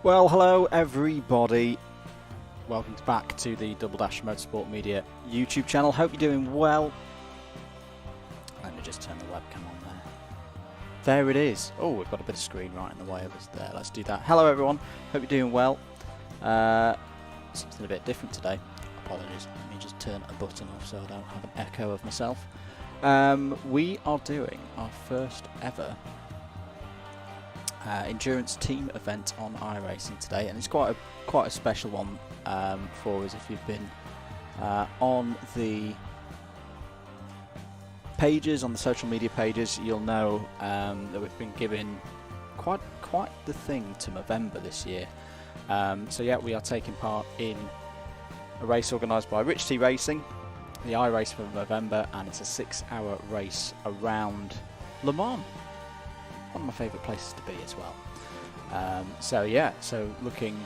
Well, hello everybody. Welcome back to the Double Dash Motorsport Media YouTube channel. Hope you're doing well. Let me just turn the webcam on there. There it is. Oh, we've got a bit of screen right in the way of us there. Let's do that. Hello everyone. Hope you're doing well. Something a bit different today. Apologies. Let me just turn a button off so I don't have an echo of myself. We are doing our first ever endurance team event on iRacing today, and it's quite a special one for us. If you've been on the pages, on the social media pages, you'll know that we've been given quite the thing to Movember this year. So yeah, we are taking part in a race organised by Rich T Racing, the iRace for Movember, and it's a 6-hour race around Le Mans. One of my favourite places to be as well. So yeah, so looking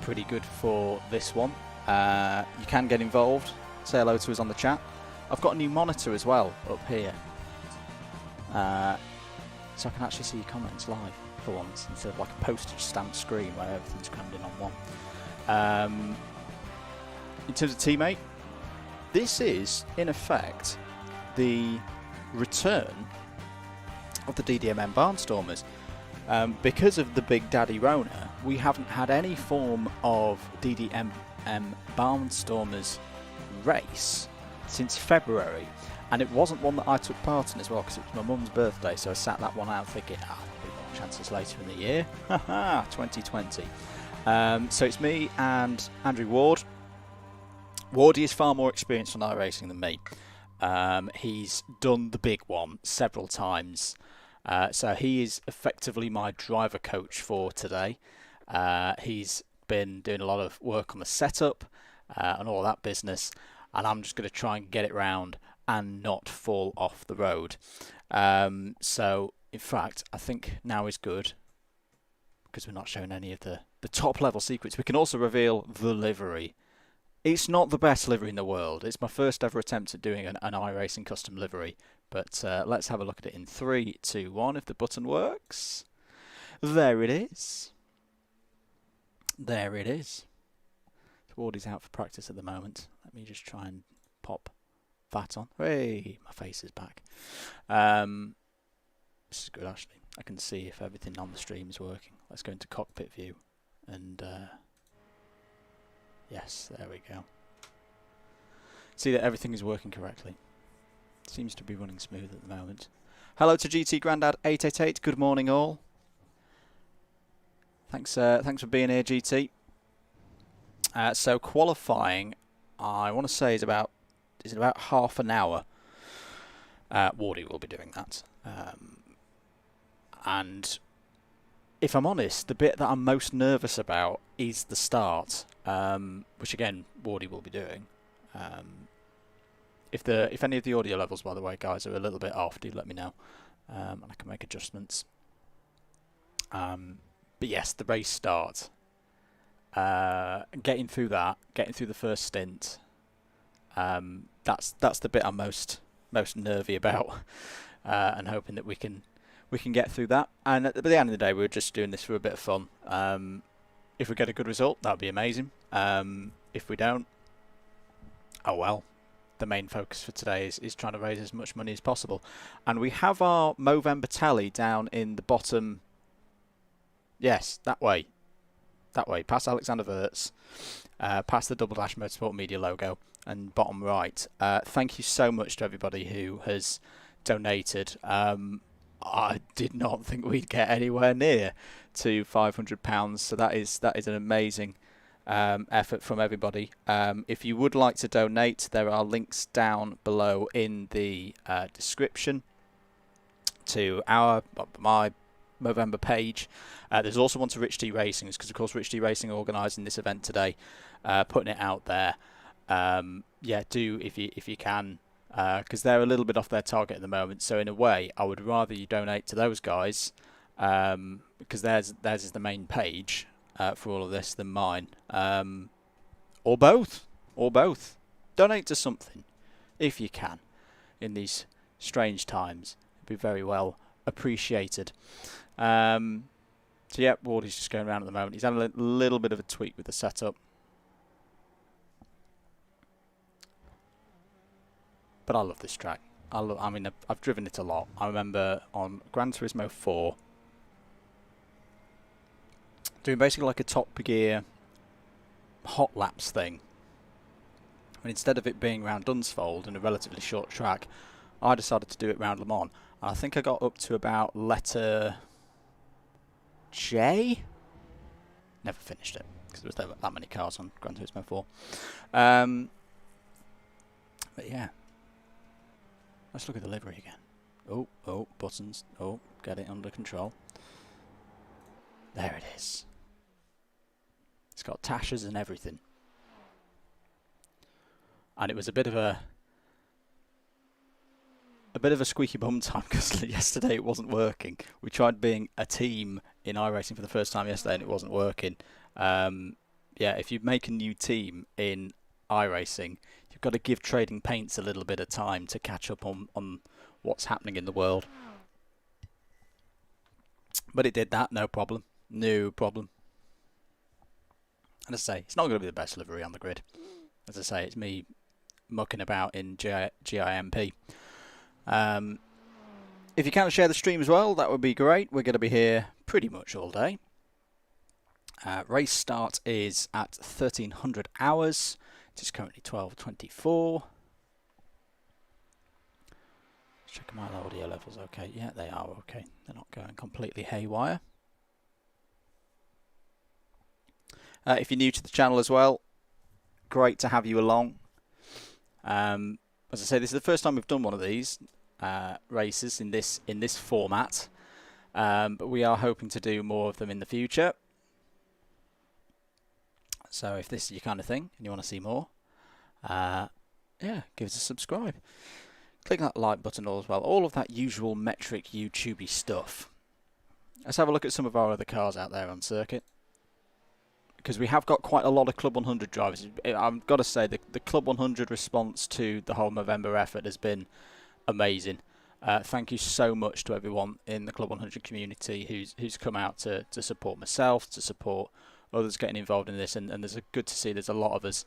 pretty good for this one. You can get involved. Say hello to us on the chat. I've got a new monitor as well up here, so I can actually see your comments live for once, instead of like a postage stamp screen where everything's crammed in on one. In terms of teammate, this is in effect the return of the DDMM Barnstormers. Because of the Big Daddy Rona, we haven't had any form of DDMM Barnstormers race since February, and it wasn't one that I took part in as well because it was my mum's birthday, so I sat that one out thinking, there'll be more chances later in the year. Haha, 2020. So it's me and Andrew Ward. Wardy is far more experienced on iRacing than me. He's done the big one several times. So he is effectively my driver coach for today. He's been doing a lot of work on the setup and all that business, and I'm just going to try and get it round and not fall off the road. So in fact, I think now is good because we're not showing any of the top level secrets. We can also reveal the livery. It's not the best livery in the world. It's my first ever attempt at doing an iRacing custom livery. But let's have a look at it in 3, 2, 1, if the button works. There it is. There it is. Wardy's out for practice at the moment. Let me just try and pop that on. Hey, my face is back. This is good, actually. I can see if everything on the stream is working. Let's go into cockpit view. And yes, there we go. See that everything is working correctly. Seems to be running smooth at the moment. Hello to GT Grandad 888. Good morning, all. Thanks for being here, GT. So qualifying, I want to say is about half an hour. Wardy will be doing that. And if I'm honest, the bit that I'm most nervous about is the start, which again Wardy will be doing. If any of the audio levels, by the way, guys, are a little bit off, do let me know, and I can make adjustments. But yes, the race start. Getting through the first stint. That's the bit I'm most nervy about, and hoping that we can get through that. And at the end of the day, we're just doing this for a bit of fun. If we get a good result, that'd be amazing. If we don't, oh well. The main focus for today is trying to raise as much money as possible. And we have our Movember tally down in the bottom. Yes, that way. That way, past Alexander Wirtz, past the Double Dash Motorsport Media logo, and bottom right. Thank you so much to everybody who has donated. I did not think we'd get anywhere near to £500, so that is an amazing effort from everybody. If you would like to donate, there are links down below in the description to my Movember page. There's also one to Rich T Racing's, because of course Rich T Racing are organising this event today, putting it out there. Yeah, do if you can, because they're a little bit off their target at the moment. So in a way, I would rather you donate to those guys, because theirs is the main page for all of this than mine, or both. Donate to something if you can in these strange times. It'd be very well appreciated. So yeah, Wardy's just going around at the moment. He's had a little bit of a tweak with the setup. But I love this track. I mean, I've driven it a lot. I remember on Gran Turismo 4 doing basically like a Top Gear hot laps thing. And instead of it being round Dunsfold in a relatively short track, I decided to do it round Le Mans. And I think I got up to about letter J. Never finished it because there was that many cars on Gran Turismo 4. But yeah, let's look at the livery again. Oh, buttons. Oh, get it under control. There it is. It's got tashers and everything. And it was a bit of a squeaky bum time because yesterday it wasn't working. We tried being a team in iRacing for the first time yesterday and it wasn't working. Yeah, if you make a new team in iRacing, you've got to give Trading Paints a little bit of time to catch up on what's happening in the world. But it did that, no problem. No problem. And as I say, it's not going to be the best livery on the grid. As I say, it's me mucking about in GIMP. If you can share the stream as well, that would be great. We're going to be here pretty much all day. Race start is at 1300 hours. It is currently 12:24. Checking my audio levels. Okay, yeah, they are okay. They're not going completely haywire. If you're new to the channel as well, great to have you along. As I say, this is the first time we've done one of these races in this format, but we are hoping to do more of them in the future. So if this is your kind of thing and you want to see more, yeah, give us a subscribe. Click that like button as well. All of that usual metric YouTubey stuff. Let's have a look at some of our other cars out there on circuit, because we have got quite a lot of Club 100 drivers. I've got to say the Club 100 response to the whole Movember effort has been amazing. Thank you so much to everyone in the Club 100 community who's come out to support myself, to support others getting involved in this, and there's good to see there's a lot of us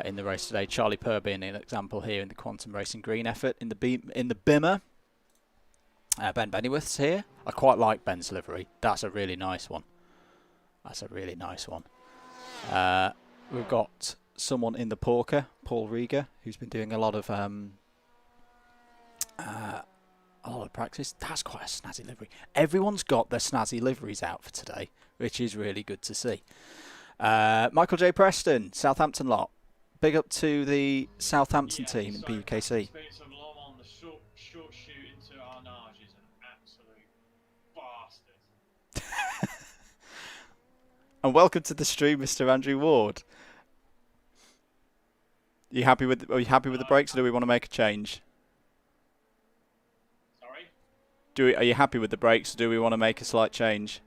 in the race today. Charlie Purr being an example here in the Quantum Racing Green effort in the Bimmer. Ben Bennyworth's here. I quite like Ben's livery. That's a really nice one. That's a really nice one. We've got someone in the Porker, Paul Rieger, who's been doing a lot of practice. That's quite a snazzy livery. Everyone's got their snazzy liveries out for today, which is really good to see. Michael J. Preston, Southampton lot. Big up to the Southampton team in BUKC. Short shoot into Arnage is an absolute bastard. And welcome to the stream, Mr. Andrew Ward. Are you happy with the brakes, or do we want to make a change? Sorry? Are you happy with the brakes, or do we want to make a slight change?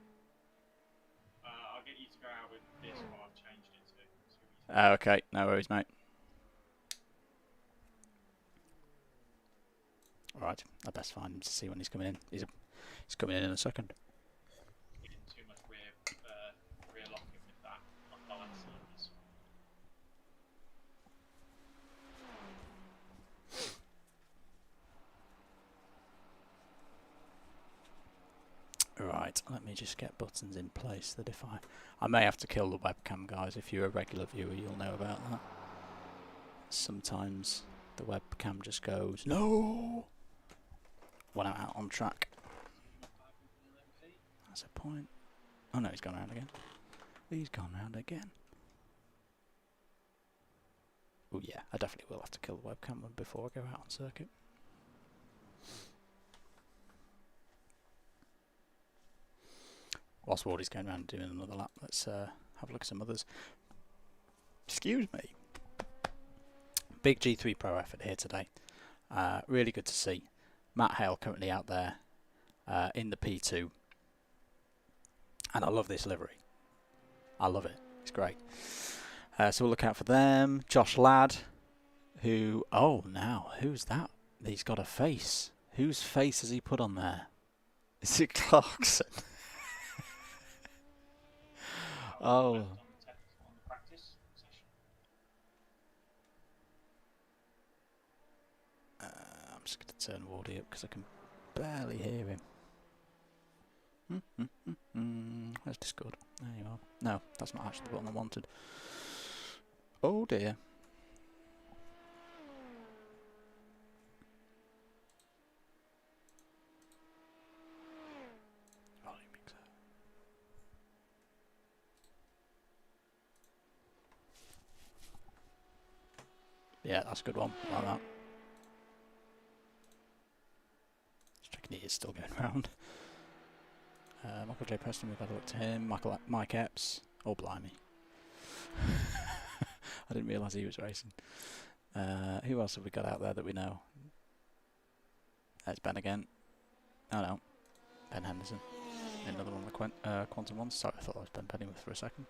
I'll get you to go out with this what I've changed it to. Okay, no worries, mate. Alright, I best find him to see when he's coming in. He's coming in a second. Getting too much rear locking with that on balance cylinders. Right, let me just get buttons in place that if I may have to kill the webcam, guys. If you're a regular viewer, you'll know about that. Sometimes the webcam just goes, no! When I'm out on track. That's a point. Oh no, he's gone round again. He's gone round again. Oh yeah, I definitely will have to kill the webcam before I go out on circuit. Whilst Wardy's going around doing another lap, let's have a look at some others. Excuse me. Big G3 Pro effort here today. Really good to see. Matt Hale currently out there in the P2. And I love this livery. I love it. It's great. So we'll look out for them. Josh Ladd, who... Oh, now, who's that? He's got a face. Whose face has he put on there? Is it Clarkson? Oh. went on the practice session. I'm just going to turn Wardy up because I can barely hear him. Where's Discord? There you are. No, that's not actually the button I wanted. Oh dear. Volume mixer. Yeah, that's a good one. Like that. Just checking he is still going round. Michael J. Preston, we've had a look to him. Mike Epps. Oh, blimey. I didn't realise he was racing. Who else have we got out there that we know? There's Ben again. Oh no. Ben Henderson. Another one of the Quantum ones. Sorry, I thought that was Ben Pennyworth for a second.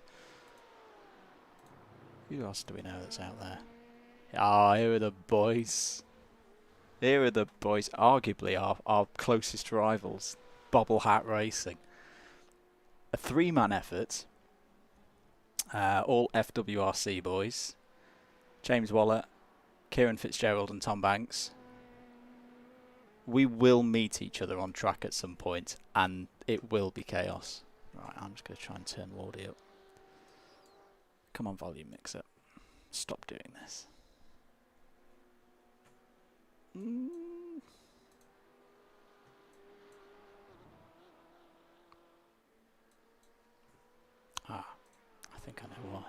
Who else do we know that's out there? Ah, here are the boys. Here are the boys. Arguably our closest rivals. Bobble Hat Racing. A three-man effort. All FWRC boys. James Waller, Kieran Fitzgerald and Tom Banks. We will meet each other on track at some point, and it will be chaos. Right, I'm just going to try and turn Wardy up. Come on, volume mixer. Stop doing this. Ah, I think I know why.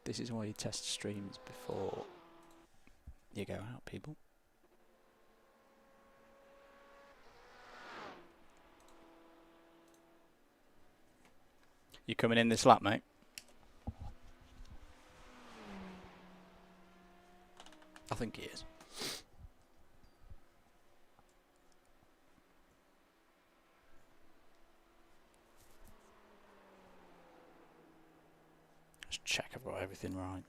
This is why you test streams before you go out, people. You coming in this lap, mate? I think he is. Just check I've got everything right.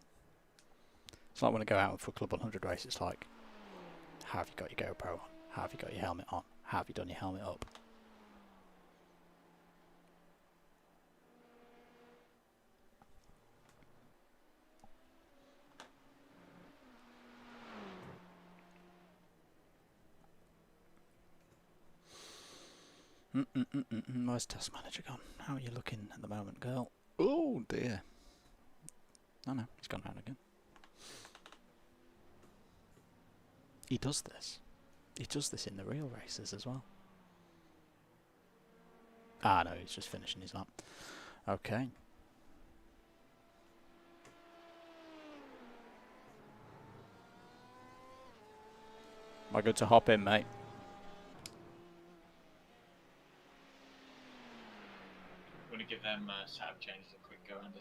It's like when I go out for a Club 100 race, it's like, how have you got your GoPro on? How have you got your helmet on? How have you done your helmet up? Where's Task Manager gone? How are you looking at the moment, girl? Oh dear. Oh no, he's gone round again. He does this. He does this in the real races as well. Ah no, he's just finishing his lap. Okay. Am I good to hop in, mate? Want to give them setup changes a quick go under.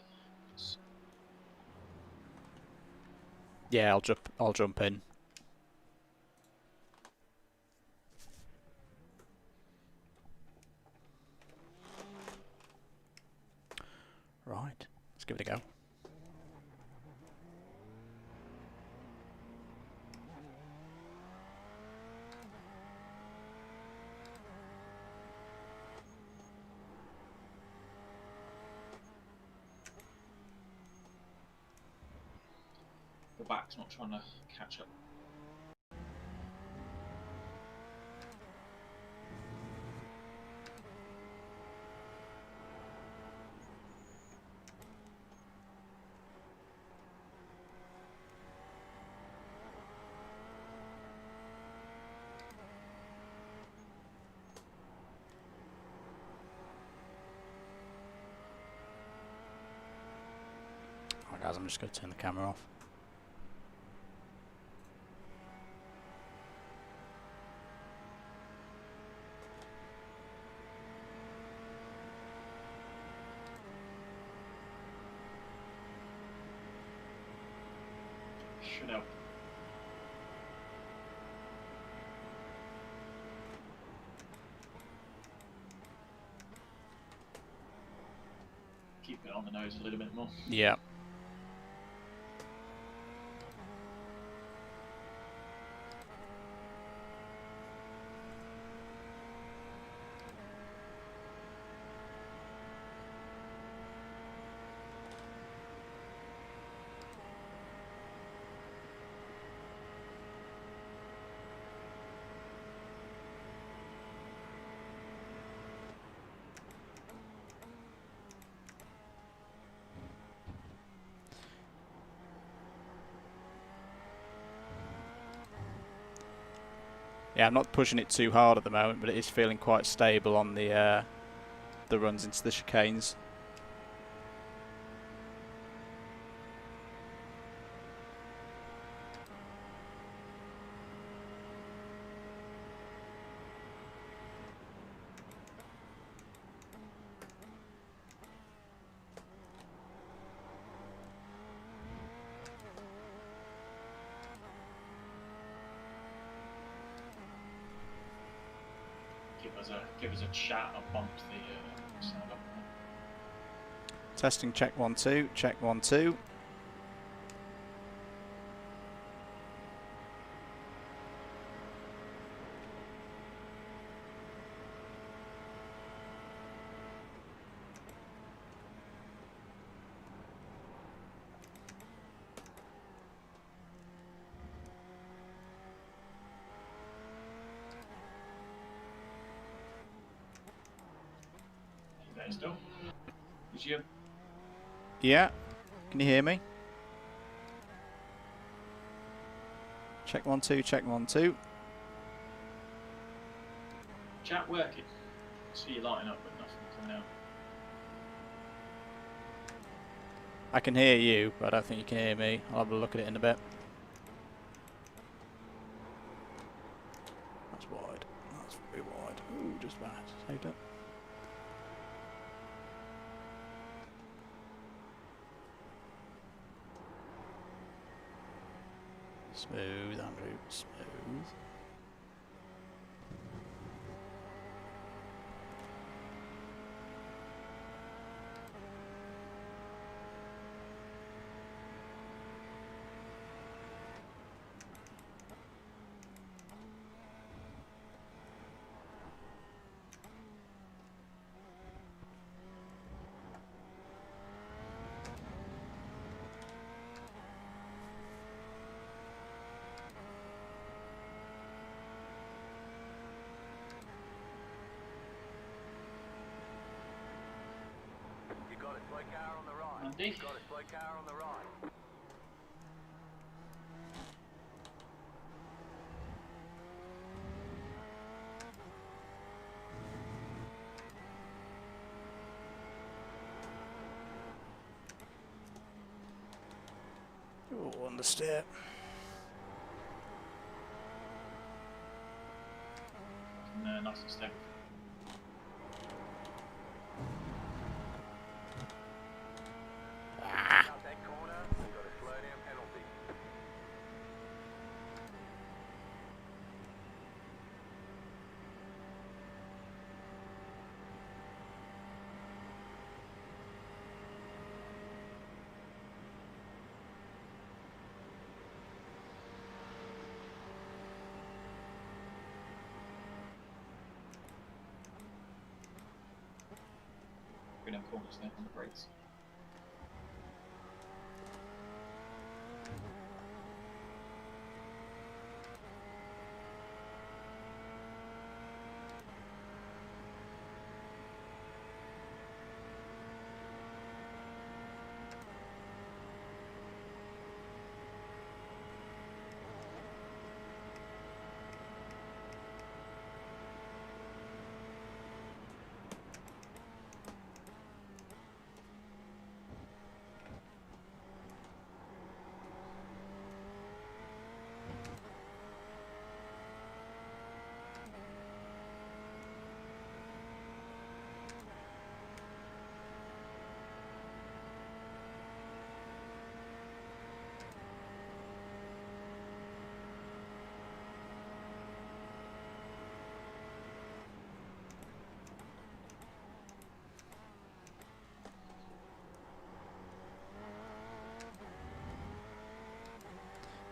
Yeah, I'll jump in. Right, let's give it a go. The back's not trying to catch up. Alright guys, I'm just going to turn the camera off. Should help. Keep it on the nose a little bit more. Yeah. Yeah, I'm not pushing it too hard at the moment, but it is feeling quite stable on the runs into the chicanes. Give us a chat. I bumped the sound up. Testing, check 1 2, check 1 2. Still? Is you? Yeah, can you hear me? Check 1 2, check 1 2. Chat working. See you lighting up, but nothing coming out. I can hear you, but I don't think you can hear me. I'll have a look at it in a bit. That's wide. That's very wide. Ooh, just about saved it. Smooth, Andrew, smooth. Andy? Oh, on the steer. Nice and stable. Down corners there on the brakes.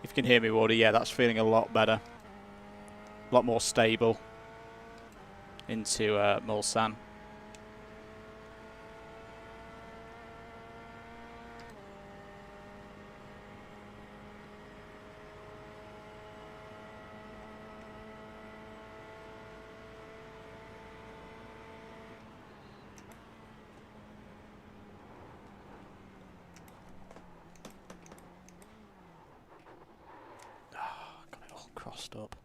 If you can hear me, Wardy, yeah, that's feeling a lot better. A lot more stable into Mulsanne. Got it all crossed up.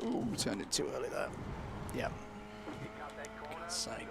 Ooh, turned it too early there. Yeah. God's sake.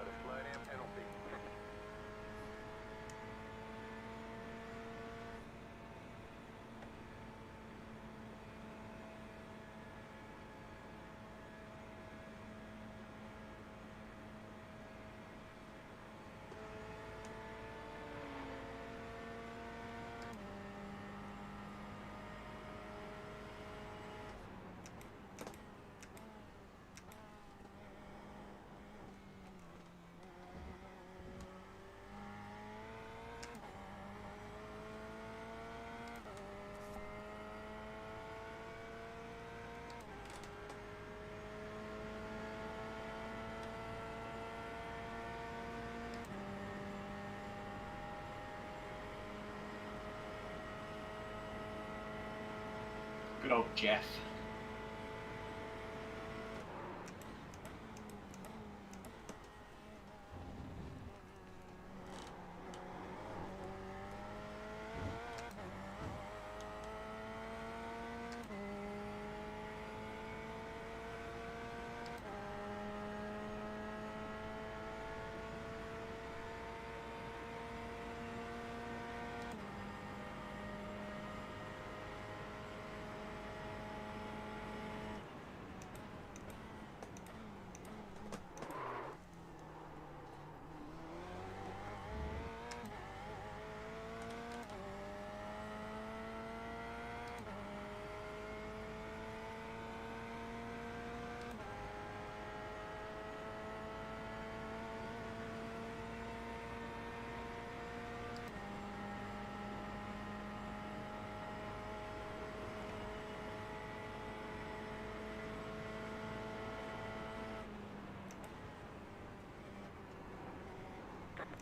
Good old Jeff.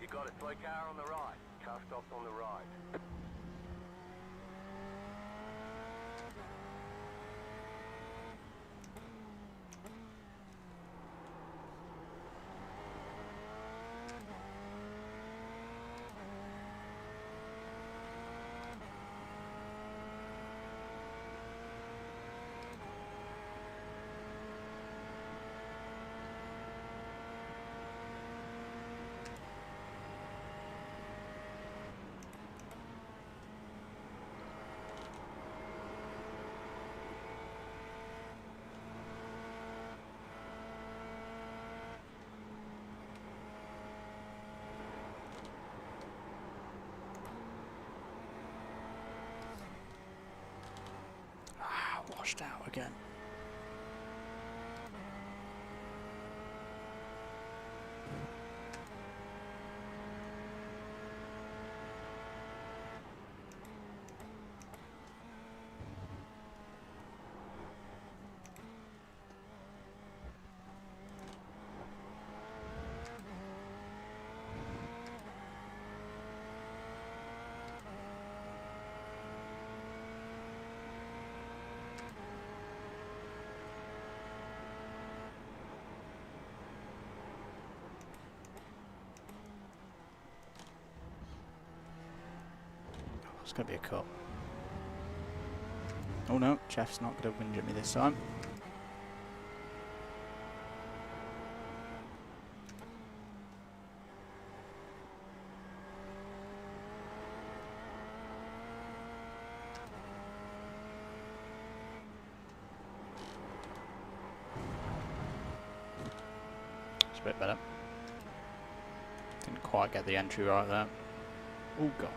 You got it, slow car on the right. Car stops on the right. Washed out again. It's going to be a cut. Oh no, Jeff's not going to whinge at me this time. It's a bit better. Didn't quite get the entry right there. Oh god.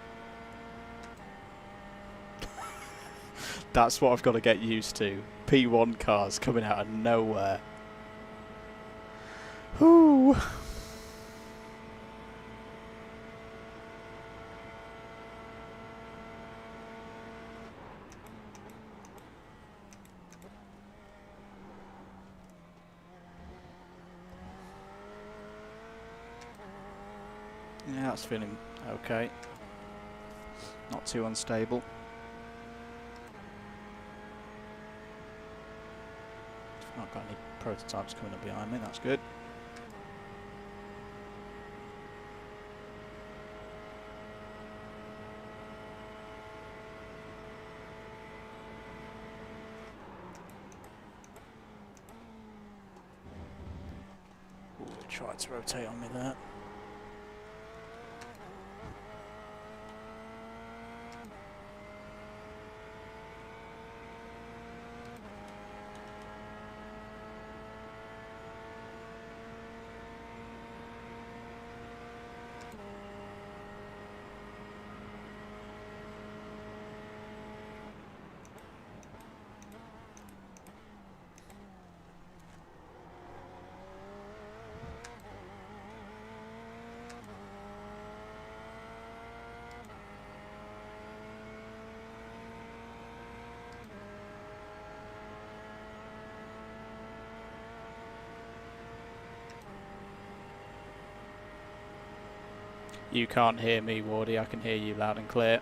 That's what I've got to get used to. P1 cars coming out of nowhere. Whoo! Yeah, that's feeling okay. Not too unstable. Not got any prototypes coming up behind me, that's good. Tried to rotate on me there. You can't hear me, Wardy. I can hear you loud and clear.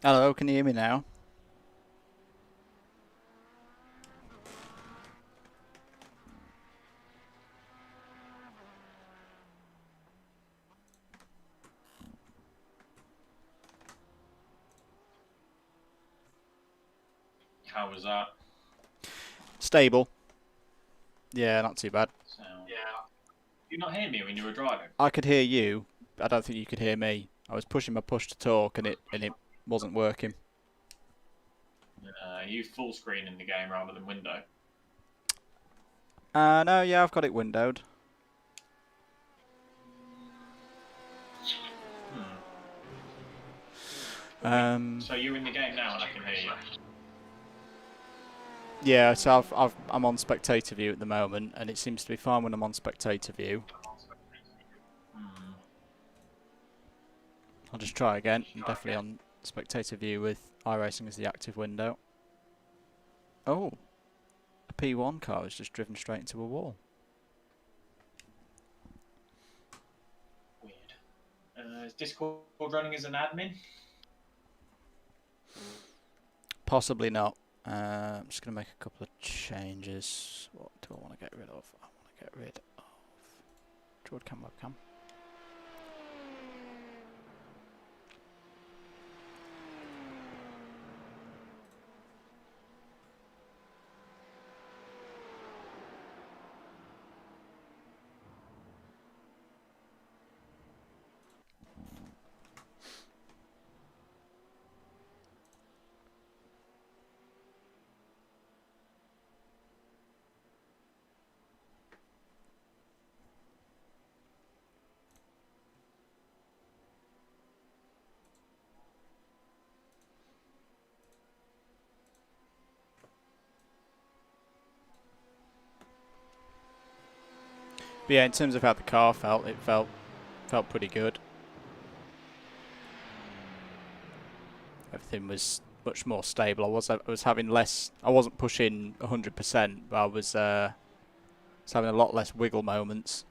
Hello, can you hear me now? How was that? Stable. Yeah, not too bad. So, yeah. You not hear me when you were driving? I could hear you. I don't think you could hear me. I was pushing my push to talk and it wasn't working. You full screen in the game rather than window. No, yeah, I've got it windowed. So you're in the game now and I can hear you. Yeah, so I'm on spectator view at the moment, and it seems to be fine when I'm on spectator view. I'll just try again. I'm definitely on spectator view with iRacing as the active window. Oh, a P1 car has just driven straight into a wall. Weird. Is Discord running as an admin? Possibly not. I'm just going to make a couple of changes. What do I want to get rid of? I want to get rid of Droid Cam Webcam. But yeah, in terms of how the car felt, it felt pretty good. Everything was much more stable. I was having less. I wasn't pushing 100%, but I was having a lot less wiggle moments.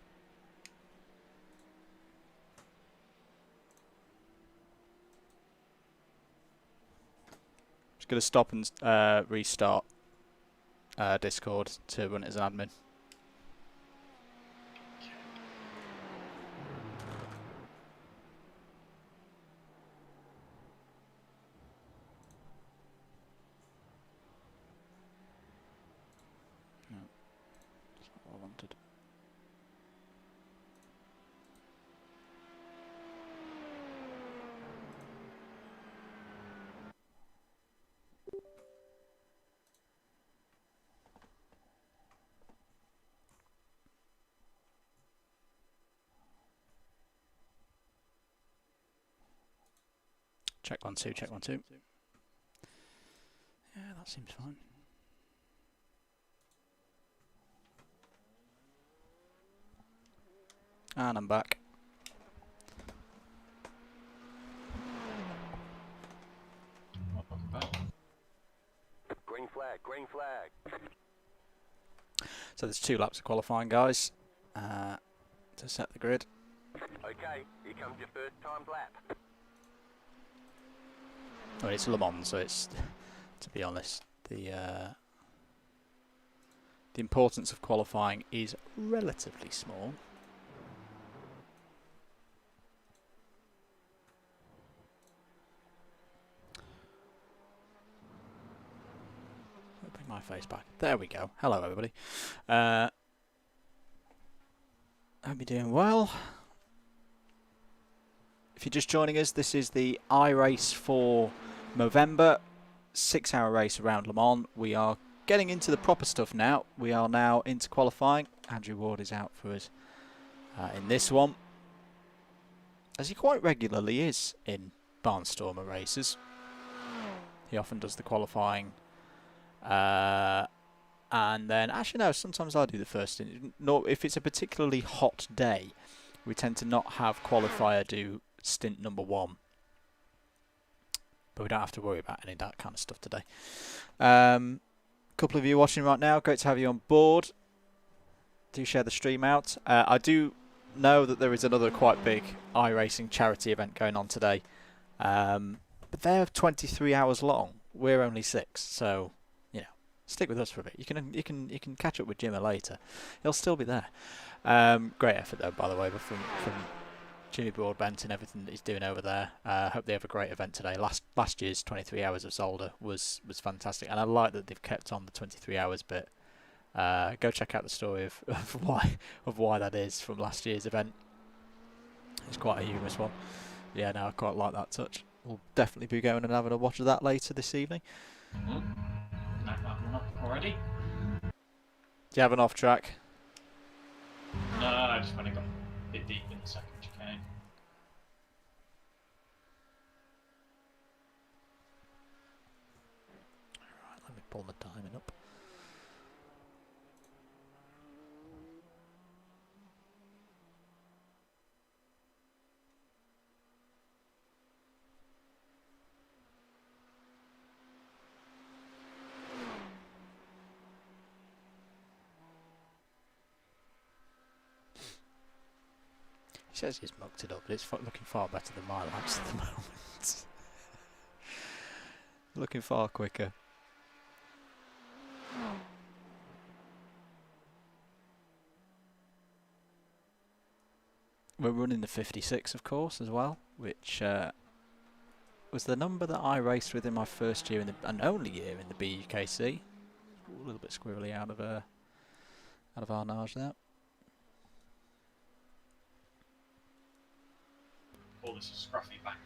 Just going to stop and restart Discord to run it as an admin. No, that's not what I wanted. Check 1 2, check 1 2. Yeah, that seems fine. And I'm back. Welcome back. Green flag, green flag. So there's 2 laps of qualifying, guys, to set the grid. Okay, here comes your first timed lap. I mean, it's Le Mans, so it's, to be honest, the importance of qualifying is relatively small. I'll bring my face back. There we go. Hello, everybody. Hope you're doing well. If you're just joining us, this is the iRace for Movember, 6-hour race around Le Mans. We are getting into the proper stuff now. We are now into qualifying. Andrew Ward is out for us in this one, as he quite regularly is in Barnstormer races. He often does the qualifying, and then actually no, sometimes I do the first. No, if it's a particularly hot day, we tend to not have qualifier do stint number 1. But we don't have to worry about any of that kind of stuff today. Couple of you watching right now, great to have you on board. Do share the stream out. I do know that there is another quite big iRacing charity event going on today. But they're 23 hours long. We're only 6, so you know, stick with us for a bit. You can catch up with Jimmer later. He'll still be there. Great effort though, by the way, from Jimmy Broadbent and everything that he's doing over there. Hope they have a great event today. Last year's 23 hours of Zolder was fantastic, and I like that they've kept on the 23 hours bit. Go check out the story of why that is from last year's event. It's quite a humorous one. Yeah, no, I quite like that touch. We'll definitely be going and having a watch of that later this evening. Knock that one up already? Do you have an off track? No, I just kind of got a bit deep in the second chicane. Alright, let me pull the timing up. He says he's mucked it up, but it's looking far better than my laps at the moment. Looking far quicker. We're running the 56, of course, as well, which was the number that I raced with in my first year and only year in the BUKC. A little bit squirrely out of Arnage there. Call this a scruffy banker.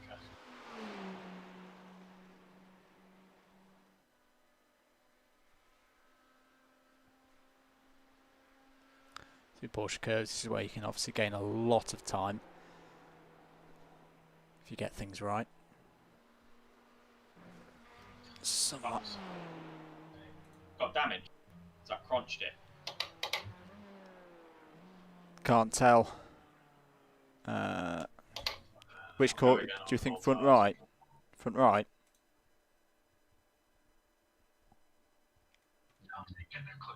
Through Porsche curves, this is where you can obviously gain a lot of time if you get things right. Somewhat. Got damage. Has that crunched it? Can't tell. Which court do you think? Front right? Front right?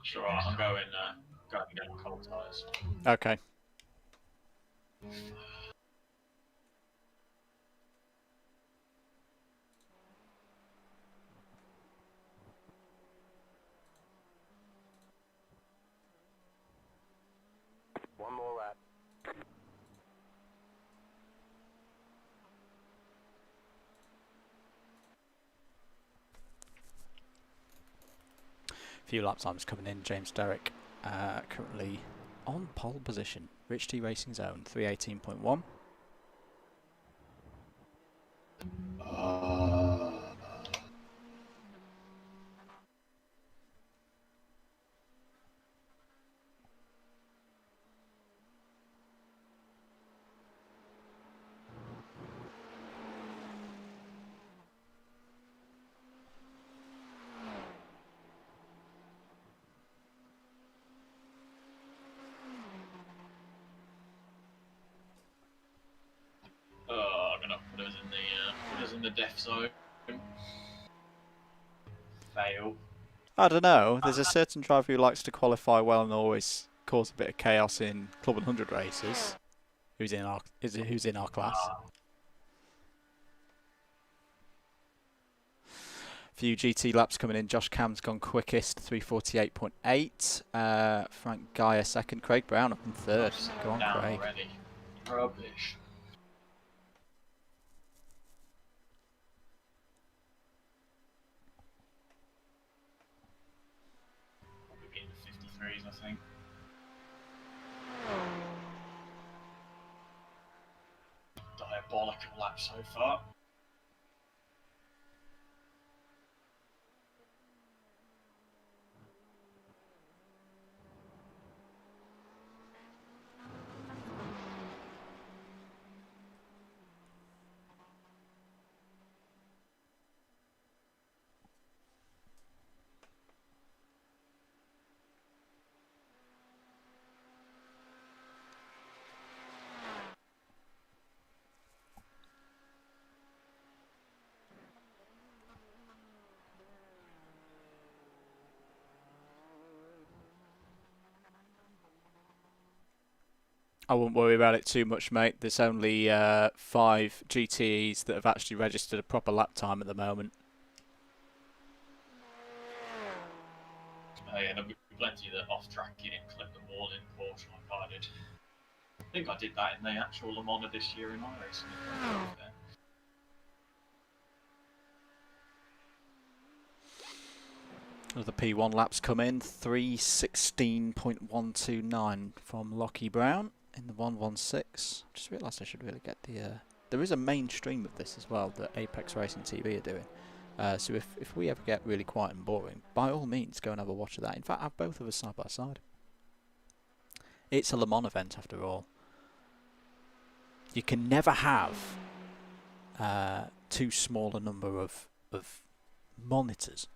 Sure, I'm going get cold tyres. Okay. One more lap. Few lap times coming in. James Derrick currently on pole position. Rich T Racing's own 318.1. I'm gonna put us in the death zone. Fail. I don't know. There's a certain driver who likes to qualify well and always cause a bit of chaos in Club 100 races. Who's in our class? Few GT laps coming in. Josh Cam's gone quickest, 348.8. Frank Geyer second. Craig Brown up in third. Go on, Craig. Already. Rubbish. Probably be in the 53s, I think. Diabolical lap so far. I wouldn't worry about it too much, mate. There's only 5 GTEs that have actually registered a proper lap time at the moment. Oh yeah, there'll be plenty that off-track it and clip them all in Porsche like I did. I think I did that in the actual Le Mans this year in iRacing. The P1 laps come in, 3:16.129 from Lockie Brown in the 116. Just realised I should really get the... there is a main stream of this as well that Apex Racing TV are doing. So if we ever get really quiet and boring, by all means go and have a watch of that. In fact, have both of us side by side. It's a Le Mans event after all. You can never have too small a number of monitors.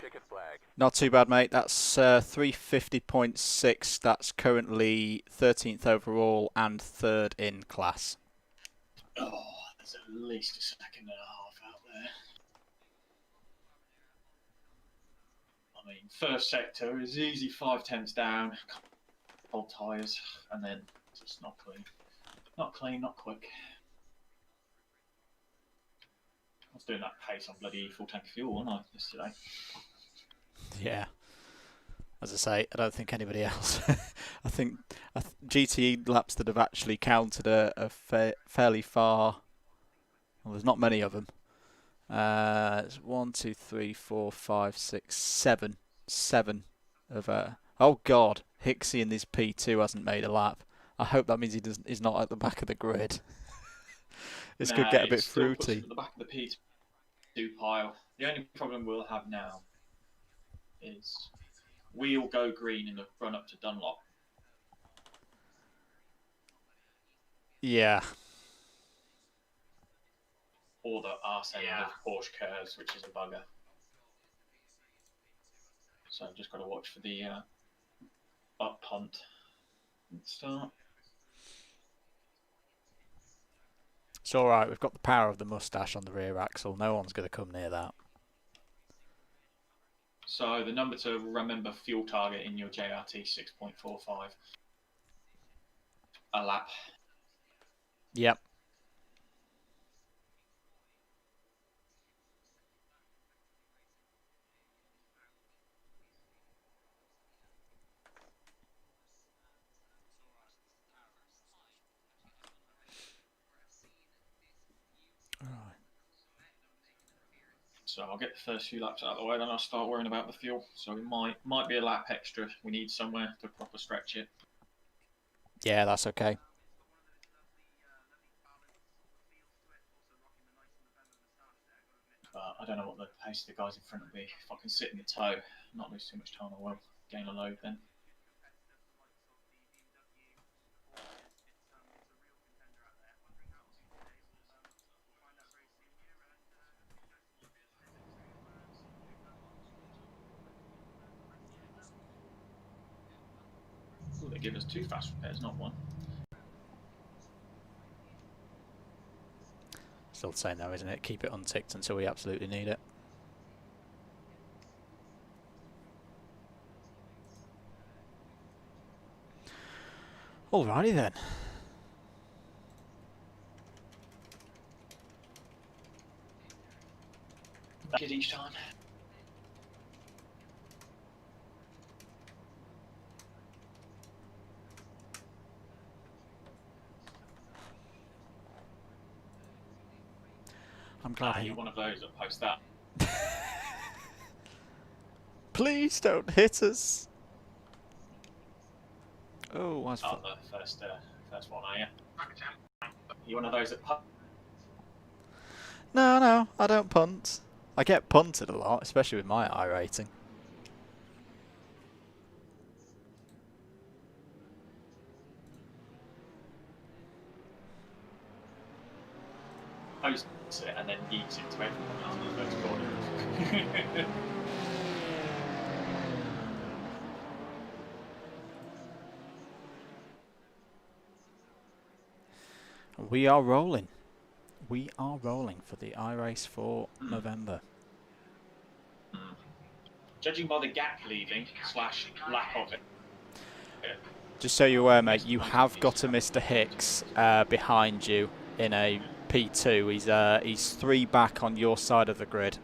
Checkered flag. Not too bad, mate. That's 350.6. That's currently 13th overall and 3rd in class. Oh, there's at least a second and a half out there. I mean, first sector is easy 5/10 down, cold tyres, and then just not clean. Not clean, not quick. I was doing that pace on bloody full tank of fuel, wasn't I, yesterday? Yeah. As I say, I don't think anybody else. I think GTE laps that have actually counted a fairly far. Well, there's not many of them. It's 1, 2, 3, 4, 5, 6, 7. 7 of oh God, Hicksy in this P2 hasn't made a lap. I hope that means he's not at the back of the grid. This could get a bit fruity. At the back of the P2 pile. The only problem we'll have now is wheel go green in the run up to Dunlop. Yeah. Or the arse end of Porsche curves, which is a bugger. So I've just got to watch for the up punt at the start. It's alright, we've got the power of the mustache on the rear axle. No one's going to come near that. So the number to remember fuel target in your JRT 6.45. A lap. Yep. So I'll get the first few laps out of the way, then I'll start worrying about the fuel. So it might be a lap extra we need somewhere to proper stretch it. Yeah, that's okay. But I don't know what the pace of the guys in front will be. If I can sit in the toe, not lose too much time, I will gain a load then. Ooh, they give us 2 fast repairs, not 1. Still the same though, isn't it? Keep it unticked until we absolutely need it. Alrighty then. Back it each time. I'm glad You're one of those that post that. Please don't hit us. Oh, what's On the first one, are you? You're one of those that No, I don't punt. I get punted a lot, especially with my iRating. posts it and then yeets it to everyone else in the first corner. We are rolling. We are rolling for the iRace for Movember. Judging by the gap leaving / lack of it. Just so you're aware, mate, you have got a Mr. Hicks behind you in a P2. He's 3 back on your side of the grid.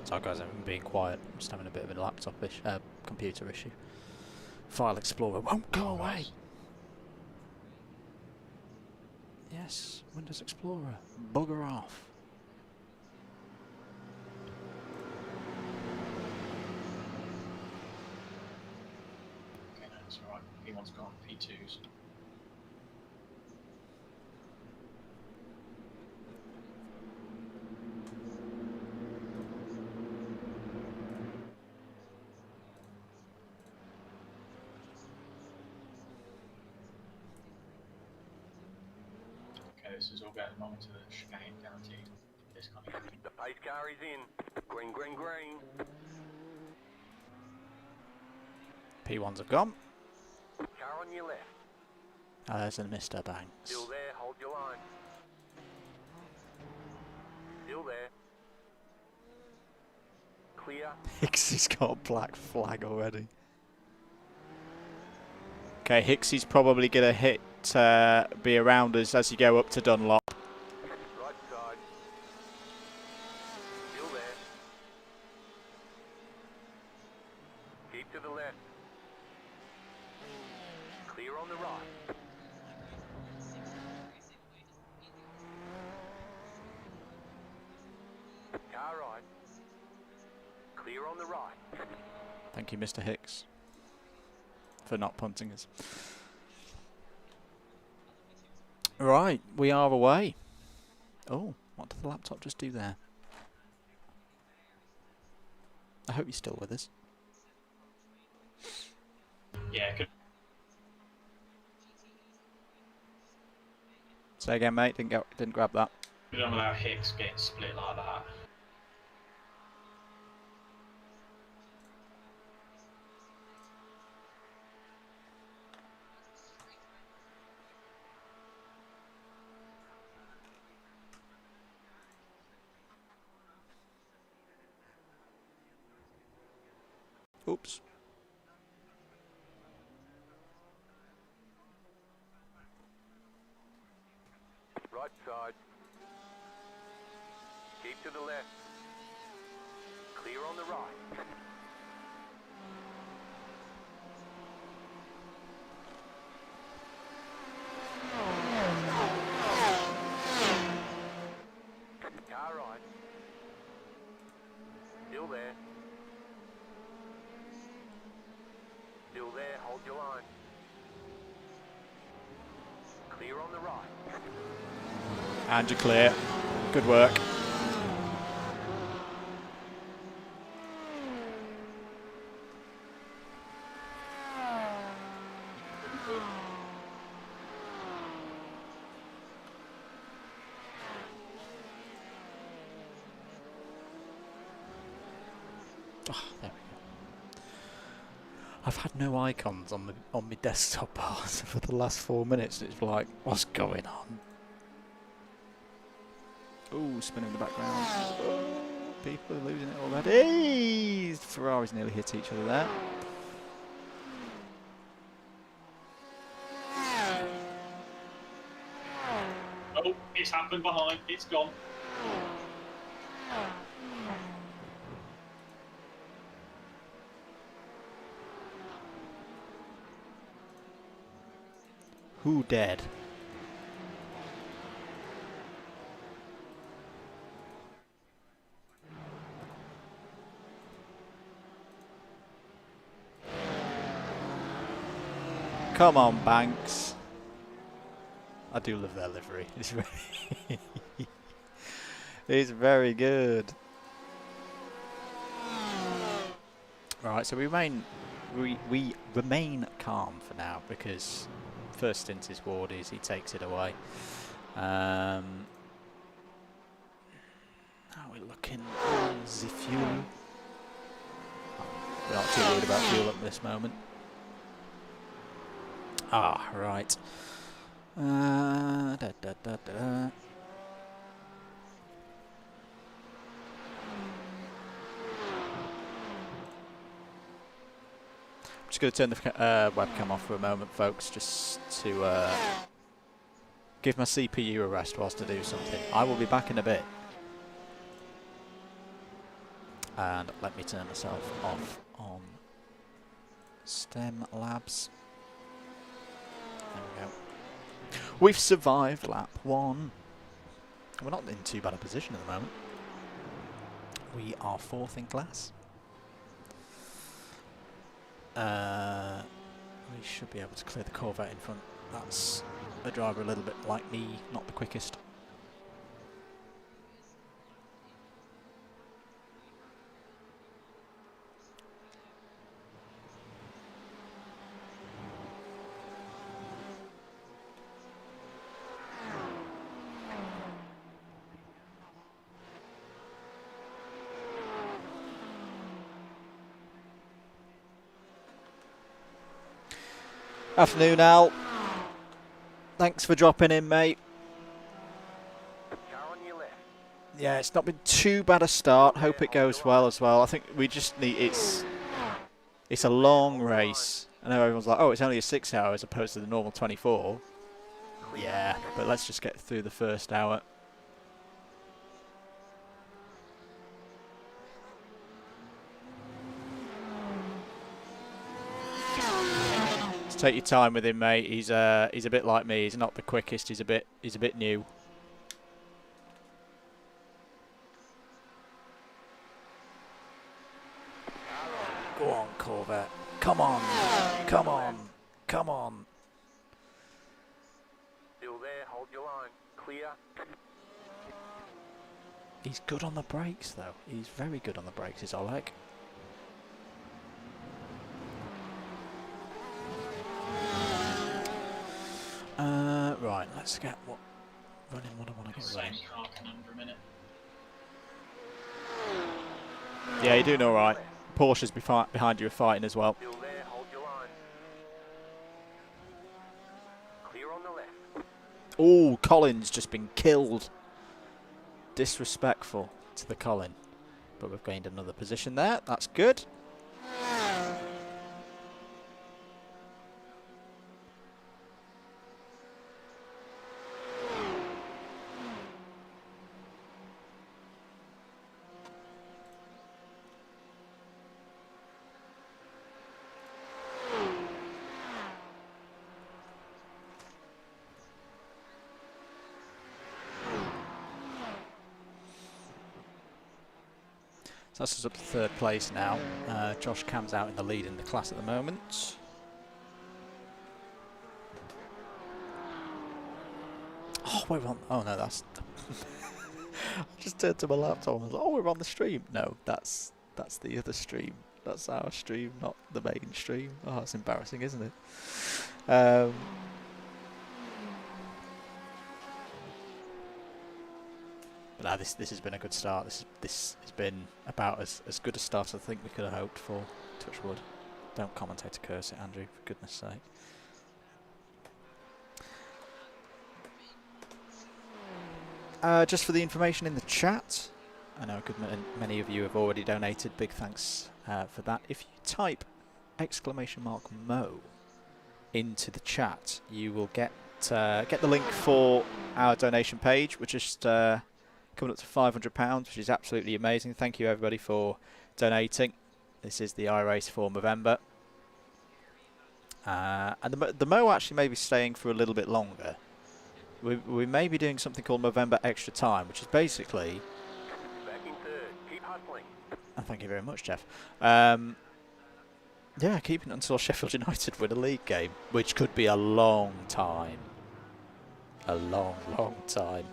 Sorry guys, I'm being quiet. I'm just having a bit of a computer issue. File Explorer won't go away. Yes, Windows Explorer. Bugger off. Okay, no, that's alright. P1's gone, P2's. This is all going on to the chicane, guaranteed. This kind of thing. The pace car is in. Green, green, green. P1s have gone. Car on your left. There's a Mr. Banks. Still there, hold your line. Still there. Clear. Hicksy's got a black flag already. Okay, Hicksy's probably going to hit, be around us as you go up to Dunlop. Right side. Still there. Keep to the left. Clear on the right. Thank you, Mr. Hicks, for not punting us. Right, we are away. Oh, what did the laptop just do there? I hope you're still with us. Yeah, good. Say again, mate. Didn't grab that. Good on about Hicks getting split like that. Oops. Right side. Keep to the left. Clear on the right. Car right. Still there. Still there, hold your line. Clear on the right. And you're clear. Good work. Oh, there we go. I've had no icons on my desktop bar for the last 4 minutes. It's like, what's going on? Ooh, spinning in the background. Oh, people are losing it already. Ferraris nearly hit each other there. Oh, it's happened behind. It's gone. Who dead? Come on, Banks. I do love their livery. It's very, it's very good. Right, so we remain calm for now because first stint is Wardy's. He takes it away. How are we looking on the fuel? We're not too worried about fuel at this moment. Ah, right. I'm just going to turn the webcam off for a moment, folks, just to give my CPU a rest whilst I do something. I will be back in a bit. And let me turn myself off on STEM Labs. There we go. We've survived lap 1. We're not in too bad a position at the moment. We are 4th in class. We should be able to clear the Corvette in front. That's a driver a little bit like me, not the quickest. Afternoon, Al. Thanks for dropping in, mate. Car on your left. Yeah, it's not been too bad a start. Hope it goes well as well. I think we just need it's a long race. I know everyone's like, oh, it's only a 6 hour as opposed to the normal 24. Yeah, but let's just get through the first hour. Take your time with him, mate. He's a bit like me. He's not the quickest. He's a bit new. Corvette. Come on. Come on. Come on. Still there, hold your line. Clear. He's good on the brakes, though. He's very good on the brakes, is Oleg. Right, let's get what running. What I want to get running. Same car conundrum, innit? Yeah, you're doing all right. Porsche's behind you are fighting as well. Still there, hold your line. Clear on the left. Oh, Colin's just been killed. Disrespectful to the Colin. But we've gained another position there. That's good. So that's us up to third place now. Josh Cam's out in the lead in the class at the moment. Oh, we're on. Oh no, that's. I just turned to my laptop and was like, oh, we're on the stream. No, that's the other stream. That's our stream, not the main stream. Oh, that's embarrassing, isn't it? But no, this has been a good start. This has been about as good a start as I think we could have hoped for. Touch wood. Don't commentate to curse it, Andrew, for goodness sake. Just for the information in the chat, I know many of you have already donated. Big thanks for that. If you type !Mo into the chat, you will get the link for our donation page, which is coming up to £500, which is absolutely amazing. Thank you everybody for donating. This is the iRace for Movember. And the Mo actually may be staying for a little bit longer. We may be doing something called Movember Extra Time, which is basically... Back in third. Keep hustling. Oh, thank you very much, Jeff. Yeah, keeping it until Sheffield United win a league game, which could be a long time. A long, long time.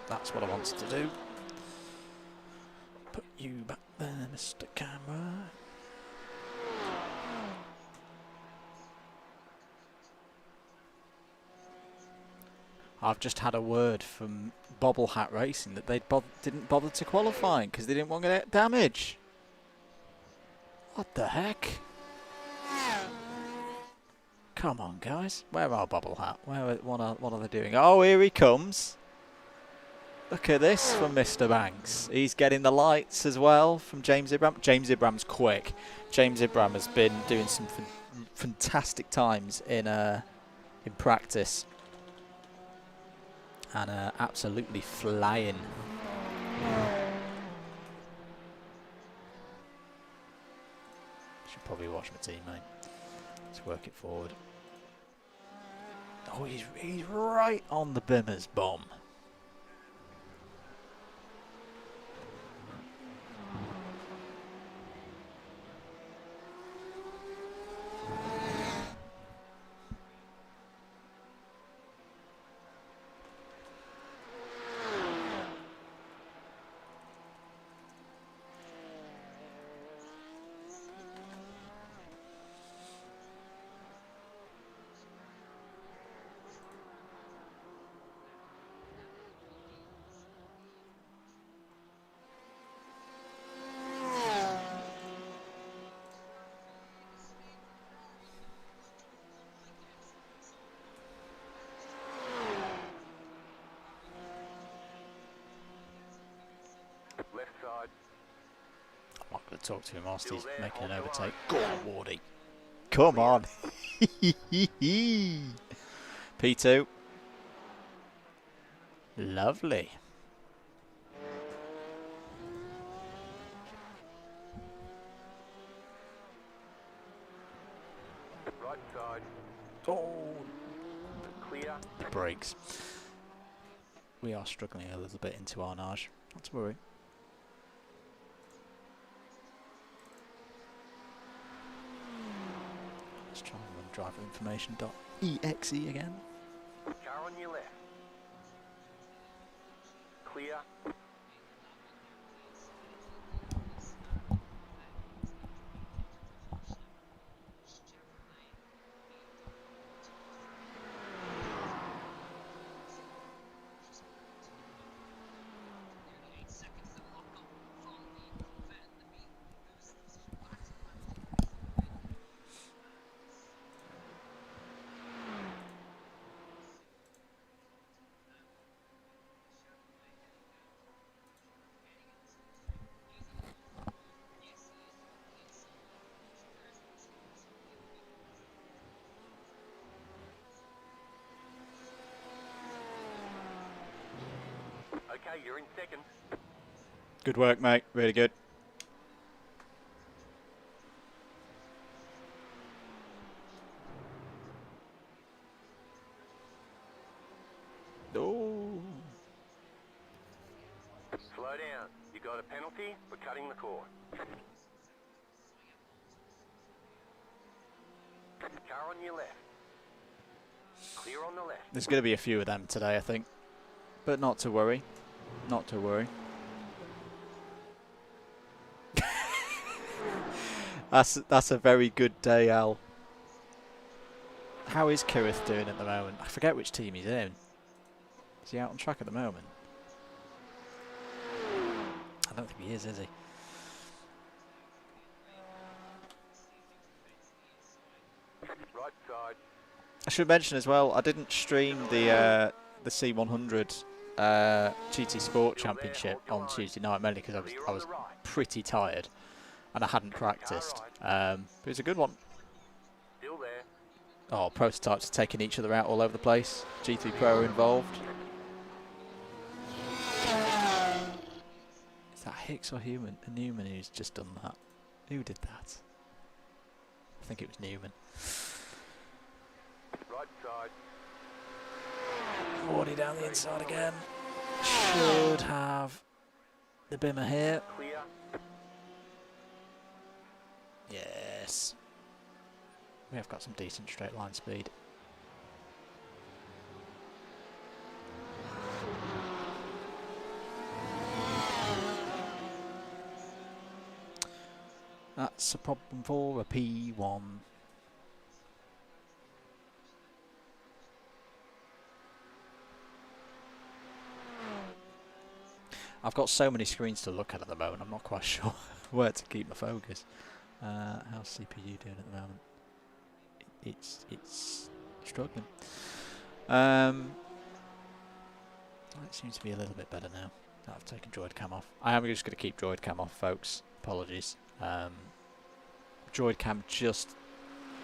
That's what I wanted to do. Put you back there, Mr. Camera. I've just had a word from Bobble Hat Racing that they didn't bother to qualify because they didn't want to get damage. What the heck? Come on, guys. Where are Bobble Hat? What are they doing? Oh, here he comes. Look at this from Mr. Banks. He's getting the lights as well from James Ibram. James Ibram's quick. James Ibram has been doing some fantastic times in practice. And absolutely flying. Should probably watch my teammate. Let's work it forward. Oh, he's right on the Bimmer's bomb. Left side. I'm not going to talk to him whilst he's making an overtake. Go on, Wardy. Come on. P2. Lovely. Right side. Oh, Clear. brakes. We are struggling a little bit into our nage. Not to worry. Let's try and run driverinformation.exe again. Car on your left. Clear. Okay, you're in second. Good work, mate. Really good. Oh. Slow down. You got a penalty for cutting the cord. Car on your left. Clear on the left. There's going to be a few of them today, I think. But not to worry. Not to worry. That's a very good day, Al. How is Kirith doing at the moment? I forget which team he's in. Is he out on track at the moment? I don't think he is he? Right side. I should mention as well, I didn't stream the C100 GT Sport Championship on Tuesday night, mainly because I was pretty tired and I hadn't practiced. But it was a good one. Still there. Oh, prototypes are taking each other out all over the place. G3 Pro are involved. Is that Hicks or Newman who's just done that? Who did that? I think it was Newman. Right side. 40 down the inside again. Should have the Bimmer here. Clear. Yes. We have got some decent straight line speed. That's a problem for a P1. I've got so many screens to look at the moment, I'm not quite sure where to keep my focus. How's CPU doing at the moment? It's struggling. It seems to be a little bit better now. I've taken Droid Cam off. I am just going to keep Droid Cam off, folks. Apologies. Droid Cam just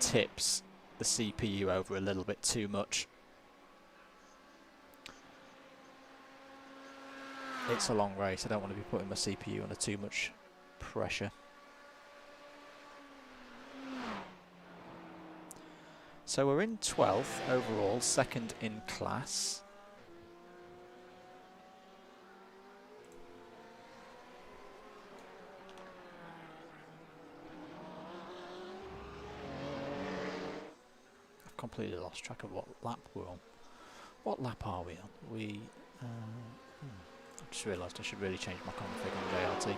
tips the CPU over a little bit too much. It's a long race. I don't want to be putting my CPU under too much pressure. So we're in 12th overall, second in class. I've completely lost track of what lap we're on. What lap are we on? I just realised I should really change my config on JRT.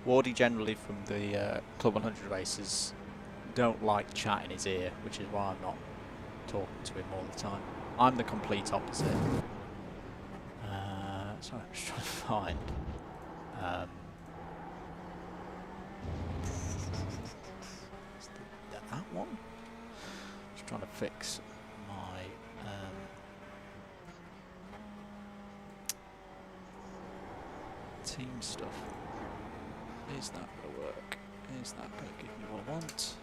Wardy generally from the Club 100 races don't like chat in his ear, which is why I'm not talking to him all the time. I'm the complete opposite. Sorry, I'm just trying to find. That one? Just trying to fix my team stuff. Is that going to work? Is that going to give me what I want?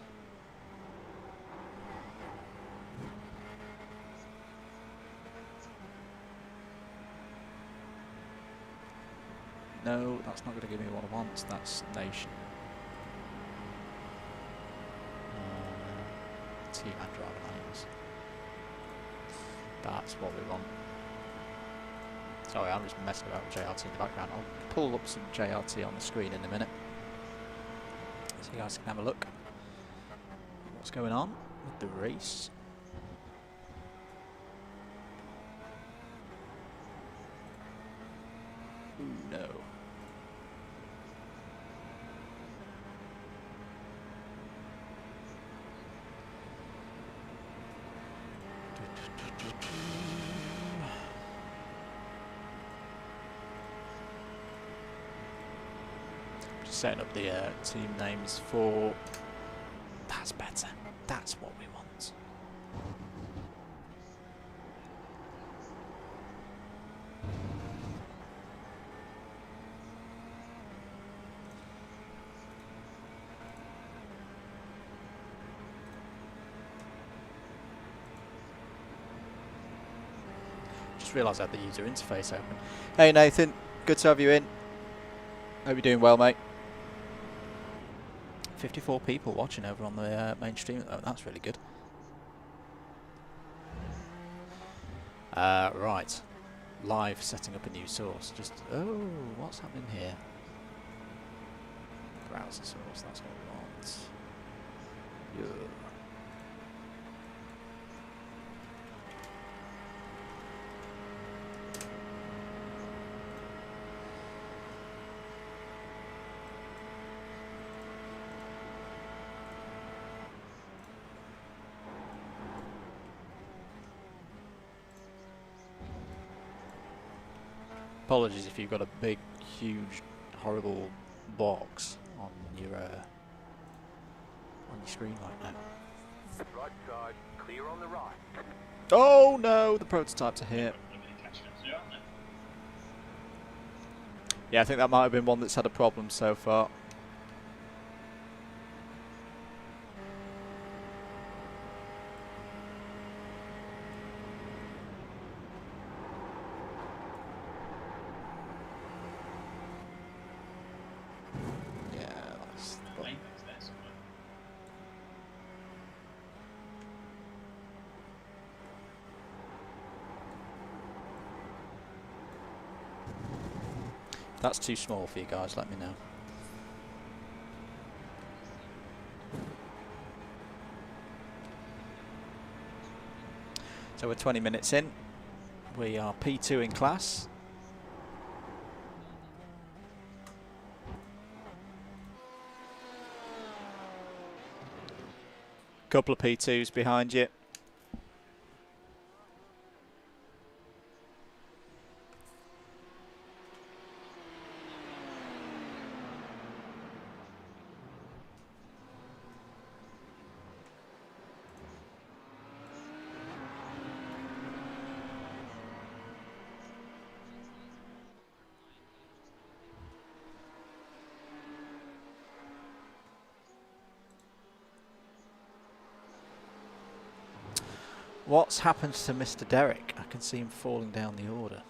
No, that's not going to give me what I want. That's nation. Team and driver names. That's what we want. Sorry, I'm just messing about with JRT in the background. I'll pull up some JRT on the screen in a minute, so you guys can have a look. What's going on with the race? Ooh, no. Just setting up the team names for... That's better. That's what we want. Just realised I had the user interface open. Hey Nathan, good to have you in. Hope you're doing well, mate. 54 people watching over on the main stream. Oh, that's really good. Right. Live setting up a new source. Just, oh, what's happening here? Browser source, that's what we want. Yeah. Apologies if you've got a big, huge, horrible box on your screen right now. Right side, clear on the right. Oh no, the prototypes are here. Yeah, I think that might have been one that's had a problem so far. If that's too small for you guys, let me know. So we're 20 minutes in. We are P2 in class. Couple of P2s behind you. What's happened to Mr. Derek? I can see him falling down the order.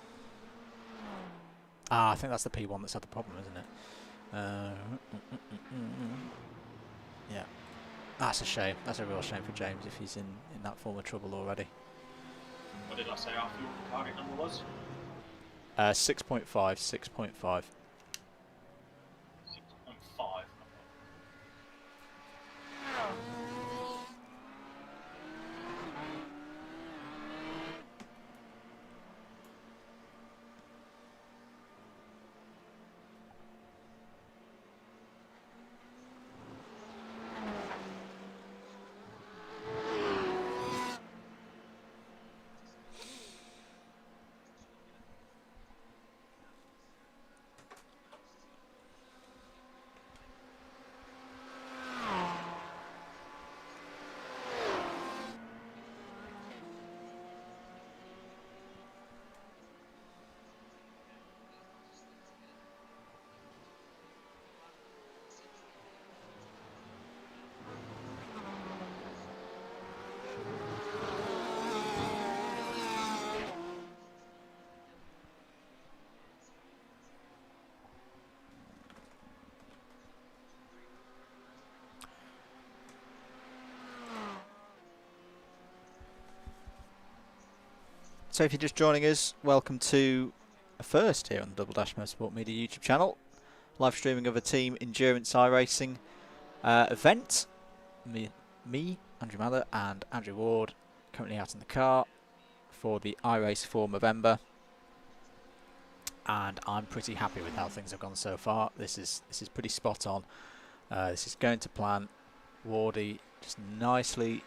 Ah, I think that's the P1 that's had the problem, isn't it? Yeah. That's a shame. That's a real shame for James if he's in that form of trouble already. What did I say after what the target number was? 6.5, 6.5. 6.5. So if you're just joining us, welcome to a first here on the Double Dash Motorsport Media YouTube channel. Live streaming of a team endurance iRacing event. Me, Andrew Mather and Andrew Ward currently out in the car for the iRace for Movember. And I'm pretty happy with how things have gone so far. This is pretty spot on. This is going to plan. Wardy just nicely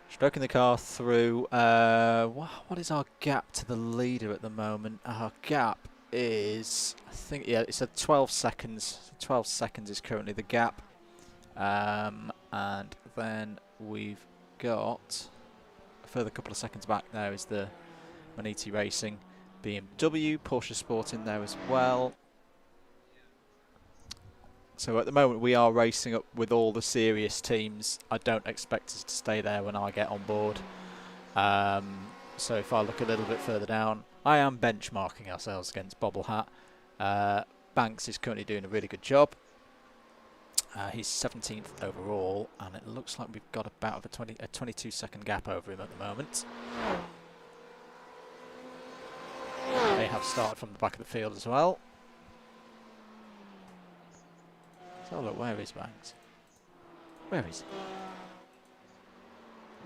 stroking the car through. What is our gap to the leader at the moment? Our gap is, I think, yeah, it's at 12 seconds. 12 seconds is currently the gap. And then we've got a further couple of seconds back. There is the Maniti Racing BMW, Porsche Sport in there as well. So at the moment we are racing up with all the serious teams. I don't expect us to stay there when I get on board. So if I look a little bit further down, I am benchmarking ourselves against Bobble Hat. Banks is currently doing a really good job. He's 17th overall, and it looks like we've got about a 22-second gap over him at the moment. They have started from the back of the field as well. So look, where is Banks? Where is he?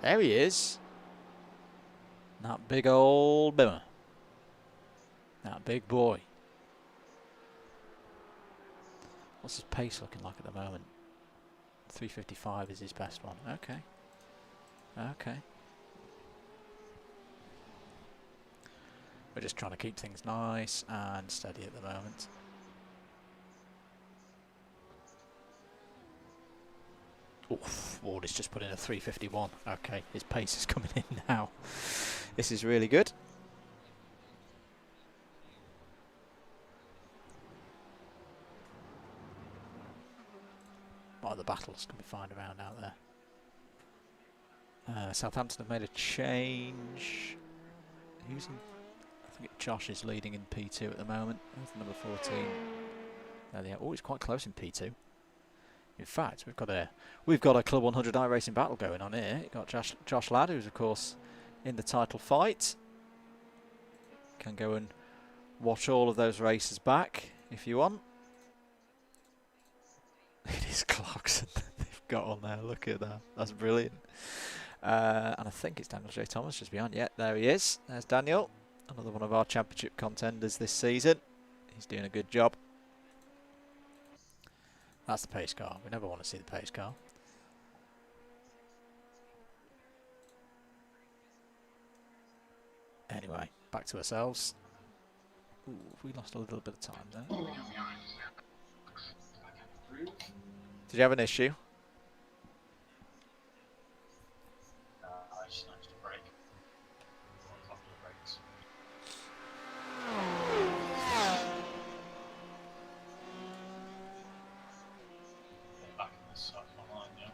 There he is. That big old bimmer. That big boy. What's his pace looking like at the moment? 3:55 is his best one. Okay. Okay. We're just trying to keep things nice and steady at the moment. Oof, Ward has just put in a 3:51. Okay, his pace is coming in now. This is really good. What other battles can we find around out there? Southampton have made a change. Who's in? I think Josh is leading in P2 at the moment. That's number 14. There they are. Oh, it's quite close in P2. In fact, we've got a Club 100 iRacing battle going on here. You've got Josh Ladd, who's of course in the title fight. Can go and watch all of those races back if you want. It is Clarkson they've got on there. Look at that. That's brilliant. And I think it's Daniel J. Thomas just behind. Yeah, there he is. There's Daniel. Another one of our championship contenders this season. He's doing a good job. That's the pace car. We never want to see the pace car. Anyway, back to ourselves. Ooh, we lost a little bit of time there. Did you have an issue? I just managed to break. A couple of breaks. Back in this stuff online now.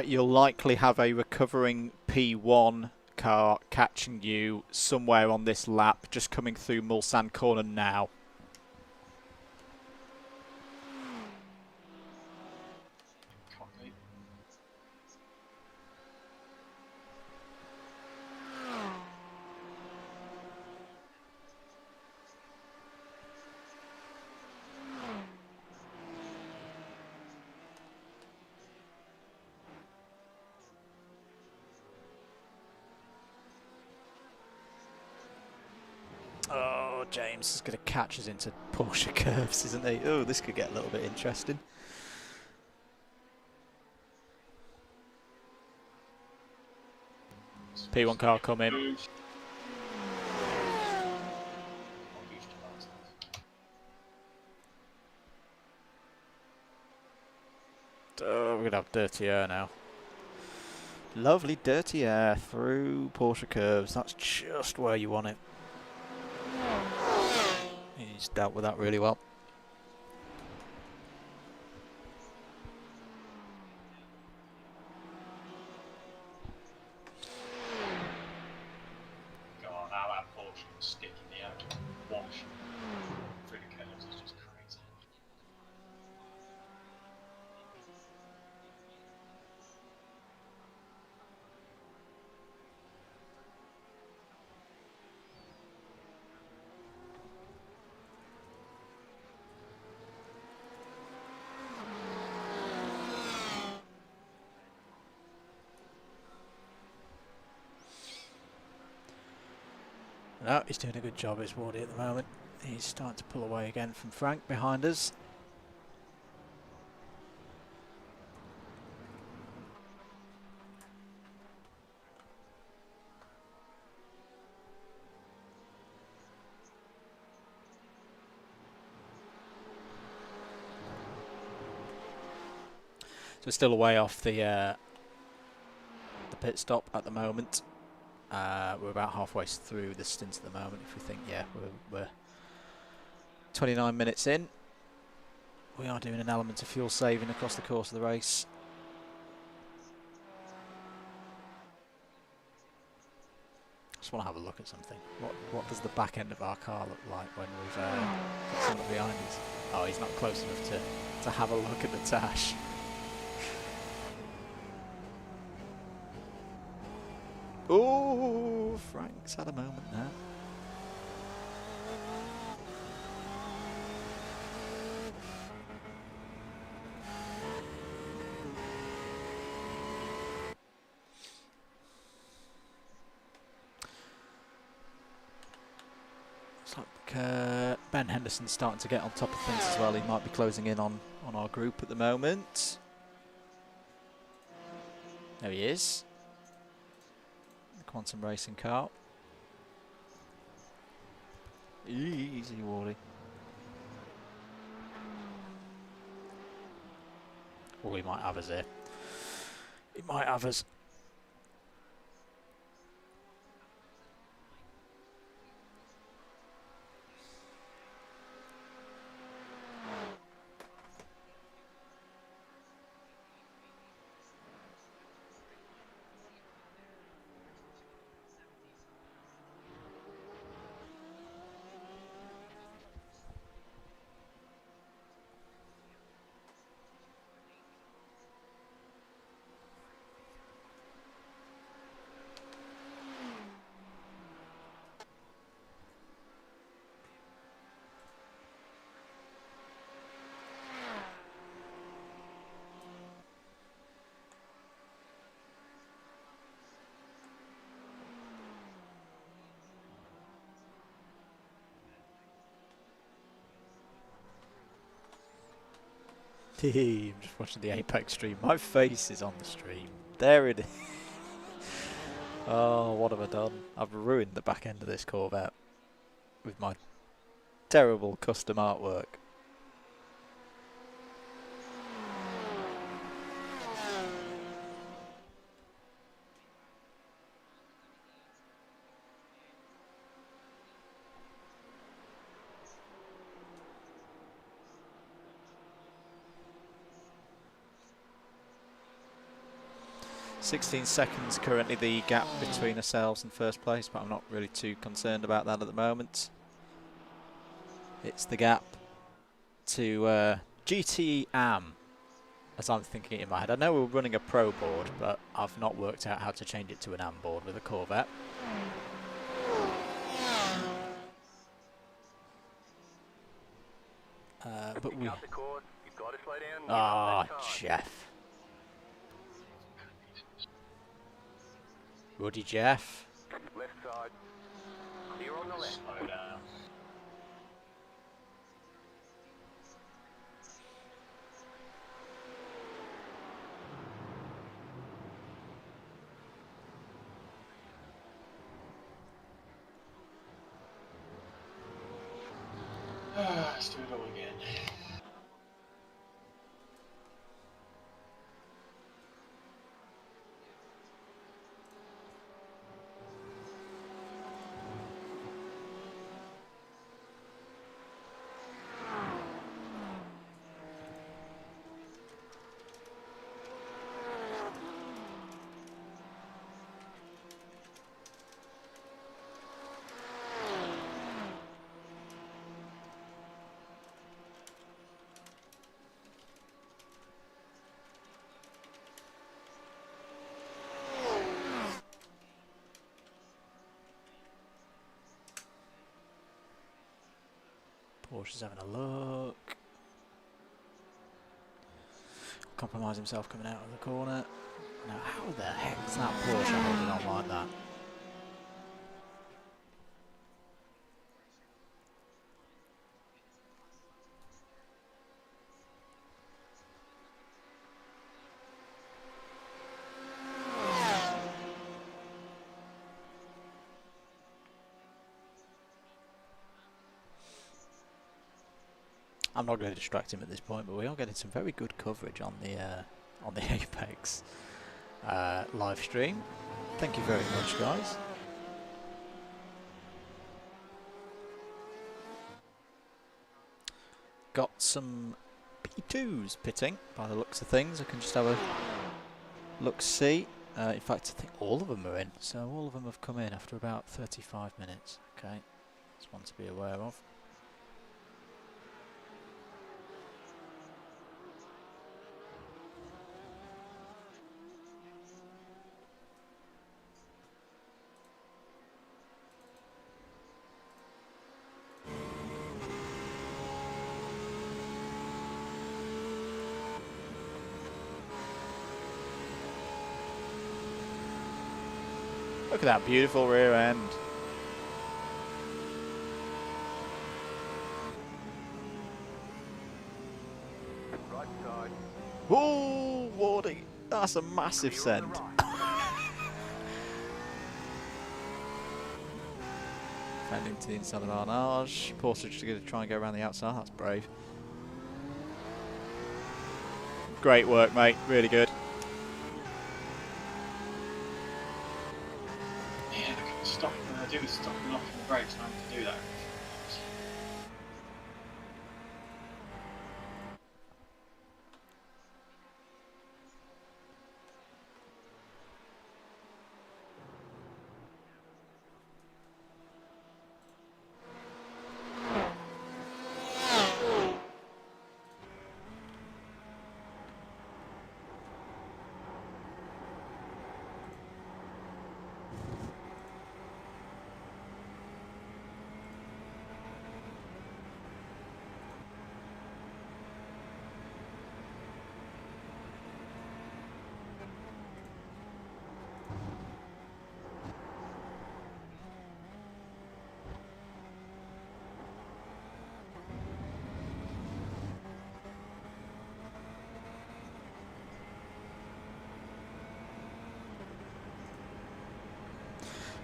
You'll likely have a recovering P1 car catching you somewhere on this lap, just coming through Mulsanne corner now. Copy. Oh, James is going to catch us into Porsche curves, isn't he? Oh, this could get a little bit interesting. P1 car coming. Oh, we're going to have dirty air now. Lovely dirty air through Porsche curves. That's just where you want it. He's dealt with that really well. Go on, now that Porsche can stick in the air. Wash through the curves is just crazy. No, he's doing a good job, is Wardy, at the moment. He's starting to pull away again from Frank behind us. So we're still away off the pit stop at the moment. We're about halfway through the stint at the moment. If we think, yeah, we're 29 minutes in. We are doing an element of fuel saving across the course of the race. Just want to have a look at something. What does the back end of our car look like when we've got someone behind us? Oh, he's not close enough to have a look at the dash. Oh, Frank's had a moment there. Looks like Ben Henderson's starting to get on top of things as well. He might be closing in on our group at the moment. There he is. The Quantum Racing car. Easy, Wally. Oh, he might have us here. He might have us. I'm just watching the Apex stream. My face is on the stream. There it is. Oh, what have I done? I've ruined the back end of this Corvette with my terrible custom artwork. .16 seconds currently the gap between ourselves and first place, but I'm not really too concerned about that at the moment. It's the gap to GTAM, as I'm thinking in my head. I know we're running a Pro board, but I've not worked out how to change it to an AM board with a Corvette. But we... Ah, Jeff. Woody Jeff. Left side. Clear on the left. Slow down. Let's do it all again. Porsche's having a look. Compromise himself coming out of the corner. Now, how the heck is that Porsche holding on like that? I'm not going to distract him at this point, but we are getting some very good coverage on the Apex live stream. Thank you very much, guys. Got some P2s pitting by the looks of things. I can just have a look-see. In fact, I think all of them are in, so all of them have come in after about 35 minutes. Okay, that's one to be aware of. Look at that beautiful rear end. Right side. Ooh, Wardy, that's a massive Clear on send. the right. Fending to the inside of Arnage. Porter just going to try and go around the outside. That's brave. Great work, mate. Really good. Yeah, they can stop. Do with stopping off in the break time to do that.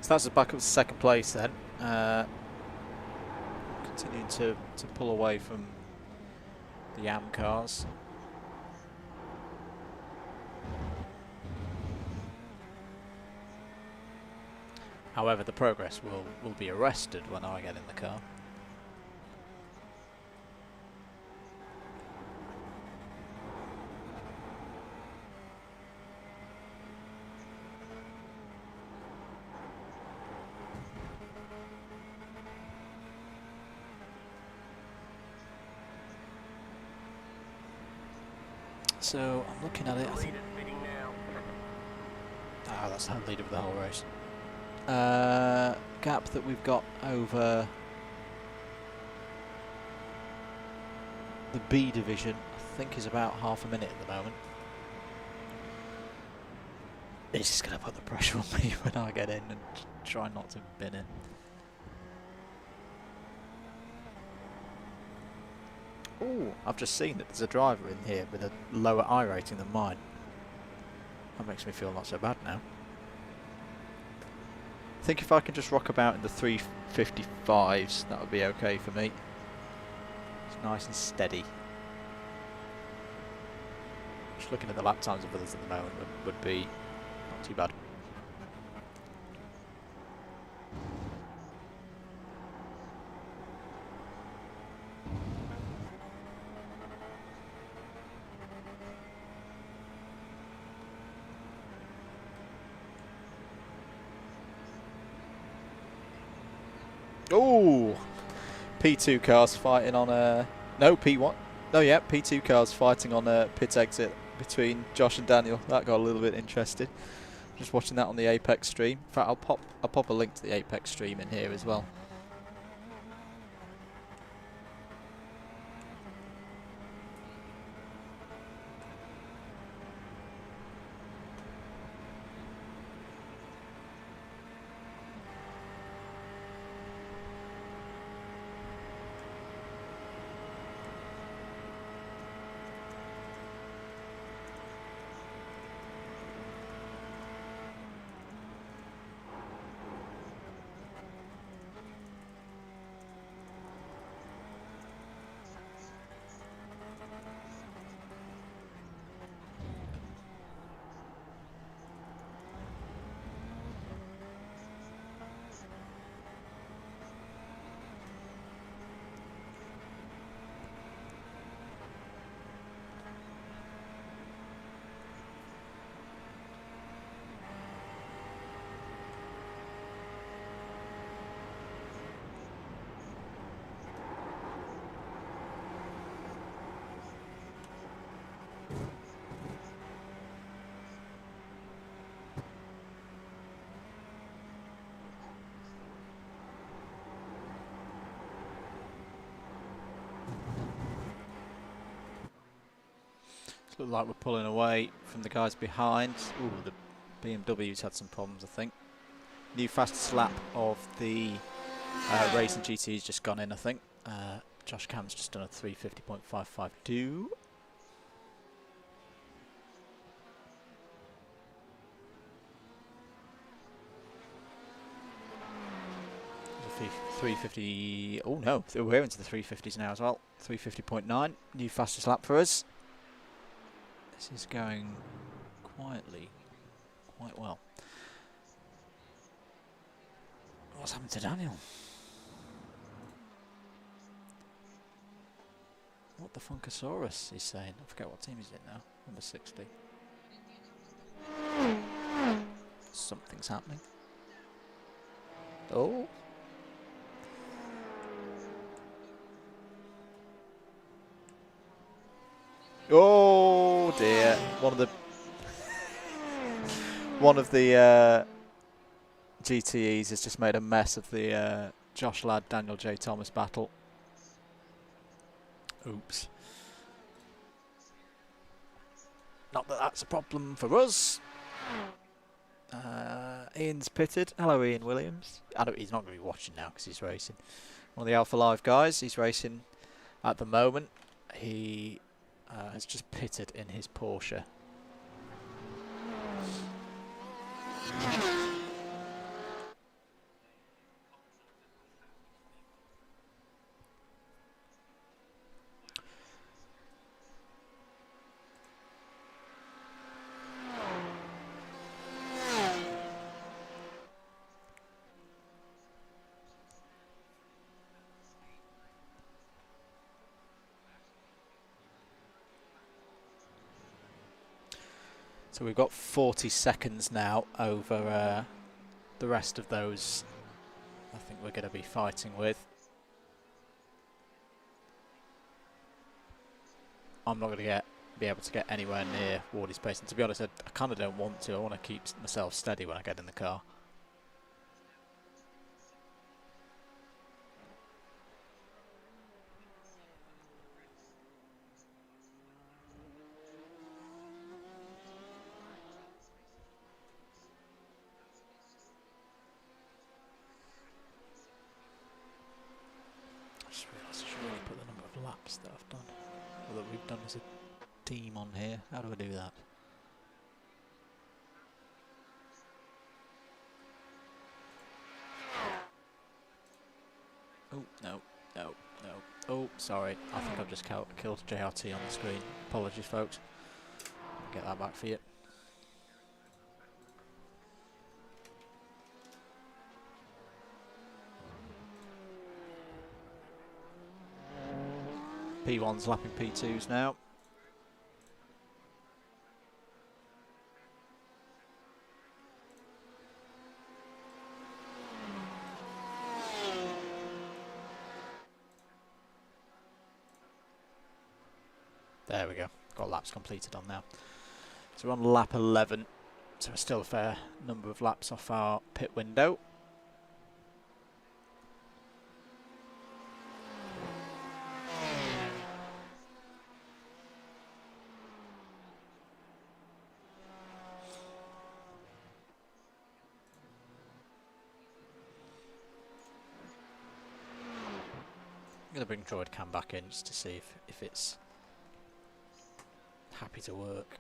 So that's us back up to second place then. Continuing to pull away from the YAM cars. However, the progress will be arrested when I get in the car. So I'm looking at it. I think Leader's spinning now. that's the leader of the whole race. Gap that we've got over the B division, I think, is about half a minute at the moment. It's just going to put the pressure on me when I get in and try not to bin it. Ooh, I've just seen that there's a driver in here with a lower I rating than mine. That makes me feel not so bad now. I think if I can just rock about in the 355s, that would be okay for me. It's nice and steady. Just looking at the lap times of others at the moment would be not too bad. Oh, P2 cars fighting on a no P1. No, yeah, P2 cars fighting on a pit exit between Josh and Daniel. That got a little bit interested. Just watching that on the Apex stream. In fact, I'll pop a link to the Apex stream in here as well. Look like we're pulling away from the guys behind. Ooh, the BMW's had some problems, I think. New fastest lap of the Racing GT's just gone in, I think. Josh Cam's just done a 350.552. The 350. Oh no, we're into the 350s now as well. 350.9. New fastest lap for us. This is going quietly, quite well. What's happened to Daniel? What the Funkasaurus is saying. I forget what team he's in now. Number 60. Something's happening. Oh. Oh dear. One of the GTEs has just made a mess of the Josh Ladd Daniel J Thomas battle. Oops. Not that that's a problem for us. Ian's pitted. Hello, Ian Williams. He's not going to be watching now because he's racing. One of the Alpha Live guys. He's racing at the moment. He has just pitted in his Porsche. So we've got 40 seconds now over the rest of those I think we're going to be fighting with. I'm not going to be able to get anywhere near Wardy's pace, and to be honest, I kind of don't want to. I want to keep myself steady when I get in the car. I just realised I should really put the number of laps that I've done, or that we've done as a team on here. How do I do that? Oh, no, no, no. Oh, sorry. I think I've just killed JRT on the screen. Apologies, folks. I'll get that back for you. P1's lapping P2s now. There we go. Got laps completed on now. So we're on lap 11. So we're still a fair number of laps off our pit window. I'm going to bring Droid Cam back in just to see if it's happy to work.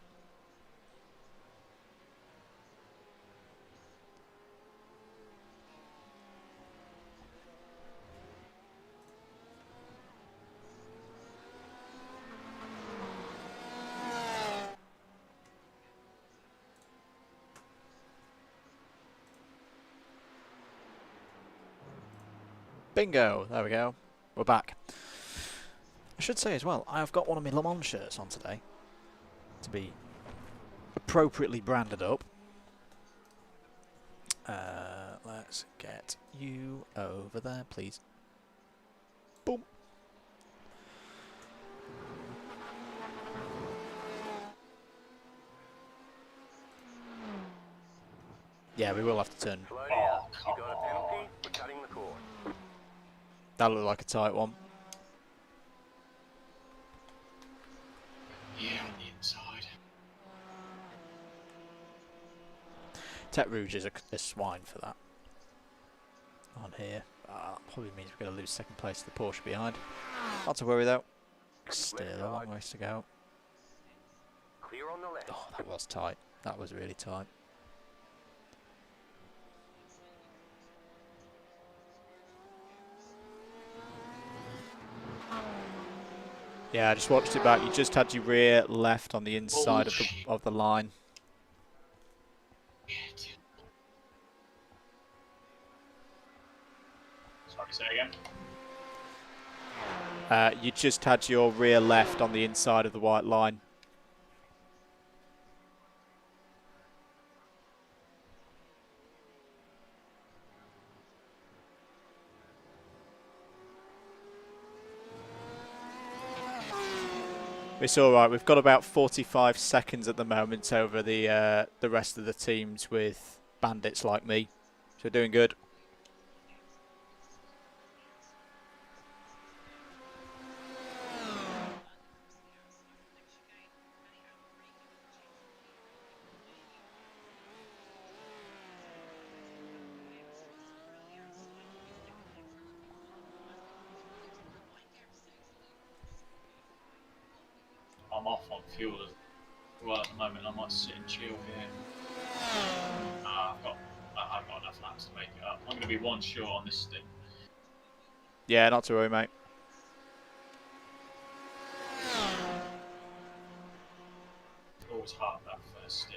Bingo! There we go. We're back. I should say as well, I've got one of my Le Mans shirts on today to be appropriately branded up. Let's get you over there, please. Boom. Yeah, we will have to turn. Slow down. You got a penalty for cutting the course. That looked like a tight one. Yeah, on the inside. Tech Rouge is a swine for that. On here. That probably means we're going to lose second place to the Porsche behind. Not to worry though. Still a long ways to go. Clear on the left. Oh, that was tight. That was really tight. Yeah, I just watched it back. You just had your rear left on the inside of the line. Sorry, say again. You just had your rear left on the inside of the white line. It's all right. We've got about 45 seconds at the moment over the rest of the teams with bandits like me. So we're doing good. I'm off on fuel as well at the moment. I might sit and chill here. I've got enough laps to make it up. I'm going to be one short on this stint. Yeah, not to worry, mate. Always hard that first stint.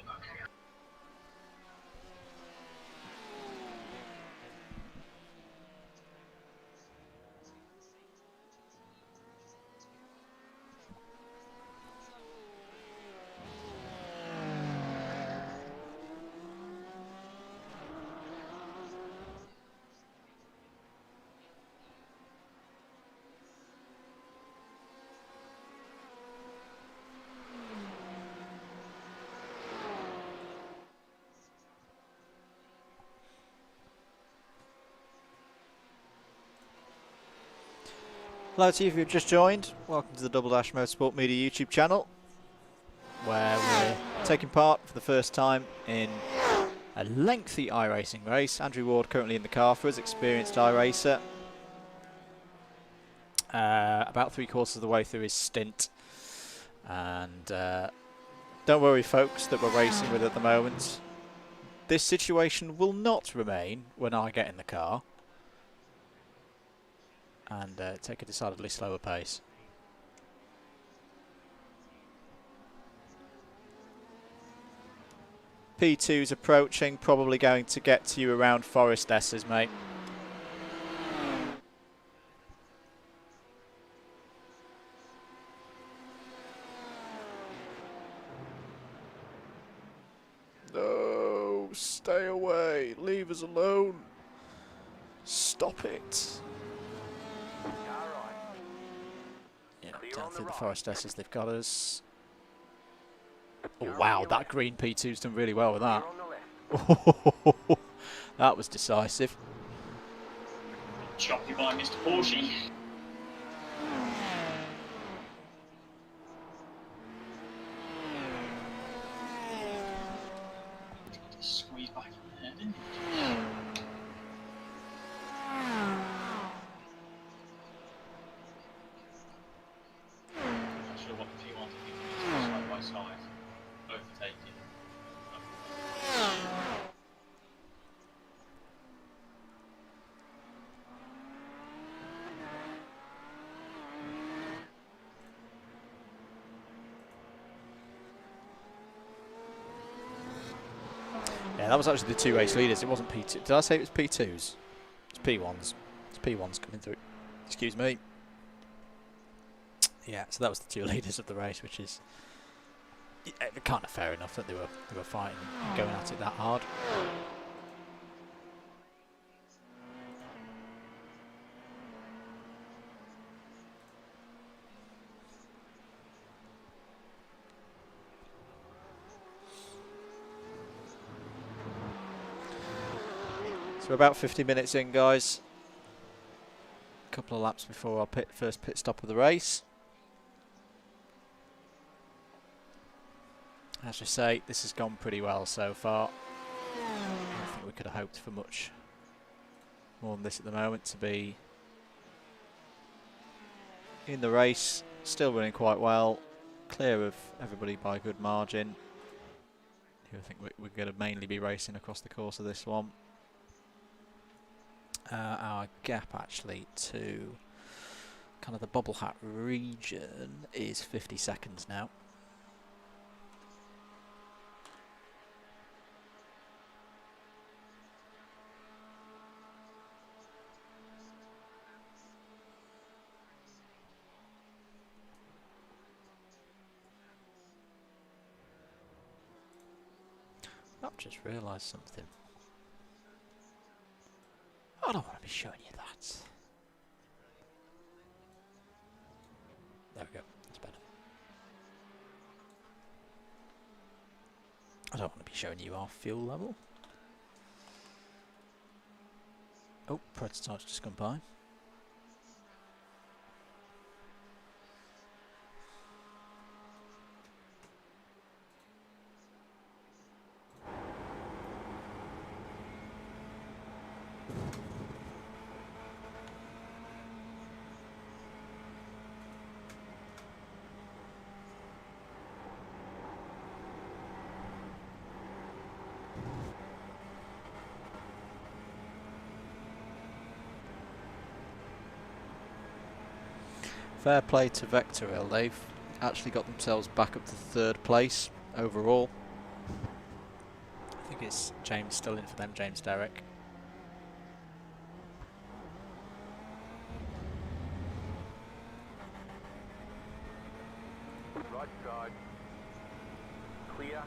Hello to you if you've just joined. Welcome to the Double Dash Motorsport Media YouTube channel, where we're taking part for the first time in a lengthy iRacing race. Andrew Ward currently in the car for us, experienced iRacer. About 3/4 of the way through his stint. And don't worry folks that we're racing with at the moment. This situation will not remain when I get in the car and take a decidedly slower pace. P2's approaching, probably going to get to you around Forest S's, mate. No, stay away, leave us alone. Stop it. Yeah, down through the Forest S's, they've got us. Oh wow, that green P2's done really well with that. That was decisive. Choppy by Mr. Porsche. Squeeze back in there, didn't you? Not sure what the P1 is side by side. Overtaking. Yeah, that was actually the two race leaders. It wasn't P2. Did I say it was P2s? It's P1s. It's P1s coming through. Excuse me. Yeah, so that was the two leaders of the race, which is kind of fair enough that they were fighting and going at it that hard. So we're about 50 minutes in, guys. A couple of laps before our first pit stop of the race. As I say, this has gone pretty well so far. I think we could have hoped for much more than this at the moment to be in the race. Still running quite well, clear of everybody by a good margin. Who I think we're going to mainly be racing across the course of this one. Our gap actually to kind of the bubble hat region is 50 seconds now. I've just realised something. I don't want to be showing you that. There we go. That's better. I don't want to be showing you our fuel level. Oh, prototype's just gone by. Fair play to Vectorel, they've actually got themselves back up to 3rd place overall. I think it's James still in for them, James Derrick. Right side. Clear.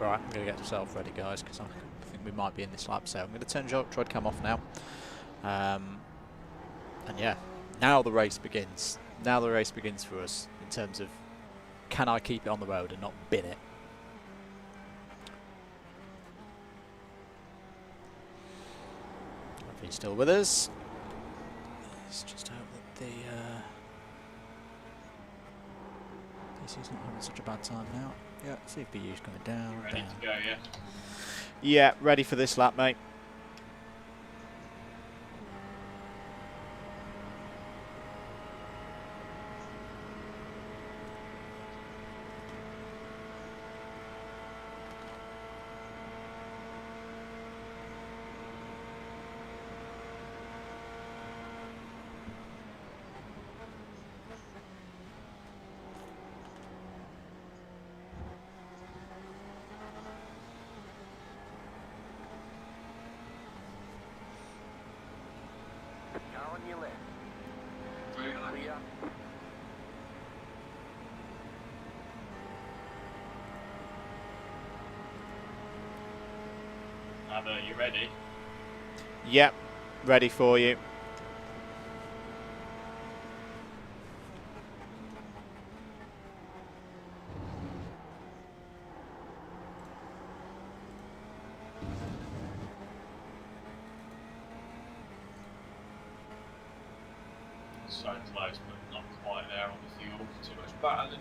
Right, I'm going to get myself ready, guys, because I think we might be in this lap. So I'm going to turn droid cam off now. And yeah, now the race begins. Now the race begins for us in terms of can I keep it on the road and not bin it. If he's still with us. Let's just hope that the DC's not having such a bad time now. Yeah, CPU's going down. Ready to go, yeah. Yeah, ready for this lap, mate. Car on your left. Very high. Clear. Are you ready? Yep, ready for you. So close, but not quite there on the fuel. Too much battling.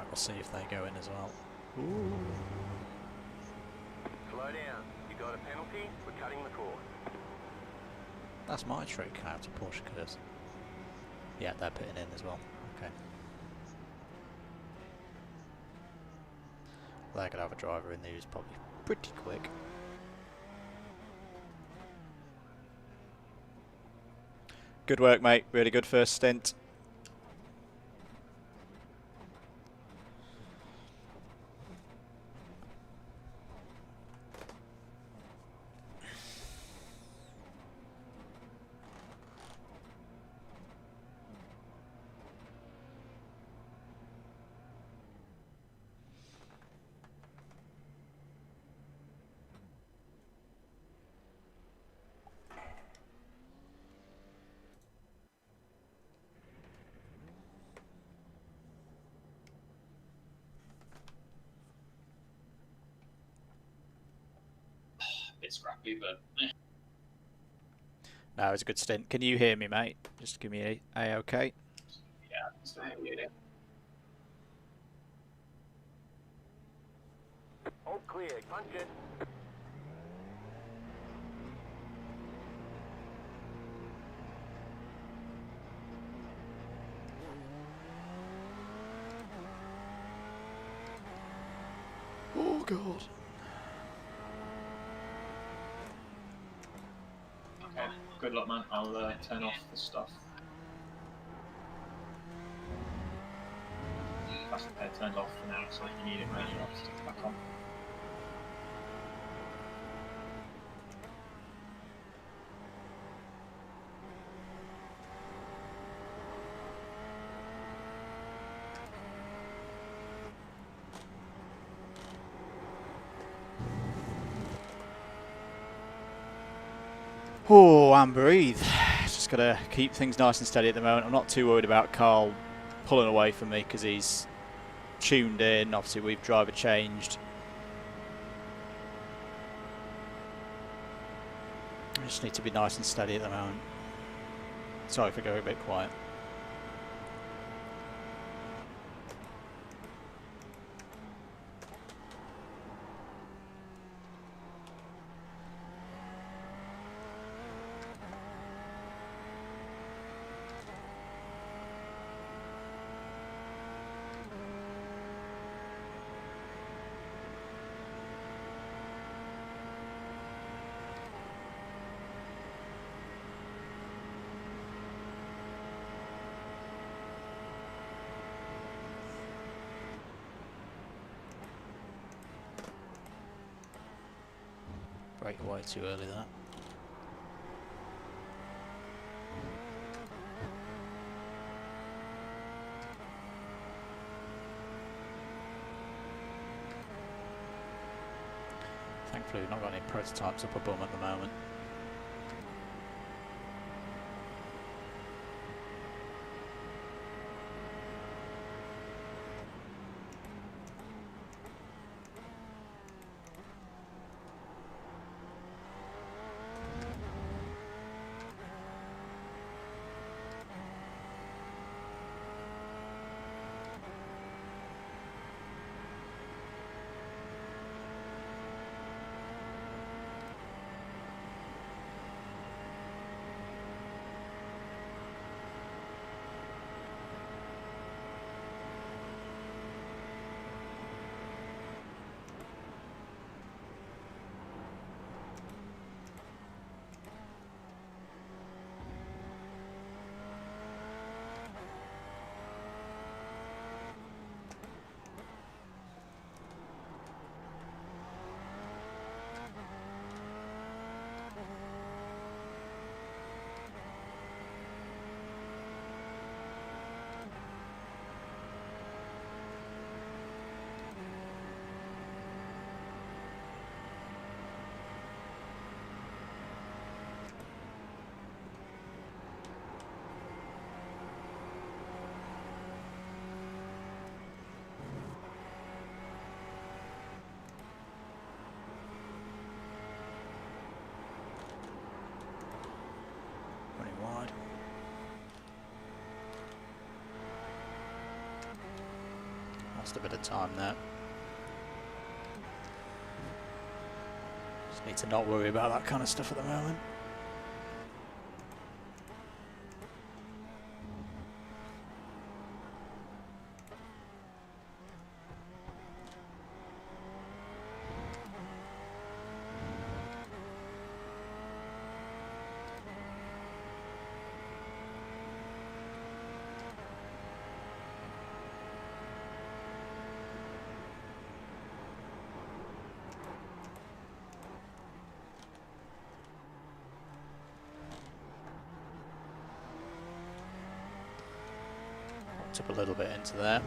we'll see if they go in as well. Slow down. You got a penalty? We're cutting the course. That's my trick out to Porsche curves. Yeah, they're putting in as well. Okay. They're going to have a driver in there who's probably pretty quick. Good work, mate. Really good first stint. Bit scrappy, but No, it was a good stint. Can you hear me, mate? Just give me a okay. yeah, still get it. All clear. Punch it. Oh, God. Okay, good luck, man. I'll turn off the stuff. That's the pair turned off for now, so if you need it, mate, you'll have to stick it back on. Oh, and breathe. Just got to keep things nice and steady at the moment. I'm not too worried about Carl pulling away from me because he's tuned in. Obviously, we've driver changed. I just need to be nice and steady at the moment. Sorry for going a bit quiet. Break away too early, that. Thankfully, we've not got any prototypes up a bum at the moment. Lost a bit of time there. Just need to not worry about that kind of stuff at the moment. Up a little bit into there.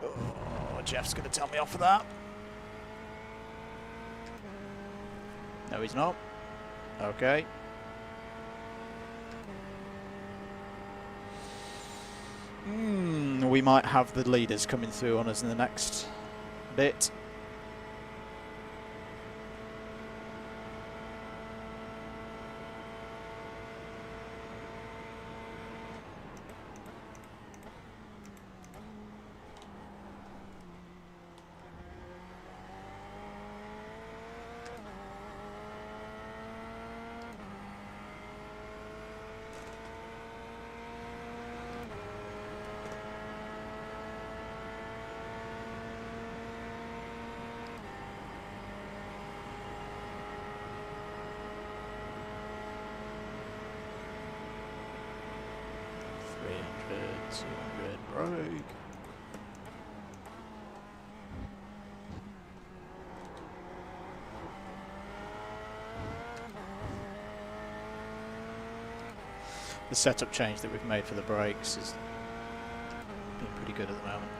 Oh, Jeff's going to tell me off for that. No, he's not. Okay. We might have the leaders coming through on us in the next bit. Break. The setup change that we've made for the brakes has been pretty good at the moment.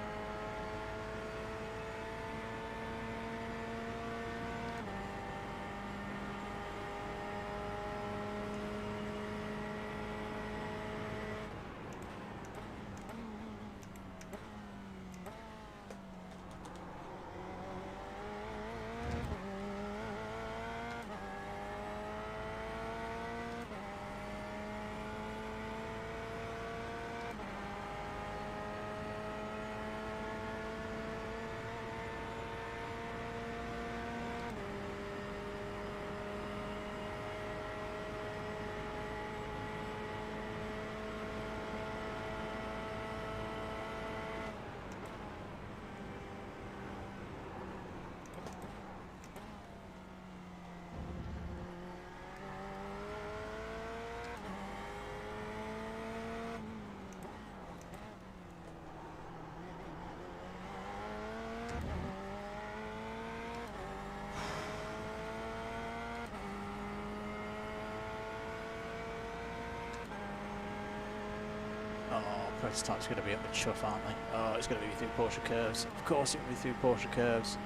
Prototype's going to be up with chuff, aren't they? Oh, it's going to be through Porsche curves. Of course it will be through Porsche curves.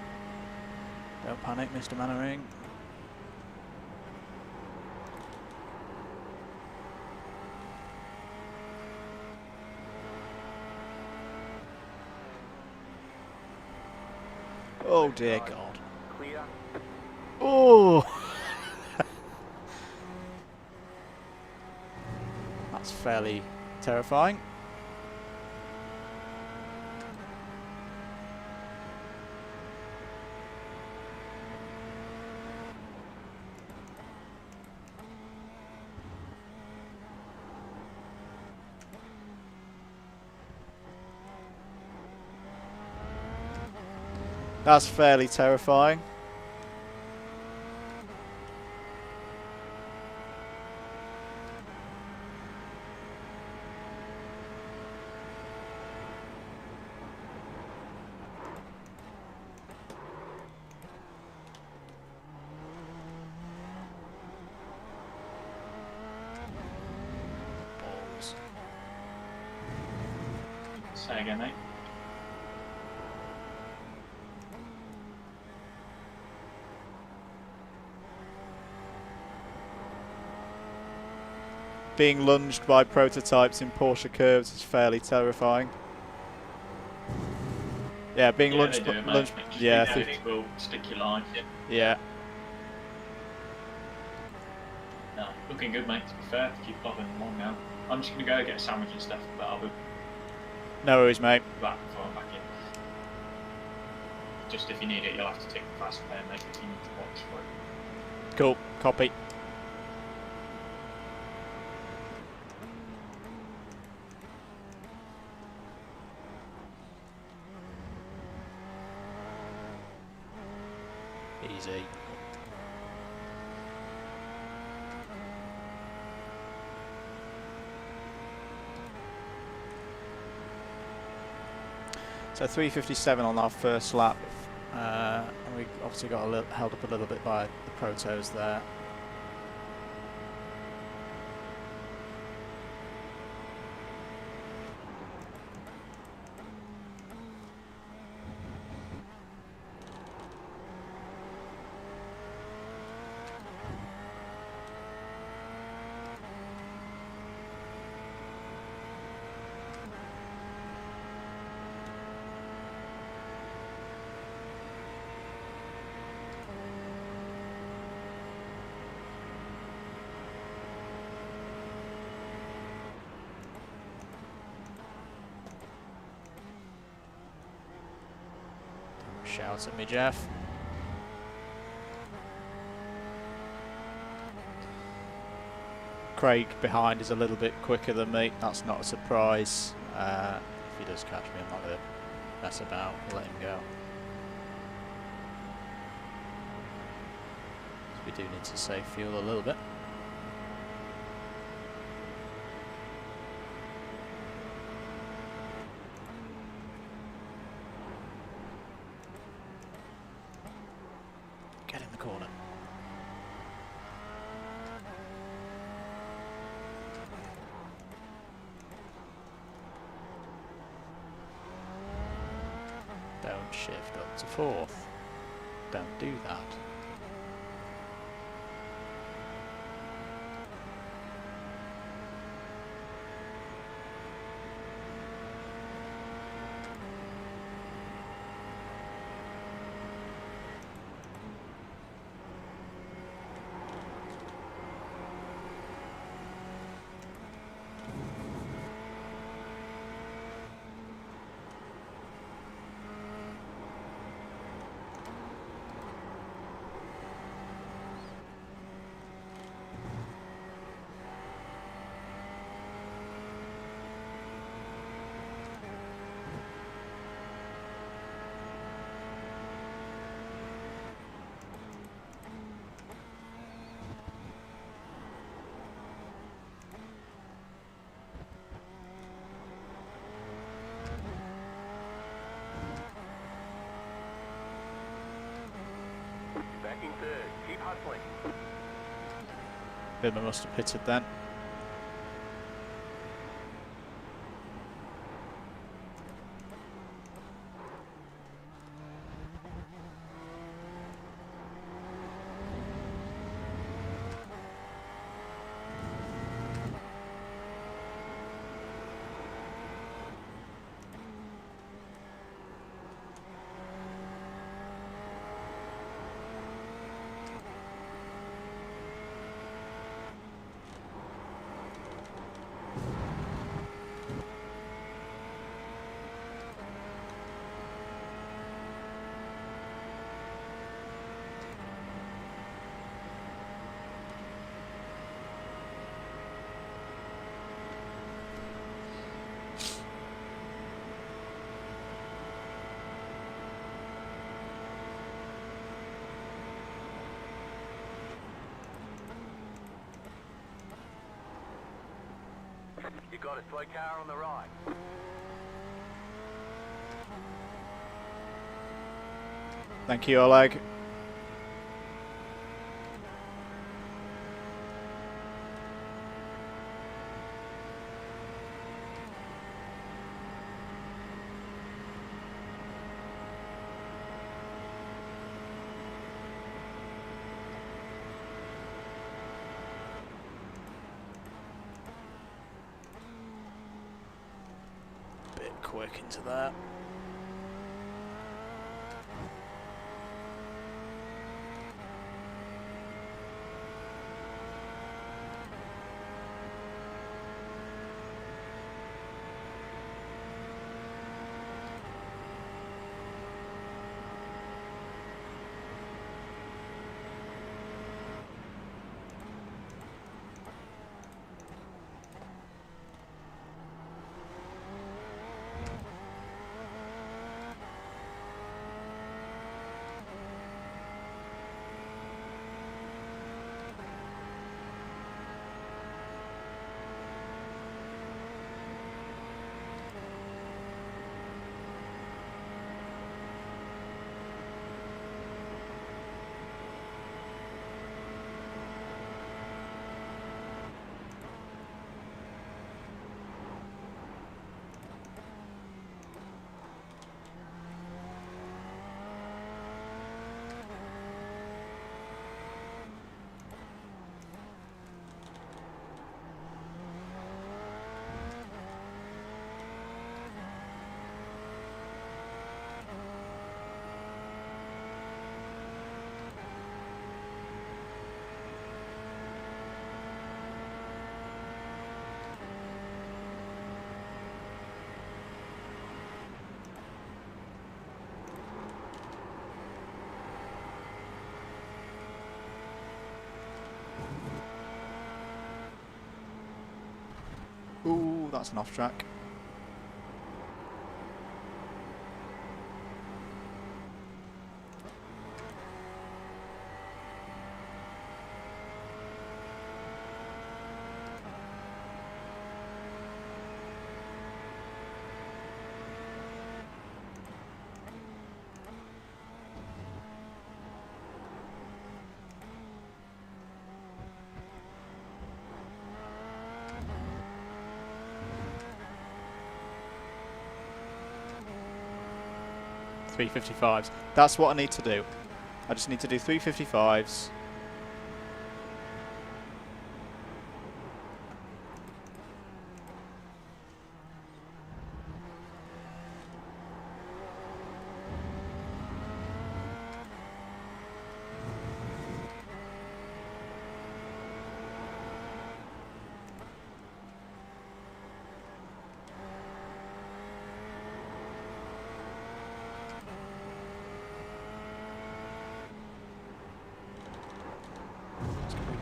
Don't panic, Mr. Mannering. Oh dear God. Clear. Oh! That's fairly terrifying. That's fairly terrifying. Balls. Say again, mate. Being lunged by prototypes in Porsche curves is fairly terrifying. Yeah, being Yeah, lunch. they do, mate. Lunch. Yeah, Yeah. it will stick your line. Yeah. Yeah. No, looking good, mate. To be fair, to keep bobbing along now. I'm just gonna go get a sandwich and stuff, but I'll be No worries, mate. back before I'm back in. Just if you need it, you'll have to take the fast fare, mate. If you need to watch for it. Cool. Copy. Easy. So 3:57 on our first lap. And we obviously got held up a little bit by the protos there. Shout at me, Jeff. Craig behind is a little bit quicker than me. That's not a surprise. If he does catch me, I'm not going to mess about. Let him go. So we do need to save fuel a little bit. Get in the corner. Don't shift up to fourth. Don't do that. Back in third. Keep hustling. Bimmer must have pitted then. You got it. Slow car on the right. Thank you, Oleg. Bit quick into that. Ooh, that's an off track. .355s. That's what I need to do. I just need to do 355s.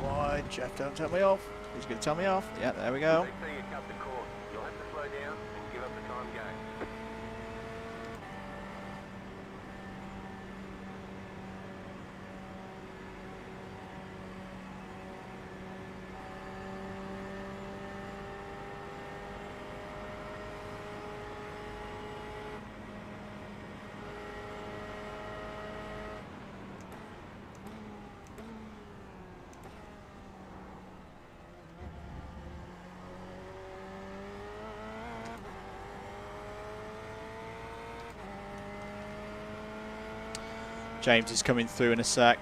Wide. Jeff, don't tell me off. He's going to tell me off. Yeah, there we go. They say you cut the course. You'll have to slow down and give up the time game. James is coming through in a sec.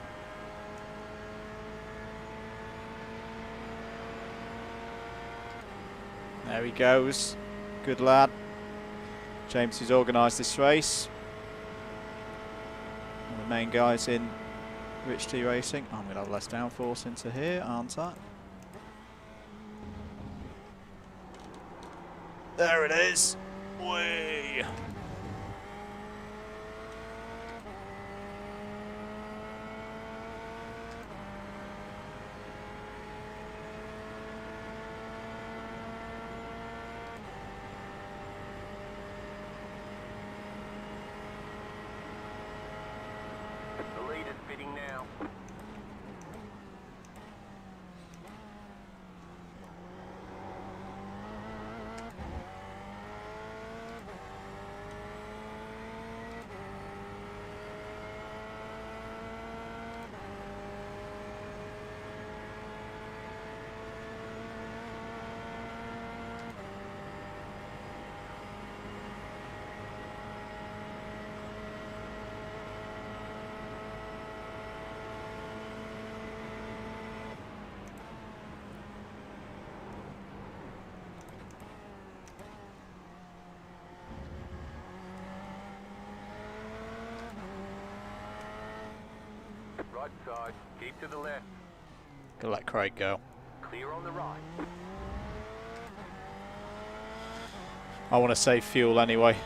There he goes. Good lad. James has organised this race. One of the main guys in Rich T Racing. I'm going to have less downforce into here, aren't I? There it is. Whee! The lead is fitting now. Right side, keep to the left. Gonna let Craig go. Clear on the right. I want to save fuel anyway.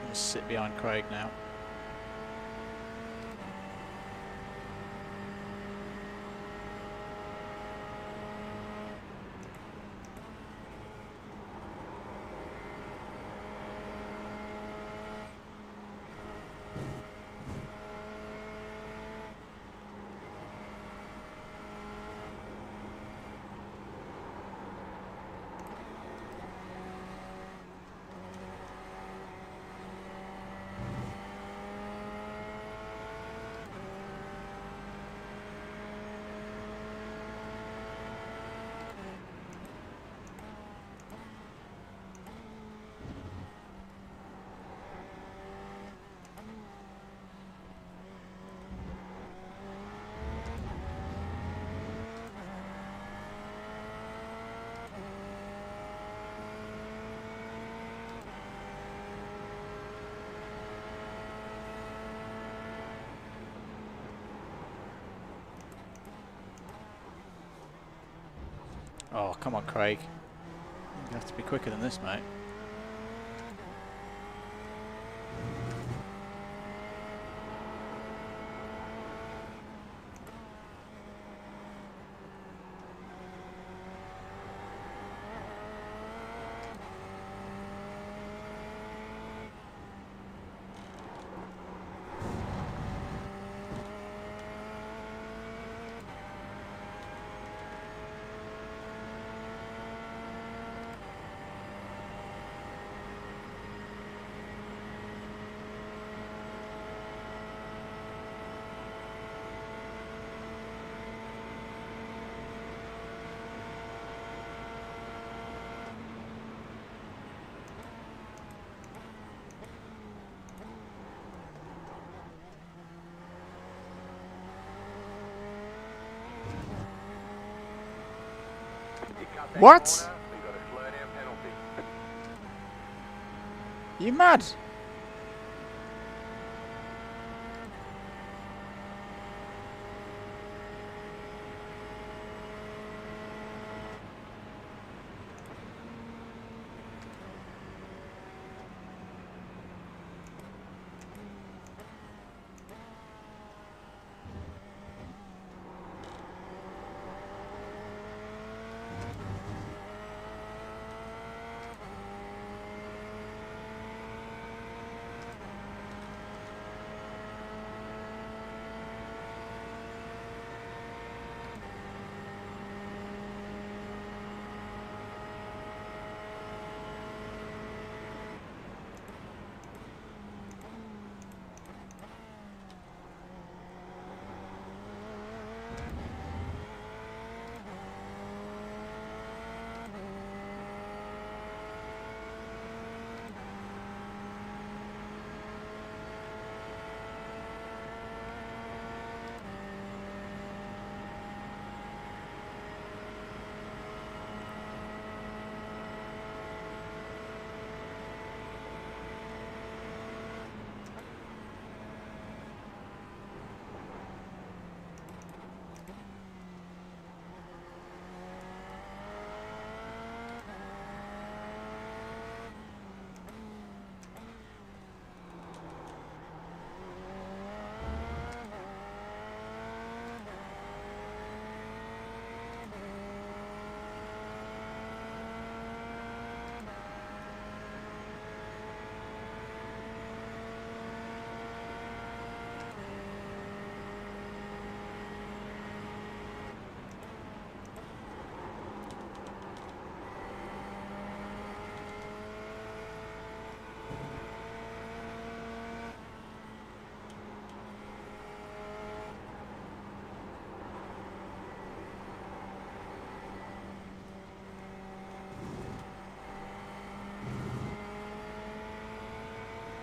Just sit behind Craig now. Oh, come on, Craig. You have to be quicker than this, mate. What? Corner, we got a slow down penalty. You mad?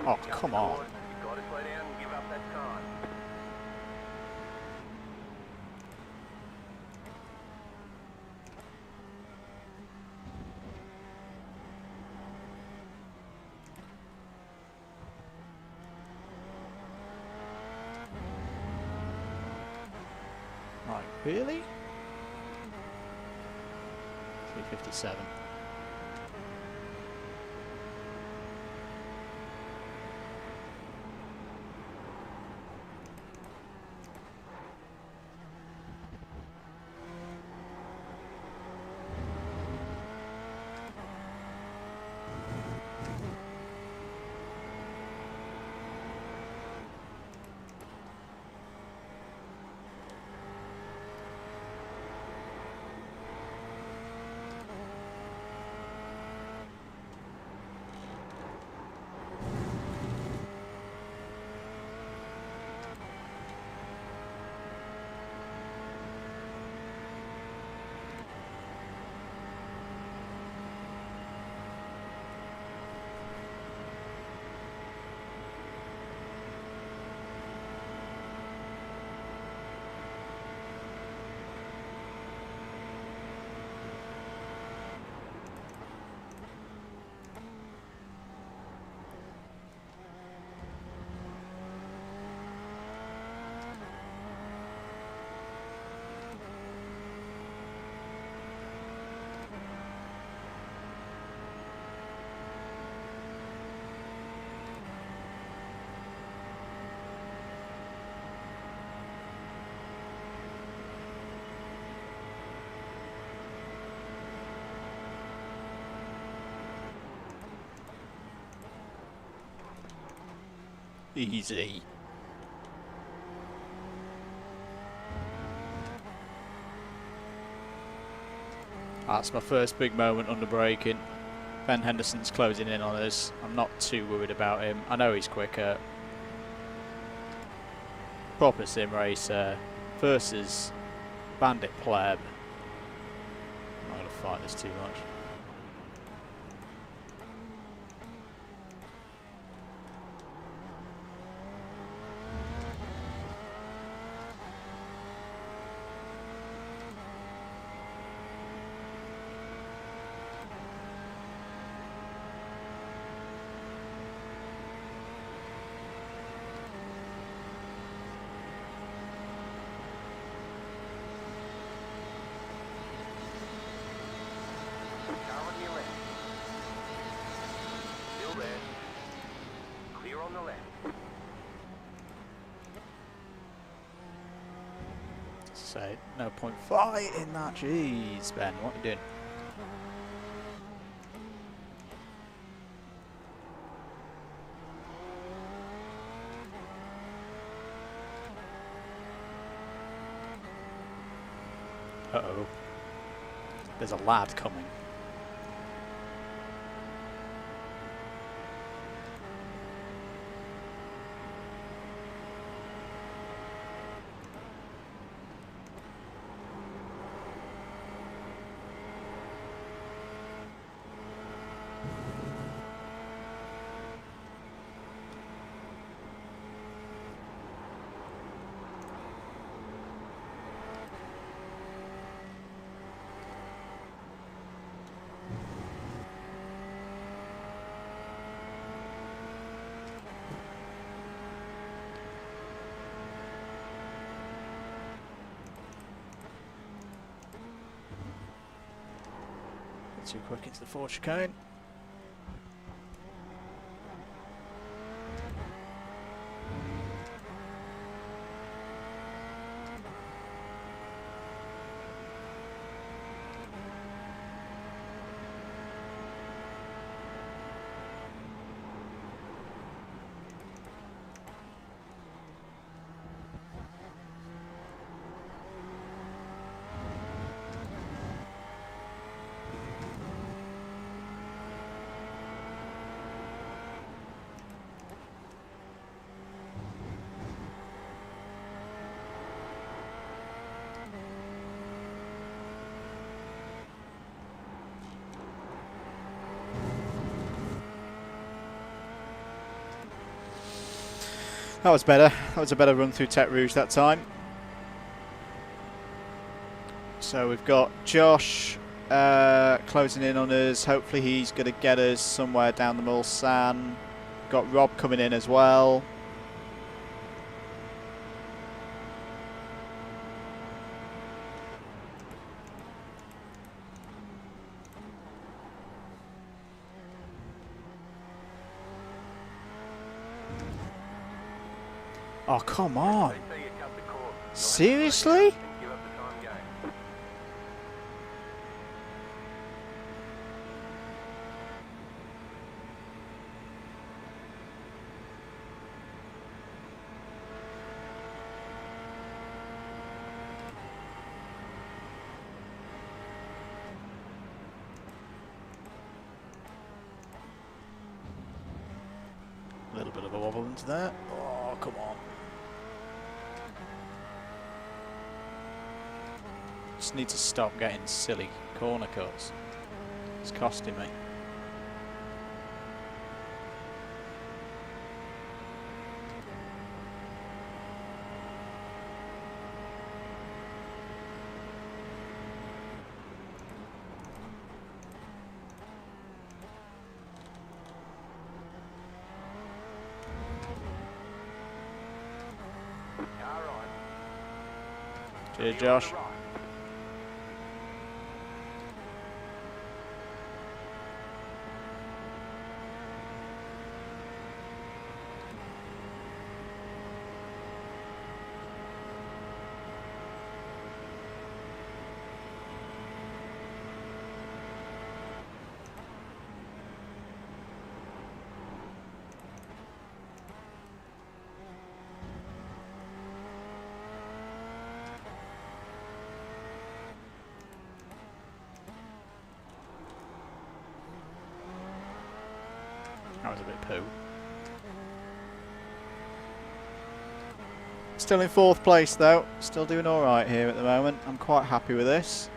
Oh, come on. You got to slow down and give up that time. Right, really? 357. Easy. That's my first big moment under braking. Ben Henderson's closing in on us. I'm not too worried about him. I know he's quicker. Proper sim racer versus Bandit Pleb. I'm not going to fight this too much. Say no point fighting that. Jeez, Ben, what are you doing? Uh-oh. There's a lad coming. Too quick into the forward chicane. That was better. That was a better run through Tech Rouge that time. So we've got Josh closing in on us. Hopefully he's going to get us somewhere down the Mulsanne. Got Rob coming in as well. Oh, come on. Seriously? A little bit of a wobble into that. Oh, come on. Just need to stop getting silly corner cuts. It's costing me. Cheers, Josh. That was a bit poo. Still in 4th place though. Still doing alright here at the moment. I'm quite happy with this.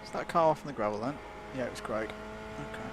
Is that car off on the gravel then? Yeah, it was Craig. Okay.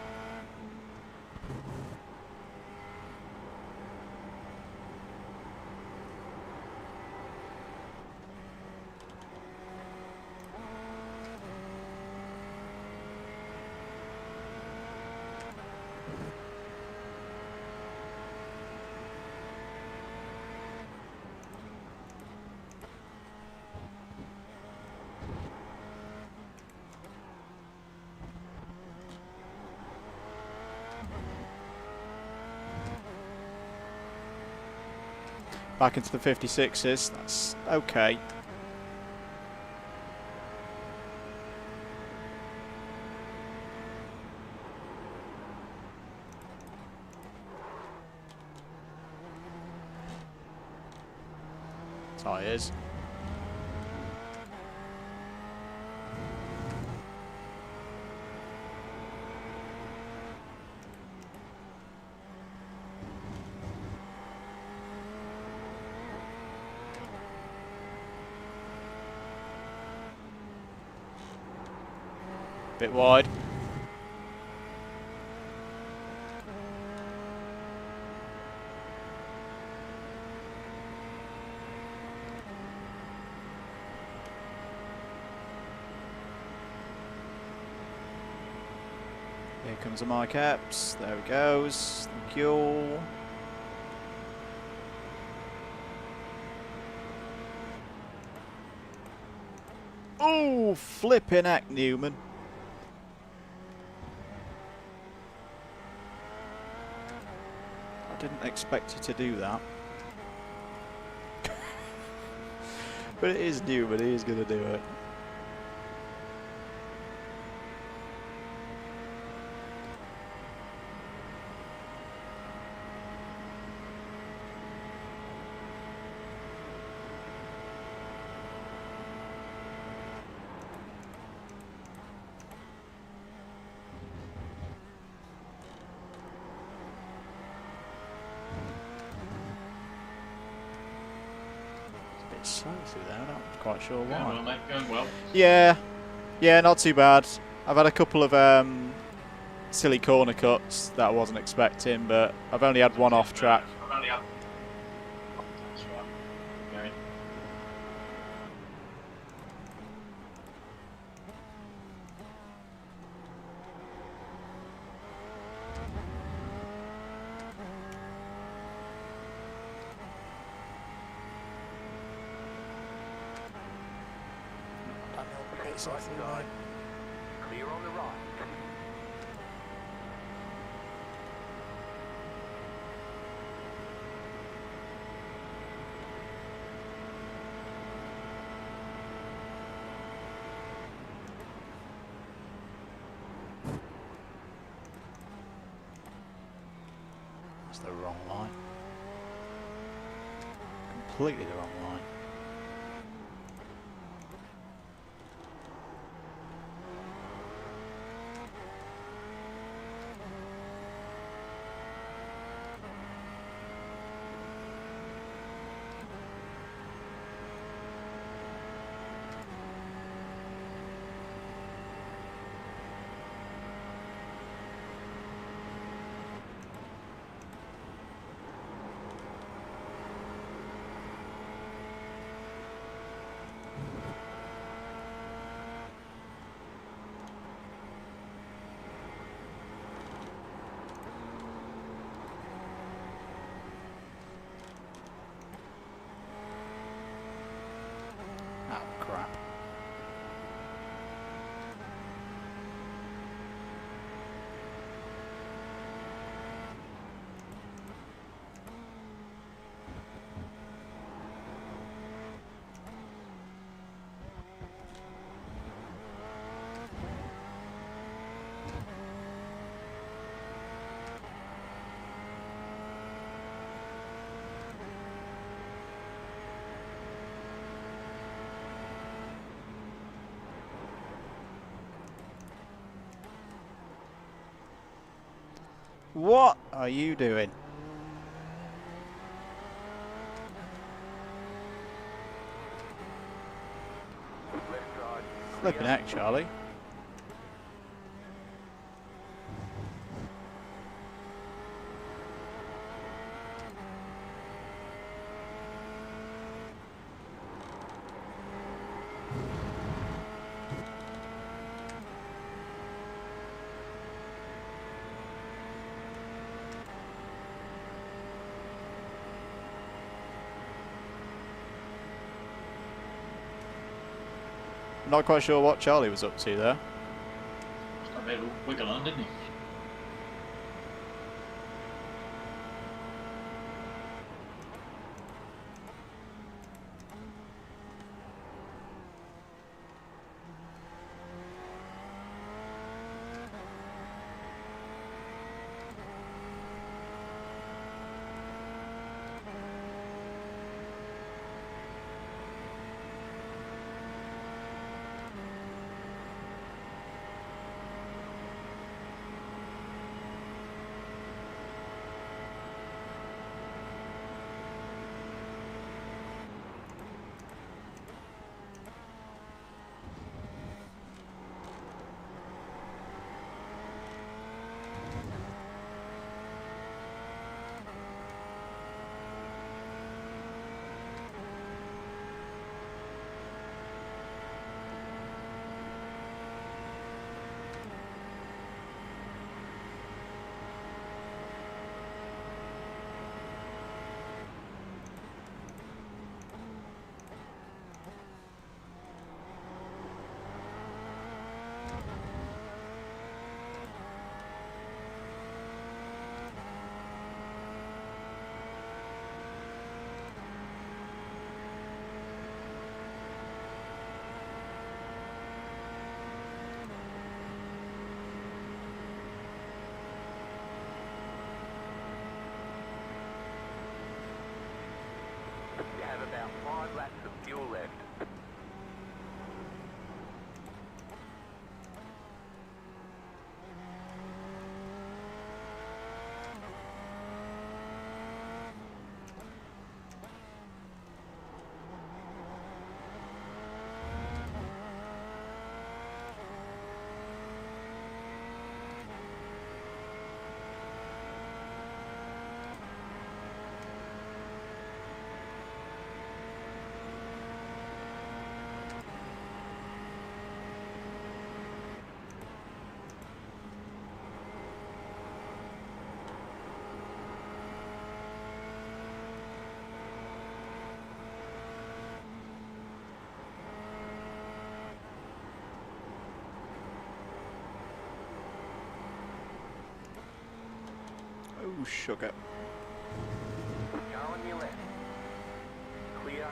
Back into the 56s. That's okay. Tyres. Bit wide. Here comes the mic caps. There he goes. Thank you all. Oh, flipping heck, Newman. I didn't expect you to do that. But it is Newman, he is going to do it. Slow through there, I'm not quite sure why. Going well, mate, going well. Yeah, not too bad. I've had a couple of silly corner cuts that I wasn't expecting, but I've only had one off track. That's right. Going. Right side. Clear on the right. That's the wrong line. Completely the wrong line. Oh, crap. What are you doing? Left side. Flipping heck, Charlie. Not quite sure what Charlie was up to there. He's got a bit of a wiggle on, didn't he? Ooh, sugar. Go on your left. Clear.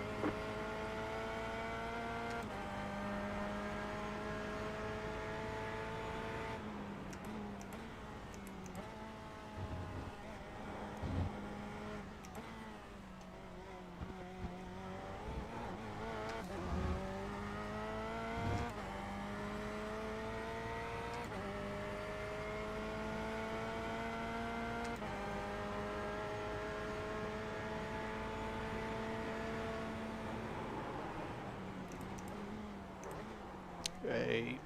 Great.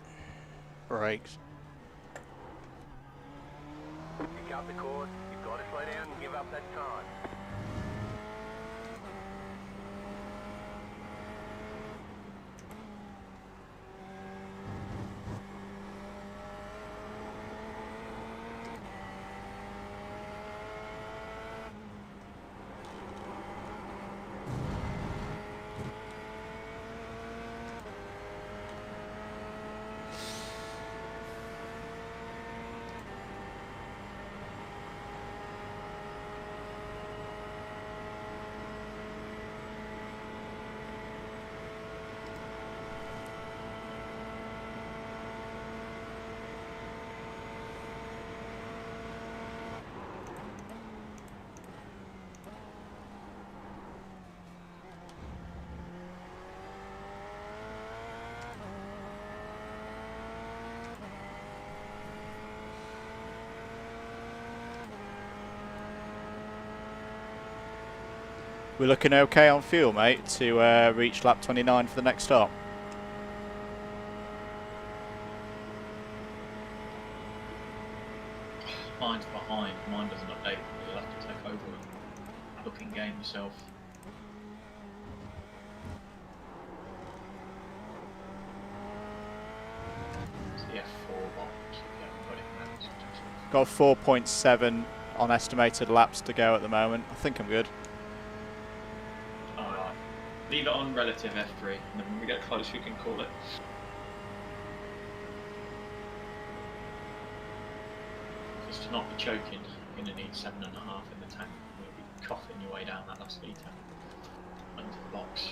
Brakes. Pick up the course. You've got to slow down and give up that time. We're looking okay on fuel, mate, to reach lap 29 for the next stop. Mine's behind. Mine doesn't update. You'll have to take over and look in game yourself. It's the F4 box. If you haven't got it mapped. Got 4.7 on estimated laps to go at the moment. I think I'm good. Alright. Leave it on relative F3, and then when we get close, you can call it. Just to not be choking, you're going to need 7.5 in the tank. You'll be coughing your way down that last litre into the box.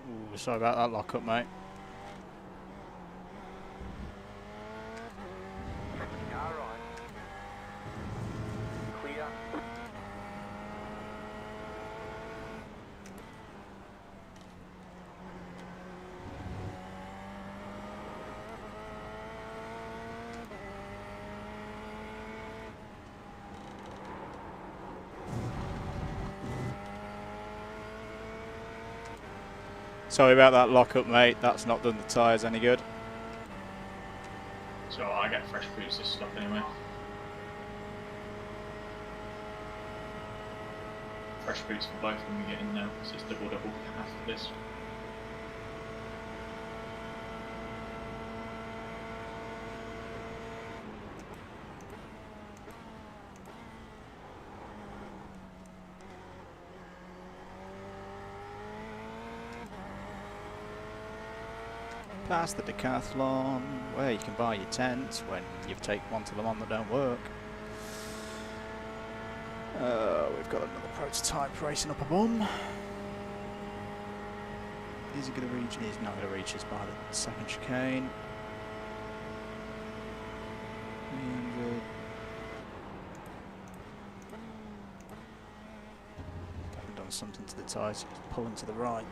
Ooh, sorry about that lockup, mate. Car right. Clear. Sorry about that lock-up, mate. That's not done the tyres any good. So I get fresh boots this stuff anyway. Fresh boots for both when we get in now, so it's double after this. Past the decathlon, where you can buy your tents when you take one to them on that don't work. We've got another prototype racing up a bum. Is he going to reach? He's not going to reach us by the second chicane. 300. Haven't done something to the tyres, he's pulling to the right.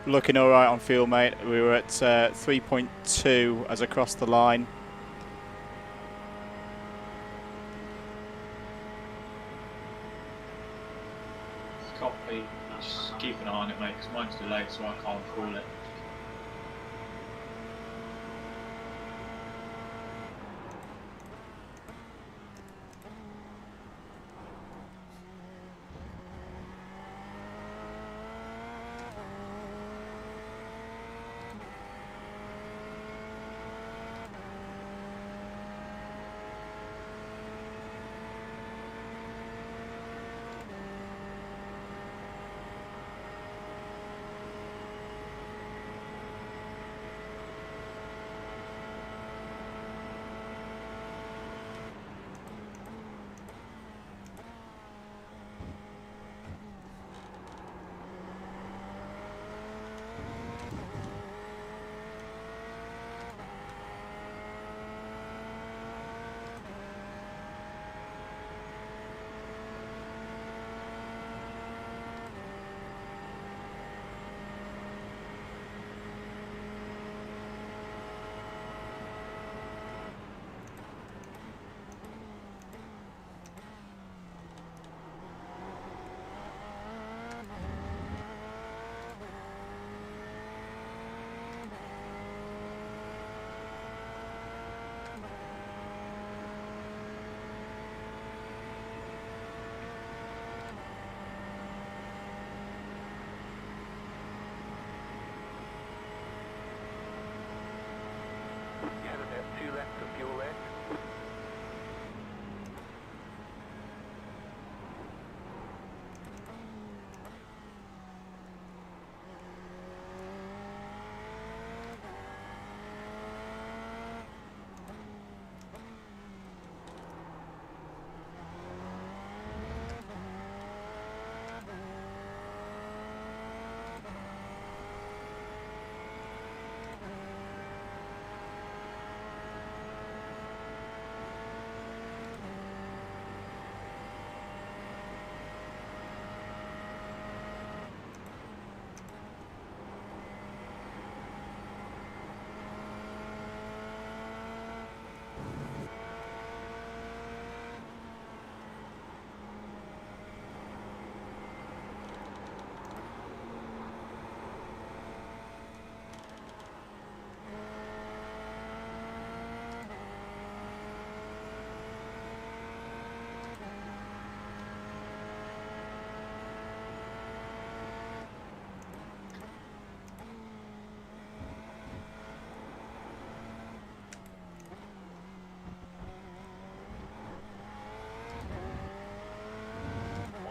Looking all right on fuel, mate. We were at 3.2 as across the line. Copy. Just keep an eye on it, mate, because mine's delayed, so I can't call it.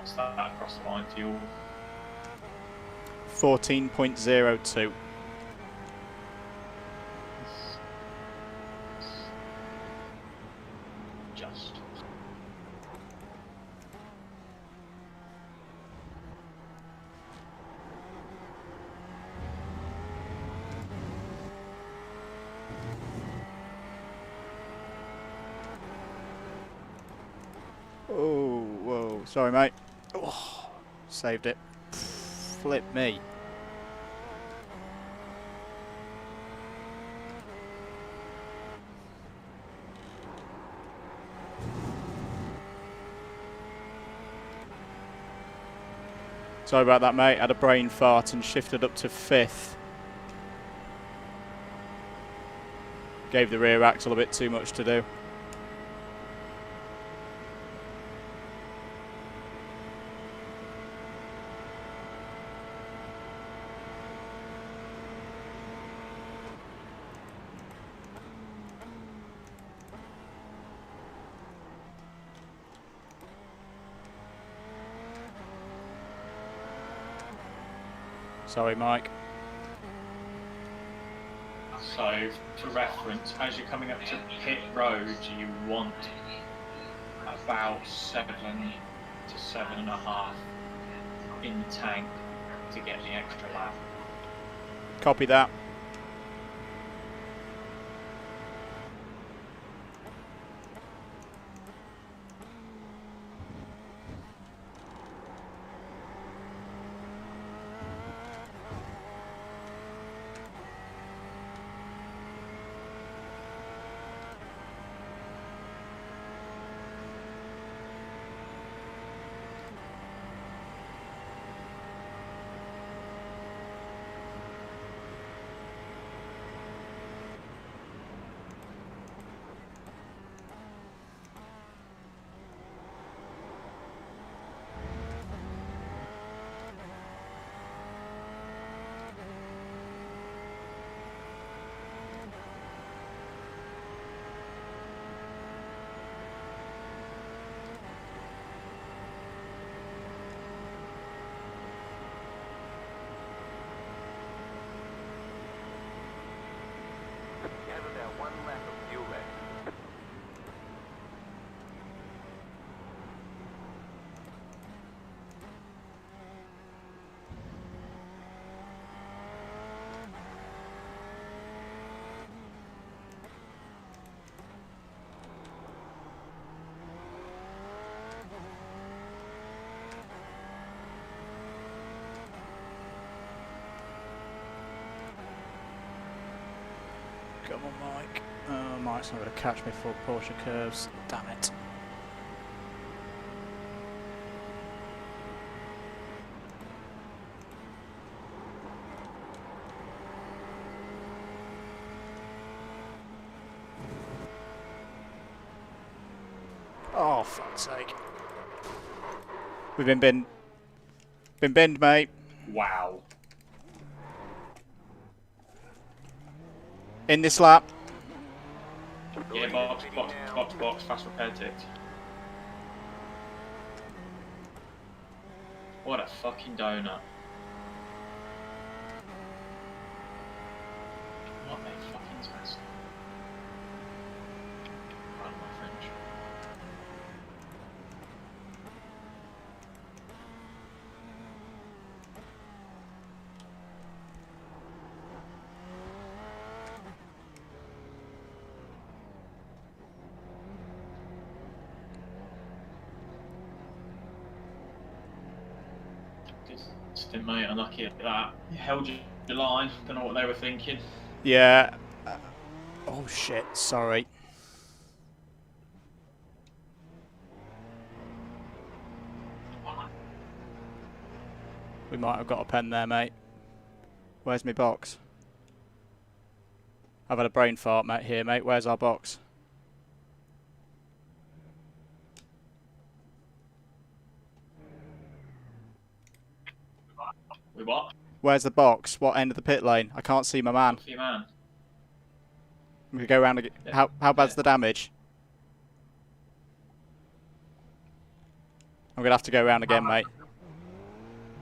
What's that across the line fuel? 14.02. Just. Oh, whoa. Sorry, mate. Oh, saved it. Flip me. Sorry about that, mate. Had a brain fart and shifted up to 5th. Gave the rear axle a bit too much to do. Sorry, Mike. So, for reference, as you're coming up to pit road, you want about 7 to 7.5 in the tank to get the extra lap. Copy that. You have about 1 lap of fuel left. Come on, Mike. Oh, Mike's not going to catch me for Porsche curves. Damn it. Oh, fuck's sake. We've been binned. Been binned, mate. Wow. In this lap. Yeah, box, fast repair ticked. What a fucking donut. What a fucking test. Pardon my French. Good, mate, unlucky at that. You held your line, don't know what they were thinking. Yeah. Oh, shit. Sorry. We might have got a pen there, mate. Where's my box? I've had a brain fart, mate, here, mate. Where's our box? We what? Where's the box? What end of the pit lane? I can't see my man. Look for your man. We go around again. Yeah. How bad's the damage? I'm going to have to go around again, mate.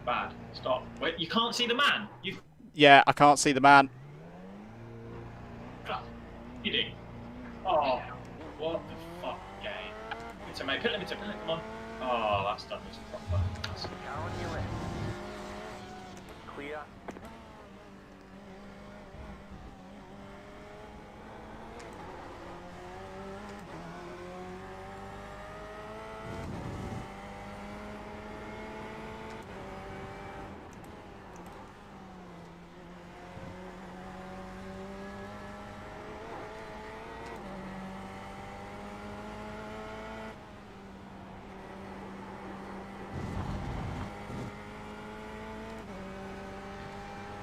Bad. Stop. Wait, you can't see the man. Yeah, I can't see the man. You do. Oh, what the fuck, game? Limiter, mate. Pit limiter, come on. Oh, that's done this proper. Car on your left. Clear.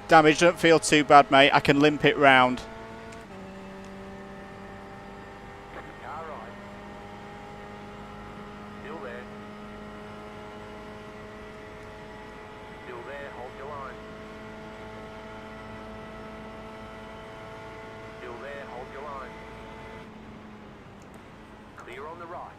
Damage, don't feel too bad, mate. I can limp it round. Car right. Still there. Still there. Hold your line. Still there. Hold your line. Clear on the right.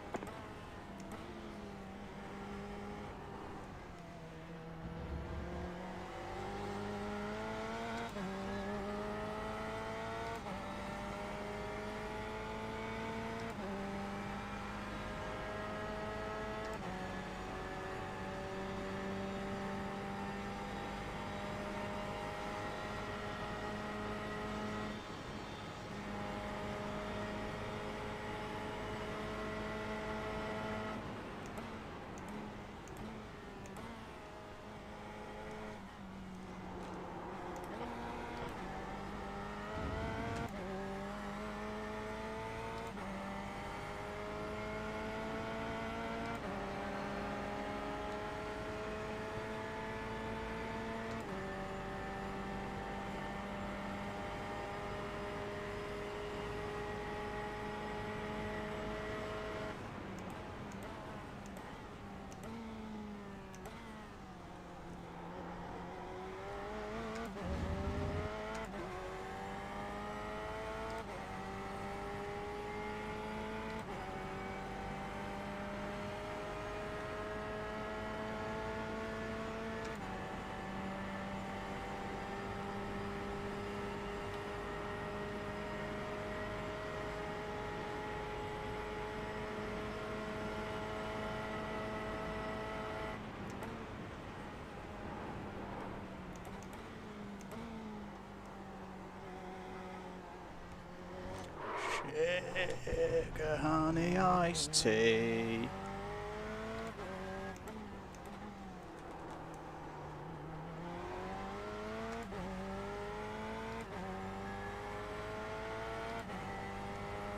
Sugar honey iced tea.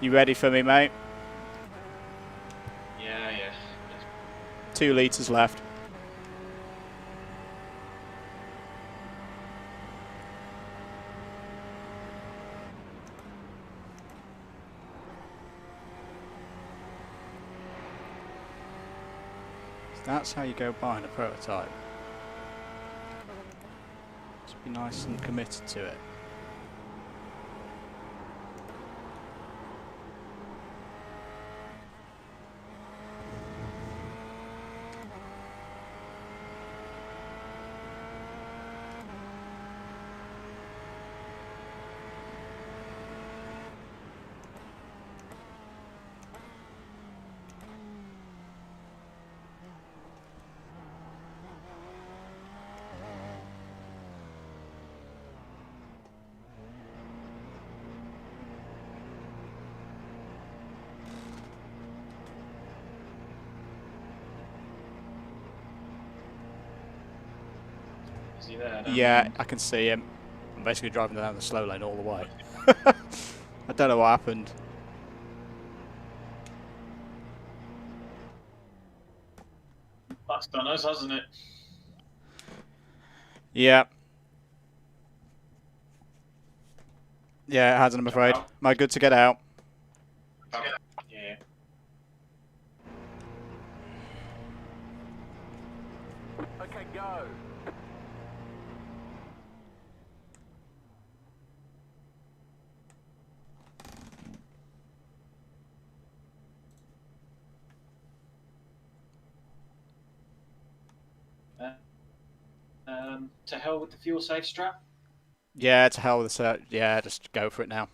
You ready for me, mate? Yeah. 2 litres left. That's how you go buying a prototype. Just be nice and committed to it. Is he there? Yeah, I can see him. I'm basically driving down the slow lane all the way. I don't know what happened. That's done us, hasn't it? Yeah. Yeah, it hasn't, I'm afraid. Out. Am I good to get out? Yeah. Okay, go. To hell with the fuel safe strap. Yeah, to hell with the yeah, just go for it now.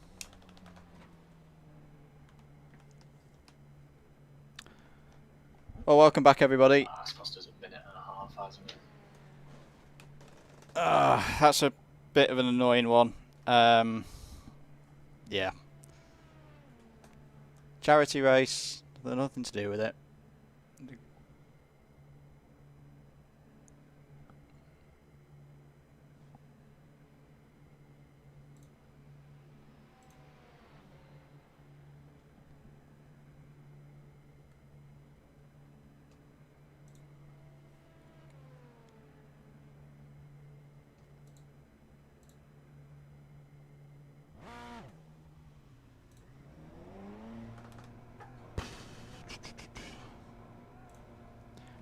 Well, welcome back, everybody. That's cost us a minute and a half, hasn't it? That's a bit of an annoying one. Yeah. Charity race, there's nothing to do with it.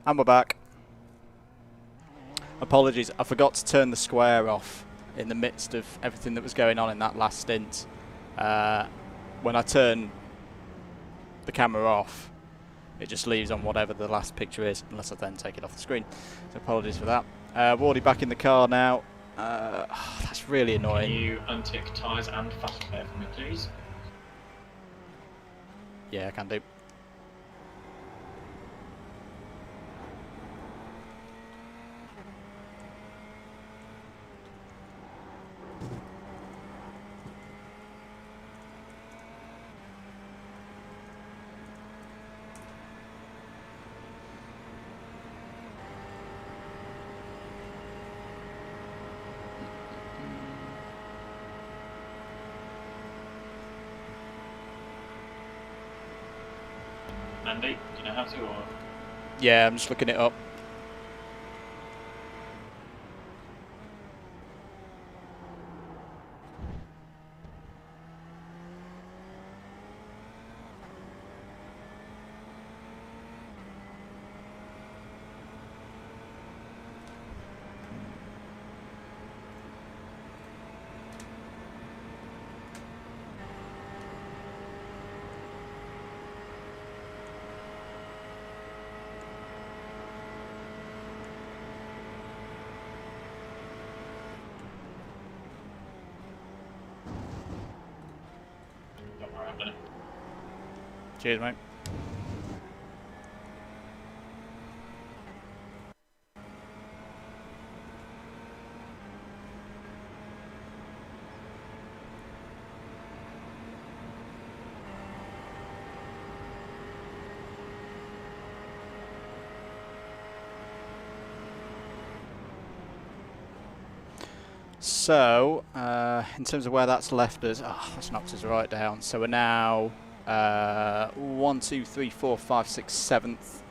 And we're back. Apologies, I forgot to turn the square off in the midst of everything that was going on in that last stint. When I turn the camera off, it just leaves on whatever the last picture is, unless I then take it off the screen. So apologies for that. We're already back in the car now. That's really annoying. Can you untick tyres and fast air for me, please? Yeah, I can do. Andy, do you know how to? Or? Yeah, I'm just looking it up. Don't worry, I've done it. Cheers, mate. So, in terms of where that's left us, that's knocked us right down. So we're now 1, 2, 3, 4, 5, 6, 7th.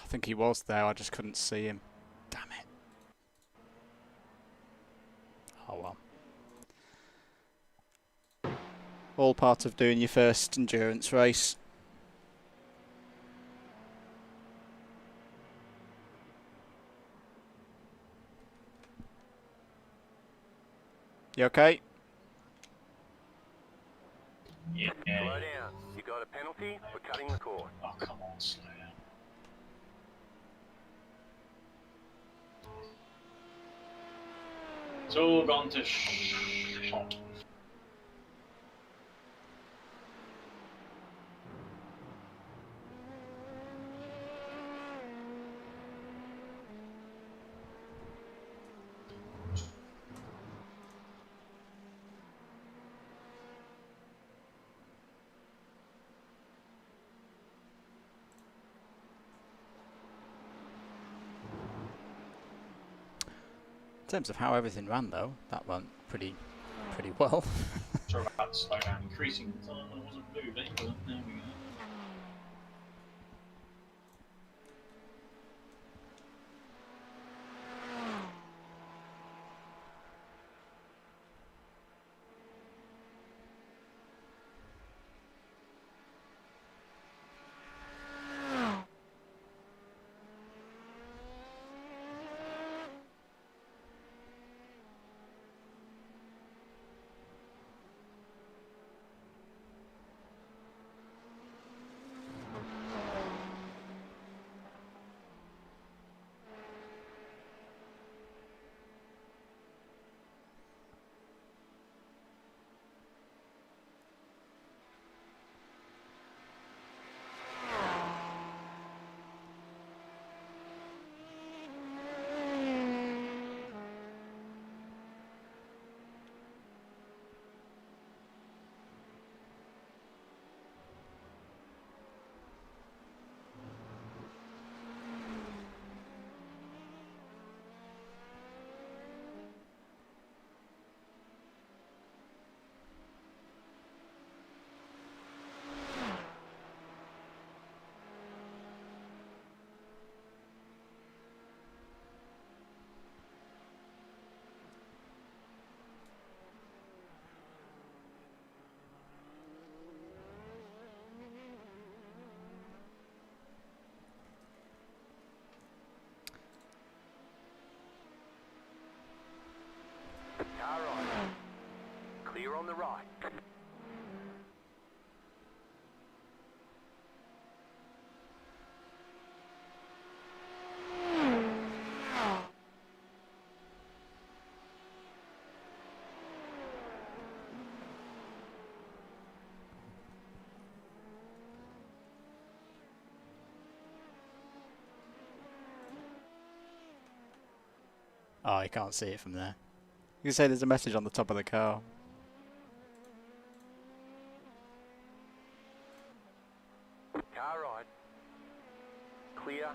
I think he was there, I just couldn't see him. Damn it. Oh well. All part of doing your first endurance race. You okay? Yeah. Slow down. You got a penalty for cutting the cord. Oh, come on, slow down. It's all gone to shot. terms of how everything ran, though, that went pretty well. Sorry about the slow down, increasing the time when I wasn't moving, but there we go. Car right. Clear on the right. Oh, you can't see it from there. You can say there's a message on the top of the car. Car right. Clear.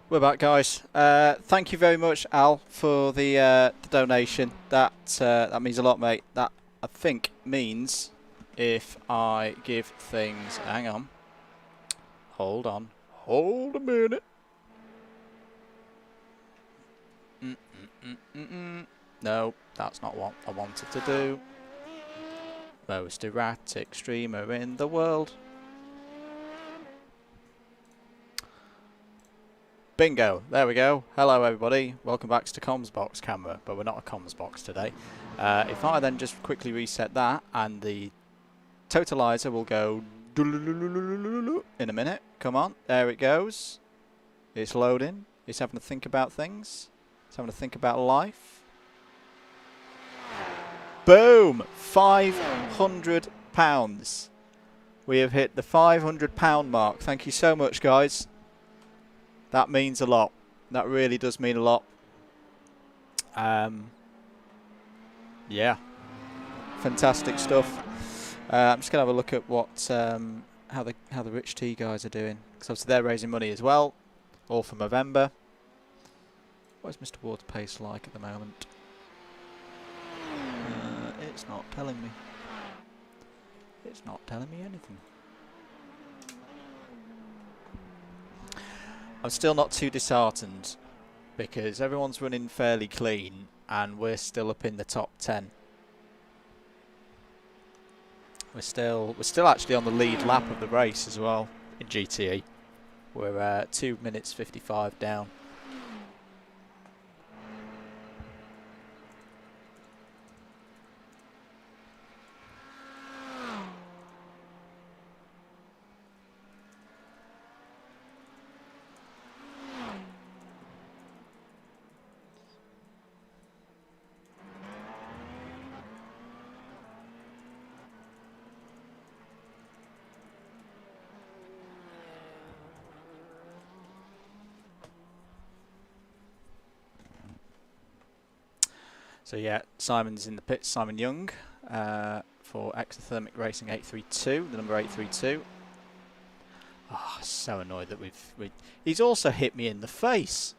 We're back, guys. Thank you very much, Al, for the donation. That means a lot, mate. That, I think, means if I give things... Hang on. Hold on. Hold a minute. No, that's not what I wanted to do. Most erratic streamer in the world. Bingo, there we go. Hello everybody, welcome back to Comms Box camera, but we're not a Comms Box today. If I then just quickly reset that, and the totalizer will go in a minute. Come on, there it goes. It's loading, it's having to think about things, it's having to think about life. Boom! £500. We have hit the £500 mark. Thank you so much, guys. That means a lot. That really does mean a lot. Yeah, fantastic stuff. I'm just gonna have a look at what how the Rich T guys are doing, because obviously they're raising money as well, all for Movember. What is Mr. Ward's pace like at the moment? It's not telling me. It's not telling me anything. I'm still not too disheartened because everyone's running fairly clean and we're still up in the top 10. We're still actually on the lead lap of the race as well in GTE. We're 2 minutes 55 down. So yeah, Simon's in the pits, Simon Young, for Exothermic Racing 832, the number 832. Oh, so annoyed that he's also hit me in the face.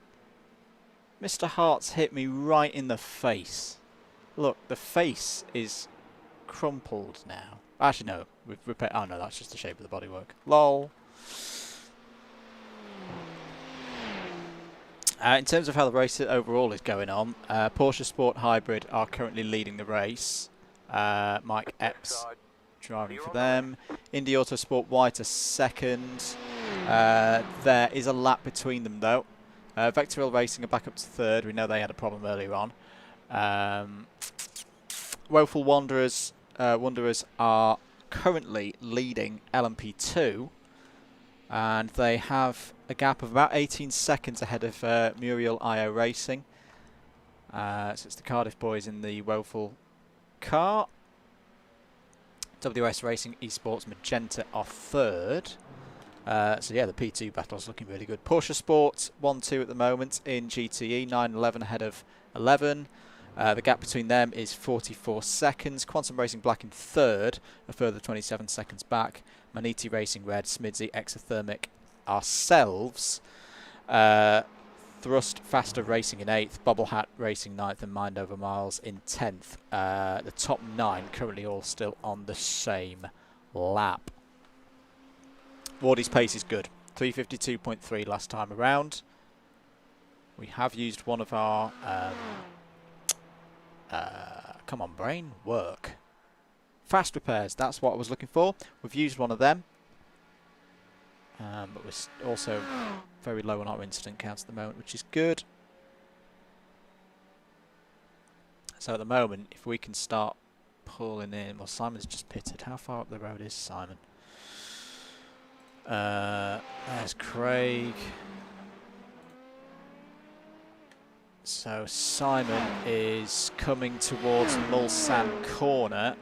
Mr. Hart's hit me right in the face. Look, the face is crumpled now. Actually, no, we've repaired. Oh no, that's just the shape of the bodywork. LOL. In terms of how the race overall is going on, Porsche Sport Hybrid are currently leading the race. Mike Epps driving for them. Indy Autosport White are second. There is a lap between them though. Vectoril Racing are back up to third. We know they had a problem earlier on. Woeful Wanderers are currently leading LMP2. And they have a gap of about 18 seconds ahead of Muriel iRacing. So it's the Cardiff boys in the Woeful car. WS Racing Esports Magenta are third. So yeah, the P2 battle's looking really good. Porsche Sport 1-2 at the moment in GTE, 9-11 ahead of 11. The gap between them is 44 seconds. Quantum Racing Black in third, a further 27 seconds back. Maniti Racing Red, Smidsy, Exothermic, ourselves. Thrust Faster Racing in 8th, Bobblehat Racing 9th, and Mind Over Miles in 10th. The top 9 currently all still on the same lap. Wardy's pace is good. 352.3 last time around. We have used one of our... come on, brain, work. Fast repairs, that's what I was looking for. We've used one of them. But we're also very low on our incident counts at the moment, which is good. So at the moment, if we can start pulling in... Well, Simon's just pitted. How far up the road is Simon? There's Craig. So Simon is coming towards Mulsanne Corner.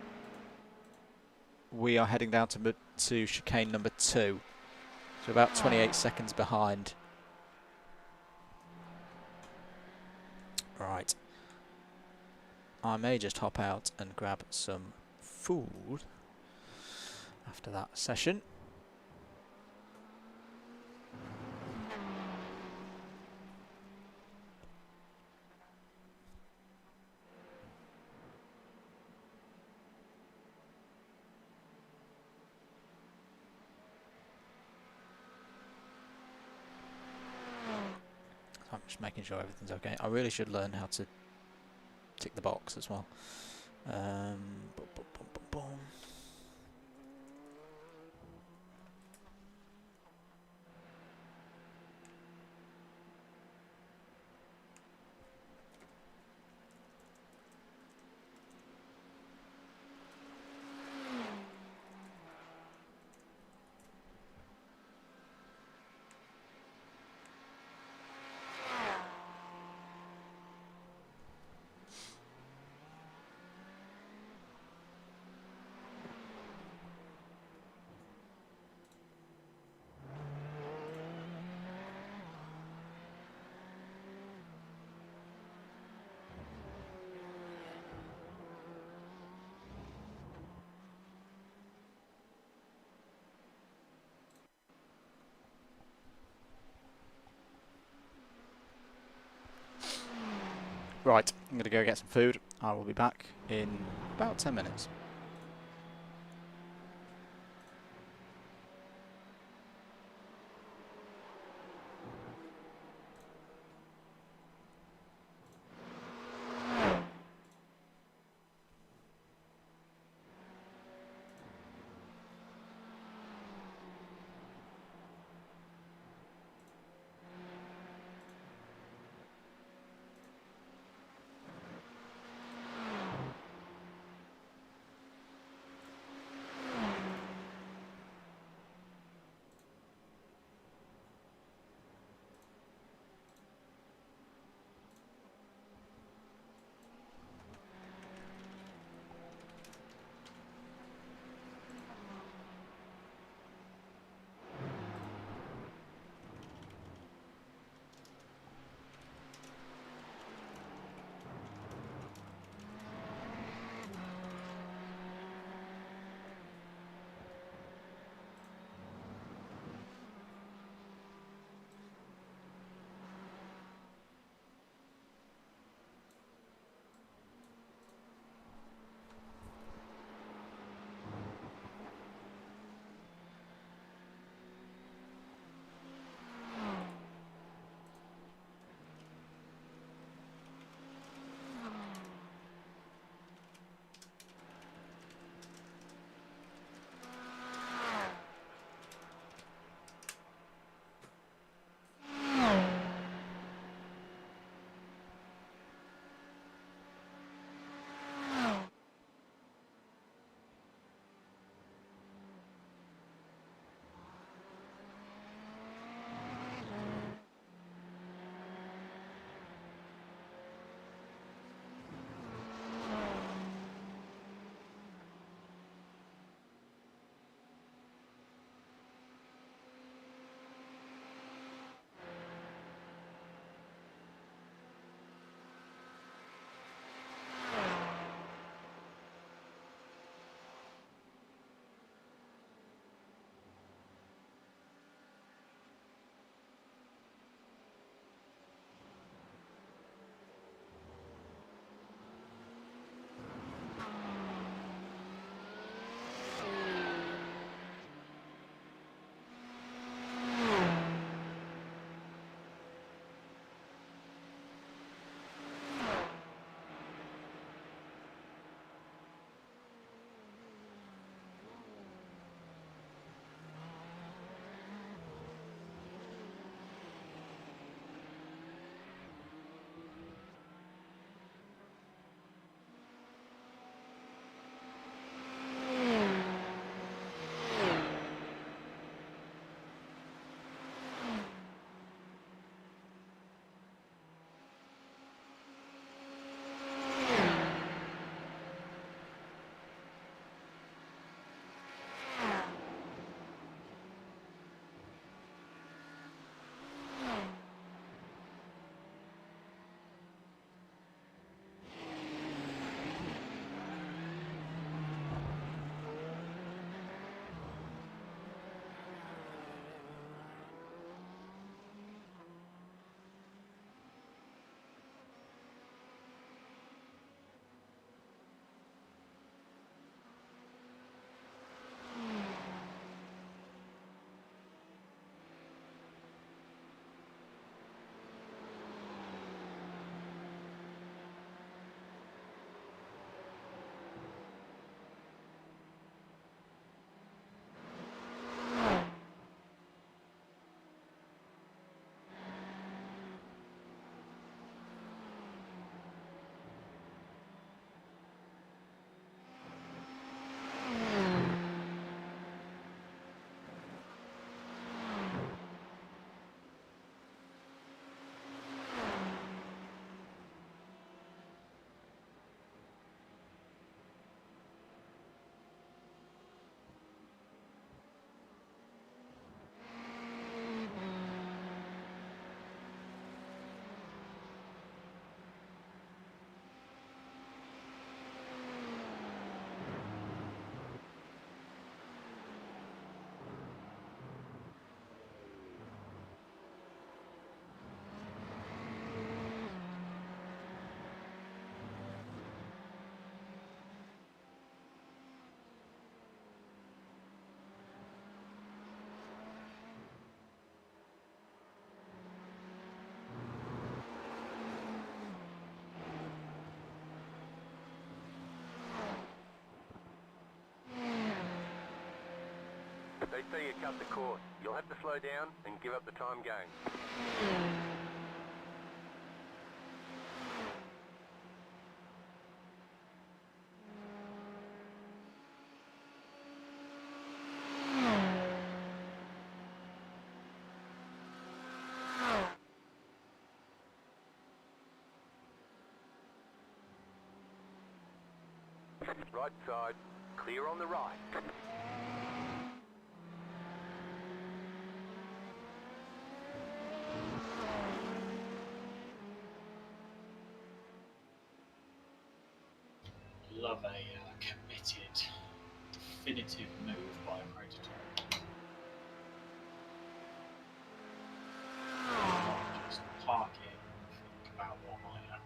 We are heading down to chicane number 2. So about 28 seconds behind. Right. I may just hop out and grab some food after that session. I'm just making sure everything's okay. I really should learn how to tick the box as well. Boom, boom, boom, boom, boom. Right, I'm going to go get some food. I will be back in about 10 minutes. They say you cut the course. You'll have to slow down and give up the time gain. Right side, clear on the right. Love a committed, definitive move by a prototype. Not just park it and think about what might happen.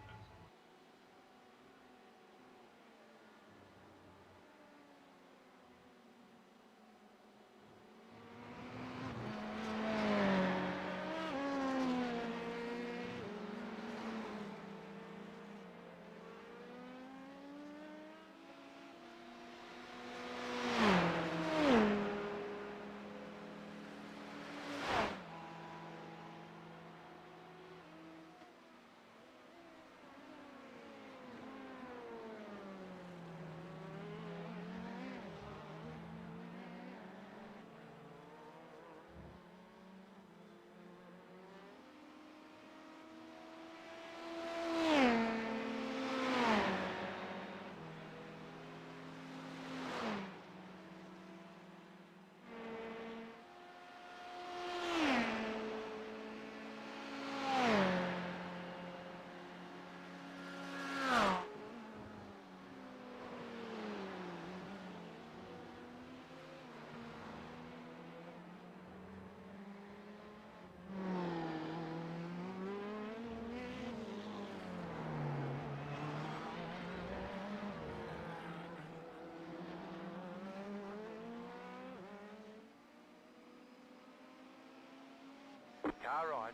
Car right.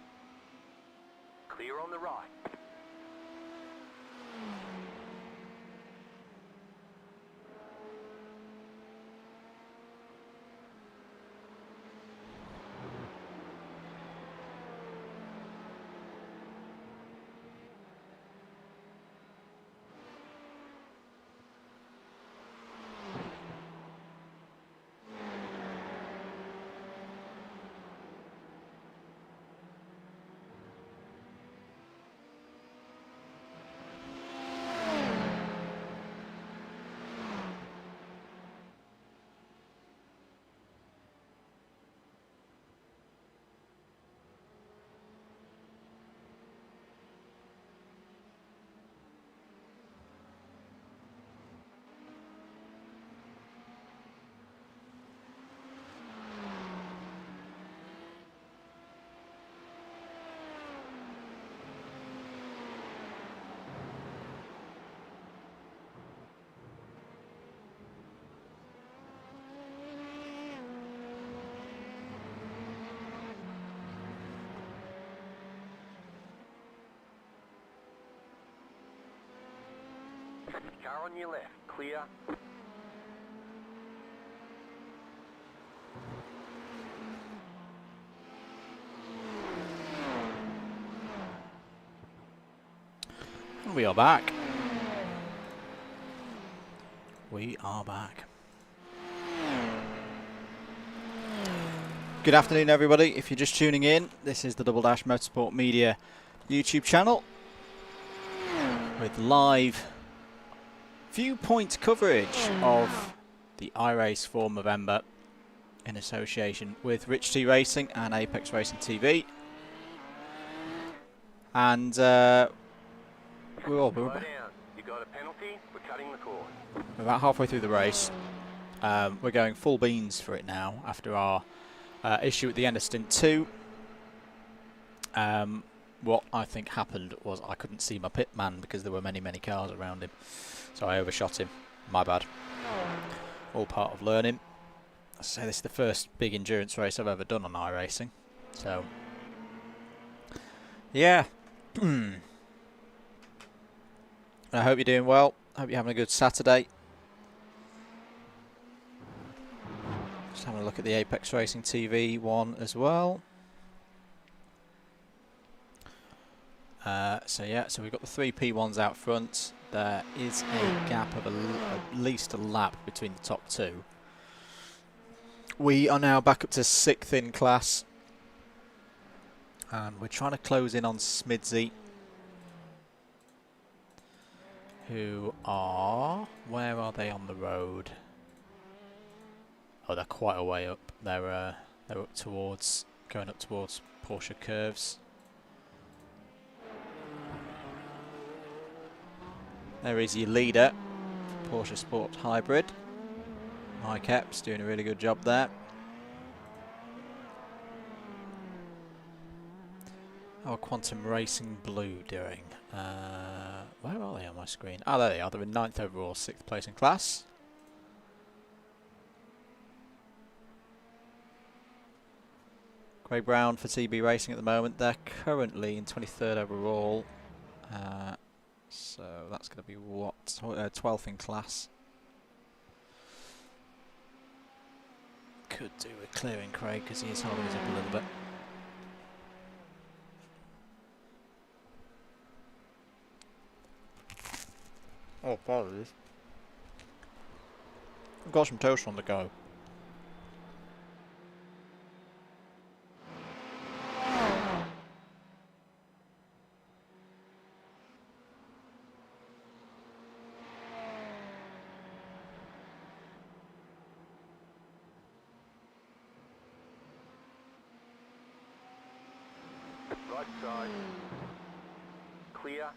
Clear on the right. Car on your left, clear. We are back. We are back. Good afternoon, everybody. If you're just tuning in, this is the Double Dash Motorsport Media YouTube channel with live viewpoint coverage of the iRace for Movember in association with Rich T Racing and Apex Racing TV. And we're Slow down. You got a penalty. We're cutting the course. about halfway through the race. We're going full beans for it now after our issue at the end of stint 2. What I think happened was I couldn't see my pit man because there were many cars around him, so I overshot him. My bad. All part of learning. So this is the first big endurance race I've ever done on iRacing, so yeah. I hope you're doing well. I hope you're having a good Saturday. Just having a look at the Apex Racing TV one as well. So yeah, so we've got the 3 P1s out front. There is a gap of at least a lap between the top 2. We are now back up to 6th in class. And we're trying to close in on Smidsy, who are... where are they on the road? Oh, they're quite a way up. They're up towards... going up towards Porsche curves. There is your leader, Porsche Sport Hybrid. Mike Epps doing a really good job there. How are Quantum Racing Blue doing? Where are they on my screen? Oh, there they are. They're in 9th overall, 6th place in class. Craig Brown for TB Racing at the moment. They're currently in 23rd overall. So that's going to be what? 12th in class. Could do with clearing Craig because he is holding us up a little bit. Oh, apologies. I've got some toast on the go. Right side. Clear.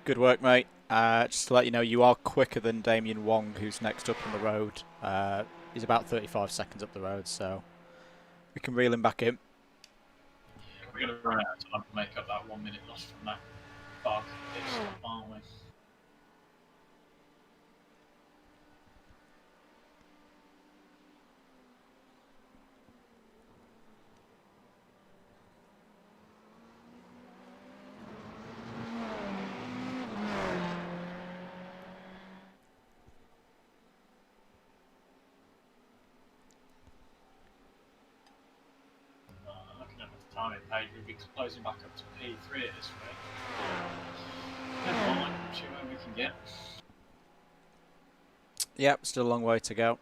Good work, mate. Just to let you know, you are quicker than Damien Wong, who's next up on the road. He's about 35 seconds up the road, so we can reel him back in. We're going to run out of time to make up that 1 minute loss from that bug, aren't we? Looking at the timing page, we'll be closing back up to P3 at this rate. Never mind, see where we can get. Yep, still a long way to go.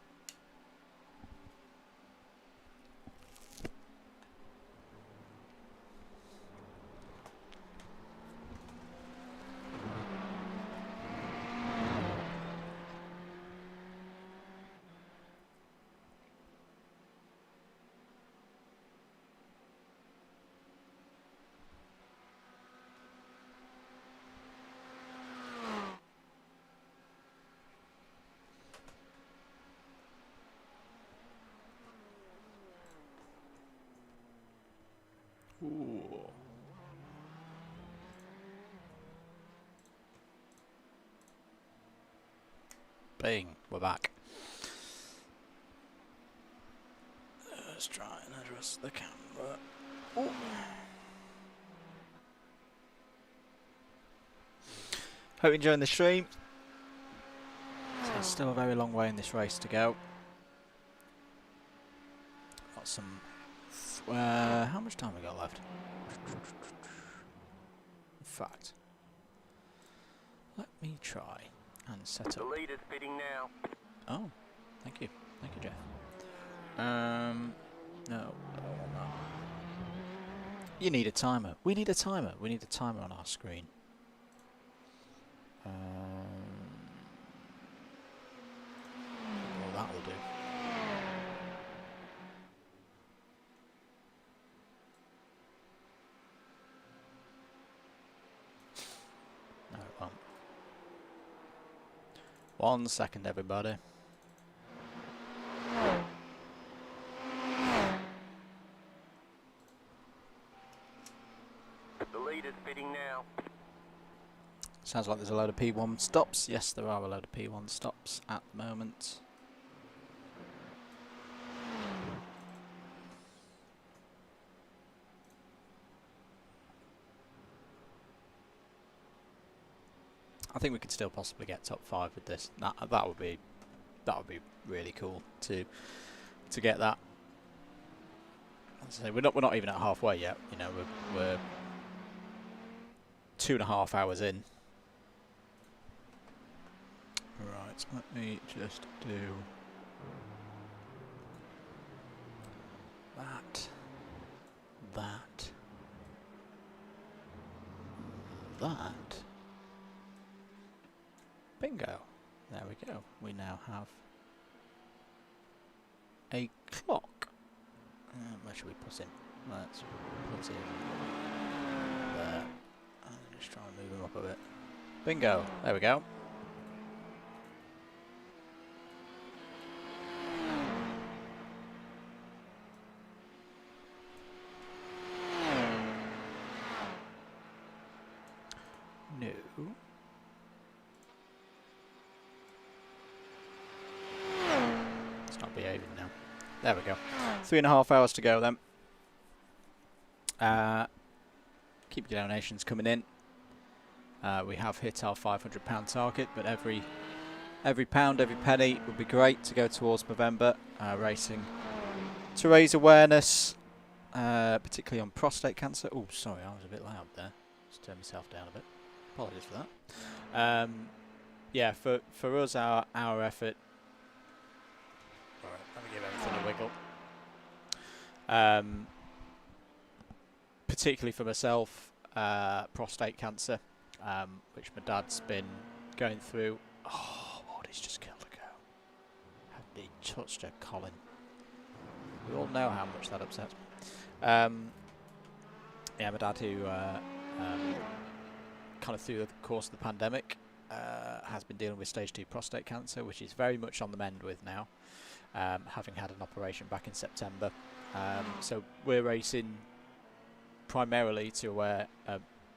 Ooh. Bing, we're back. Let's try and adjust the camera. Ooh. Hope you're enjoying the stream. So there's still a very long way in this race to go. Got some... how much time we got left? In fact, let me try and set up. The leader's pitting now. Oh, thank you, Jeff. No, I don't want You need a timer. We need a timer. We need a timer on our screen. Well, that'll do. No, it won't. 1 second, everybody. The leader's fitting now. Sounds like there's a load of P1 stops. Yes, there are a load of P1 stops at the moment. I think we could still possibly get top 5 with this. That would be really cool to get that. As I say, we're not even at halfway yet. You know, we're 2.5 hours in. Right, let me just do that. Bingo. There we go. We now have a clock. Where should we put him? Let's put him there. And just try and move him up a bit. Bingo. There we go. No. It's not behaving now. There we go. 3.5 hours to go then. Keep your donations coming in. We have hit our £500 target, but every pound, every penny would be great to go towards Movember racing to raise awareness, particularly on prostate cancer. Oh, sorry, I was a bit loud there. Just turn myself down a bit. Apologies for that. Yeah, for us, our effort. All right, let me give everything a wiggle. Particularly for myself, prostate cancer, which my dad's been going through. Oh, what, he's just killed a cow. He touched her collar. We all know how much that upsets me. Yeah, my dad, who kind of through the course of the pandemic has been dealing with stage 2 prostate cancer, which is very much on the mend with now, having had an operation back in September. So we're racing primarily to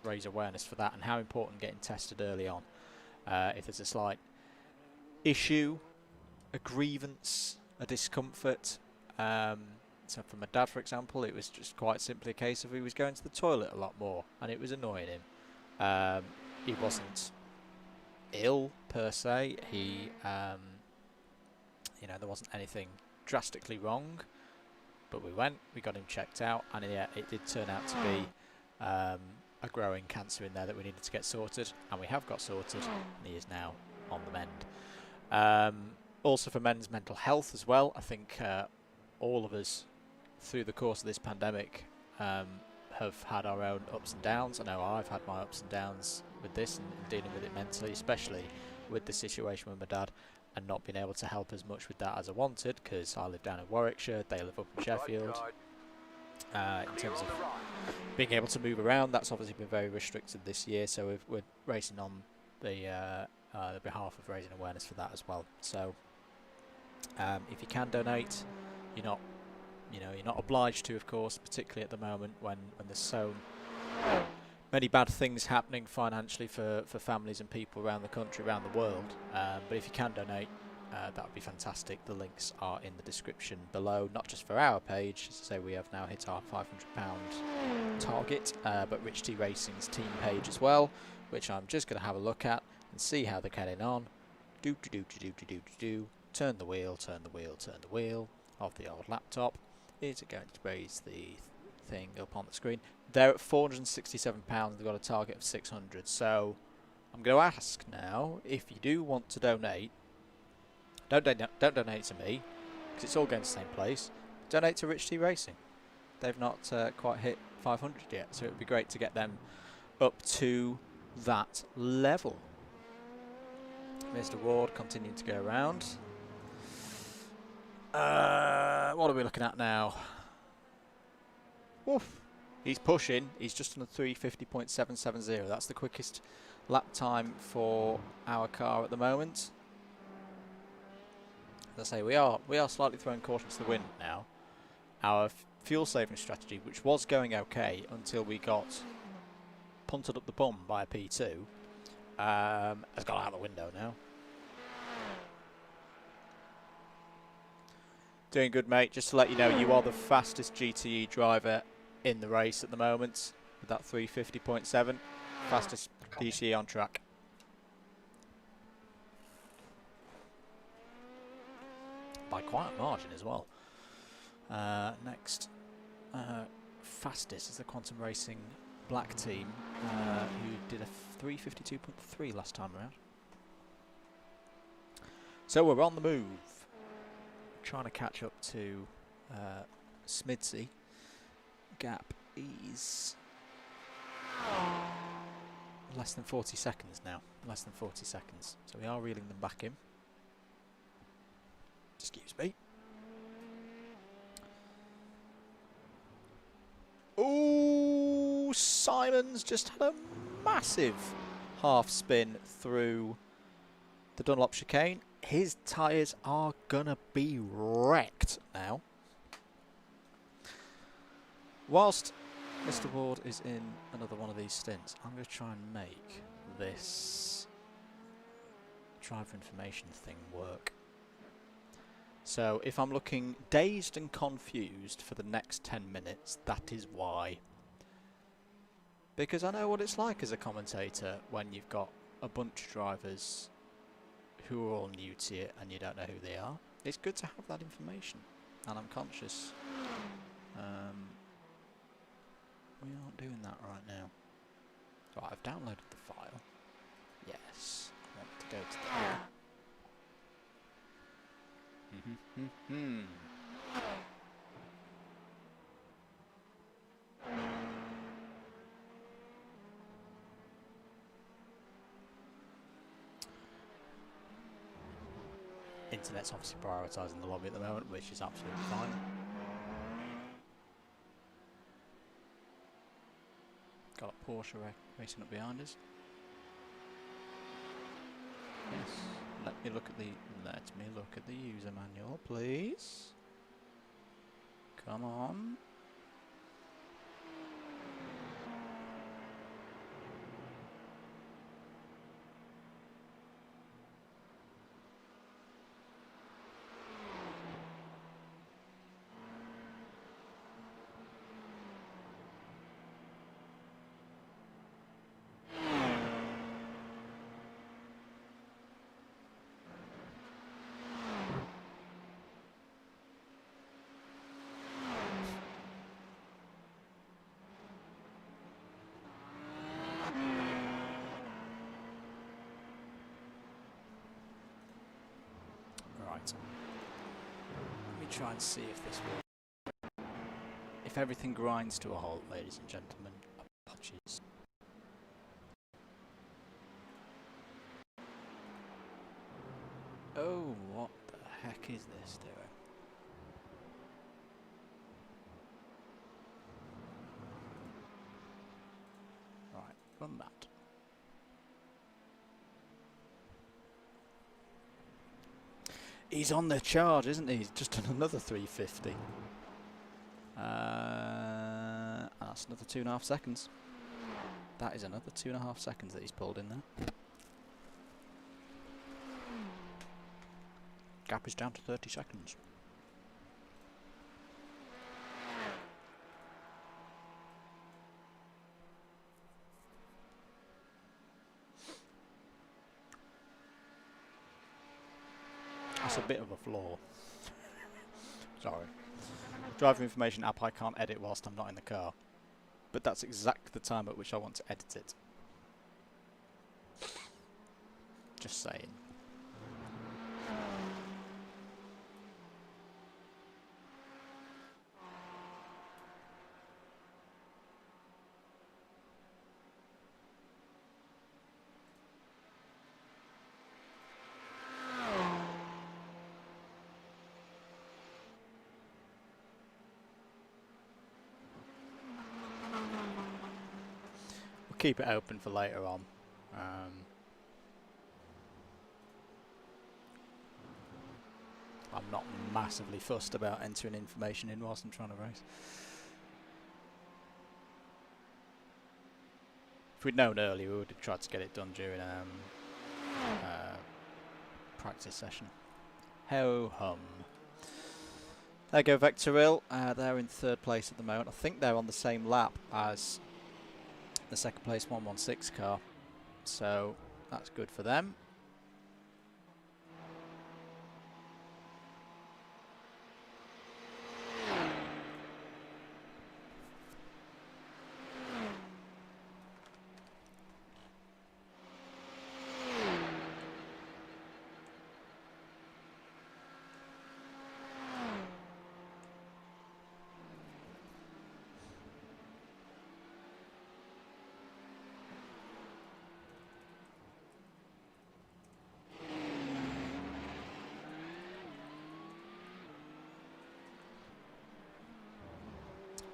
raise awareness for that and how important getting tested early on. If there's a slight issue, a grievance, a discomfort. So for my dad, for example, it was just quite simply a case of he was going to the toilet a lot more and it was annoying him. He wasn't ill per se. He, you know, there wasn't anything drastically wrong, but we got him checked out, and yeah, it did turn out to be a growing cancer in there that we needed to get sorted, and we have got sorted, and he is now on the mend. Also for men's mental health as well, I think all of us through the course of this pandemic have had our own ups and downs. I know I've had my ups and downs with this and dealing with it mentally, especially with the situation with my dad and not being able to help as much with that as I wanted, because I live down in Warwickshire, they live up in Sheffield. In terms of being able to move around, that's obviously been very restricted this year, so we're racing on the behalf of raising awareness for that as well. So if you can donate, you're not obliged to, of course, particularly at the moment when there's so many bad things happening financially for families and people around the country, around the world. But if you can donate, that would be fantastic. The links are in the description below, not just for our page. As I say, we have now hit our £500 target, but Rich T Racing's team page as well, which I'm just going to have a look at and see how they're getting on. Turn the wheel of the old laptop. Is it going to raise the thing up on the screen? They're at £467. They've got a target of 600. So I'm going to ask now, if you do want to donate, don't donate to me, because it's all going to the same place. Donate to Rich T Racing. They've not quite hit 500 yet, so it would be great to get them up to that level. Mr. Ward continuing to go around. What are we looking at now? Oof. He's pushing. He's just on a 350.770. That's the quickest lap time for our car at the moment. As I say, we are slightly throwing caution to the wind now. Our fuel saving strategy, which was going okay until we got punted up the bum by a P2, has gone out the window now. Doing good, mate. Just to let you know, you are the fastest GTE driver in the race at the moment with that 350.7. Fastest GTE on track. By quite a margin as well. Next, fastest is the Quantum Racing Black team, who did a 352.3 last time around. So we're on the move. Trying to catch up to Smidsy. Gap is less than 40 seconds now. Less than 40 seconds. So we are reeling them back in. Excuse me. Ooh, Simon's just had a massive half spin through the Dunlop chicane. His tyres are gonna be wrecked now. Whilst Mr. Ward is in another one of these stints, I'm going to try and make this driver information thing work. So if I'm looking dazed and confused for the next 10 minutes, that is why. Because I know what it's like as a commentator when you've got a bunch of drivers who are all new to you and you don't know who they are. It's good to have that information, and I'm conscious we aren't doing that right now. Right, I've downloaded the file. Yes, I want to go to the Internet's obviously prioritising the lobby at the moment, which is absolutely fine. Got a Porsche racing up behind us. Yes. Let me look at the user manual, please. Come on. Right. Let me try and see if this will. If everything grinds to a halt, ladies and gentlemen, apologies. Oh, what the heck is this doing? Right, run that. He's on the charge, isn't he? He's just done another 350. That's another 2.5 seconds. That is another 2.5 seconds that he's pulled in there. Gap is down to 30 seconds. That's a bit of a flaw. Sorry. Driver information app I can't edit whilst I'm not in the car. But that's exactly the time at which I want to edit it. Just saying. keep it open for later on. I'm not massively fussed about entering information in whilst I'm trying to race. If we'd known earlier, we would have tried to get it done during practice session. Ho hum. There go Vectoril. They're in 3rd place at the moment. I think they're on the same lap as the 2nd place 116 car, so that's good for them.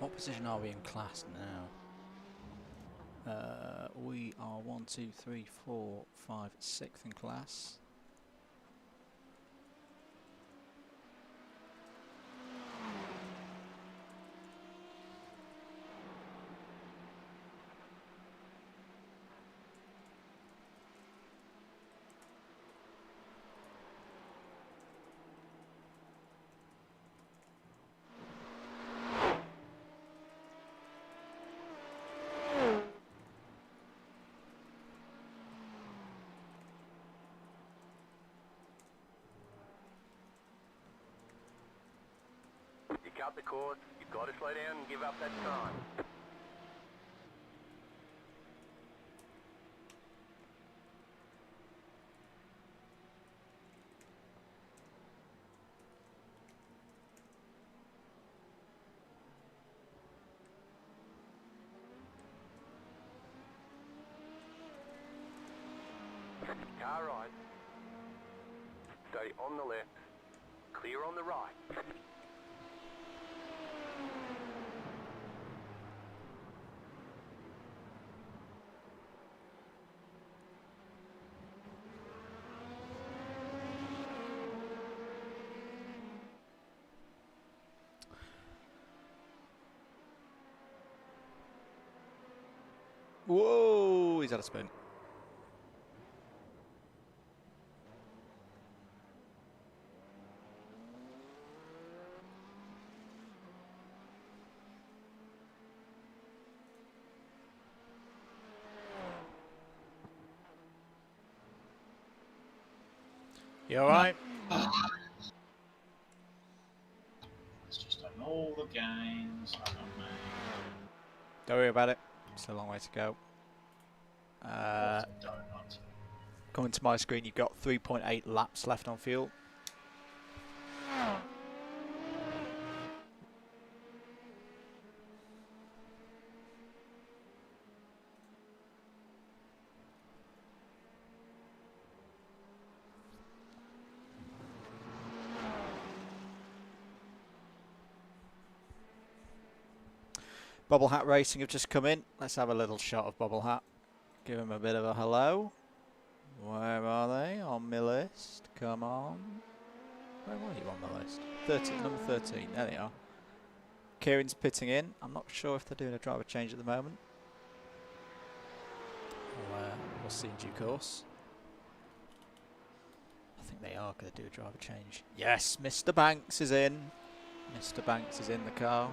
What position are we in class now? We are 1, 2, 3, 4, 5, 6th in class. You cut the course, you've got to slow down and give up that time. Car right. Stay on the left. Clear on the right. Whoa, he's had a spin. You alright? It's just on all the games. I don't know. Don't worry about it. It's a long way to go. What a donut. Coming to my screen, you've got 3.8 laps left on fuel. Bobble Hat Racing have just come in. Let's have a little shot of Bobble Hat. Give him a bit of a hello. Where are they on my list? Come on. Where are you on the list? 13, number 13. There they are. Kieran's pitting in. I'm not sure if they're doing a driver change at the moment. We'll see in due course. I think they are going to do a driver change. Yes, Mr. Banks is in. Mr. Banks is in the car.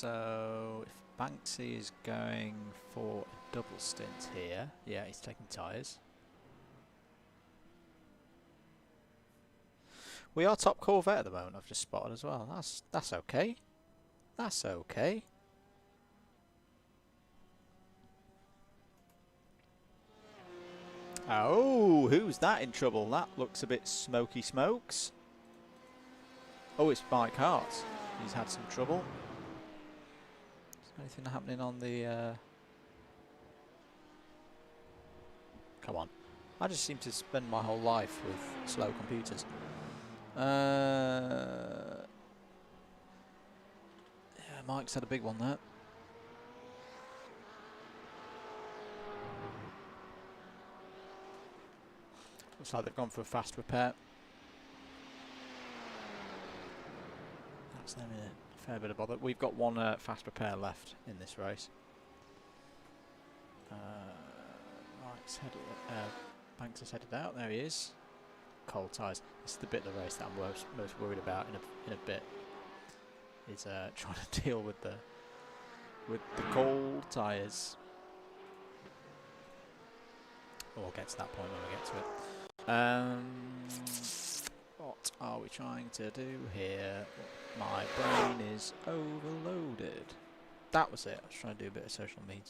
So, if Banksy is going for a double stint here, yeah, he's taking tyres. We are top Corvette at the moment, I've just spotted as well. That's okay. That's okay. Oh, who's that in trouble? That looks a bit smoky smokes. Oh, it's Mike Hart. He's had some trouble. Anything happening on the Come on. I just seem to spend my whole life with slow computers. Yeah, Mike's had a big one there. Looks like they've gone for a fast repair. That's them in a fair bit of bother. We've got one fast repair left in this race. Mike's headed, Banks has headed out. There he is. Cold tyres. This is the bit of the race that I'm most worried about in a bit. Is trying to deal with the cold tyres. We'll get to that point when we get to it. What are we trying to do here? My brain is overloaded. That was it. I was trying to do a bit of social media.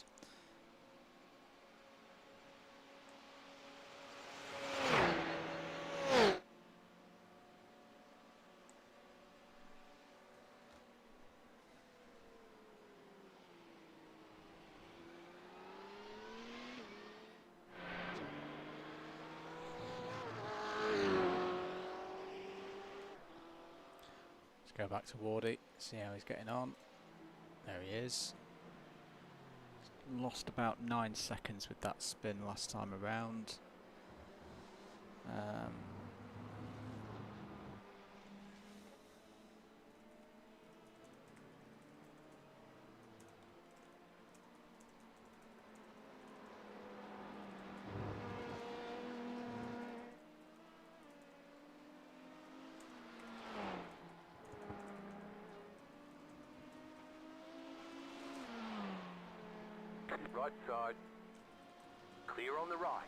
Go back to Wardy, see how he's getting on. There he is. Lost about 9 seconds with that spin last time around. Right side. Clear on the right.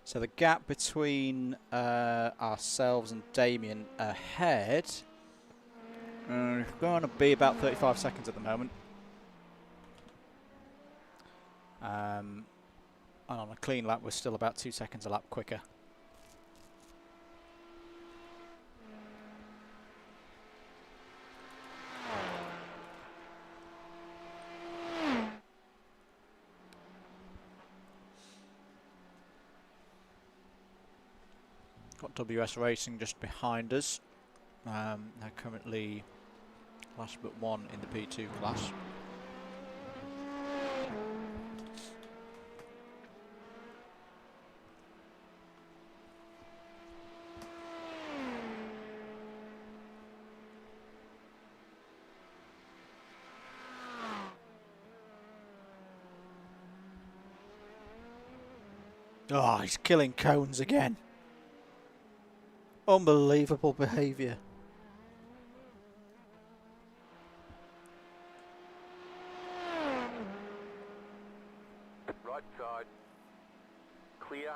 So the gap between ourselves and Damien ahead is going to be about 35 seconds at the moment. And on a clean lap, we're still about 2 seconds a lap quicker. Got WS Racing just behind us. They're currently last but one in the P2 class. Oh, he's killing cones again. Unbelievable behaviour. Right side. Clear.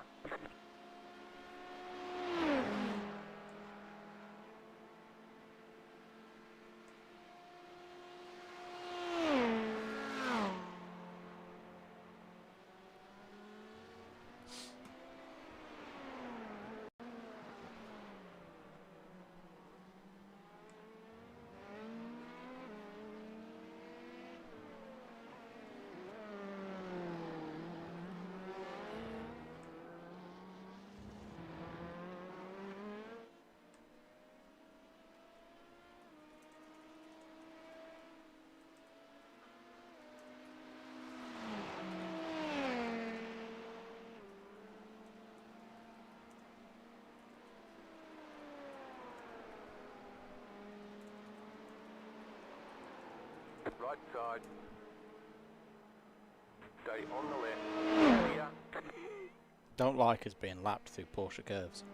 Right side. Stay on the left. Clear. Don't like us being lapped through Porsche curves.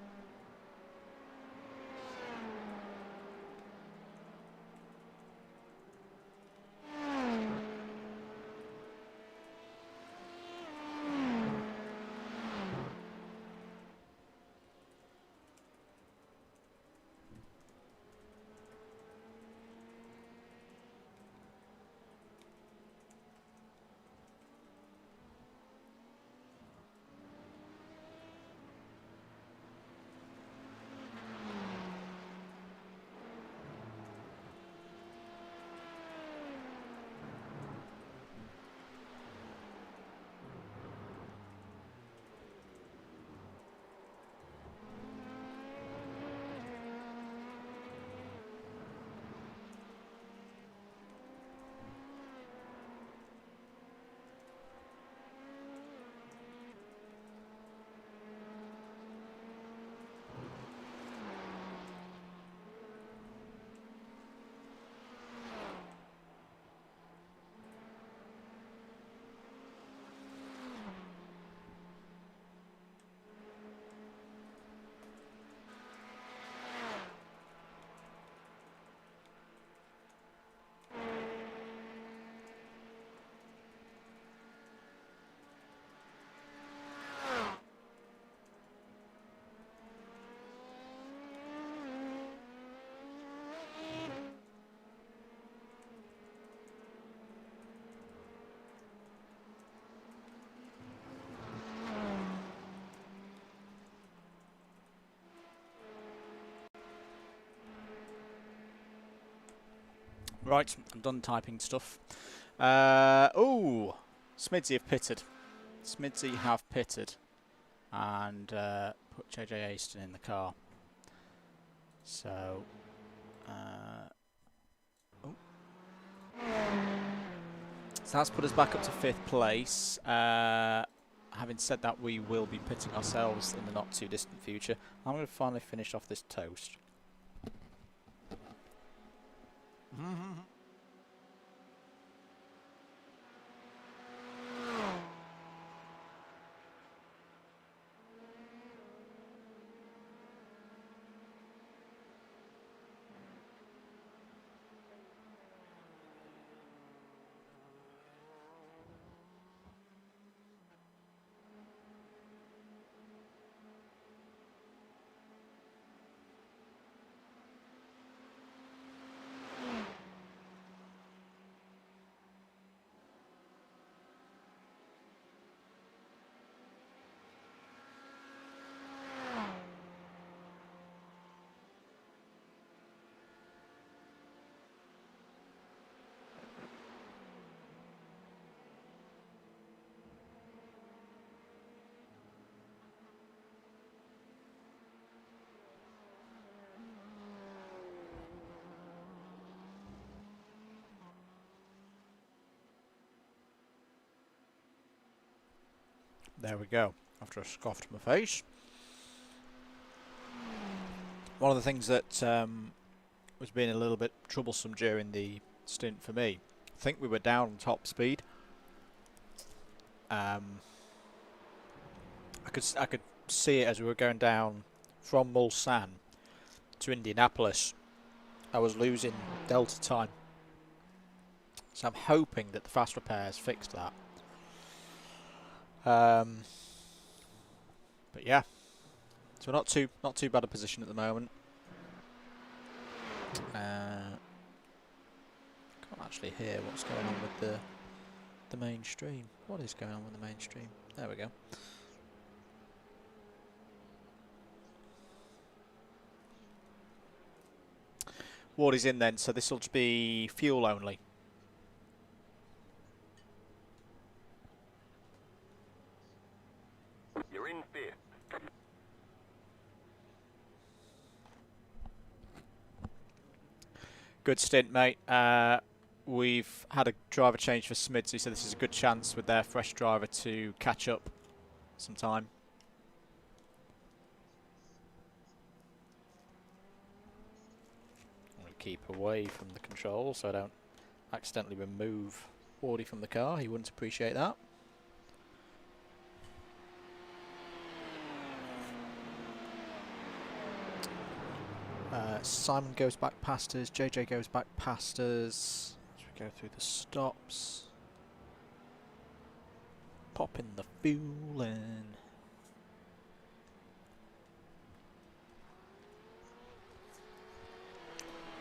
Right, I'm done typing stuff. Oh, Smidsy have pitted. Smidsy have pitted and put JJ Aston in the car. So, so that's put us back up to 5th place. Having said that, we will be pitting ourselves in the not too distant future. I'm going to finally finish off this toast. There we go, after I scoffed my face. One of the things that was being a little bit troublesome during the stint for me, I think we were down on top speed. I could see it as we were going down from Mulsanne to Indianapolis. I was losing delta time. So I'm hoping that the fast repairs fixed that. But yeah, so not too bad a position at the moment. Can't actually hear what's going on with the mainstream. What is going on with the mainstream? There we go. Ward is in then, so this will just be fuel only. You're in 5th. Good stint, mate. We've had a driver change for Smidsy, so this is a good chance with their fresh driver to catch up some time. I'm going to keep away from the controls so I don't accidentally remove Wardy from the car. He wouldn't appreciate that. Simon goes back past us, JJ goes back past us. As we go through the stops. Popping the fuel in.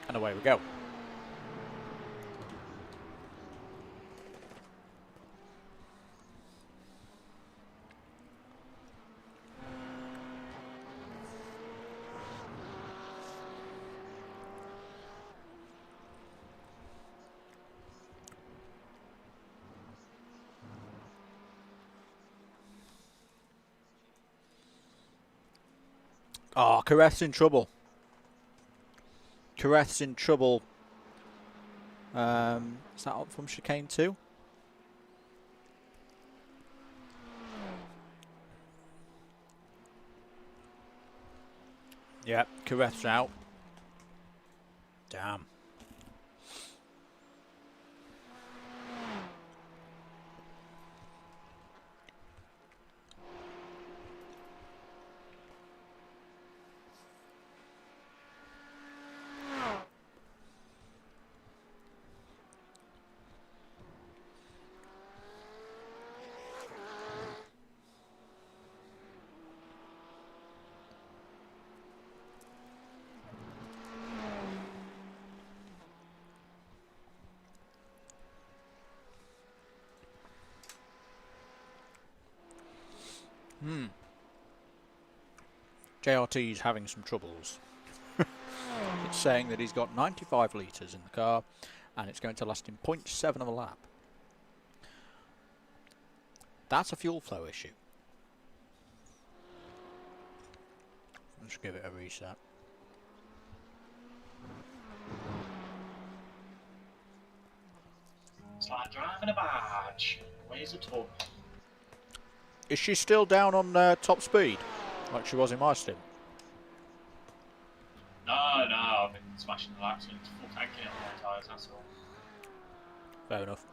And away we go. Oh, Kareth's in trouble. Kareth's in trouble. Is that up from chicane 2? Yeah, Kareth's out. Damn. JRT's having some troubles. It's saying that he's got 95 litres in the car, and it's going to last in 0.7 of a lap. That's a fuel flow issue. Let's give it a reset. It's like driving a barge. Where's the tub? Is she still down on top speed, like she was in my sim? No, I've been smashing the laps into full tanking on my tyres, that's all. Fair enough.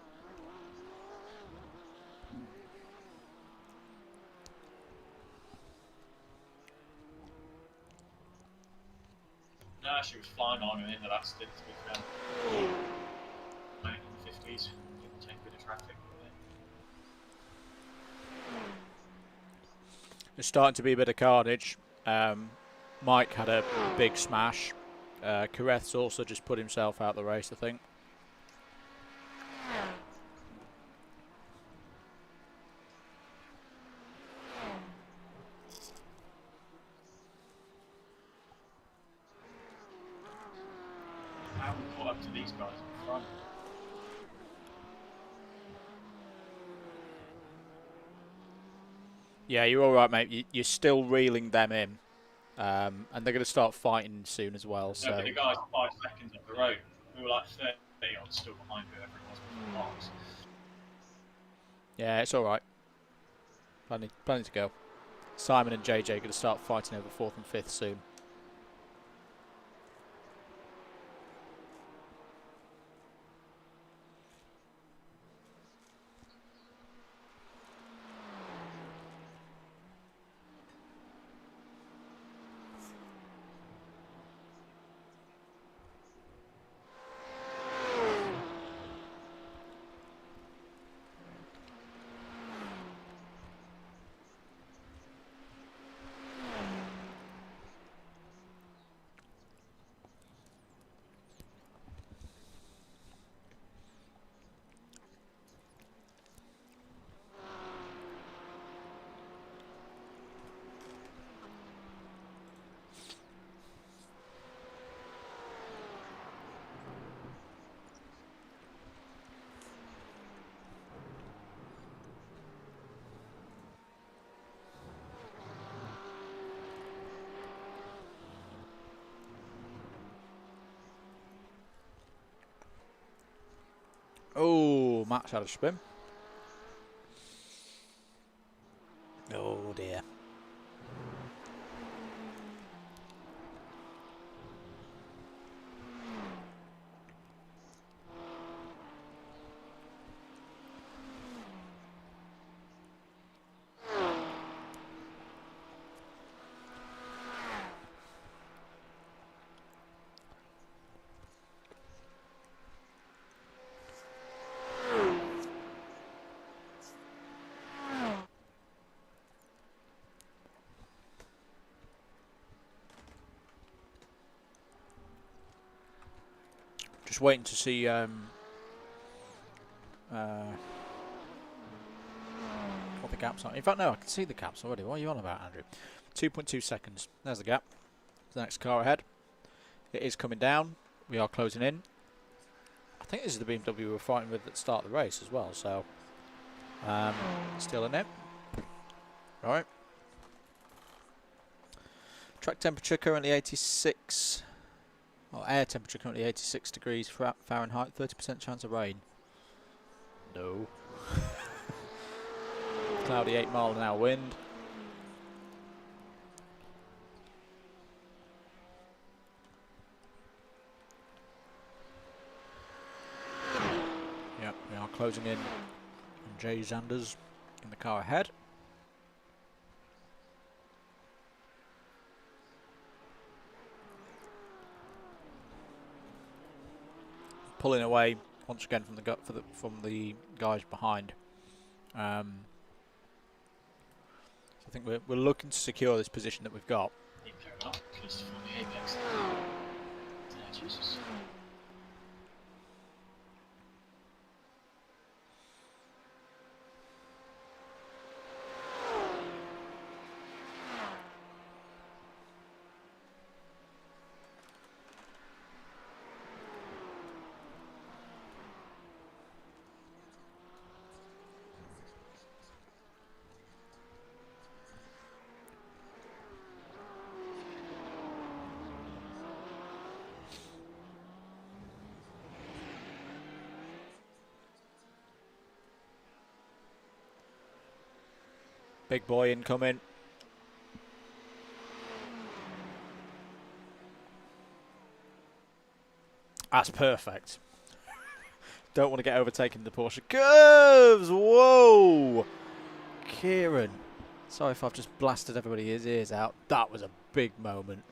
No, she was flying on and into that stint to be fair. Right, in the 50s, didn't take a bit of traffic with it. There's starting to be a bit of carnage. Mike had a big smash. Kareth's also just put himself out of the race, I think. How we caught up to these guys in front? Yeah, you're all right, mate. You're still reeling them in, and they're going to start fighting soon as well. So No, but the guys 5 seconds up the road, we were like 30 odds still behind whoever it was before the box. yeah, it's all right. Plenty to go. Simon and JJ are going to start fighting over 4th and 5th soon. Oh, Matt's had a spin. Oh dear. Just waiting to see what the gaps are. In fact, no, I can see the gaps already. What are you on about, Andrew? 2.2 seconds. There's the gap. The next car ahead. It is coming down. We are closing in. I think this is the BMW we were fighting with at the start of the race as well. So, still in it. Right. Track temperature currently 86. Well, air temperature currently 86 degrees Fahrenheit, 30% chance of rain. No. Cloudy 8-mile-an-hour wind. Yep, we are closing in on Jay Zanders in the car ahead. Pulling away once again from the guys behind. So I think we're looking to secure this position that we've got. Jesus. Big boy incoming. That's perfect. Don't want to get overtaken in the Porsche. Curves! Whoa! Kieran. Sorry if I've just blasted everybody's ears out. That was a big moment.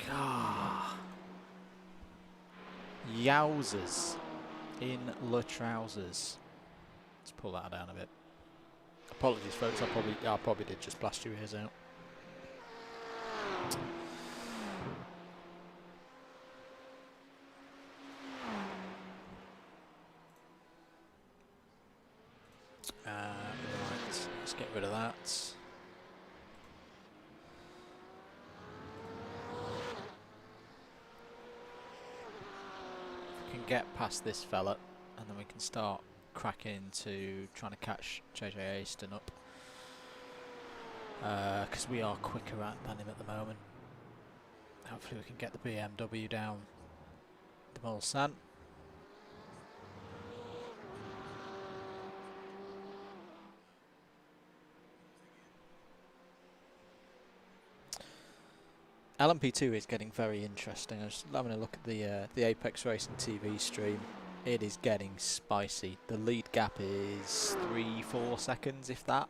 God. Yowzers. In le trousers. Let's pull that down a bit. Apologies, folks. I probably did just blast your ears out. Right, let's get rid of that. If we can get past this fella, and then we can start cracking into trying to catch JJ Aston up. Because we are quicker than him at the moment. Hopefully we can get the BMW down the Mulsanne. LMP2 is getting very interesting. I was having a look at the Apex Racing TV stream. It is getting spicy. The lead gap is 3-4 seconds, if that.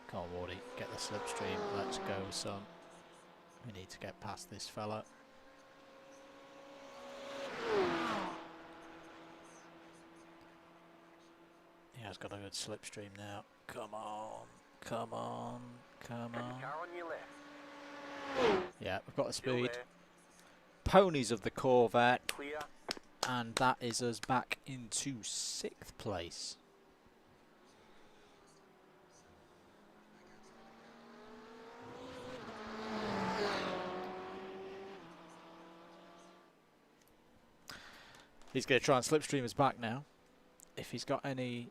Come on, Wardy, get the slipstream. Let's go, son. We need to get past this fella. He has got a good slipstream now. Come on, come on, come on. Car on your left. Yeah, we've got the speed. Ponies of the Corvette. Clear. And that is us back into 6th place. He's going to try and slipstream us back now. If he's got any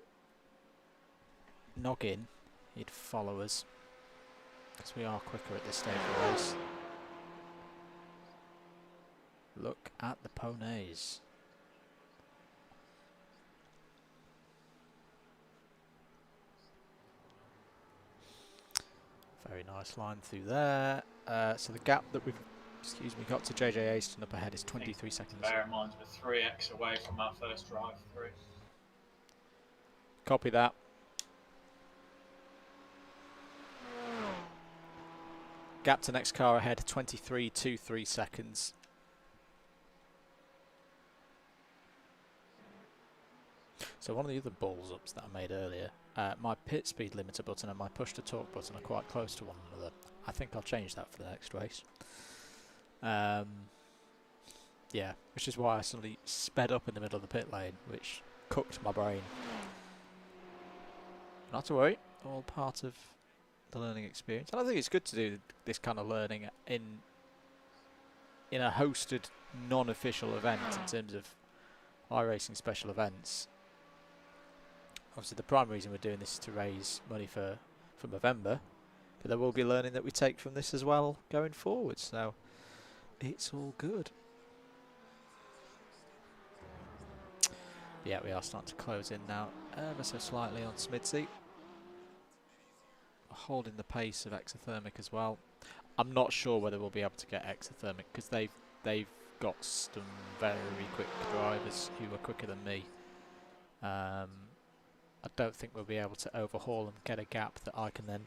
noggin, he'd follow us. Because we are quicker at this stage of the race. Look at the ponies. Very nice line through there. So the gap that we've got to JJ Aston up ahead is 23 seconds. Bear in mind we're 3x away from our first drive through. Copy that. Gap to next car ahead, 23.23 seconds. So one of the other balls ups that I made earlier, my pit speed limiter button and my push to talk button are quite close to one another. I think I'll change that for the next race. Yeah, which is why I suddenly sped up in the middle of the pit lane, which cooked my brain. Not to worry, all part of the learning experience. And I think it's good to do this kind of learning in a hosted non-official event in terms of iRacing special events. Obviously the prime reason we're doing this is to raise money for Movember, but there will be learning that we take from this as well going forward, so it's all good. Yeah, we are starting to close in now ever so slightly on Smidsy. Holding the pace of exothermic as well. I'm not sure whether we'll be able to get exothermic because they've got some very quick drivers who are quicker than me. I don't think we'll be able to overhaul and get a gap that I can then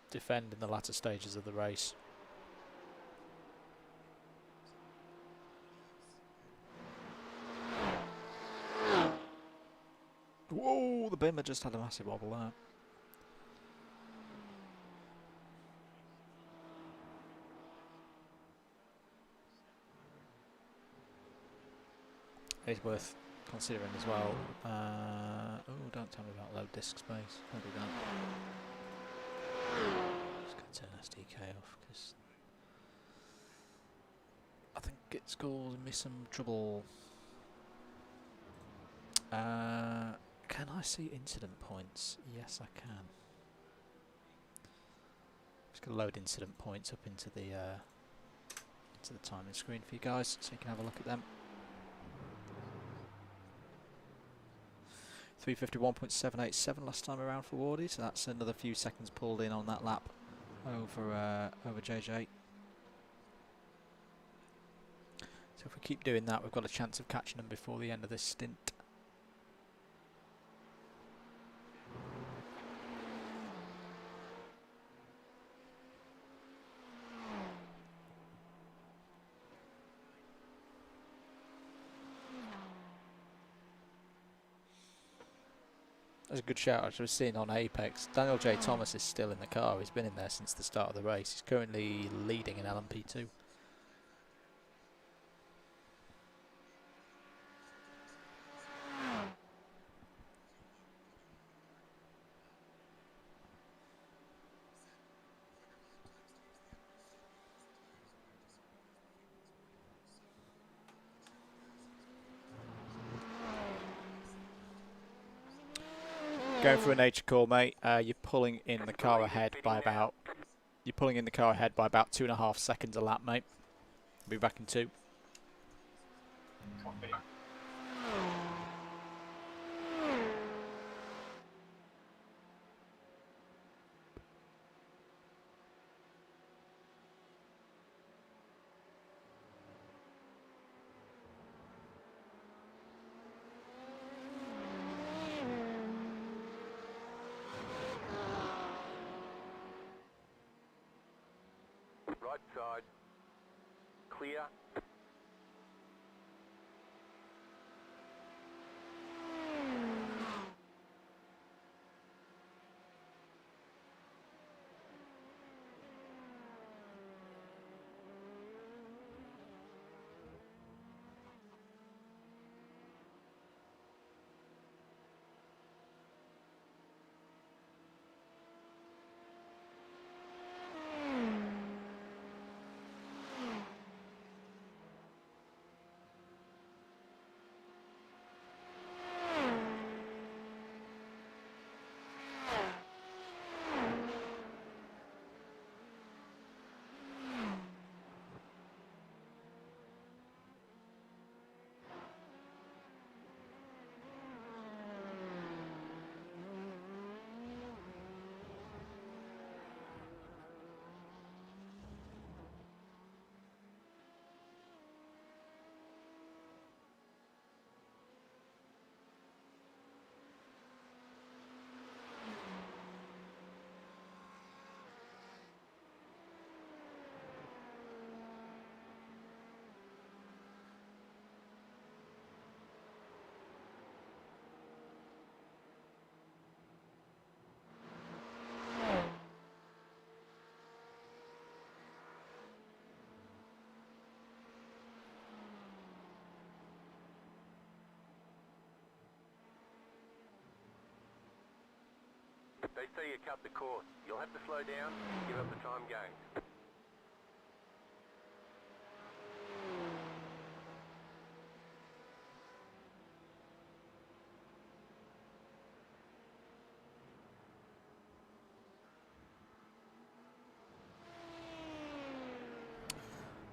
defend in the latter stages of the race. Whoa, the Bimmer just had a massive wobble there. It's worth considering as well. Oh, don't tell me about low disk space. Don't do that. Just going to turn SDK off because I think it's causing me some trouble. Can I see incident points? Yes, I can. Just going to load incident points up into the timing screen for you guys, so you can have a look at them. 351.787 last time around for Wardy, so that's another few seconds pulled in on that lap over JJ. So if we keep doing that, we've got a chance of catching them before the end of this stint. That's a good shout out. I was seeing on Apex, Daniel J. Thomas is still in the car. He's been in there since the start of the race. He's currently leading in LMP2. Going for a nature call, mate. You're pulling in the car ahead by about 2.5 seconds a lap, mate. Be back in 2. Copy. Right side. Clear. They say you cut the course. You'll have to slow down, give up the time gained.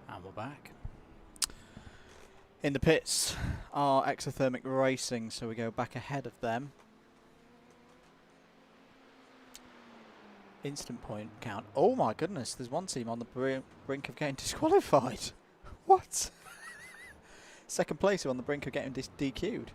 And we're back. In the pits are Exothermic Racing, so we go back ahead of them. Instant point count. Oh my goodness, there's one team on the brink of getting disqualified. What? Second place are on the brink of getting DQ'd.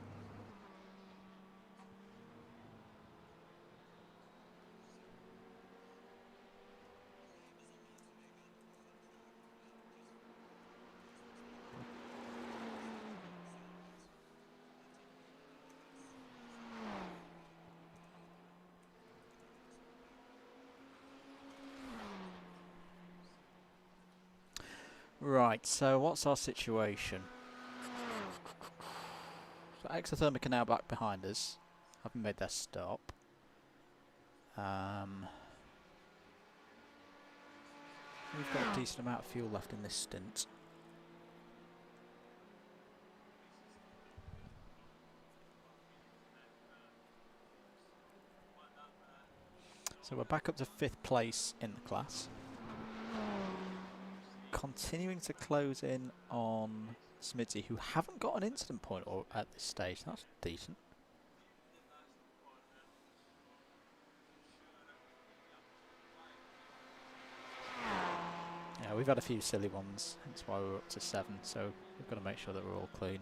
Right, so what's our situation? So Exothermic are now back behind us. Haven't made their stop. We've got a decent amount of fuel left in this stint. So we're back up to 5th place in the class. Continuing to close in on Smithy, who haven't got an incident point at this stage. That's decent. We've had a few silly ones, that's why we're up to 7, so we've got to make sure that we're all clean.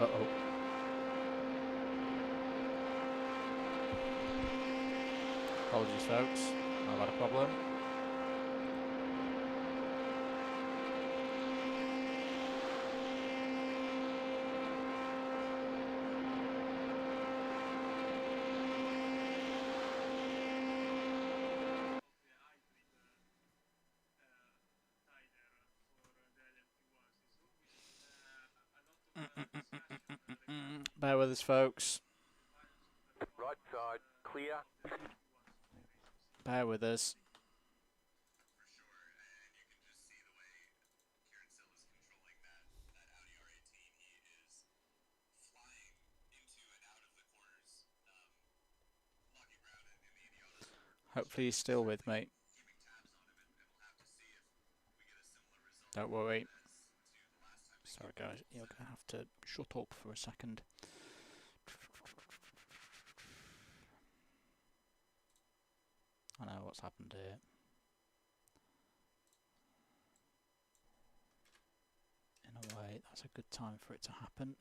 Uh-oh. Apologies, folks. I've had a problem. Bear with us, folks. Right side, clear. Bear with us. Hopefully he's still with me. Don't worry. Sorry guys, you're going to have to shut up for a second. I know what's happened here. In a way, that's a good time for it to happen.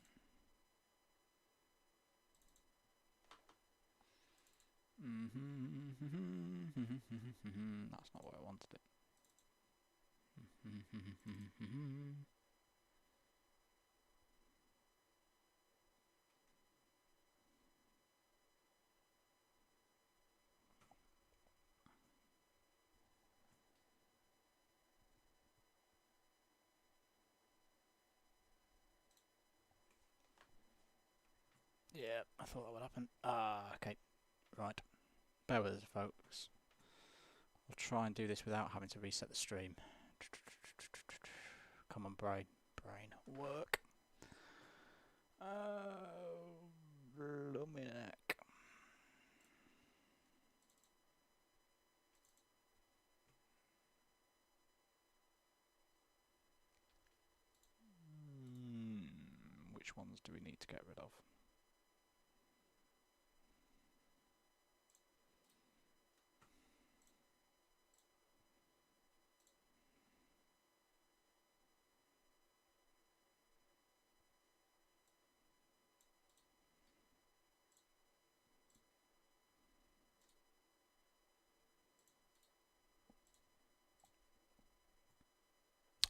That's not what I wanted it. Yeah, I thought that would happen. Okay. Right. Bear with us, folks. We'll try and do this without having to reset the stream. Come on, brain. Brain. Work. Oh, Luminac. Which ones do we need to get rid of?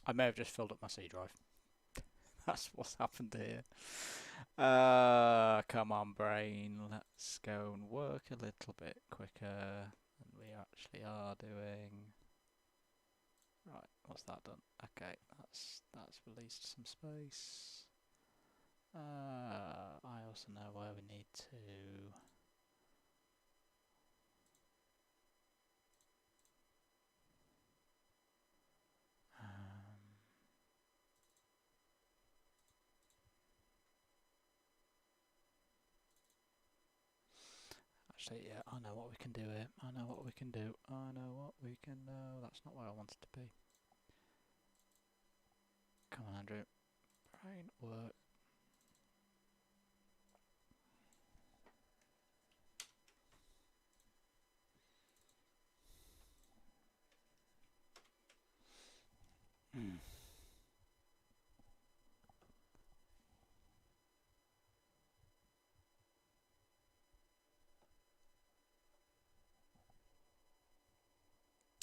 I may have just filled up my C drive. That's what's happened here. Come on, brain. Let's go and work a little bit quicker than we actually are doing. Right, what's that done? Okay, that's released some space. I also know where we need to. Actually, yeah, I know what we can do here. I know what we can do. I know what we can do. That's not where I wanted to be. Come on, Andrew. Brain work.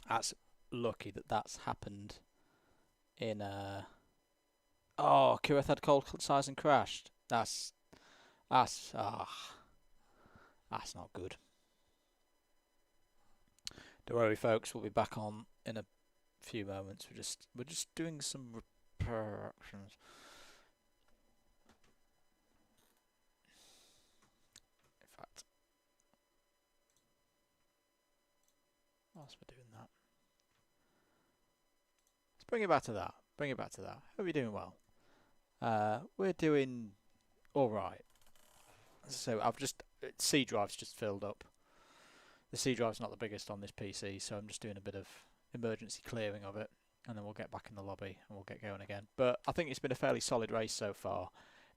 That's lucky that that's happened in Oh, Kirith had cold size and crashed. That's not good. Don't worry, folks. We'll be back on in a few moments. We're just doing some repair actions. In fact, whilst we're doing that, let's bring it back to that. Bring it back to that. Hope you're doing well. We're doing all right. So I've just C drive's just filled up. The C drive's not the biggest on this PC, so I'm just doing a bit of emergency clearing of it, and then we'll get back in the lobby and we'll get going again. But I think it's been a fairly solid race so far.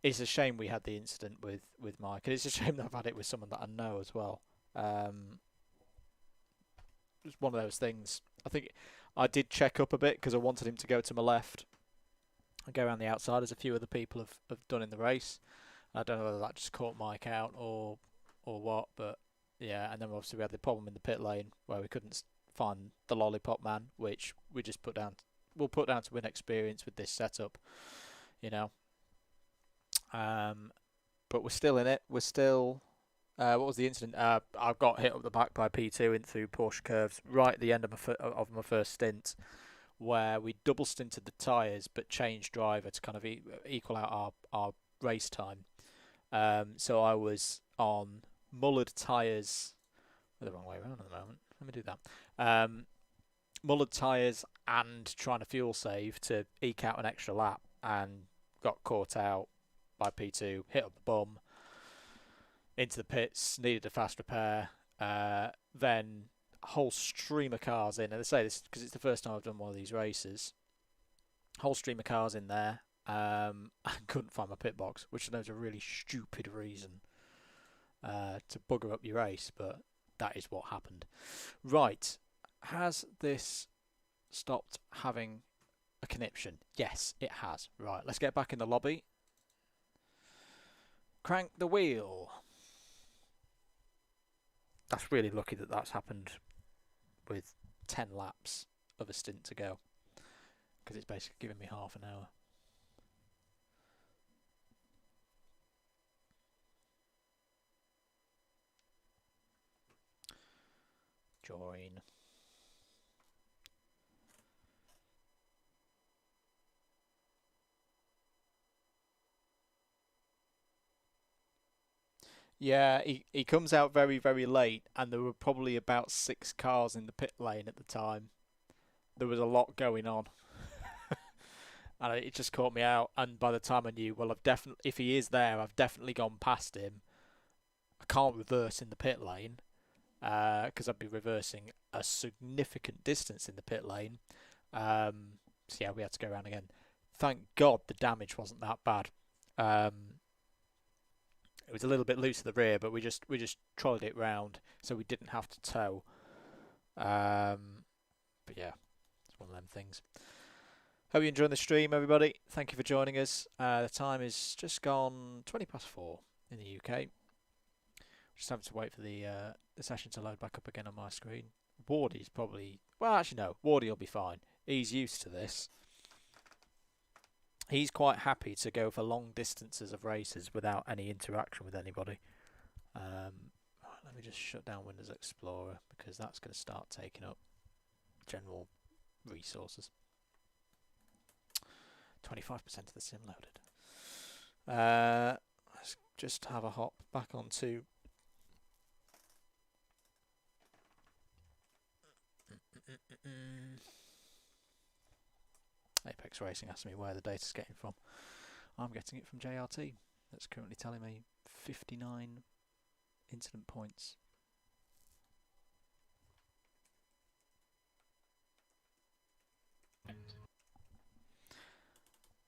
It's a shame we had the incident with Mike, and it's a shame that I've had it with someone that I know as well. It's one of those things. I think I did check up a bit because I wanted him to go to my left and go around the outside, as a few other people have done in the race. I don't know whether that just caught Mike out or what, but yeah. And then obviously we had the problem in the pit lane where we couldn't find the lollipop man, which we just put down. We'll put down to inexperience with this setup, you know. But we're still in it. We're still. What was the incident? I got hit up the back by P2 in through Porsche curves right at the end of my first stint, where we double stinted the tyres but changed driver to kind of equal out our race time. So I was on mullered tyres. We're the wrong way around at the moment. Let me do that. Mullered tyres and trying to fuel save to eke out an extra lap, and got caught out by P2, hit up the bum, into the pits, needed a fast repair. Then a whole stream of cars in, and I say this because it's the first time I've done one of these races. Whole stream of cars in there. I couldn't find my pit box, which I know is a really stupid reason to bugger up your race, but that is what happened. Right, has this stopped having a conniption? Yes, it has. Right, let's get back in the lobby. Crank the wheel. That's really lucky that that's happened with 10 laps of a stint to go, because it's basically giving me half an hour. Join. Yeah, he comes out very, very late, and there were probably about 6 cars in the pit lane at the time. There was a lot going on. And it just caught me out, and by the time I knew, well, if he is there, I've definitely gone past him. I can't reverse in the pit lane, because I'd be reversing a significant distance in the pit lane. So yeah, we had to go around again. Thank God the damage wasn't that bad. It was a little bit loose at the rear, but we just trolleyed it round, so we didn't have to tow. But yeah, it's one of them things. Hope you're enjoying the stream, everybody. Thank you for joining us. The time is just gone 20 past 4 in the UK. Just having to wait for the session to load back up again on my screen. Wardy's probably... Well, actually, no. Wardy will be fine. He's used to this. He's quite happy to go for long distances of races without any interaction with anybody. Let me just shut down Windows Explorer, because that's going to start taking up general resources. 25% of the sim loaded. Let's just have a hop back onto... Apex Racing asking me where the data's getting from. I'm getting it from JRT. That's currently telling me 59 incident points.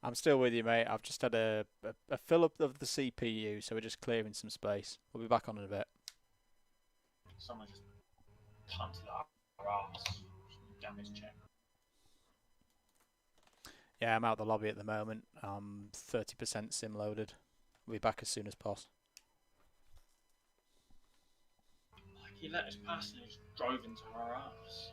I'm still with you, mate. I've just had a fill up of the CPU, so we're just clearing some space. We'll be back on in a bit. Someone just punted our arms. Damage check. Yeah, I'm out of the lobby at the moment. 30% sim loaded. We'll be back as soon as possible. Like, he let us pass and he just drove into our arms.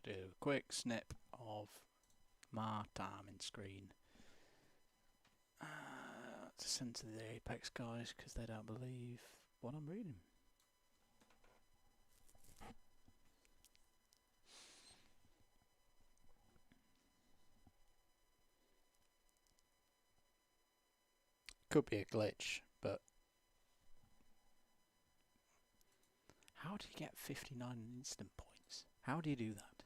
Do a quick snip of my timing screen to send to the Apex guys, because they don't believe what I'm reading. Could be a glitch, but how do you get 59 instant points? How do you do that?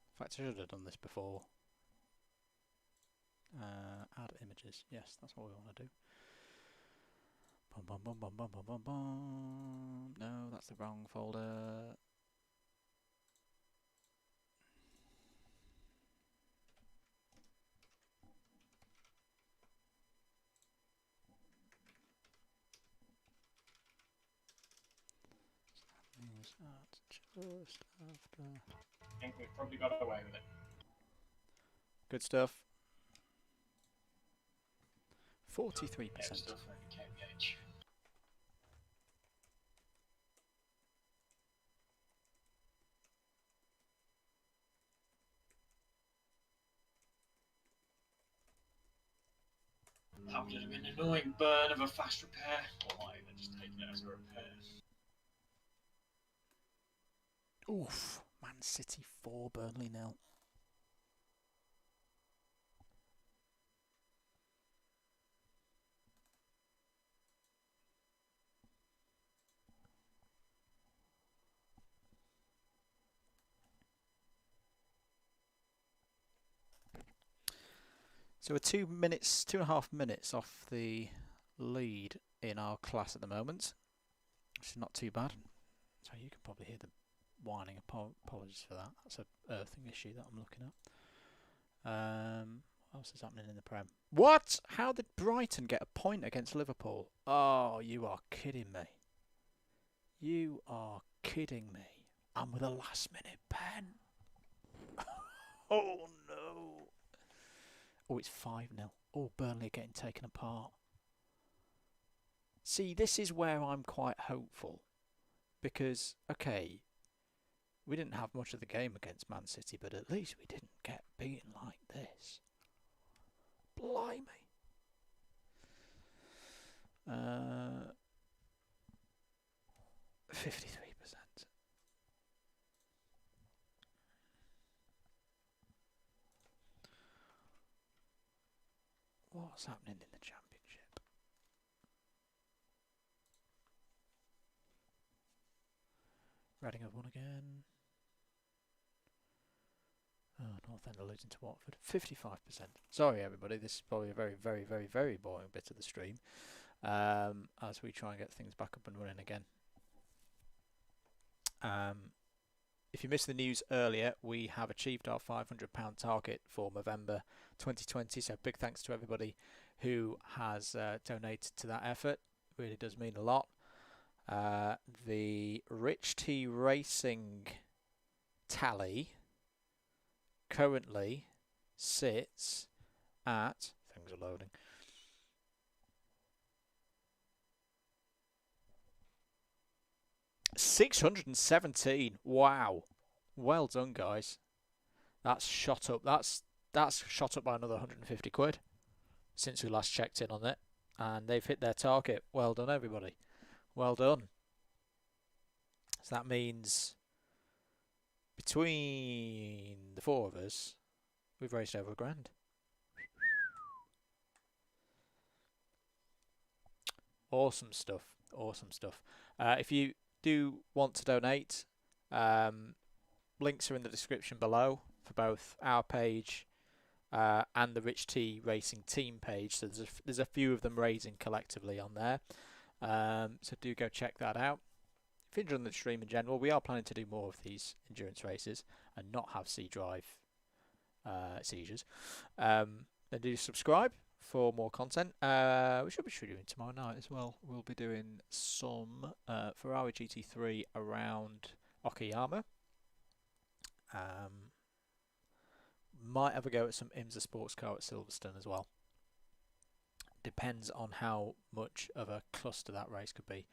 In fact, I should have done this before. Add images. Yes, that's what we want to do. Bum, bum, bum, bum, bum, bum, bum, bum. No, that's the wrong folder. Is that just after? I think we've probably got away with it. Good stuff. Yeah, 43%. stuff from KBH. That would have been an annoying burn of a fast repair, or might even just taken it as a repair. Oof. Man City 4, Burnley 0. So we're 2.5 minutes off the lead in our class at the moment, which is not too bad. So you can probably hear the whining. Apologies for that. That's a earthing issue that I'm looking at. What else is happening in the Prem? What? How did Brighton get a point against Liverpool? Oh, you are kidding me. You are kidding me. And with a last minute pen. Oh no. Oh, it's 5-0. Oh, Burnley are getting taken apart. See, this is where I'm quite hopeful. Because, okay, we didn't have much of the game against Man City, but at least we didn't get beaten like this. Blimey. 53%. What's happening in the championship? Reading have won again. Oh, North End are losing to Watford. 55%. Sorry, everybody. This is probably a very, very, very, very boring bit of the stream. As we try and get things back up and running again. If you missed the news earlier, we have achieved our £500 target for Movember 2020. So big thanks to everybody who has donated to that effort. It really does mean a lot. The Rich T Racing tally currently sits at, things are loading, £617. Wow, well done, guys. That's shot up. That's shot up by another 150 quid since we last checked in on it, and they've hit their target. Well done, everybody. Well done. So that means between the four of us, we've raised over £1,000. Awesome stuff. Awesome stuff. If you do want to donate, links are in the description below for both our page and the Rich T Racing team page. So there's a few of them raising collectively on there. So do go check that out. If you're enjoying the stream in general, we are planning to do more of these endurance races and not have C-Drive seizures. Then do subscribe for more content. We should be doing tomorrow night as well. We'll be doing some Ferrari GT3 around Okayama. Might have a go at some IMSA sports car at Silverstone as well. Depends on how much of a cluster that race could be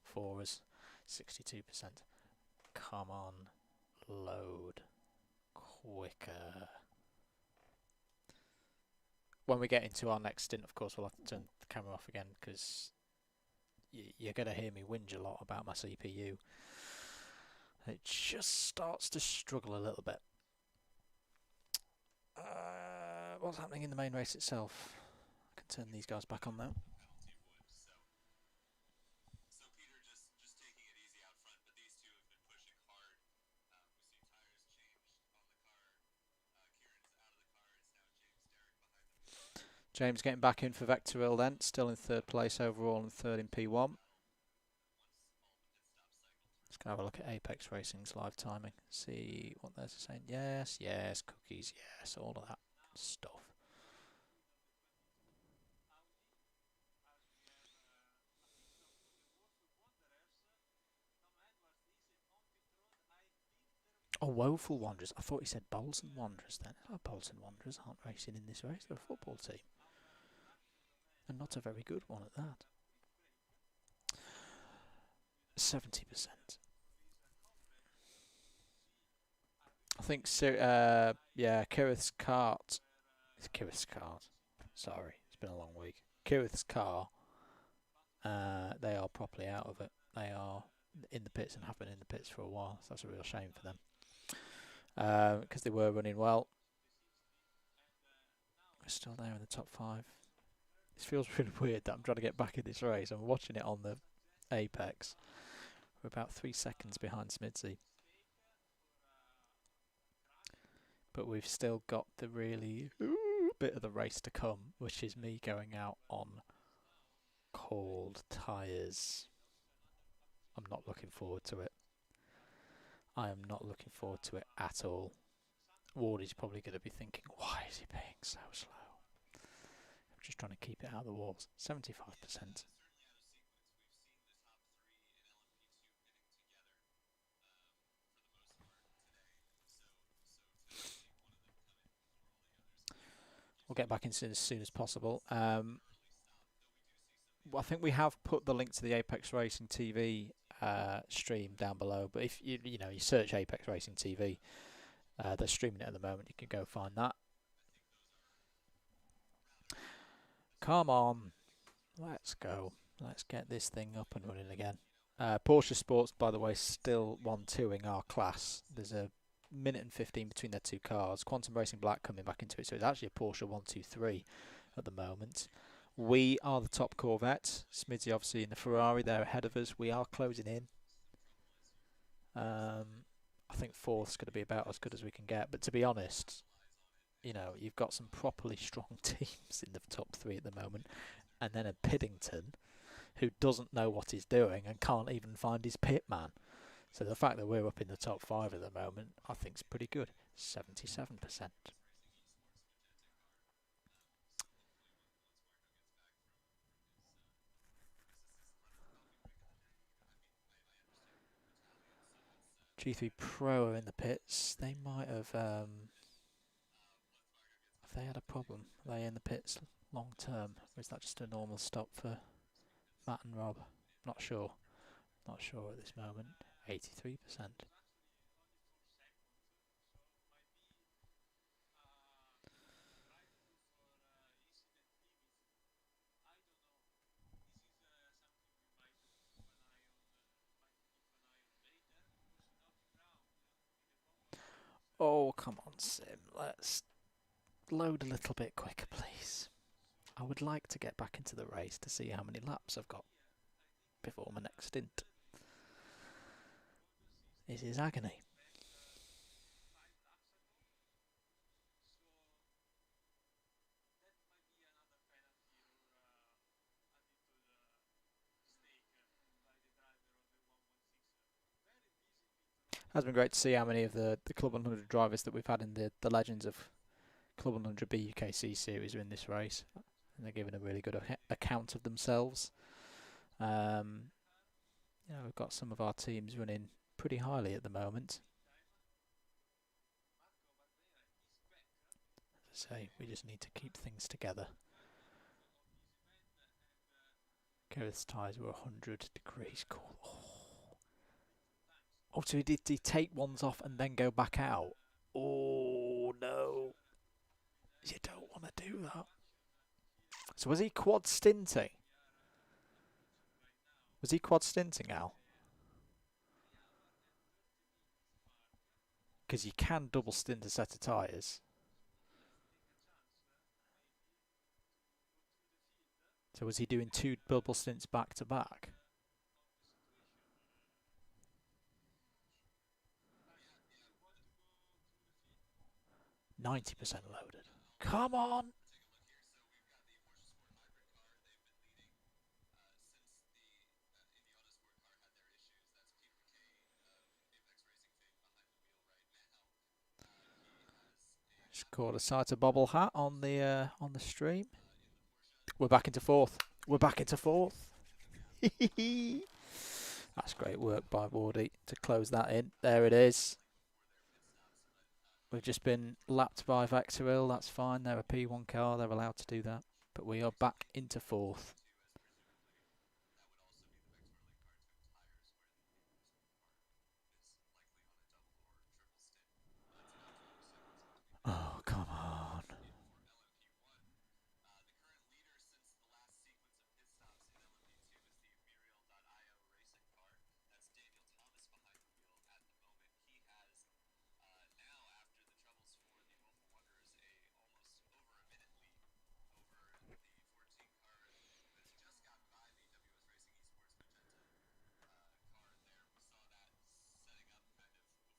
for us. 62%. Come on, load quicker. when we get into our next stint, of course, we'll have to turn the camera off again because you're going to hear me whinge a lot about my CPU. It just starts to struggle a little bit. What's happening in the main race itself? I can turn these guys back on now. James getting back in for Vectoril then, still in third place overall and third in P1. Let's go have a look at Apex Racing's live timing, see what they're saying. Yes, yes, cookies, yes, all of that stuff. Oh, Woeful Wanderers. I thought he said Bolton Wanderers then. Oh, Bolton Wanderers aren't racing in this race, they're a football team. And not a very good one at that. 70%. I think, yeah, Kirith's cart. It's Kirith's cart. Sorry, it's been a long week. Kirith's car, they are properly out of it. They are in the pits and have been in the pits for a while, so that's a real shame for them. Because they were running well. We're still there in the top 5. This feels really weird that I'm trying to get back in this race. I'm watching it on the Apex. We're about 3 seconds behind Smidsy. But we've still got the really bit of the race to come, which is me going out on cold tyres. I'm not looking forward to it. I am not looking forward to it at all. Wardy's probably going to be thinking, why is he being so slow? I'm just trying to keep it out of the walls. 75%. We'll get back into it as soon as possible. I think we have put the link to the Apex Racing TV stream down below. But if you search Apex Racing TV, they're streaming it at the moment. You can go find that. Come on, let's go. Let's get this thing up and running again. Porsche Sports, by the way, still 1-2ing our class. There's a minute and 15 between their two cars. Quantum Racing Black coming back into it, so it's actually a Porsche 1-2-3 at the moment. We are the top Corvette. Smidsy obviously in the Ferrari, they're ahead of us. We are closing in. I think fourth's going to be about as good as we can get. But to be honest, you've got some properly strong teams in the top 3 at the moment, and then a Piddington who doesn't know what he's doing and can't even find his pit man. So the fact that we're up in the top 5 at the moment, I think is pretty good. 77%. G3 Pro are in the pits. They might have, if they had a problem, are they in the pits long term? Or is that just a normal stop for Matt and Rob? Not sure. Not sure at this moment. 83%. Oh, come on, Sim. Let's load a little bit quicker, please. I would like to get back into the race to see how many laps I've got before my next stint. This is agony. Has been great to see how many of the Club 100 drivers that we've had in the Legends of Club 100 BUKC series are in this race. And they're giving a really good account of themselves. We've got some of our teams running pretty highly at the moment. As I say, we just need to keep things together. Gareth's tyres were 100 degrees cool. Oh, so did he take ones off and then go back out? Oh, no. You don't want to do that. So was he quad stinting? Was he quad stinting, Al? Because you can double stint a set of tyres. So was he doing 2 double stints back to back? %90 loaded. Come on! Just caught a sight of bobble hat on the stream. We're back into 4th. We're back into 4th. That's great work by Wardy to close that in. There it is. We've just been lapped by Vectoril. That's fine. They're a P1 car. They're allowed to do that. But we are back into 4th. Oh, come on.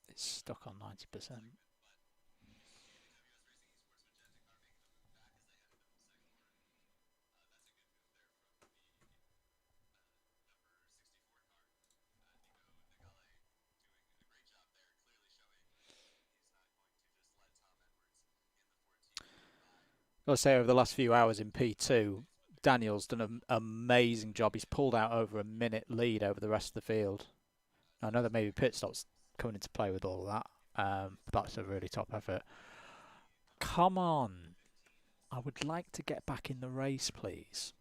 It's stuck on 90%. I'll say over the last few hours in P2, Daniel's done an amazing job. He's pulled out over a minute lead over the rest of the field. I know that maybe pit stops coming into play with all of that, but that's a really top effort. Come on. I would like to get back in the race, please.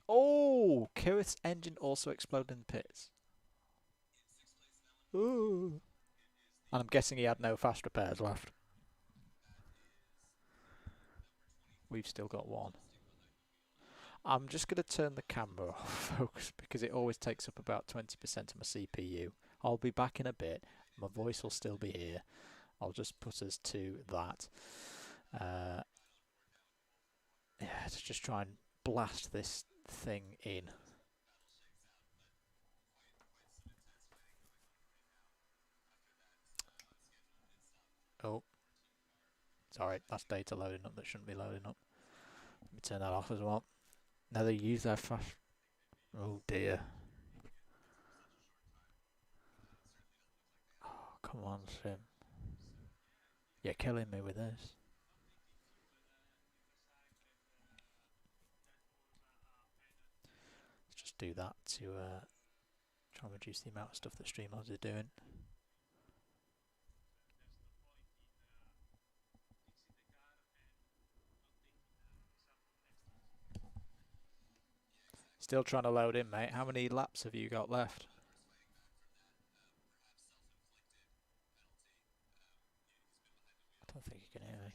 Oh, Kirith's engine also exploded in the pits. Ooh. And I'm guessing he had no fast repairs left. We've still got one. I'm just going to turn the camera off, folks, because it always takes up about 20% of my CPU. I'll be back in a bit. My voice will still be here. I'll just put us to that. Yeah, to just try and blast this thing in. Oh, sorry, that's data loading up that shouldn't be loading up. Let me turn that off as well. Now they use their fast. Oh dear. Oh, come on, Sim. You're killing me with this. Let's just do that to try and reduce the amount of stuff that Streamlabs are doing. Still trying to load in, mate. How many laps have you got left? I don't think you can hear me.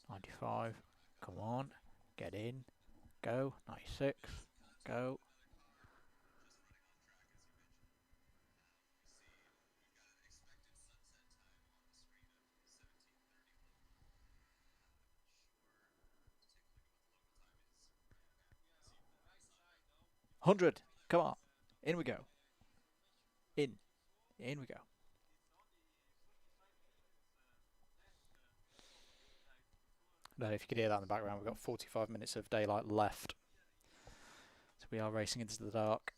95. Come on. Get in. Go. 96. Go. $100. Come on. In we go. In. In we go. No, if you could hear that in the background, we've got 45 minutes of daylight left. So we are racing into the dark.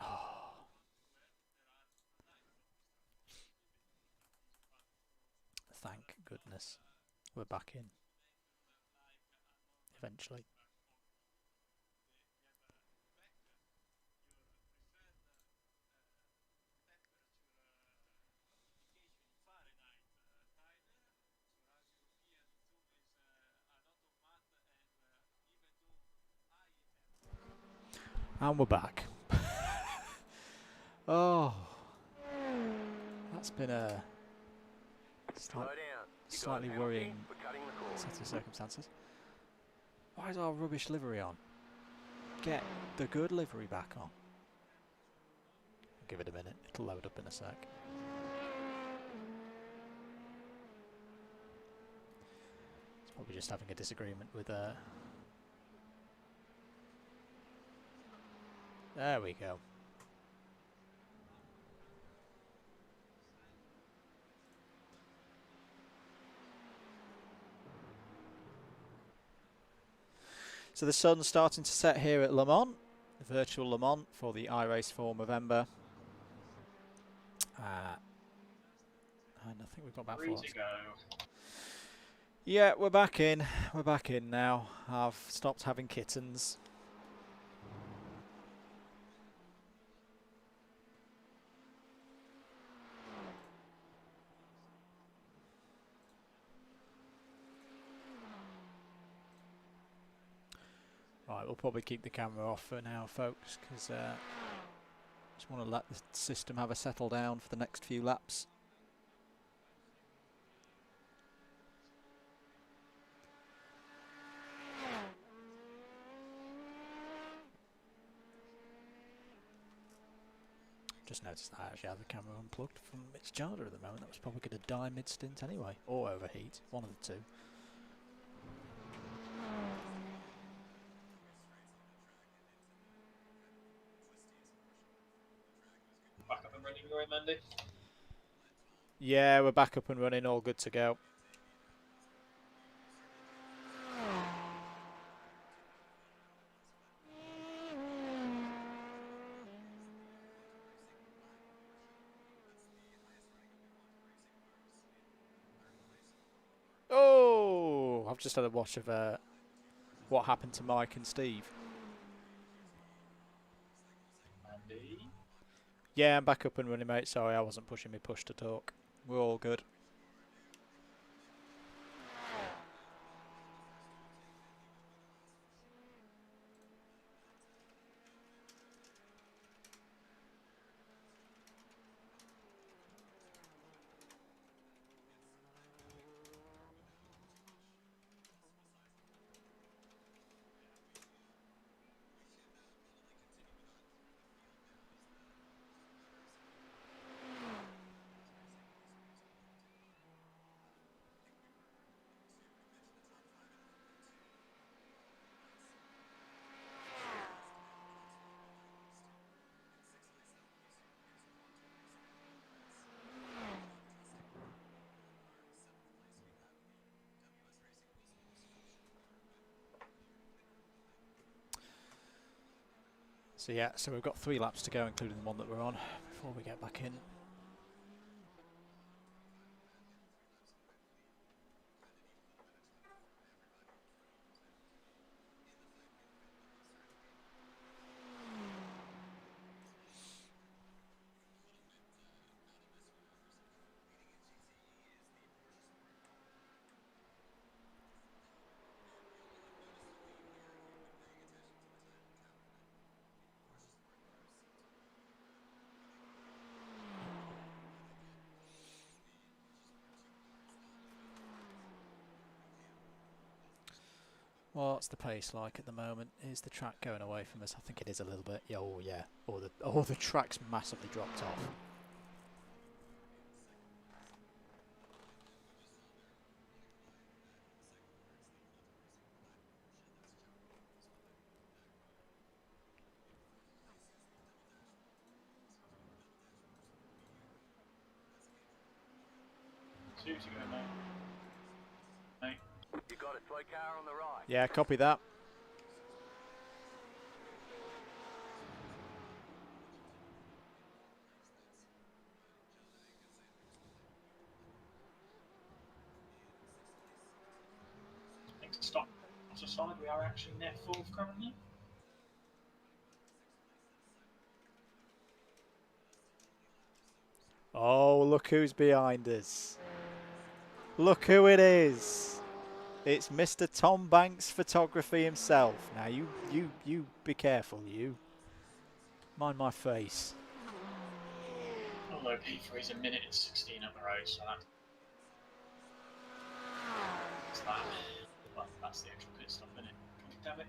Oh. Thank goodness. We're back in. Eventually. And we're back. Oh, that's been a slightly worrying set of circumstances. Why is our rubbish livery on? Get the good livery back on. Give it a minute, it'll load up in a sec. It's probably just having a disagreement with there we go. So the sun's starting to set here at Le Mans, the virtual Le Mans for the iRace for Movember. And I think we've got about 4 laps. Yeah, we're back in. We're back in now. I've stopped having kittens. Right, we'll probably keep the camera off for now, folks, because just want to let the system have a settle down for the next few laps. Just noticed that I actually have the camera unplugged from its charger at the moment. That was probably going to die mid-stint anyway, or overheat, one of the two. Back up and running, Roy Mandy? Yeah, we're back up and running, all good to go. Oh, I've just had a watch of what happened to Mike and Steve. Andy? Yeah, I'm back up and running, mate. Sorry, I wasn't pushing me push to talk. We're all good. So yeah, so we've got 3 laps to go, including the one that we're on, before we get back in. What's the pace like at the moment? Is the track going away from us? I think it is a little bit. Yeah, oh yeah. Or the track's massively dropped off. Two to go, mate. You got a slow car on the right. Yeah, copy that. Next stop aside, we are actually net 4th currently. Oh, look who's behind us. Look who it is. It's Mr. Tom Banks Photography himself. Now you be careful, you. Mind my face. Although P3 is a minute and 16 up the road, so that's that. Well, that's the actual pit stop, isn't it? Damn it.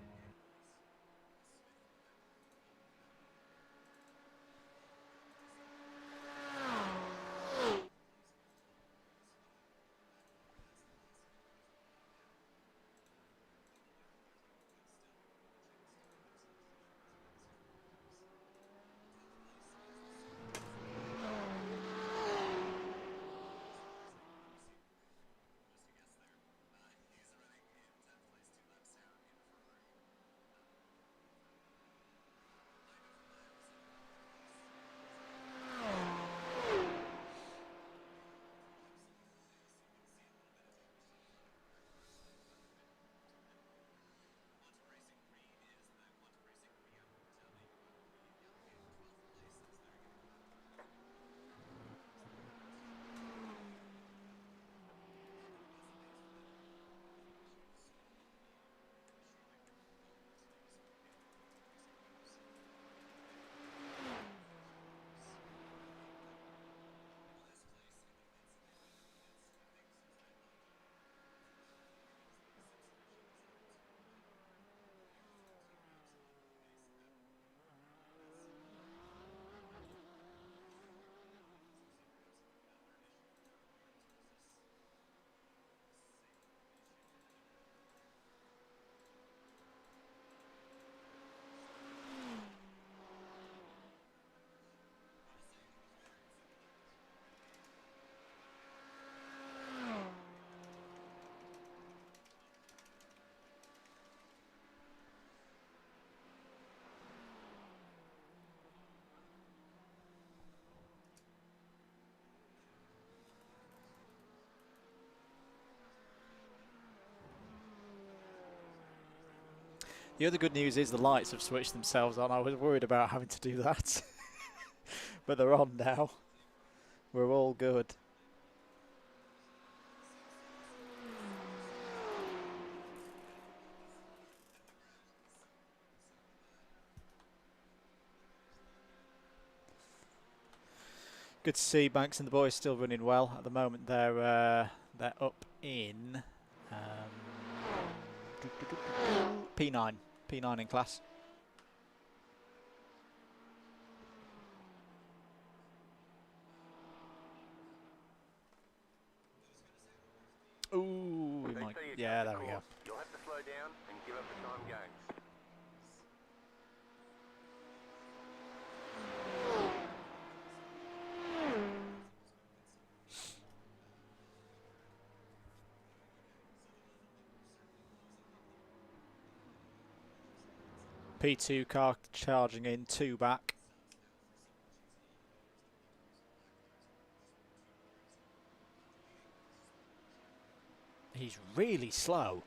The other good news is the lights have switched themselves on. I was worried about having to do that. But they're on now. We're all good. Good to see Banks and the boys still running well. At the moment they're up in P9. P9 in class. Ooh, we might. Yeah, there we go. You'll have to slow down and give up the time gains. P2 car charging in, 2 back. He's really slow.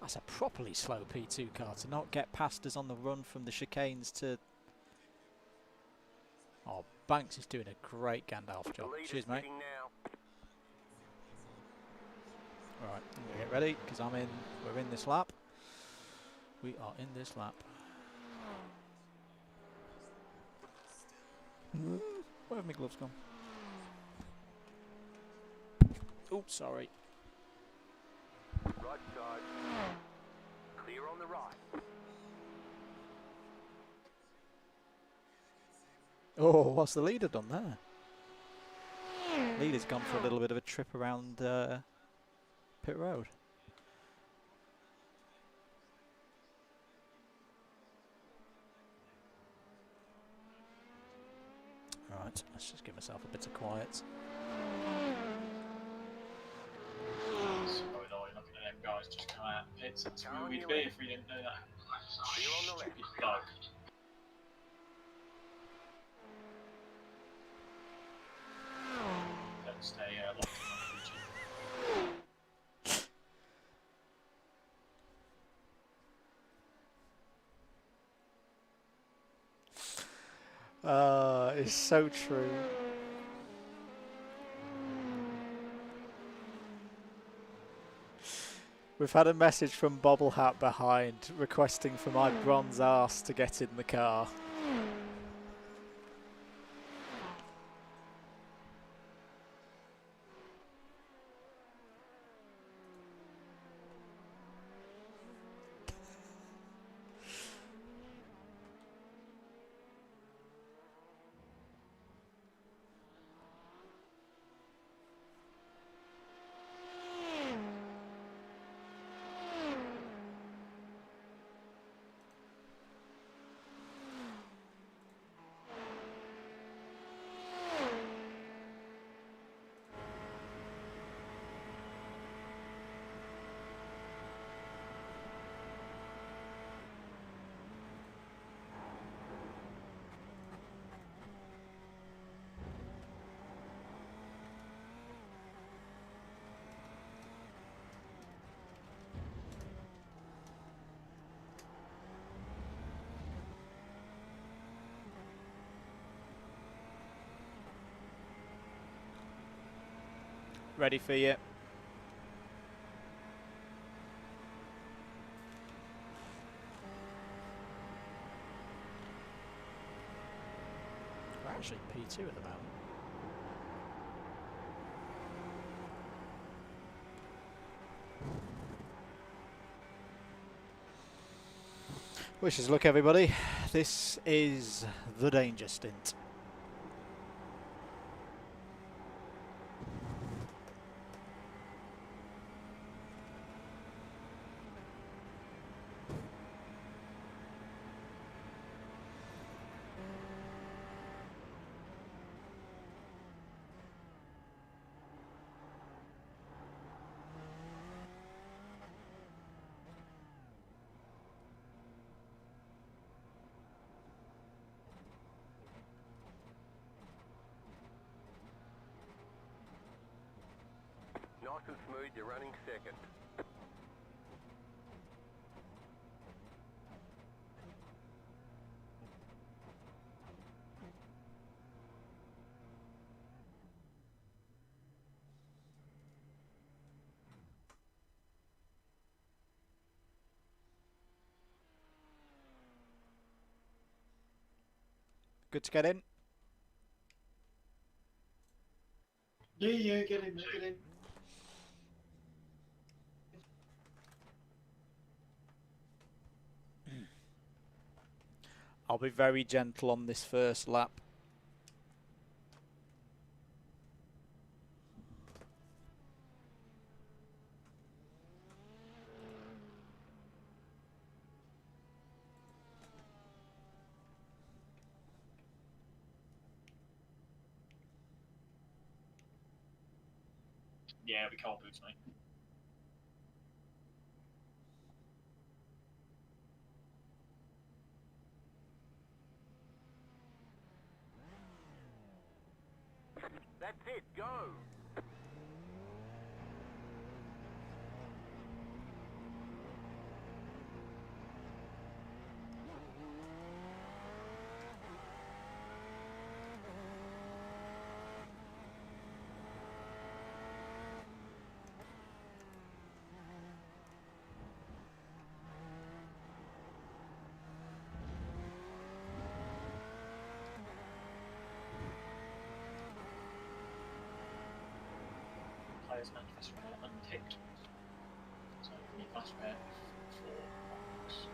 That's a properly slow P2 car to not get past us on the run from the chicanes to... Oh, Banks is doing a great Gandalf job. Cheers, mate. Right, I'm going to get ready because we're in this lap. We are in this lap. Where have my gloves gone? Oh, sorry. Right side. Clear on the right. Oh, what's the leader done there? Leader's gone for a little bit of a trip around pit road. Right, let's just give myself a bit of quiet. So annoying looking at them guys just come out of the pits. That's where we'd be if we didn't know that. Clear on the left. Stupid bug. Don't stay locked in on the region. It's so true. We've had a message from Bobblehat behind requesting for my bronze arse to get in the car. Ready for you. We're actually P2 at the moment. Wishes luck, everybody. This is the danger stint. Nice and smooth, you're running second. Good to get in. Yeah, get in, get in. I'll be very gentle on this first lap. Yeah, it'll be cold boots, mate. That's it, go! Players manifest repair unticked. So you need fast repair for box.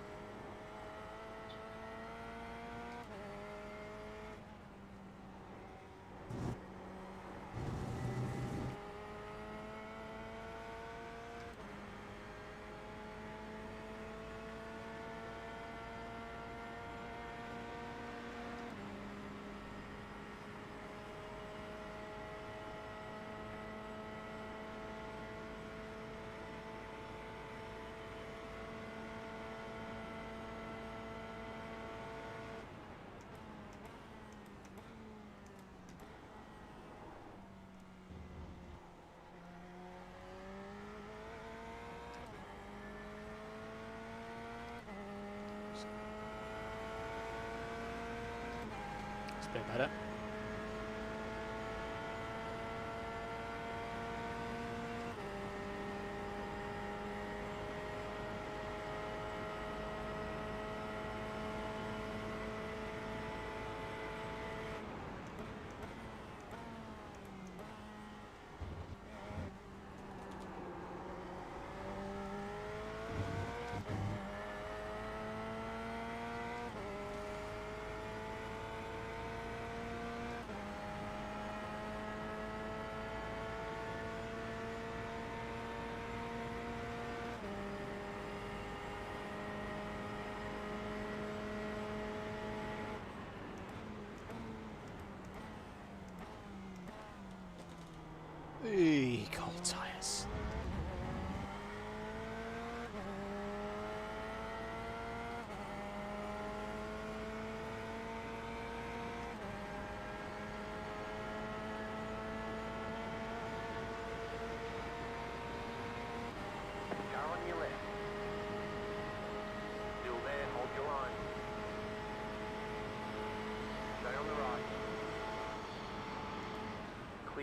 It's a bit better.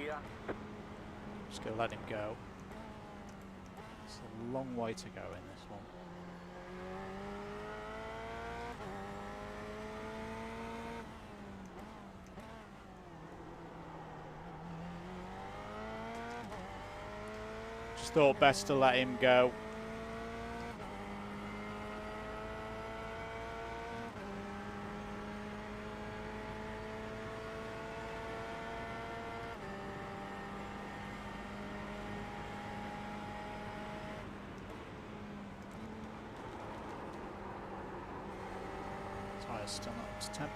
clear. Just going to let him go. It's a long way to go in this one. Just thought best to let him go. Tyres still not up to temp.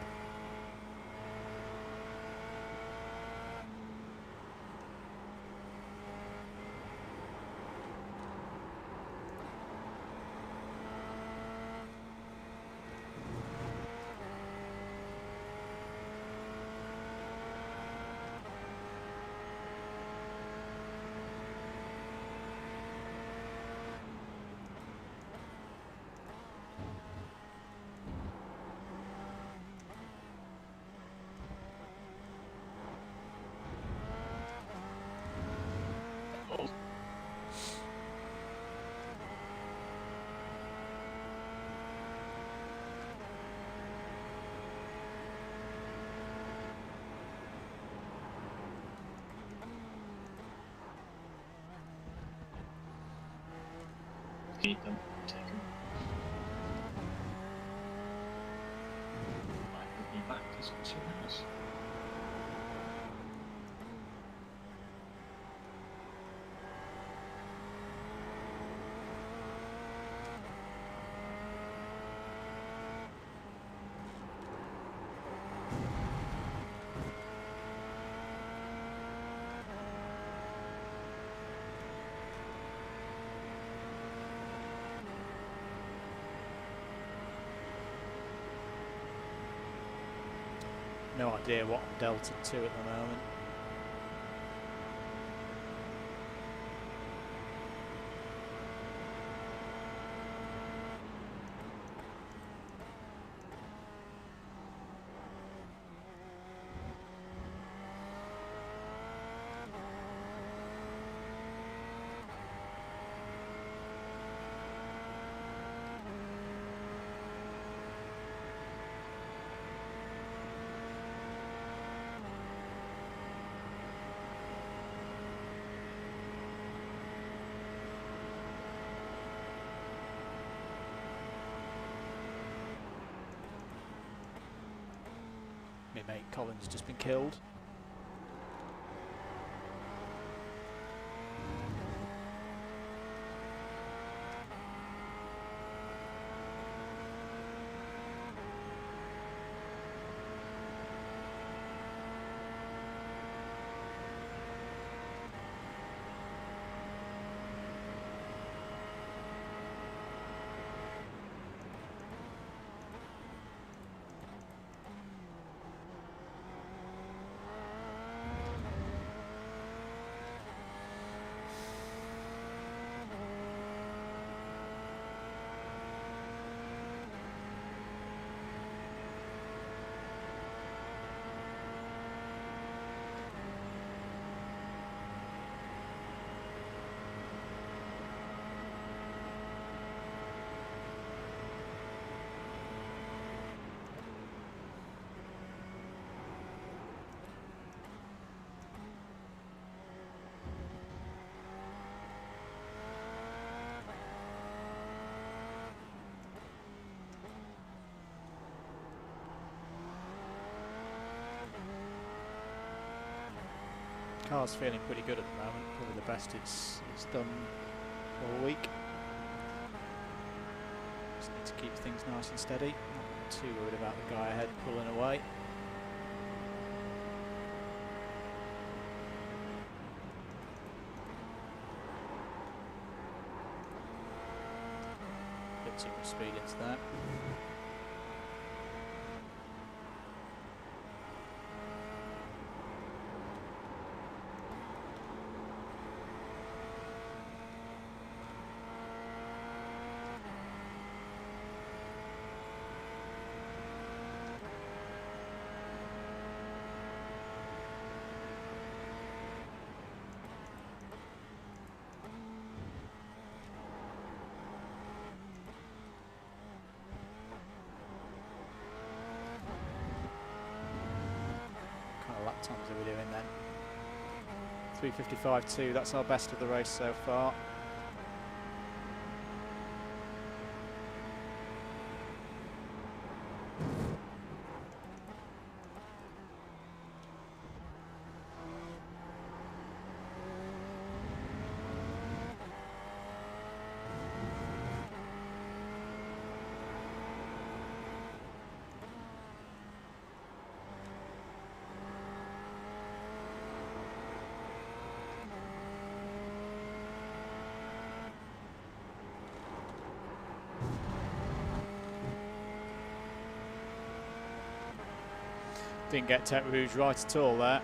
Keep them. Take them. Might be back to something else. No idea what I'm delta to at the moment. My mate Colin's just been killed. Car's feeling pretty good at the moment, probably the best it's done all week. Just need to keep things nice and steady, not too worried about the guy ahead pulling away. Bit too much speed into that. What times are we doing then? 3:55.2, that's our best of the race so far. Didn't get Tech Rouge right at all there.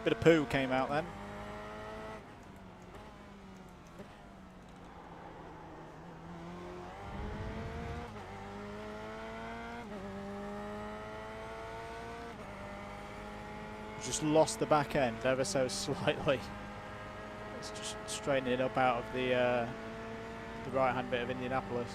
Bit of poo came out then. Just lost the back end ever so slightly. It's just straightening it up out of the right hand bit of Indianapolis.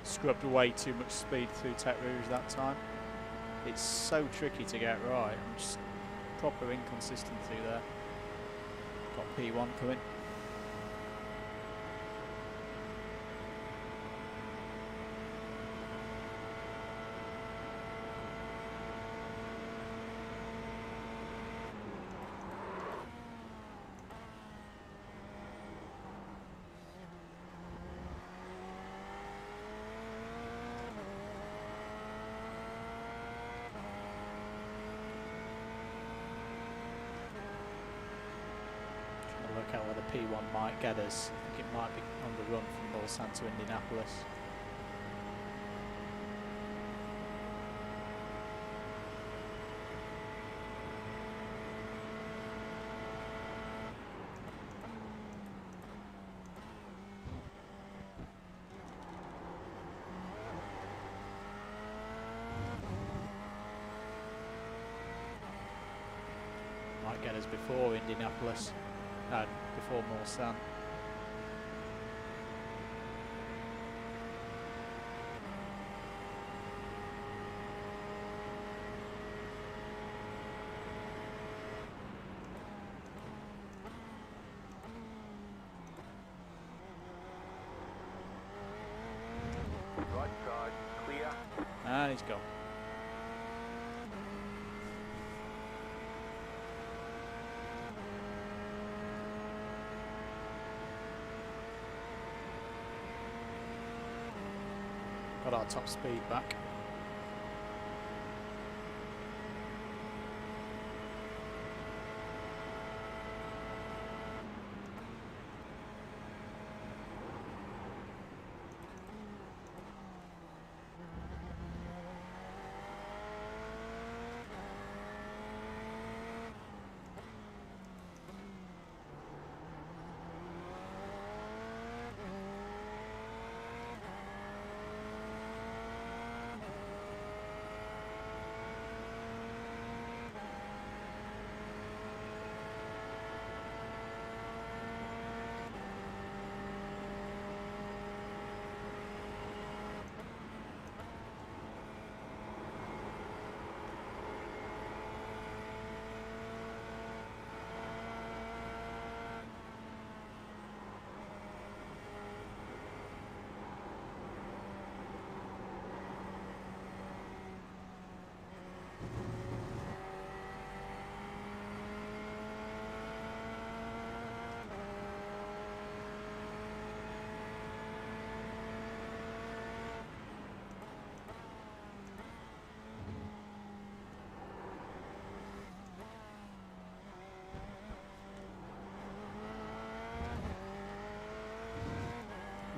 Scrubbed way too much speed through Tech Rouge that time. It's so tricky to get right. I'm just proper inconsistency there. Got P1 coming. one might get us. I think it might be on the run from Mulsanne to Indianapolis. Might get us before Indianapolis, before Mulsanne. Right side, clear. And he's gone. Got our top speed back.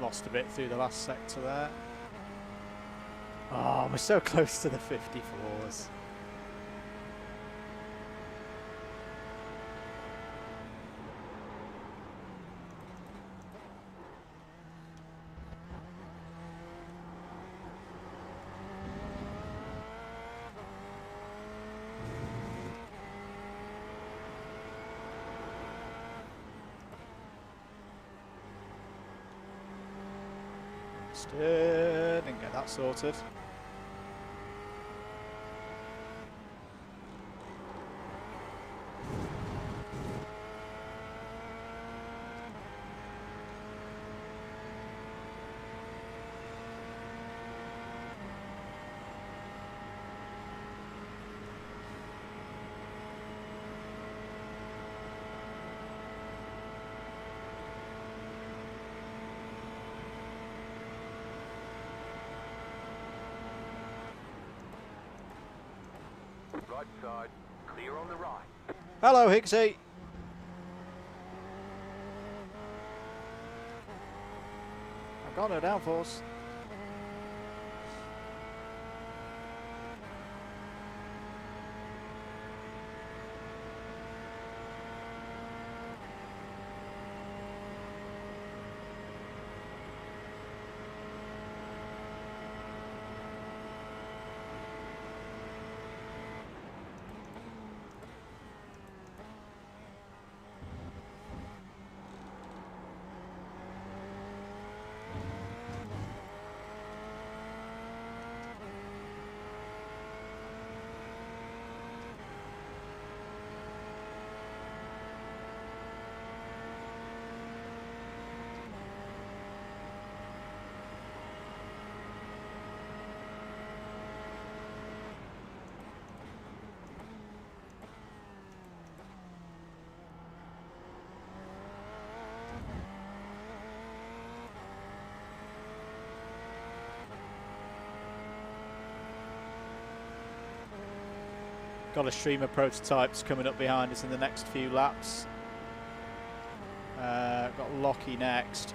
Lost a bit through the last sector there. Oh, we're so close to the 54s. Didn't get that sorted. Right side, clear on the right. Hello, Hicksy. I've got no downforce. Got a stream of prototypes coming up behind us in the next few laps. Got Lockie next.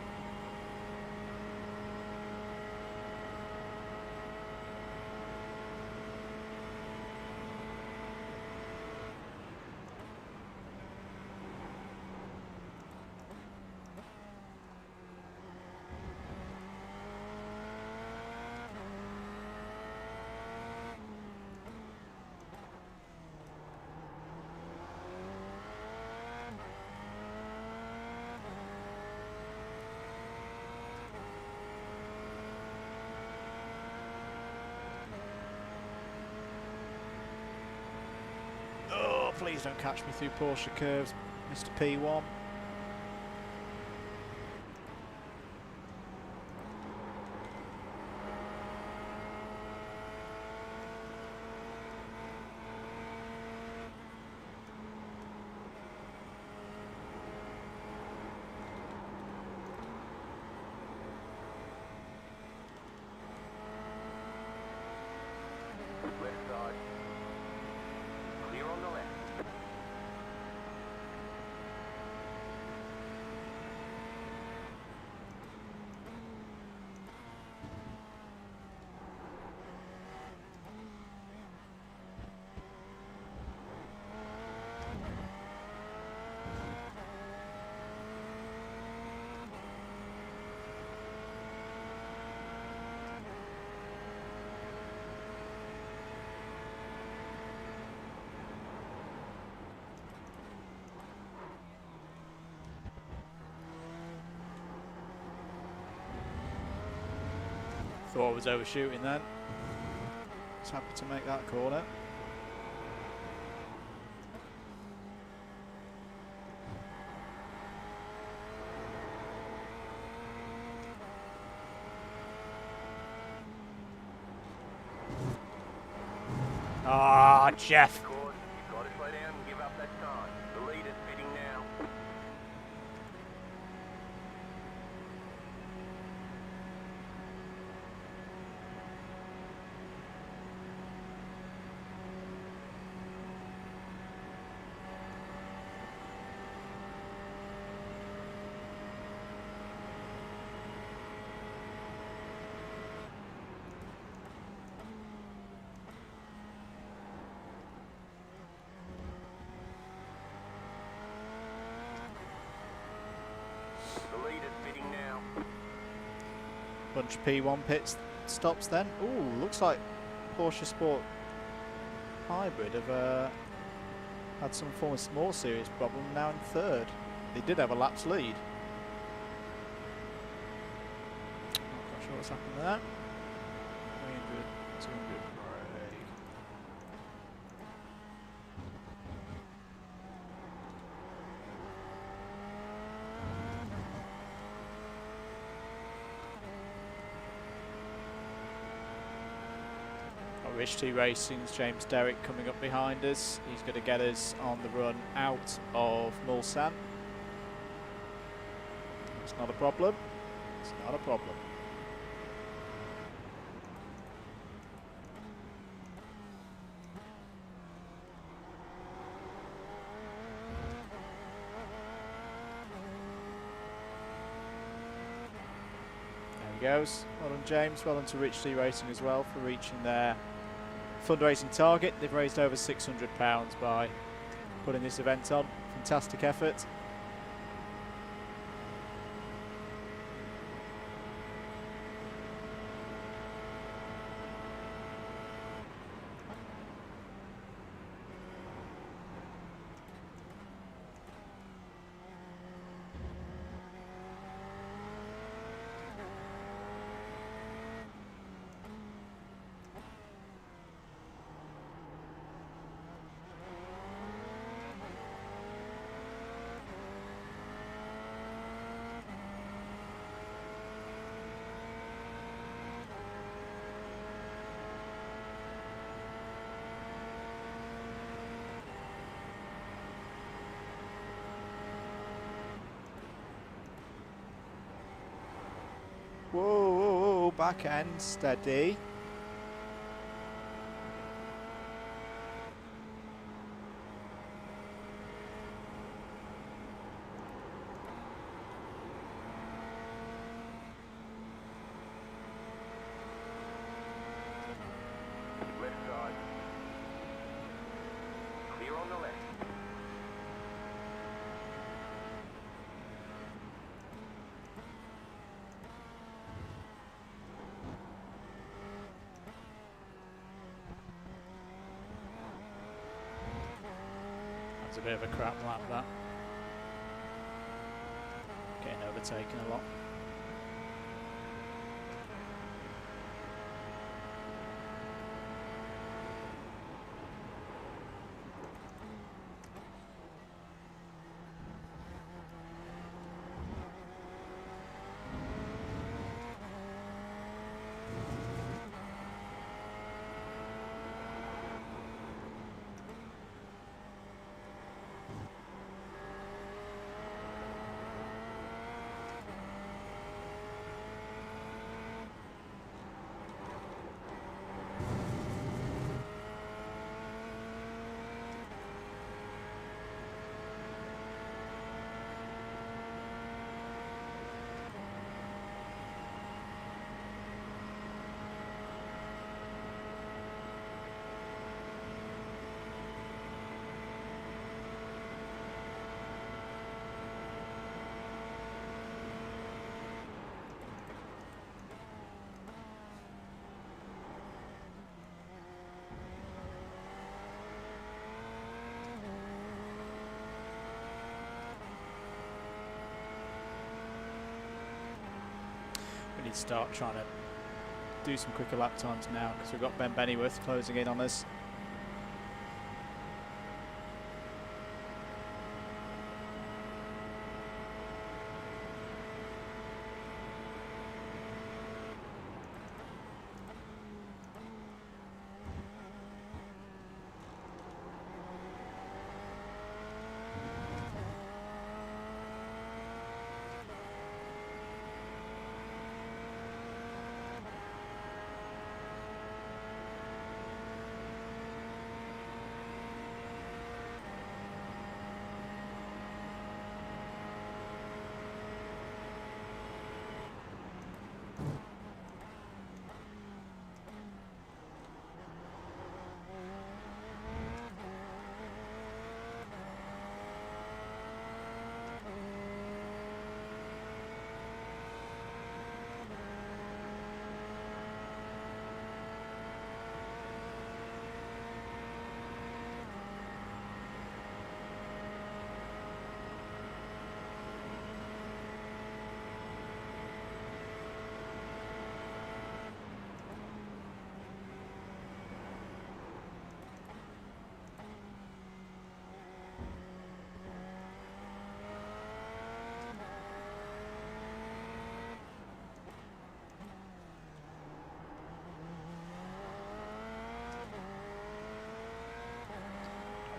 Oh, please don't catch me through Porsche curves, Mr. P1. Left side. Clear on the left. Thought I was overshooting then. Was happy to make that corner. Ah, Jeff. Course, you've got to slow down and give up that time. The leader's pitting now. The leader's pitting now. Bunch of P1 pit stops then. Ooh, looks like Porsche Sport Hybrid have had some form of more serious problem, now in third. They did have a laps lead. Not quite sure what's happened there. 300, 200 brake. Rich T Racing's James Derrick coming up behind us. He's going to get us on the run out of Mulsanne. It's not a problem. It's not a problem. There he goes. Well done, James. Well done to Rich T Racing as well for reaching their fundraising target. They've raised over £600 by putting this event on. Fantastic effort. Whoa, whoa, whoa, back end, steady. was a bit of a crap lap, that. Getting overtaken a lot. We need to start trying to do some quicker lap times now because we've got Ben Bennyworth closing in on us.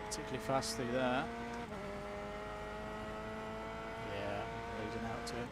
Particularly fast through there. Yeah, losing out to it.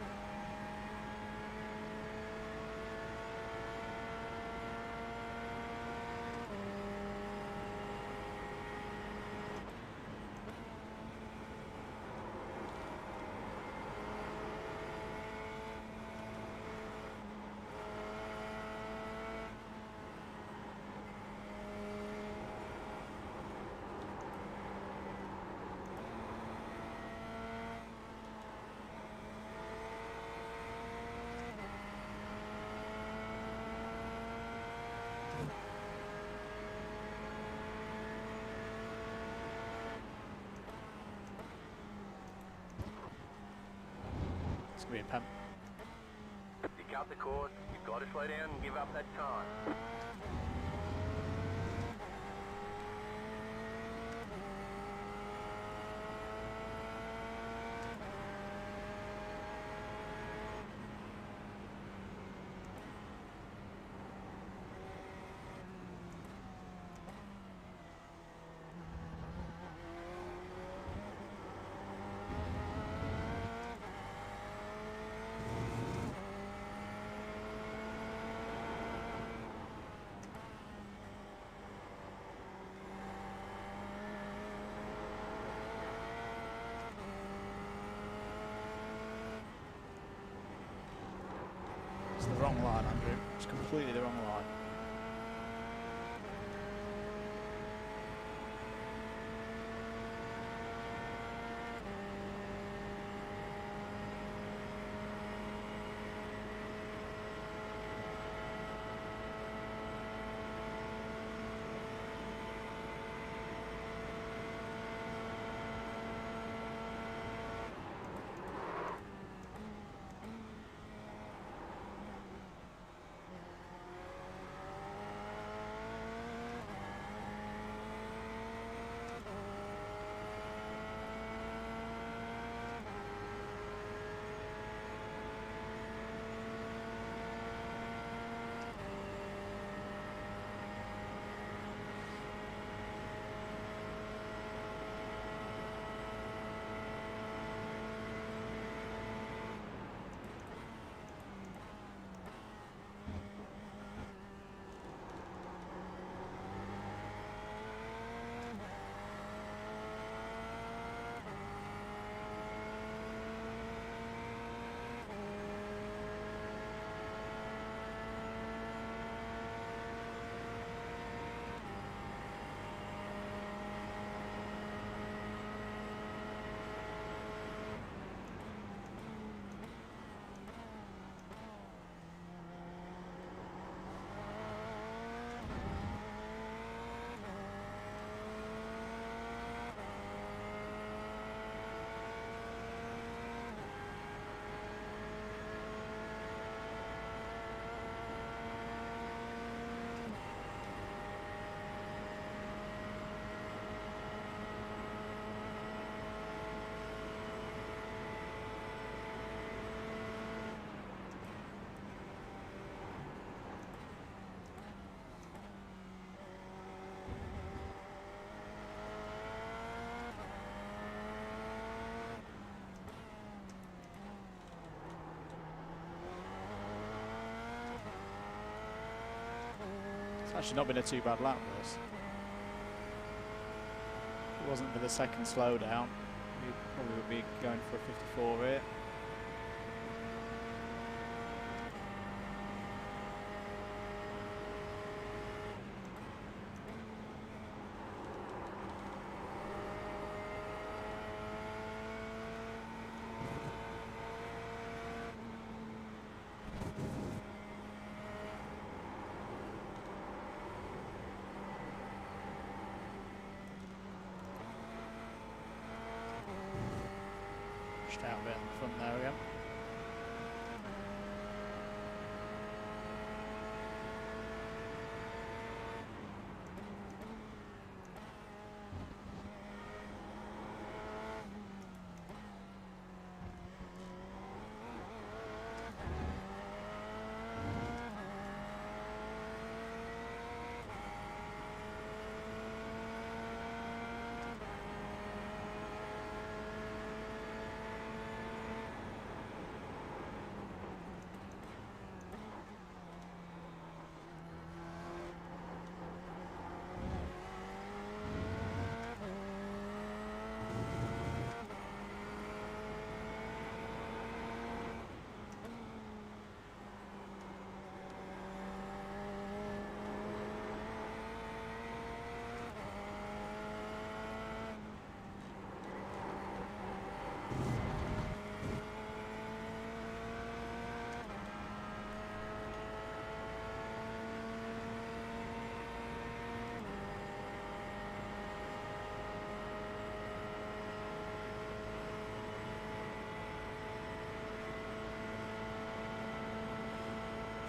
It's going to be a pump. You cut the course, you've got to slow down and give up that time. It's the wrong line, Andrew. It's completely the wrong line. Actually, not been a too bad lap this. If it wasn't for the second slowdown, we probably would be going for a 54 here. Pushed out a bit on the front there again.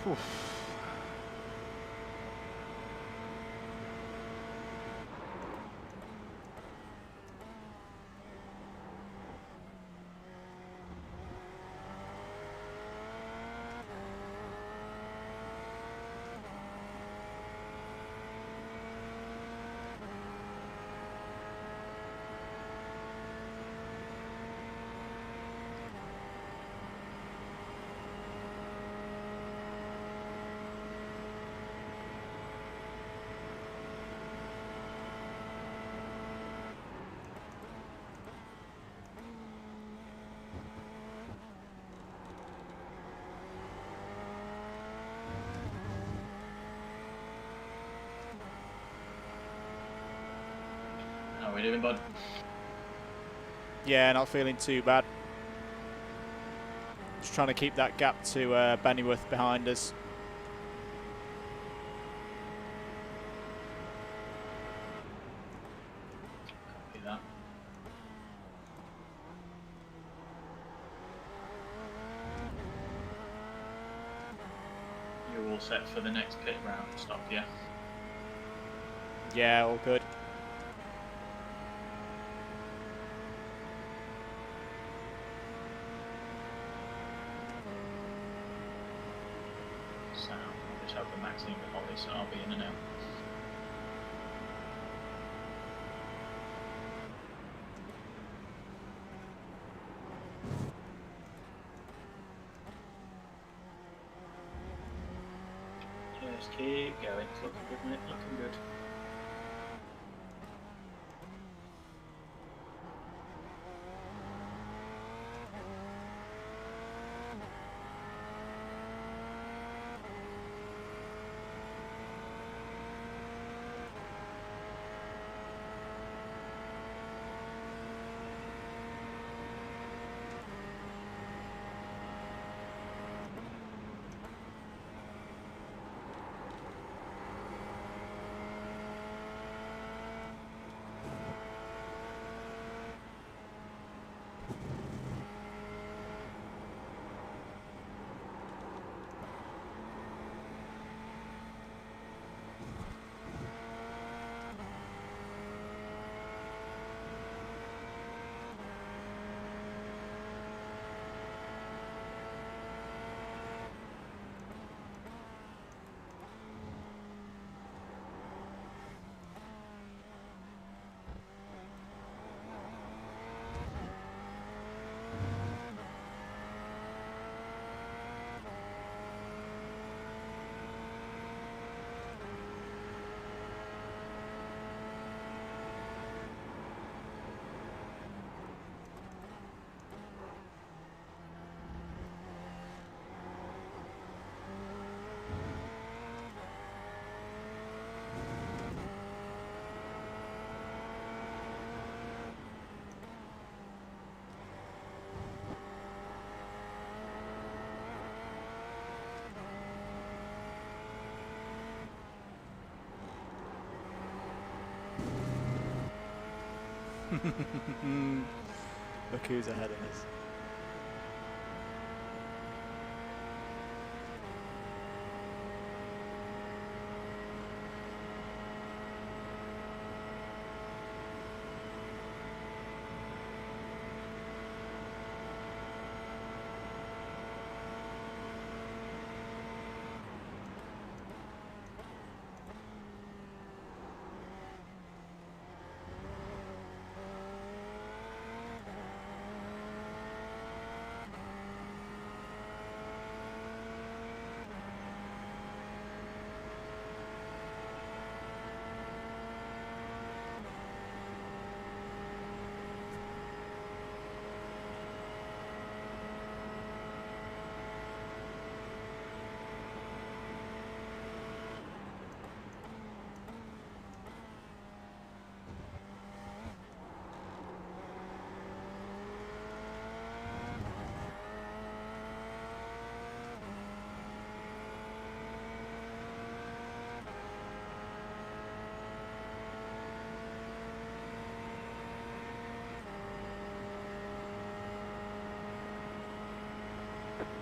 Whew. How are we doing, bud? Yeah, not feeling too bad. Just trying to keep that gap to Bennyworth behind us. Copy that. You're all set for the next pit round stop, yeah? Yeah, all good. So I'll just hope the maximum with Holly, so I'll be in and out. Just keep going. It's looking good, isn't it? Looking good. Look who's ahead of us.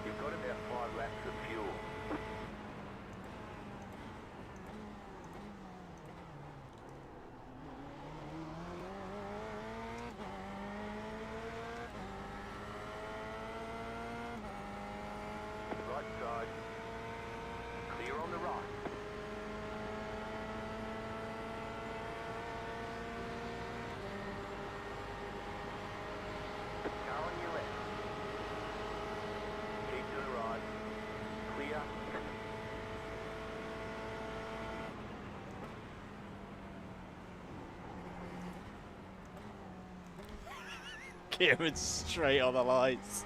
You've got about 5 laps of fuel. Right side. Clear on the right. Car on your left. Keep to the right. Clear. Kieran's straight on the lights.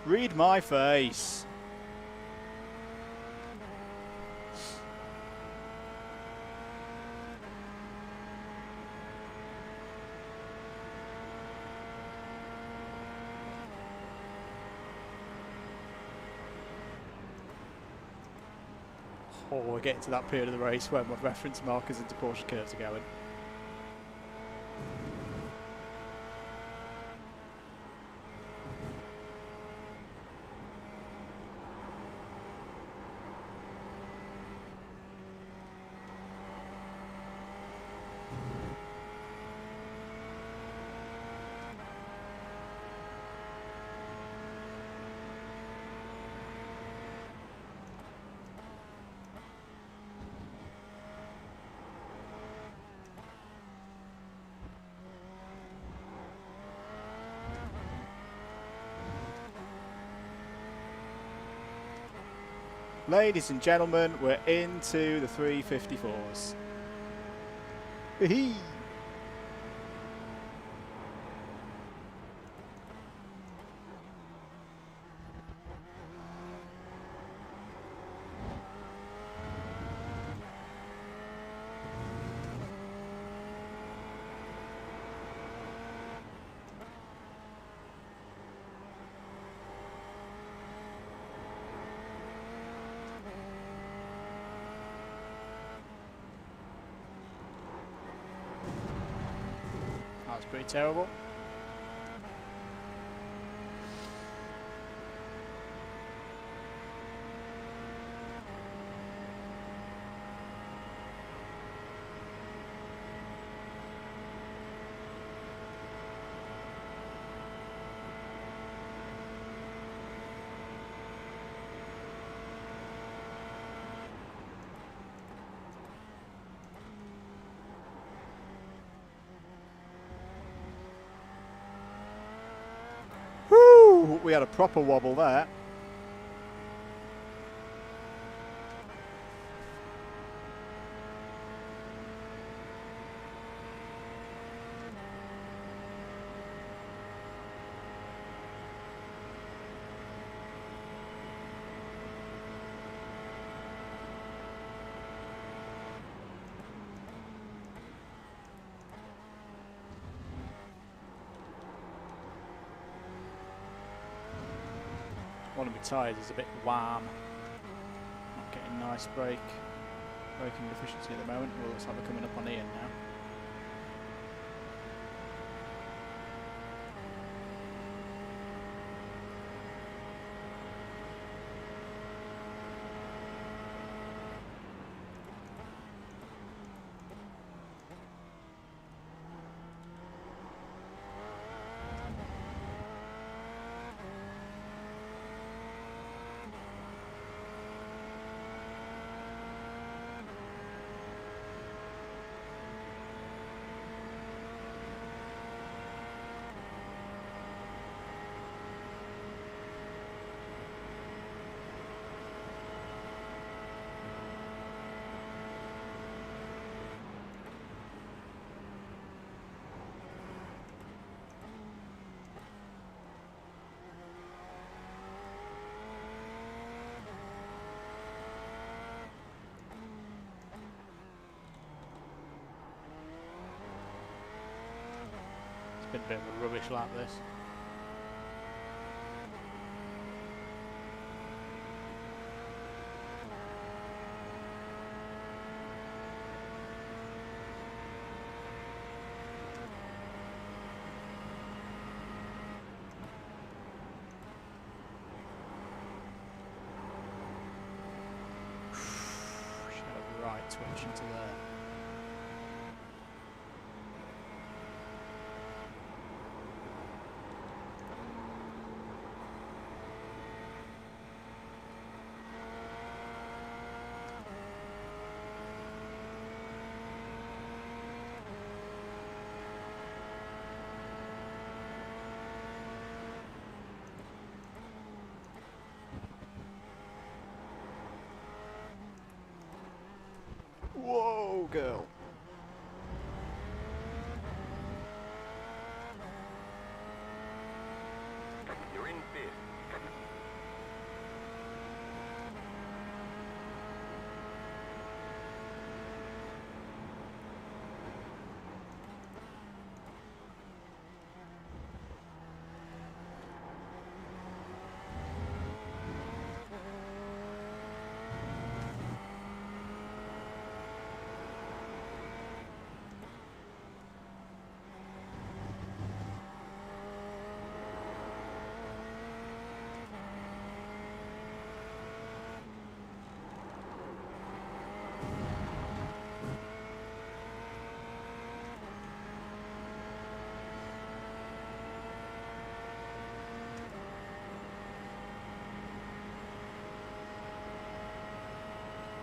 Read my face. Oh, we're getting to that period of the race when my reference markers into Porsche curves are going. Ladies and gentlemen, we're into the 354s. Hee. That's pretty terrible. Woo! We had a proper wobble there. One of my tyres is a bit warm. Not getting nice braking efficiency at the moment. Well, looks like we're coming up on Ian now. Been a bit of a rubbish lap this. Should have right twitch into there. Whoa, girl. You're in fifth.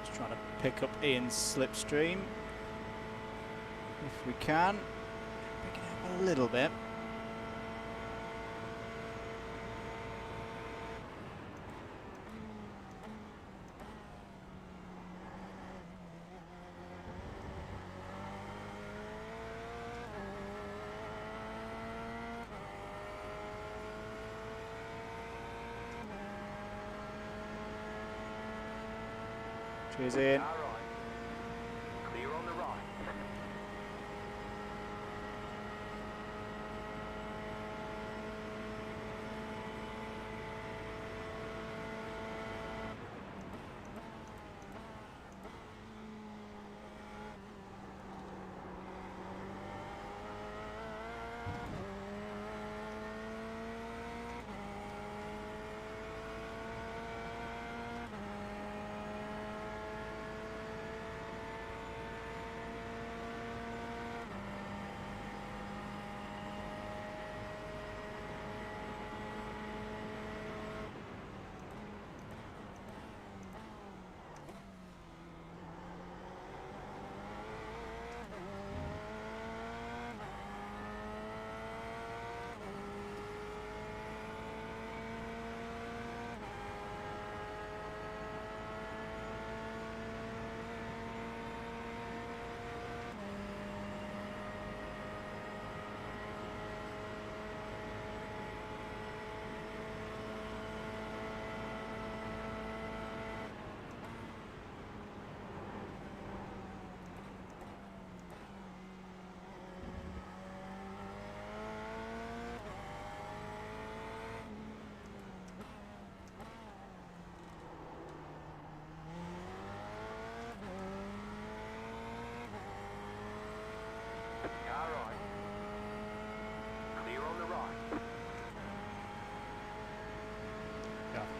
Just trying to pick up Ian's slipstream. If we can. Pick it up a little bit. Cheers, Ian. All right. Clear on the right.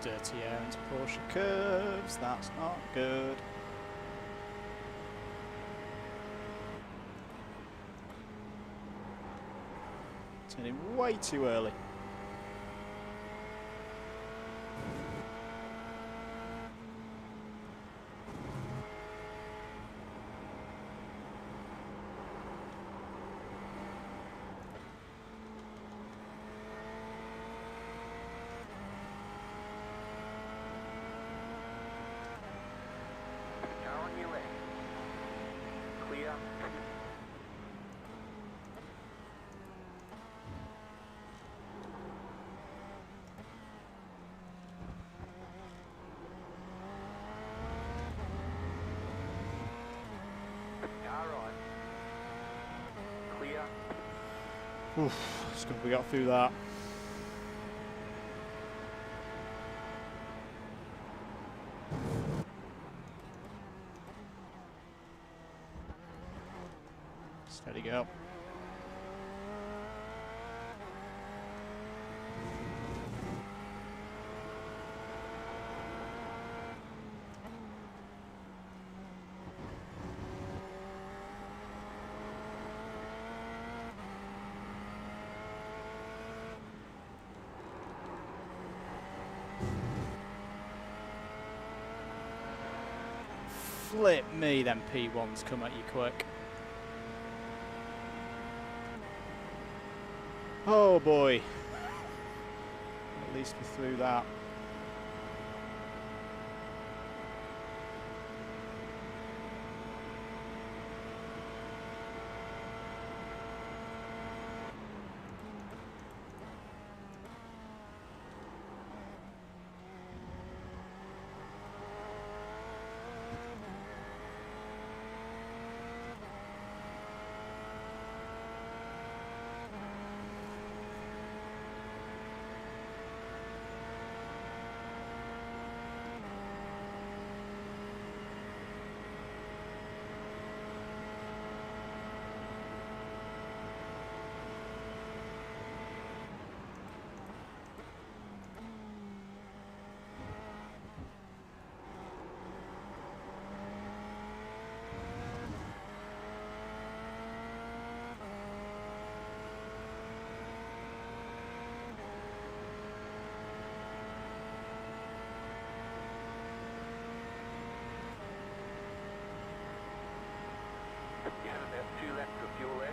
dirty air into Porsche curves. That's not good. Turning way too early. Car on your left. Clear. Car right. Clear. Oof, it's good we got through that. Steady go. Flip me, them P1s come at you quick. Oh boy. At least we're through that. You have about 2 laps of fuel left.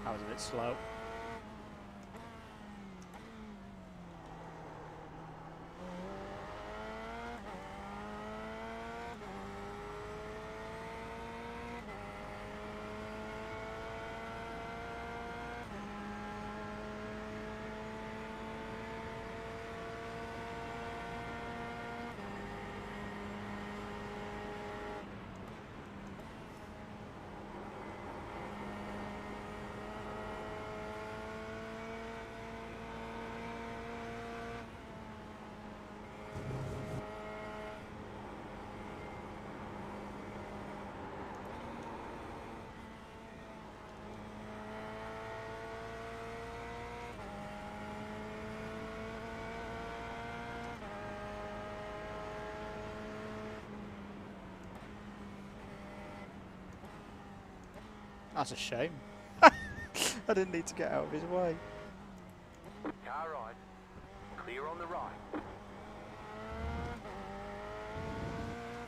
That was a bit slow. That's a shame. I didn't need to get out of his way. Car right. Clear on the right.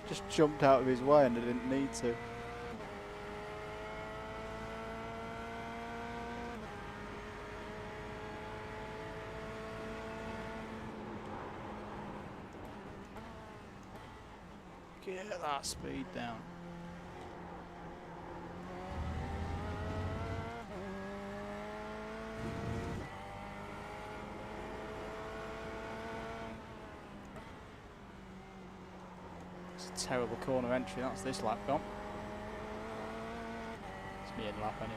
Just jumped out of his way and I didn't need to. Get that speed down. It's a terrible corner entry, that's this lap gone. It's me in lap anyway.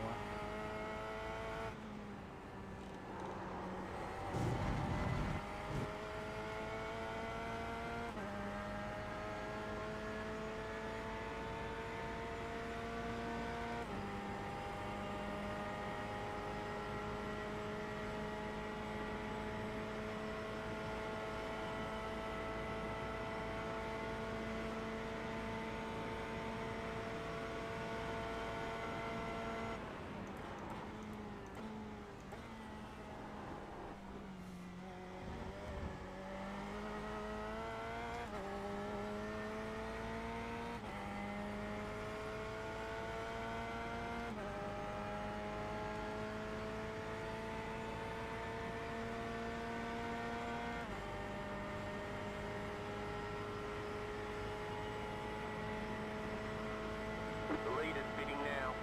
The leader's bidding now.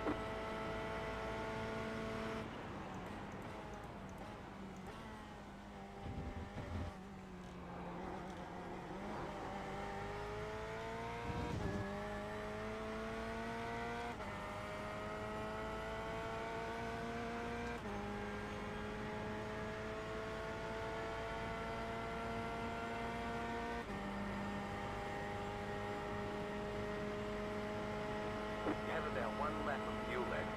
You have about 1 lap of fuel left.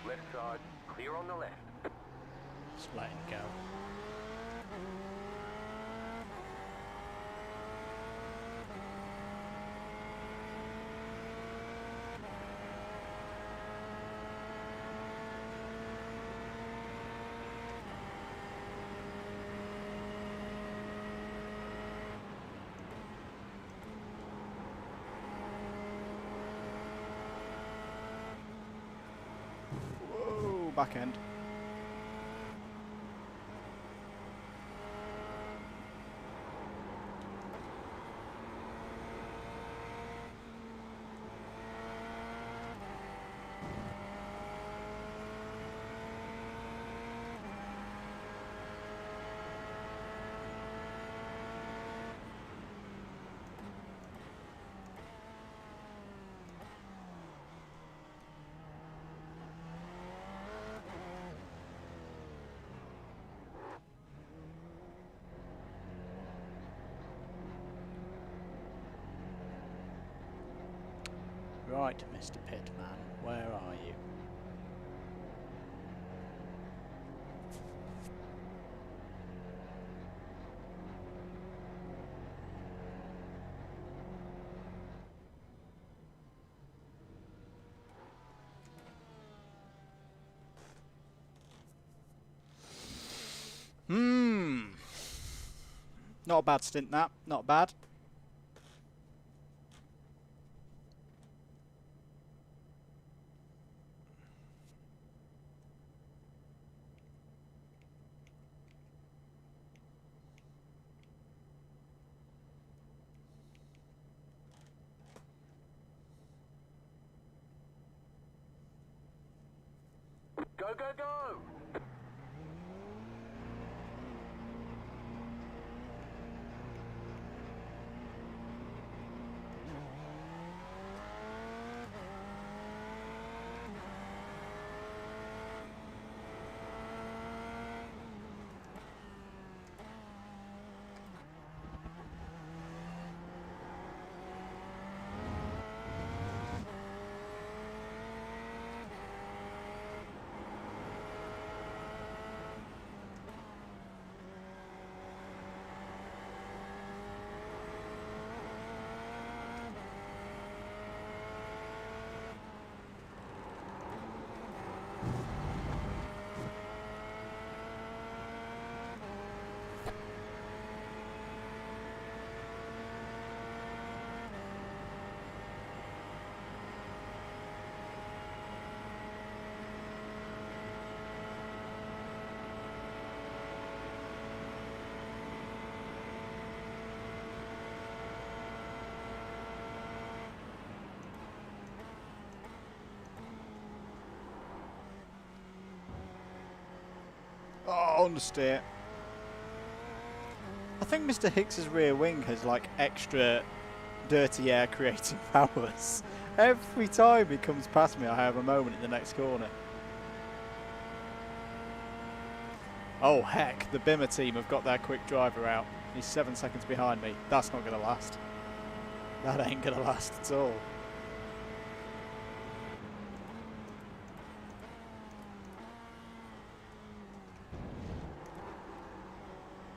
Left side, clear on the left. Just let him go. Whoa, back end. Right, Mr. Pitman, where are you? Not a bad stint that, not bad. Go, go, go! understeer. I think Mr. Hicks's rear wing has like extra dirty air creating powers. Every time he comes past me, I have a moment in the next corner. Oh heck, the Bimmer team have got their quick driver out. He's 7 seconds behind me. That's not going to last. That ain't going to last at all.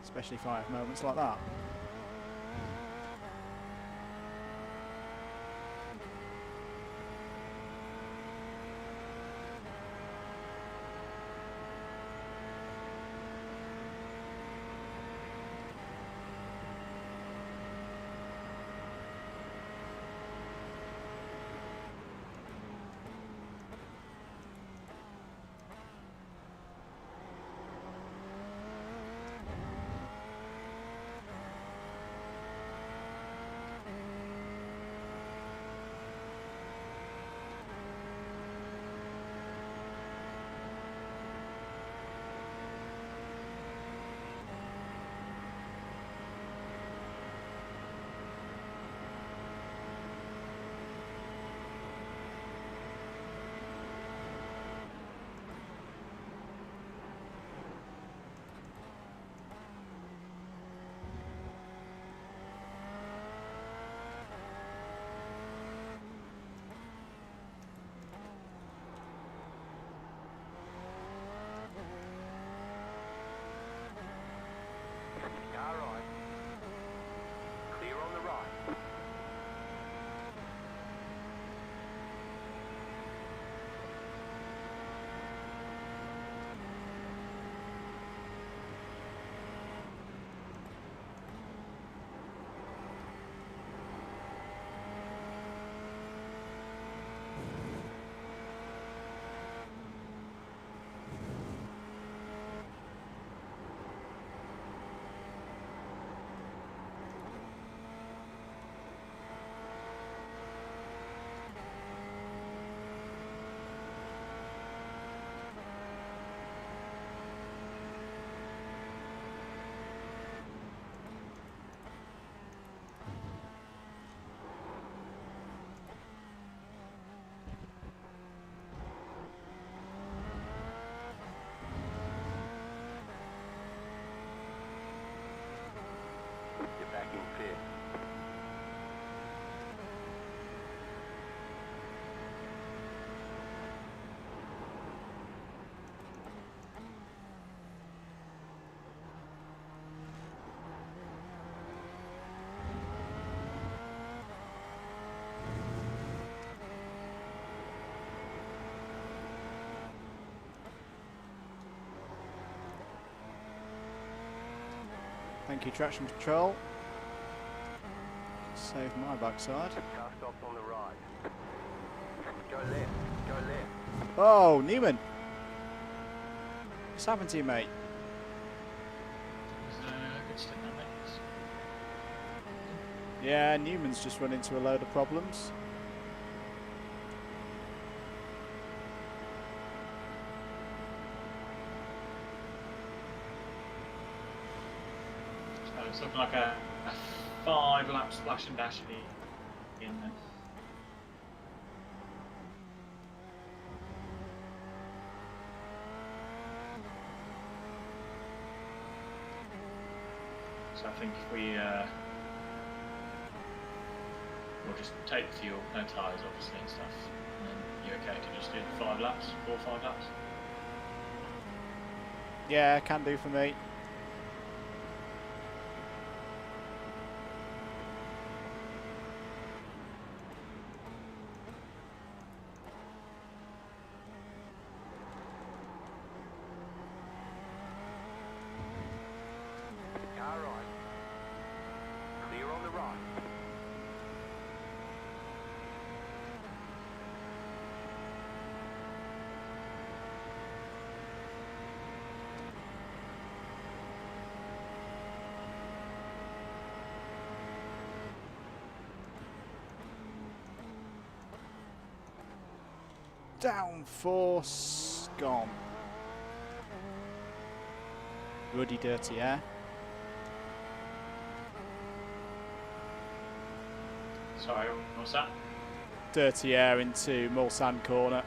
Especially 5 moments like that. Car right. Clear on the right. Get back in fifth. Thank you, traction control. Save my backside. Car stops on the right. Go left. Go left. Oh, Newman. What's happened to you, mate? It was a good stint, that, mate. Yeah, Newman's just run into a load of problems. So it's looking like a 5-lap splash and dash in there. So I think if we we'll just take the fuel, no tyres obviously and stuff, and then you're okay to just do 5 laps, 4 or 5 laps. Yeah, can do for me. Car right. Clear on the right. Downforce gone. ruddy, dirty air. Sorry, what's that? Dirty air into Mulsanne corner.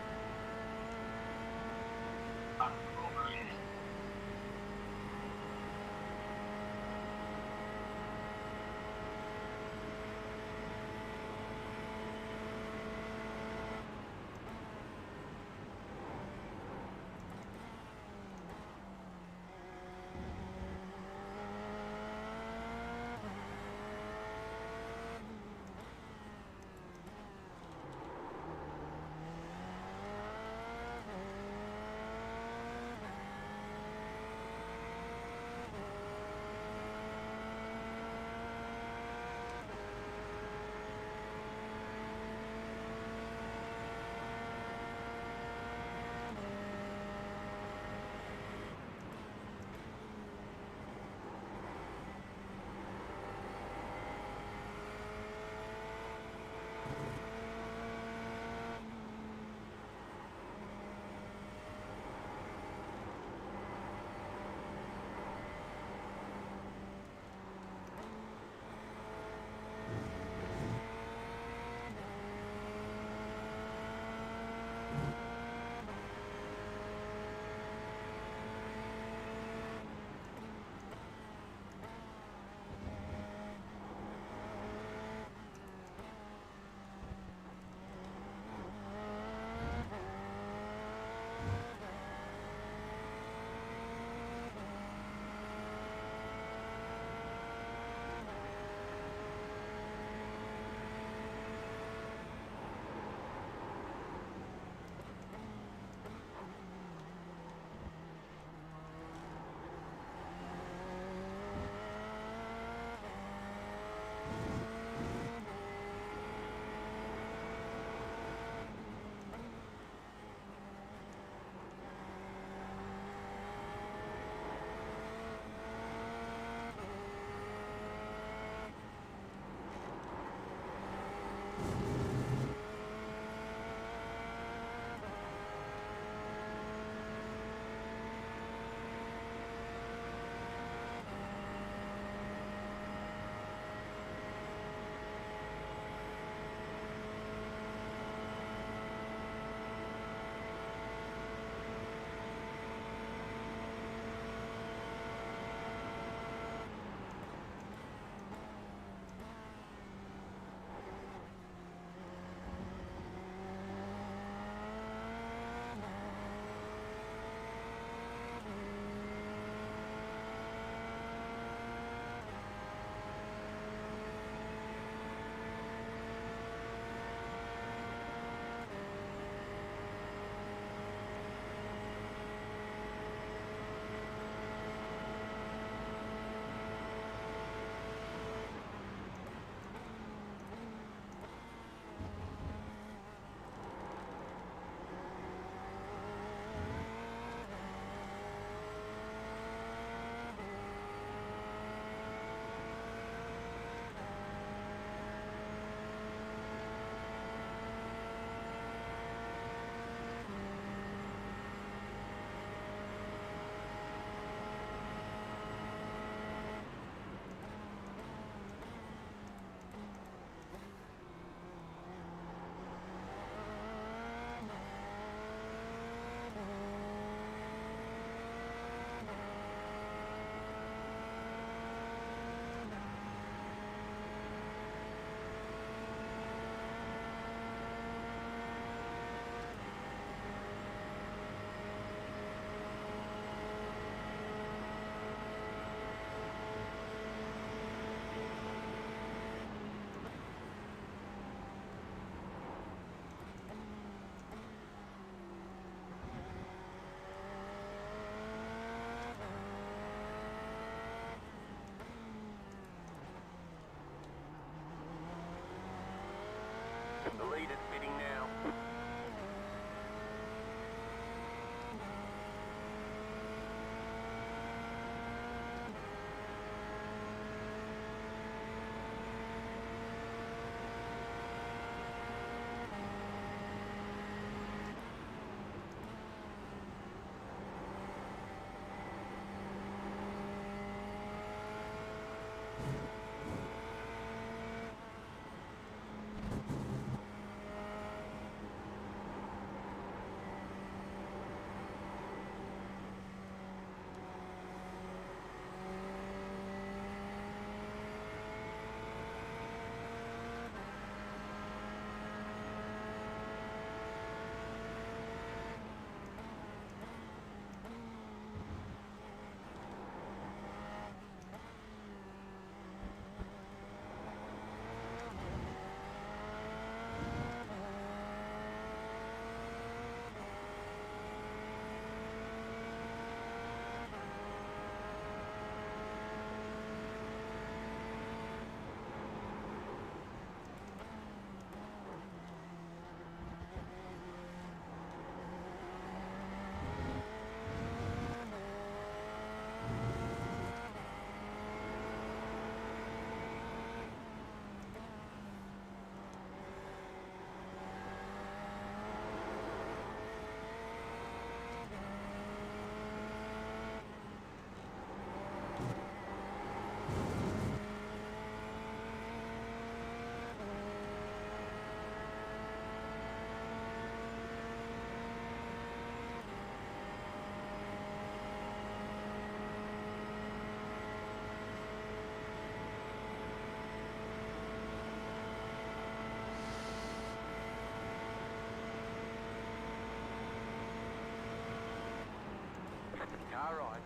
Car right.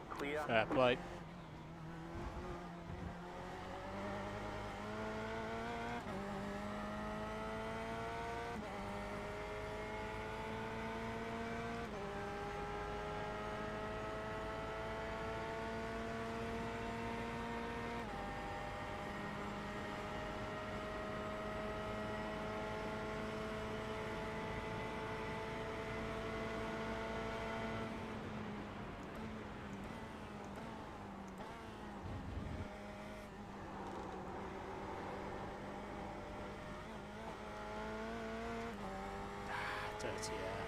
Clear. Fair play. Dirty air.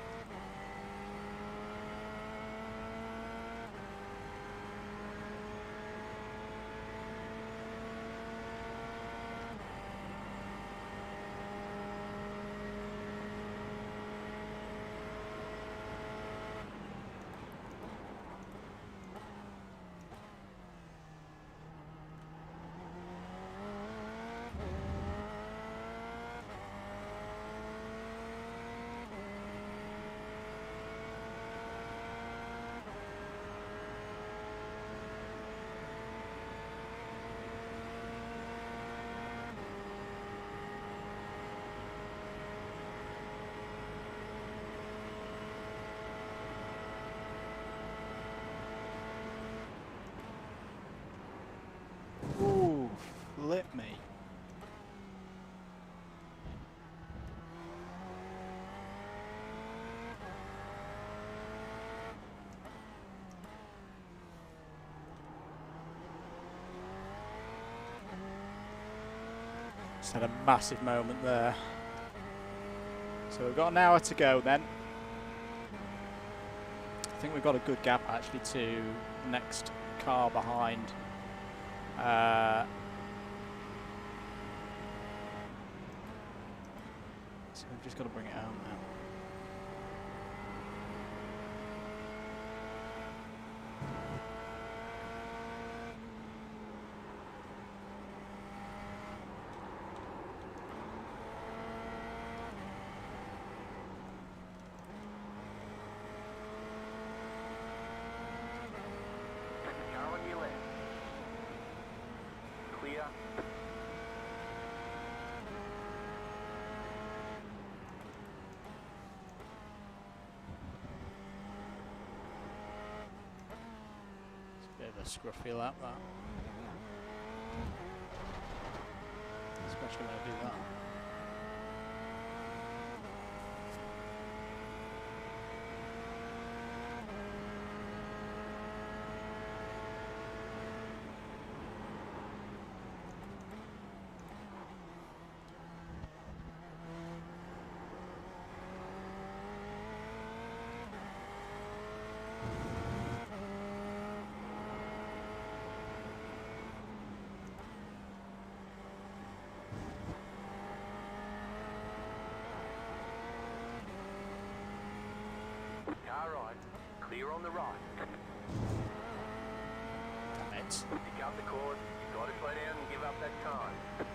Ooh, flip me. Just had a massive moment there. So we've got an hour to go then. I think we've got a good gap actually to next car behind. So we've just got to bring it home now. Car on your left. Clear. It's a bit of a scruffy lap, that. Especially when I do that. Car right. Clear on the right. Damn it. Pick up the cord. You've got to slow down and give up that time.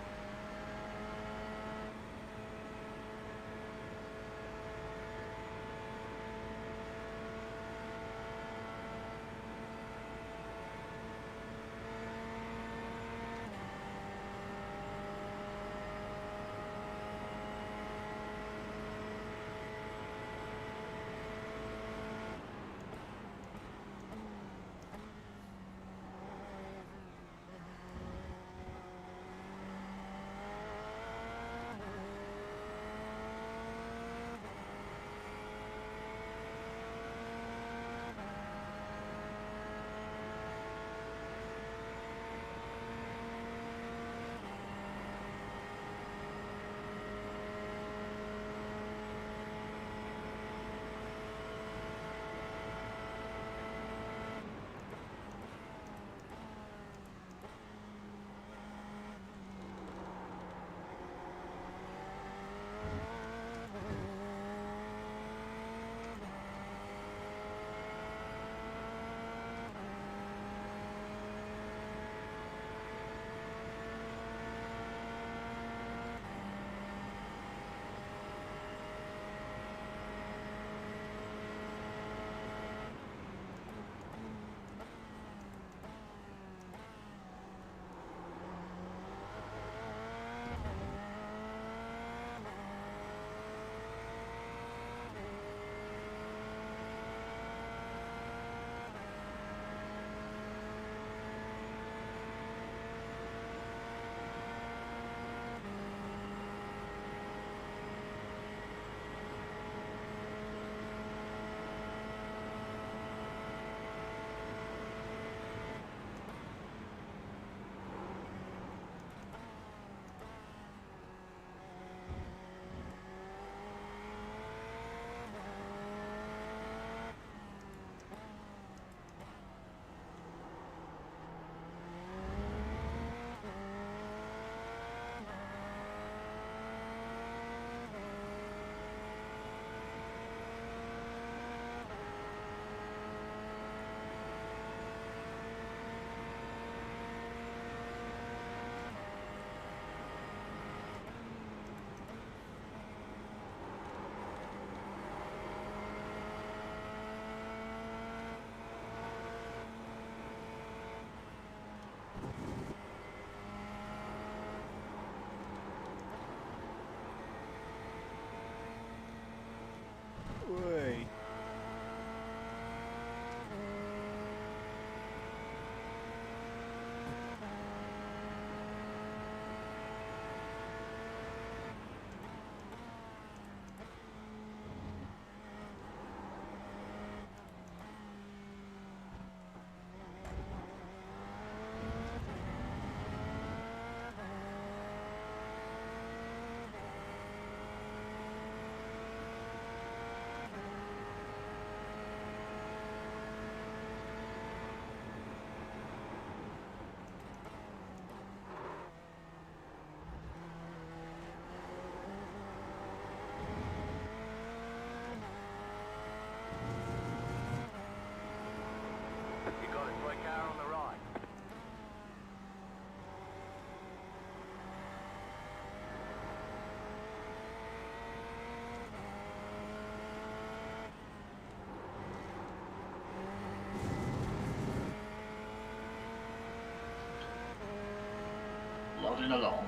plodding along.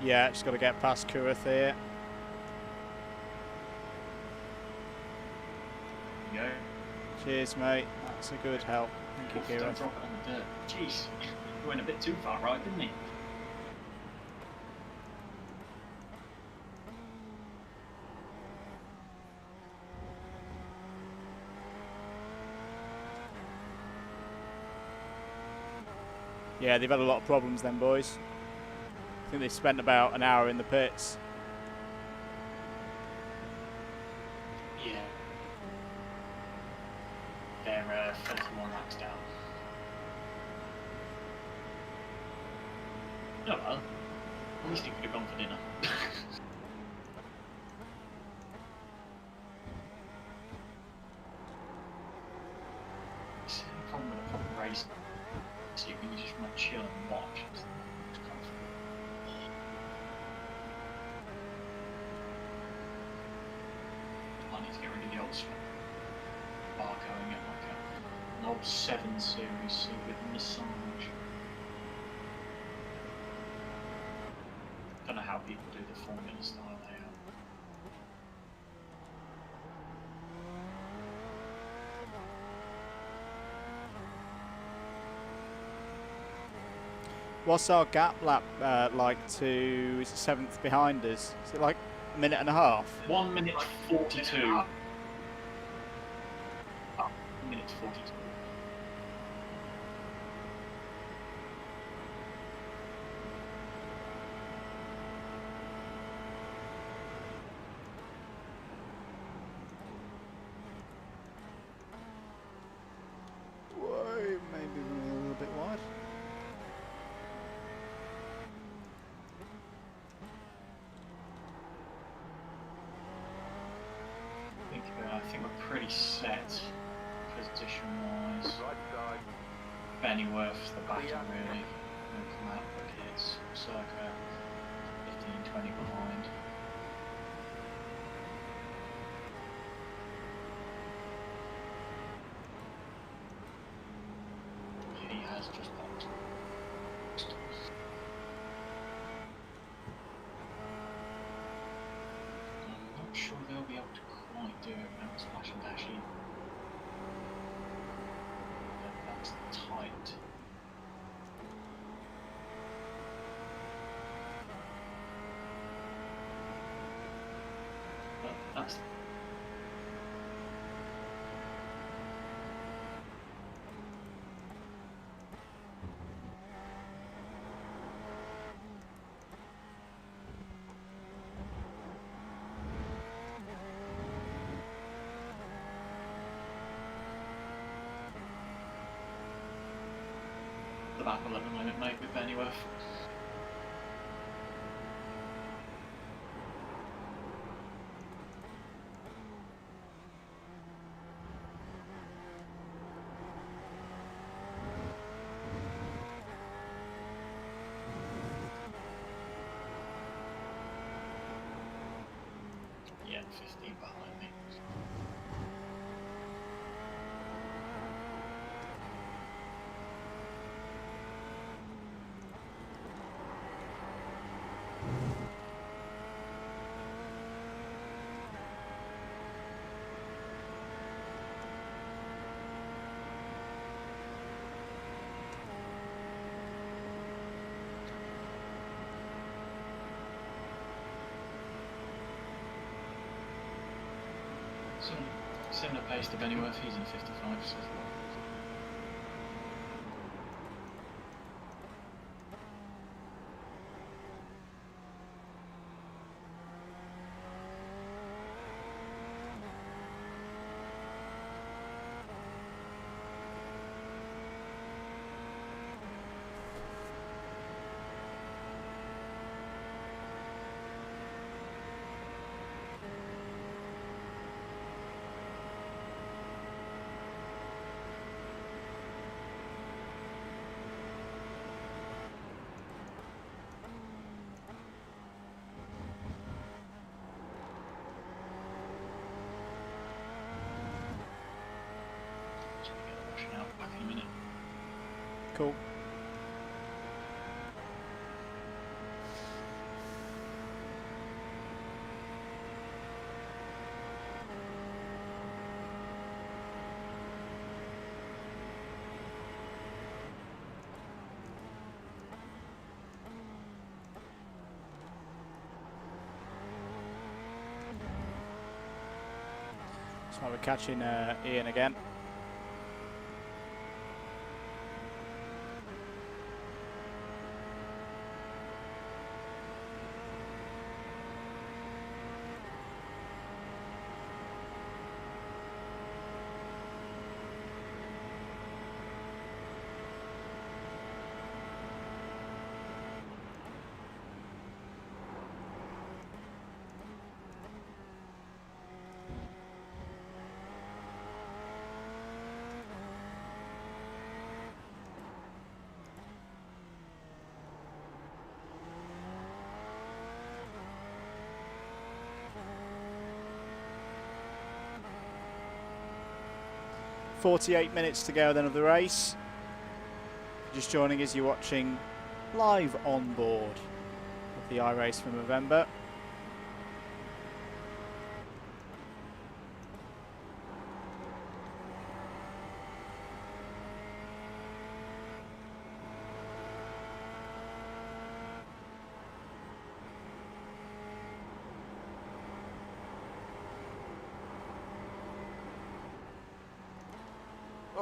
Yeah, just got to get past Kurith here. There you go. Cheers, mate. That's a good help. Thank you, Don't Kurith. drop it on the dirt. Jeez, he went a bit too far right, didn't he? Yeah, they've had a lot of problems then, boys. I think they spent about an hour in the pits. Yeah. They're 31 laps down. Oh well. At least he could have gone for dinner. It's the problem with a proper race. So you can just want to chill and watch. It's kind of I need to get rid of the old bar going at like an old 7 series seat with massage. Don't know how people do the Formula style layout. What's our gap lap like to, is it 7th behind us? Is it like a minute and a half? 1 minute 42. 1 minute 42. Whoa, maybe running a little bit wide. I think we're pretty set position-wise. Right side. Pennyworth's the battle really. We'll come out the kids circa 15-20 behind. He has just boxed. I'm not sure they'll be able to quite do it without splash and dashing. That's tight. But that's the battle at the moment, mate, with Pennyworth. Yeah, 15 behind me. Similar pace to Pennyworth, he's in 55 so far. Washing out back in a minute. cool. So we're catching Ian again. .48 minutes to go then of the race. Just joining us, you're watching live on board of the iRace for Movember.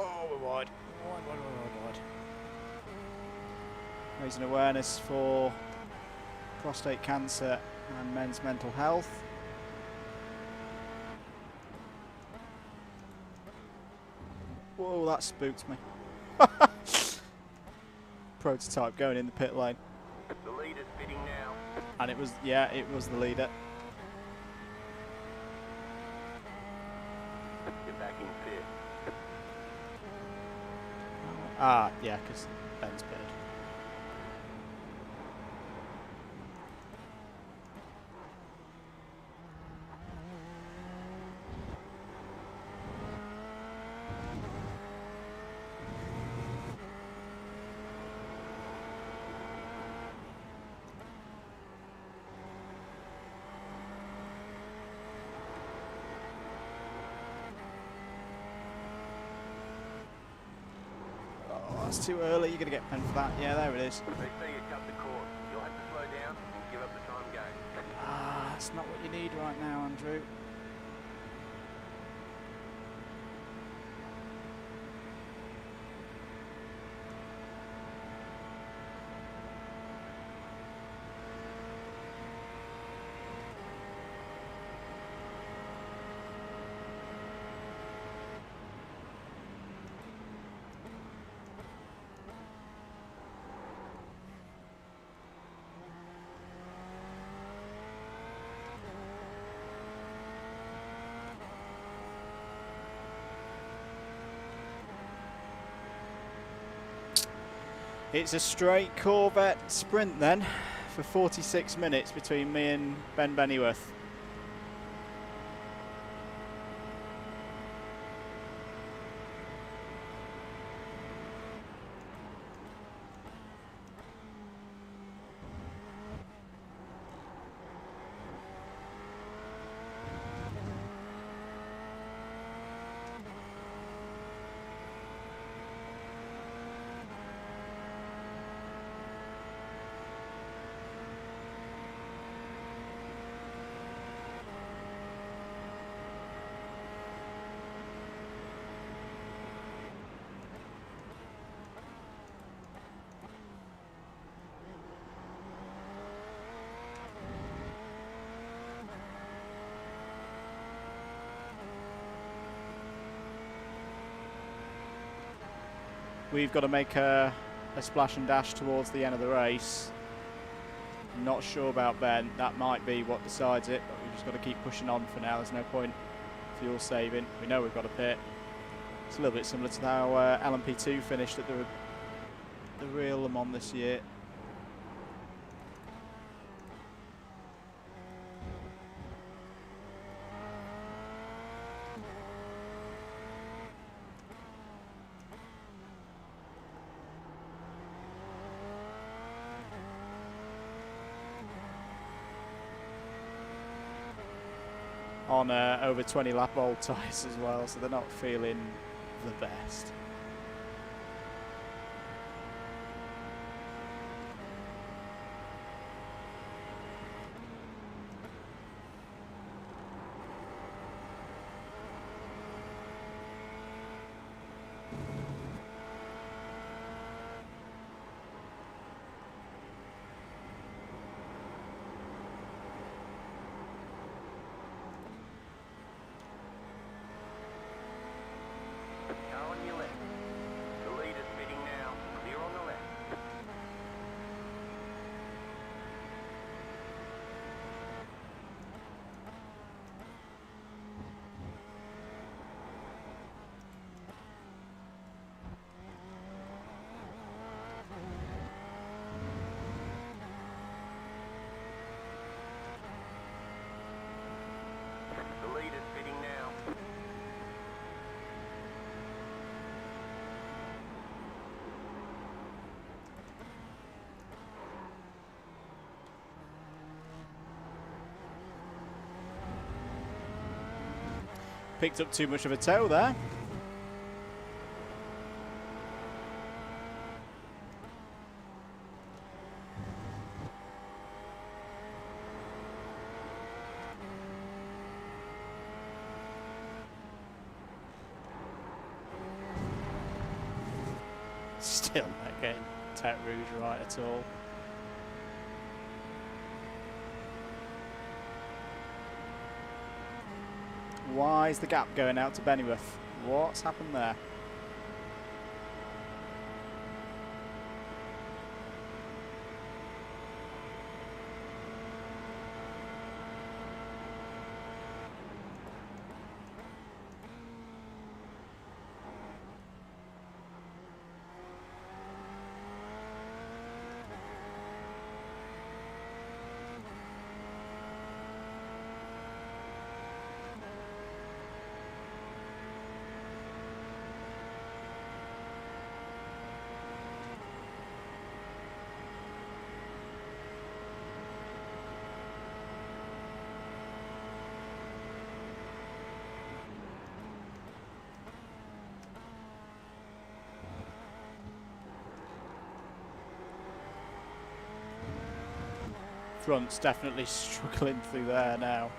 Oh, we're wide. Wide. Raising awareness for prostate cancer and men's mental health. Whoa, that spooked me. Prototype going in the pit lane. The leader's fitting now. And it was, yeah, it was the leader. Get back in fifth. Ah, yeah, because Ben's pitted. That's too early, you're going to get pen for that. Yeah, there it is. They say you cut the course. You'll have to slow down and give up the time game. Ah, that's not what you need right now, Andrew. It's a straight Corvette sprint then for 46 minutes between me and Ben Bennyworth. We've got to make a splash and dash towards the end of the race. Not sure about Ben. That might be what decides it, but we've just got to keep pushing on for now. There's no point fuel saving. We know we've got a pit. It's a little bit similar to how LMP2 finished at the Real Le Mans this year. on over 20 lap old tyres as well, so they're not feeling the best. Car on your left. The leader's pitting now. Clear on the left. The leader's pitting now. Picked up too much of a toe there. Still not getting Tete Rouge right at all. Why is the gap going out to Bennyworth? What's happened there? Front's definitely struggling through there now.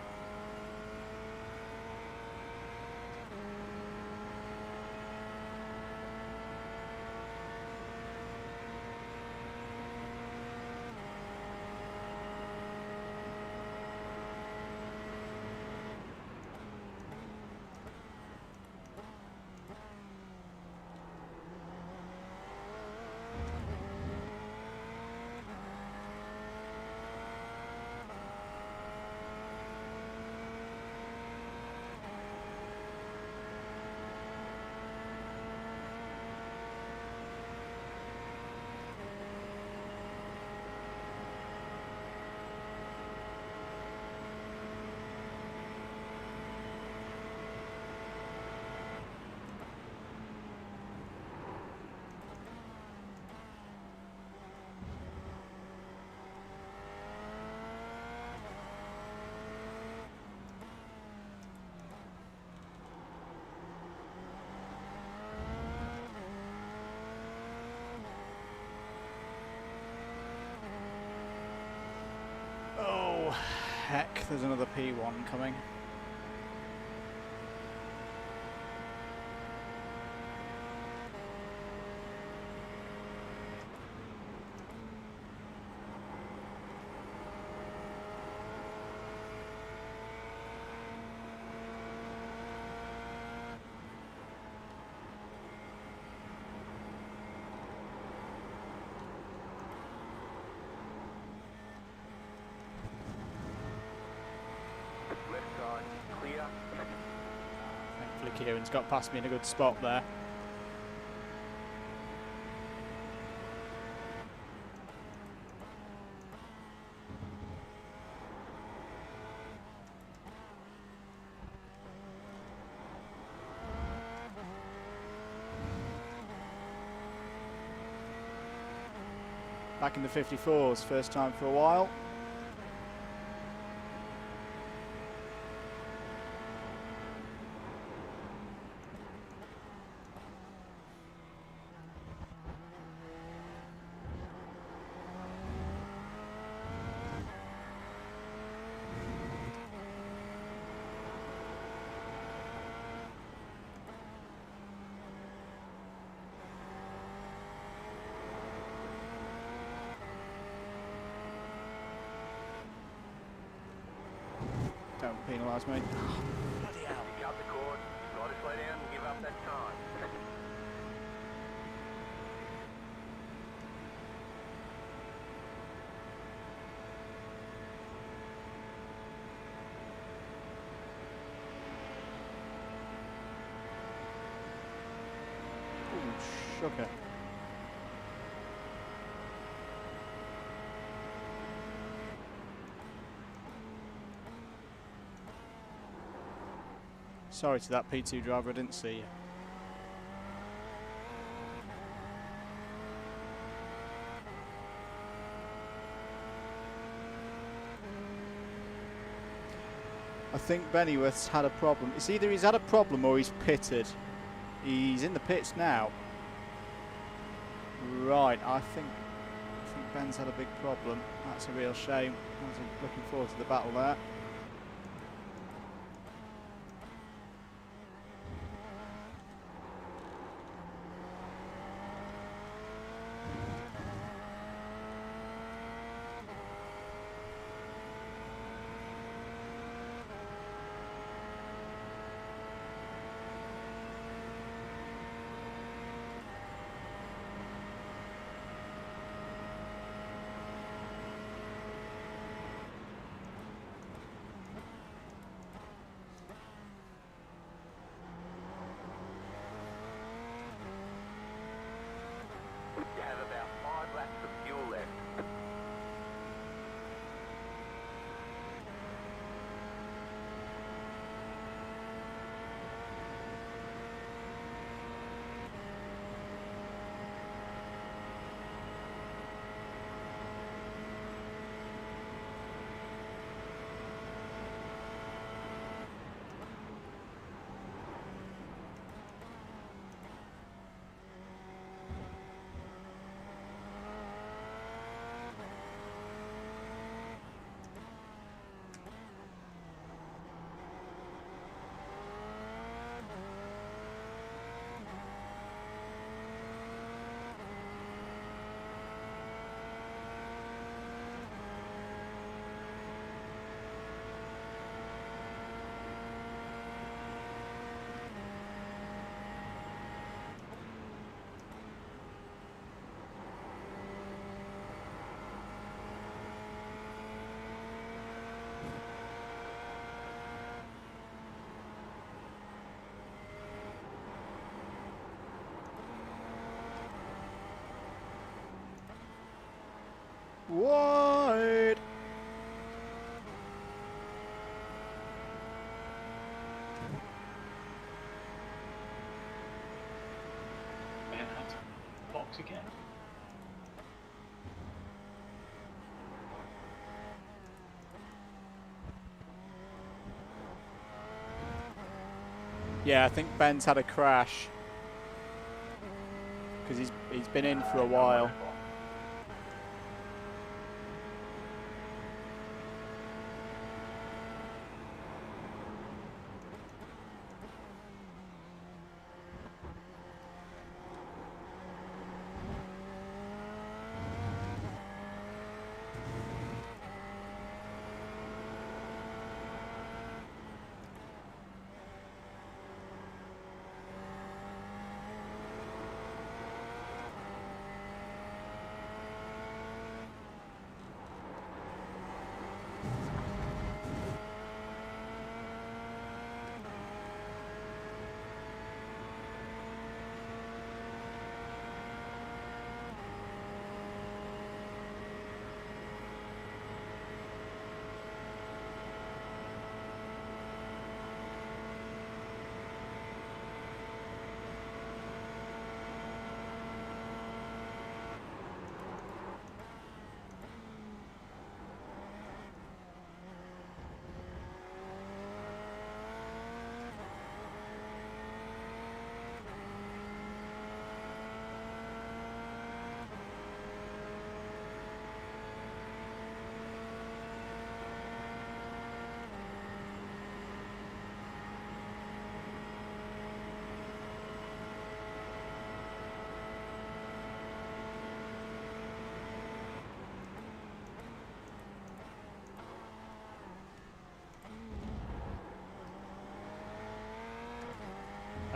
Oh, heck, there's another P1 coming. Left side, clear. Thankfully Kieran's got past me in a good spot there. Back in the 54s, first time for a while. penalise me. Bloody hell. You cut the cord, you've got to slow down and give up that time. Ooh, sugar. Sorry to that P2 driver, I didn't see you. I think Bennyworth's had a problem. It's either he's had a problem or he's pitted. He's in the pits now. Right, I think Ben's had a big problem. That's a real shame. I was looking forward to the battle there. You have about 5 laps of fuel left. Wide! Ben had to box again. Yeah, I think Ben's had a crash. Because he's been in for a while.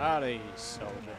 Howdy, soldier.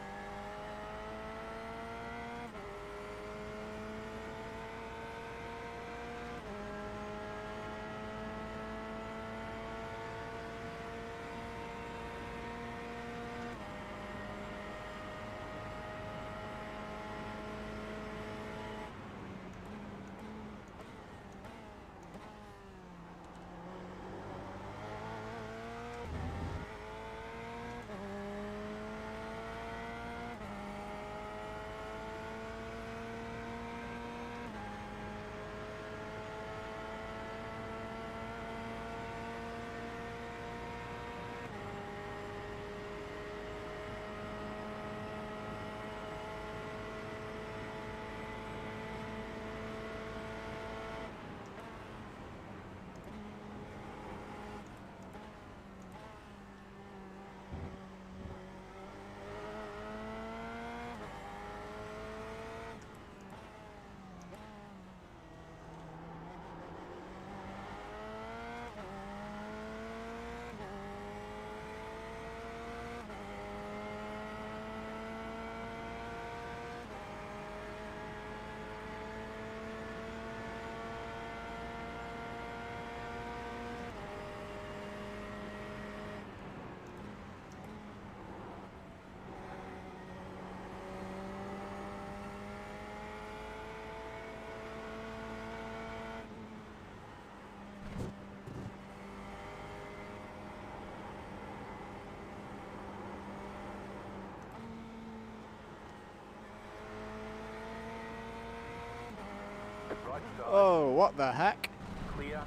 Right side, Oh, what the heck? clear.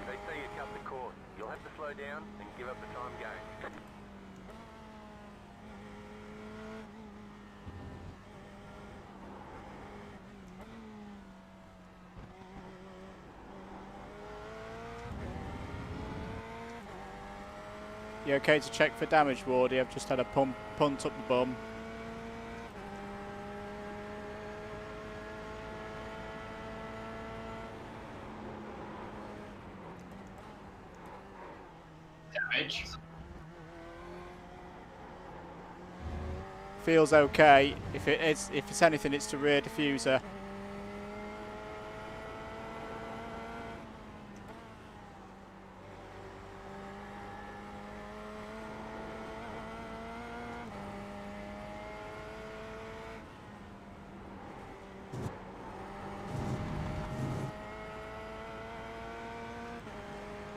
They say you cut the course. You'll have to slow down and give up the time gain. You okay to check for damage, Wardy? I've just had a punt up the bum. Damage. Feels okay. If it's anything, it's the rear diffuser.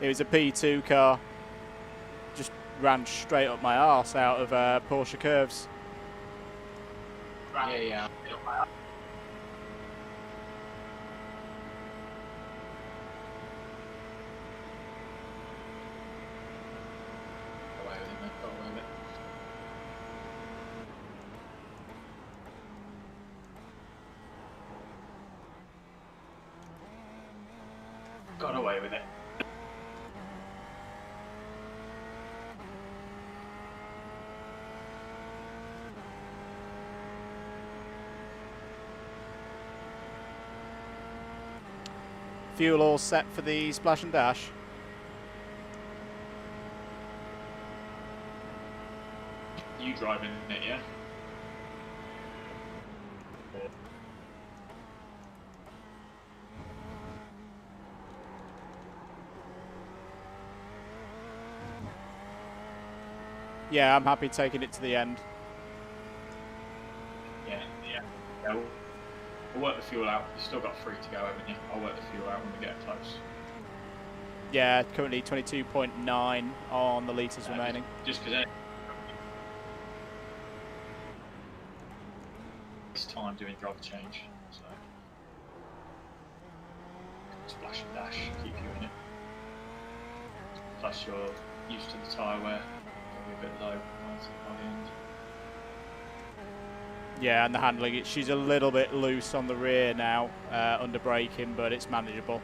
It was a P2 car. Just ran straight up my arse out of Porsche curves. Yeah. Got away with it. Fuel all set for the splash and dash. You driving it, yeah? Yeah, I'm happy taking it to the end. Yeah. We'll work the fuel out. You've still got 3 to go, haven't you? I'll work the fuel out when we get close. Yeah, currently 22.9 on the litres remaining. Just because it's time doing driver change, so splash and dash, keep you in it. Plus you're used to the tyre wear, probably a bit low by the end. Yeah, and the handling, she's a little bit loose on the rear now, under braking, but it's manageable.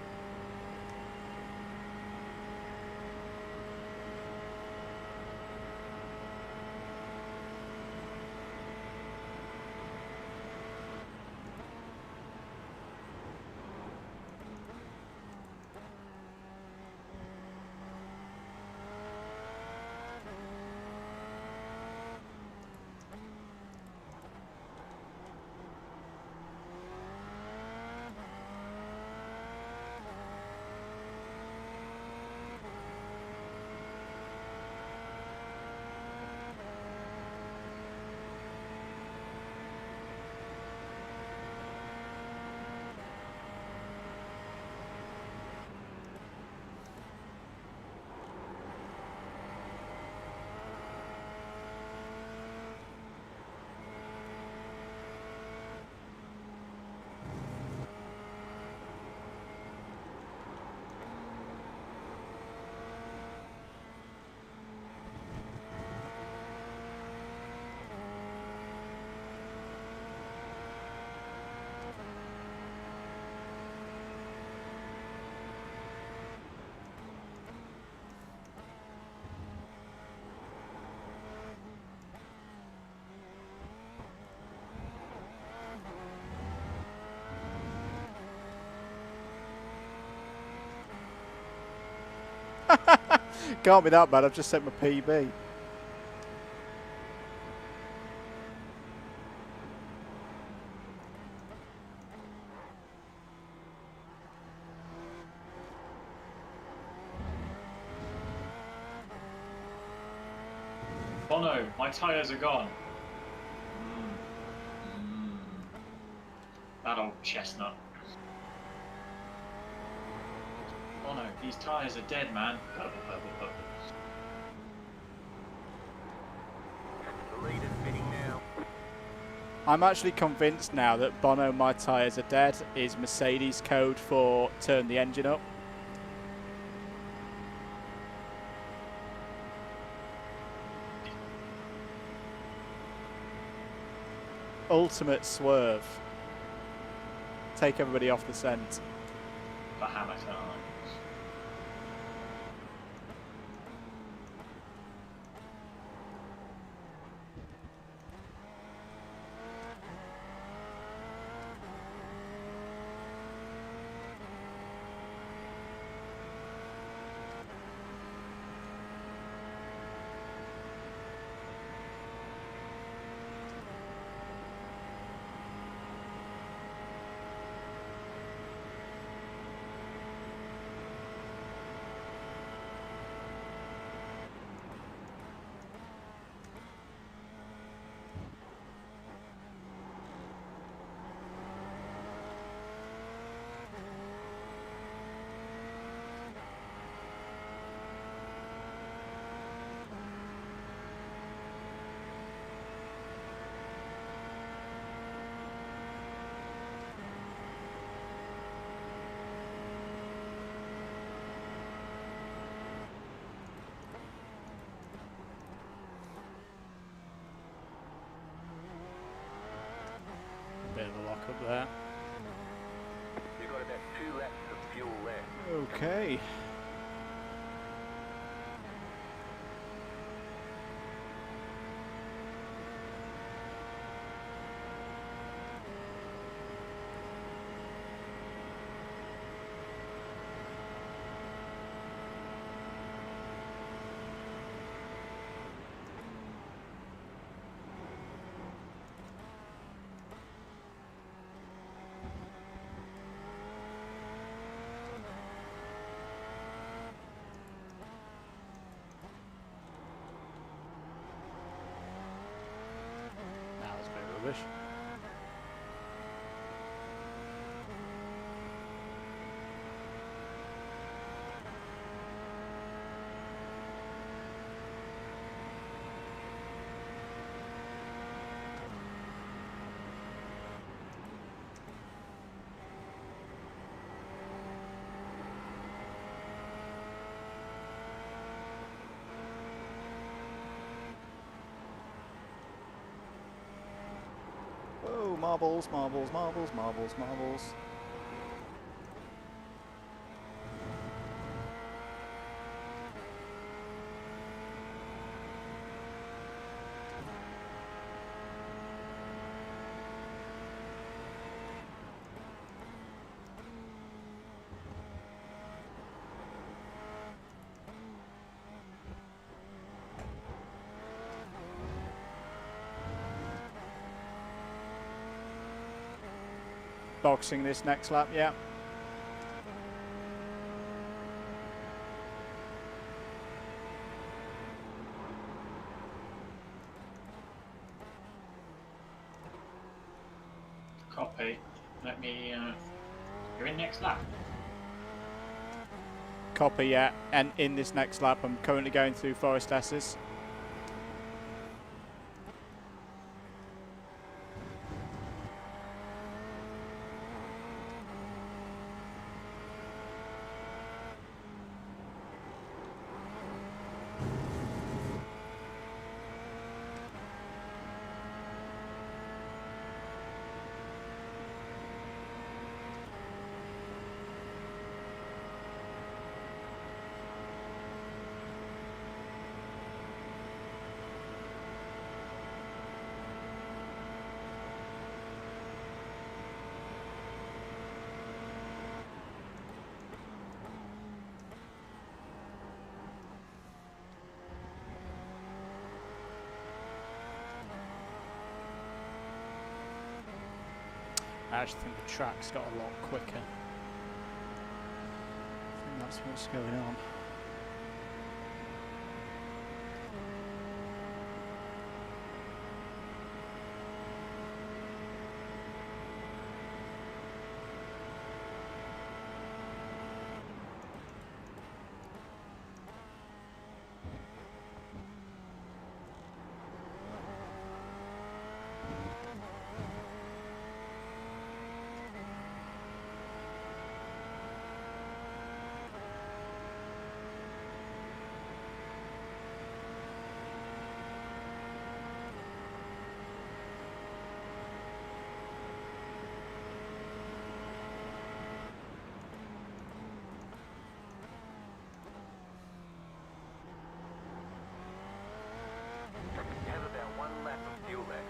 can't be that bad. I've just set my PB. Bono, my tyres are gone. That old chestnut. Bono, these tyres are dead, man. The leader's spinning now. I'm actually convinced now that Bono, my tyres are dead is Mercedes code for turn the engine up. Ultimate swerve. Take everybody off the scent. For Hamilton, aren't I? Bit of a lock up there. You've got about 2 laps of fuel left. Okay. That was a bit rubbish. Oh, marbles, marbles, marbles, marbles, marbles. Boxing this next lap, yeah. Copy. Let me. You're in next lap. Copy, yeah. And in this next lap, I'm currently going through Forest S's. I actually think the track's got a lot quicker. I think that's what's going on. Have about 1 lap of fuel left.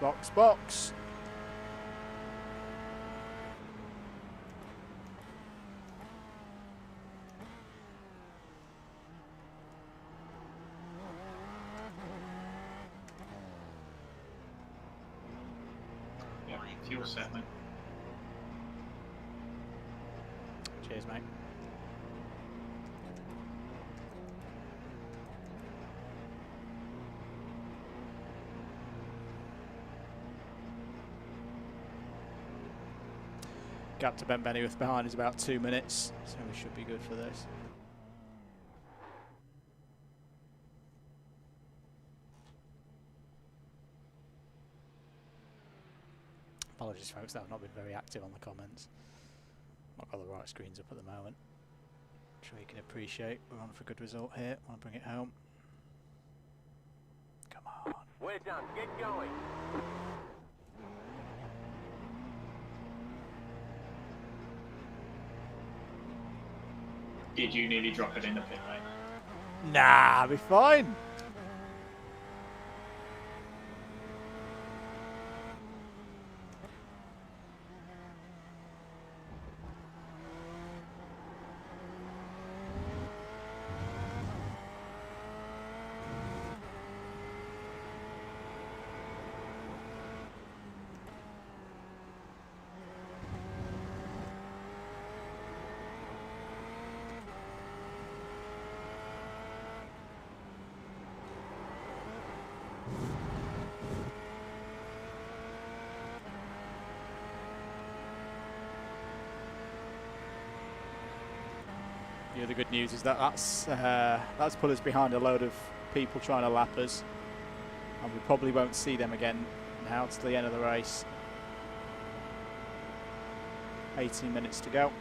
Box, box. Yeah, fuel set, mate. Cheers, mate. Gap to Ben Benny with behind is about 2 minutes, so we should be good for this. Apologies folks, that I've not been very active on the comments. Not got the right screens up at the moment. I'm sure you can appreciate we're on for a good result here. Want to bring it home. Come on. We're done. Get going. Did you nearly drop it in the pit, mate? Nah, I'll be fine. The other good news is that that's put us behind a load of people trying to lap us, and we probably won't see them again now to the end of the race. 18 minutes to go.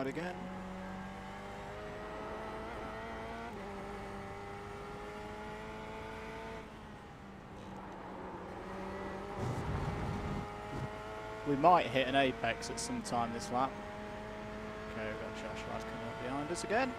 wide again. We might hit an apex at some time this lap. Okay, we've got Josh Ladd coming up behind us again.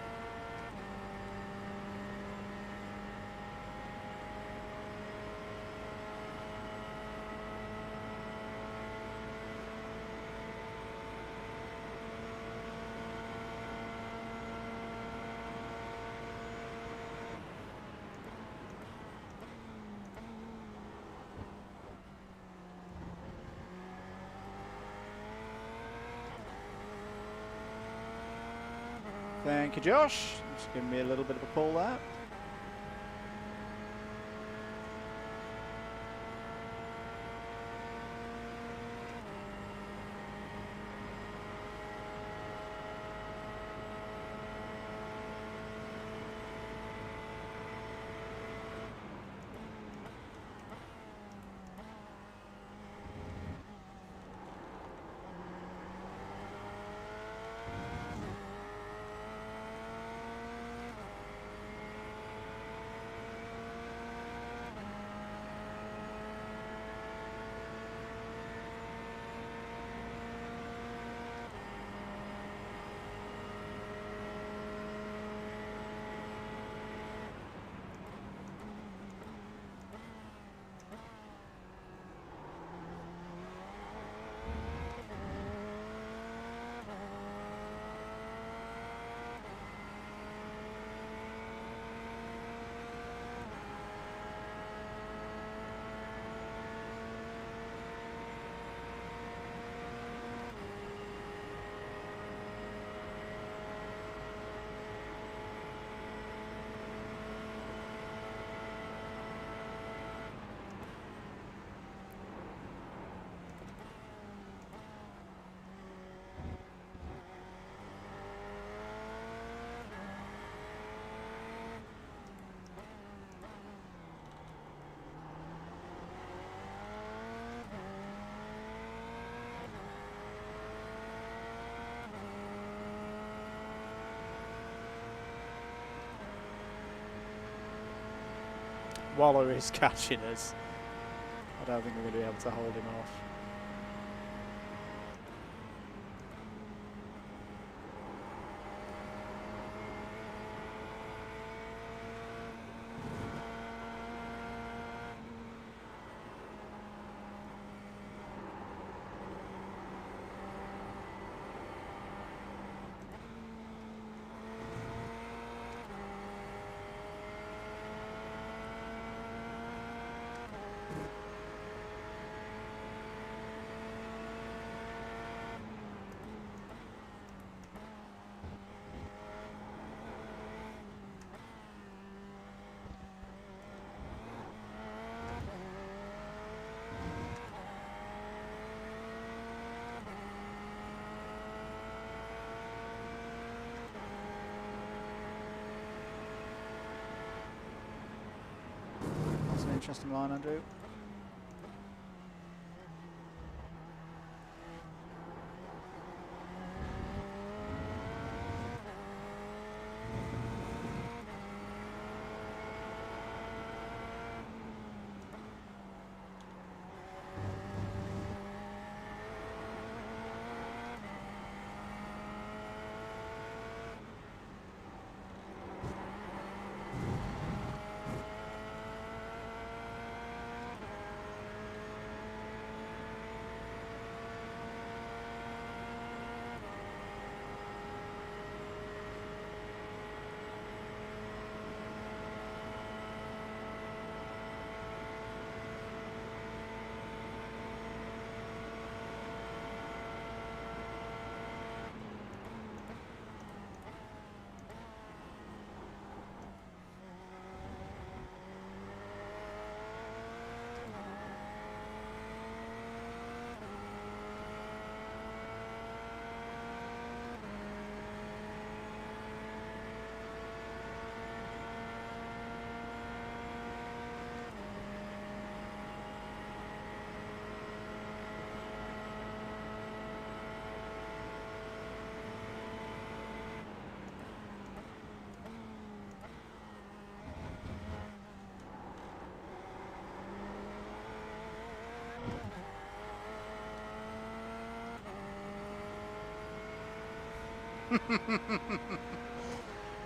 Thank you, Josh. Just giving me a little bit of a pull there. Waller is catching us. I don't think we're going to be able to hold him off. That's an interesting line, Andrew.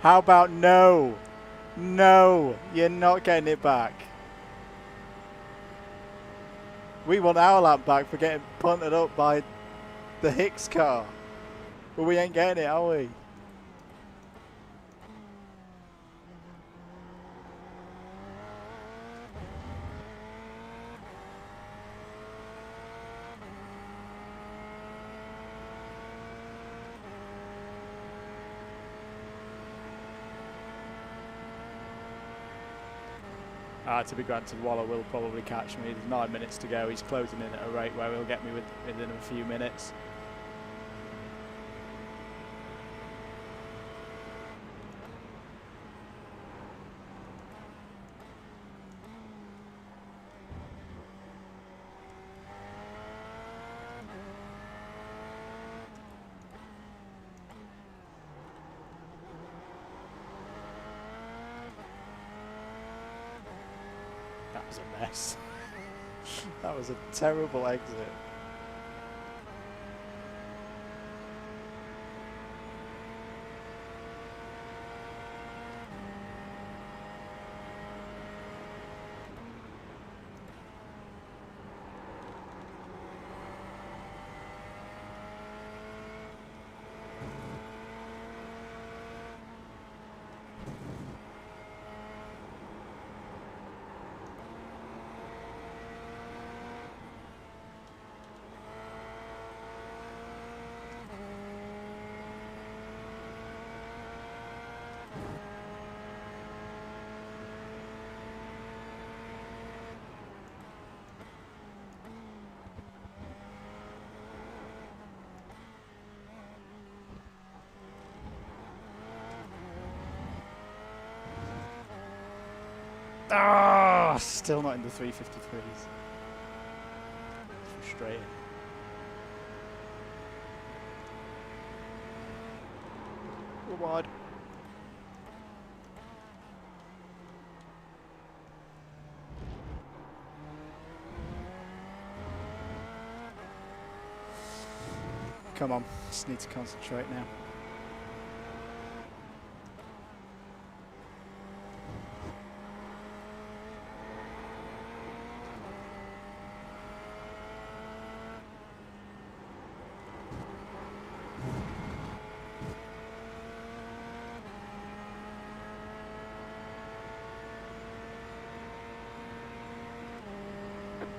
How about no? No, you're not getting it back. We want our lap back for getting punted up by the Hicks car. But we ain't getting it, are we? To be granted, Waller will probably catch me. There's 9 minutes to go. He's closing in at a rate where he'll get me within a few minutes. That was a mess. That was a terrible exit. Ah, still not in the 353s. Frustrating. We're wide. Come on, just need to concentrate now.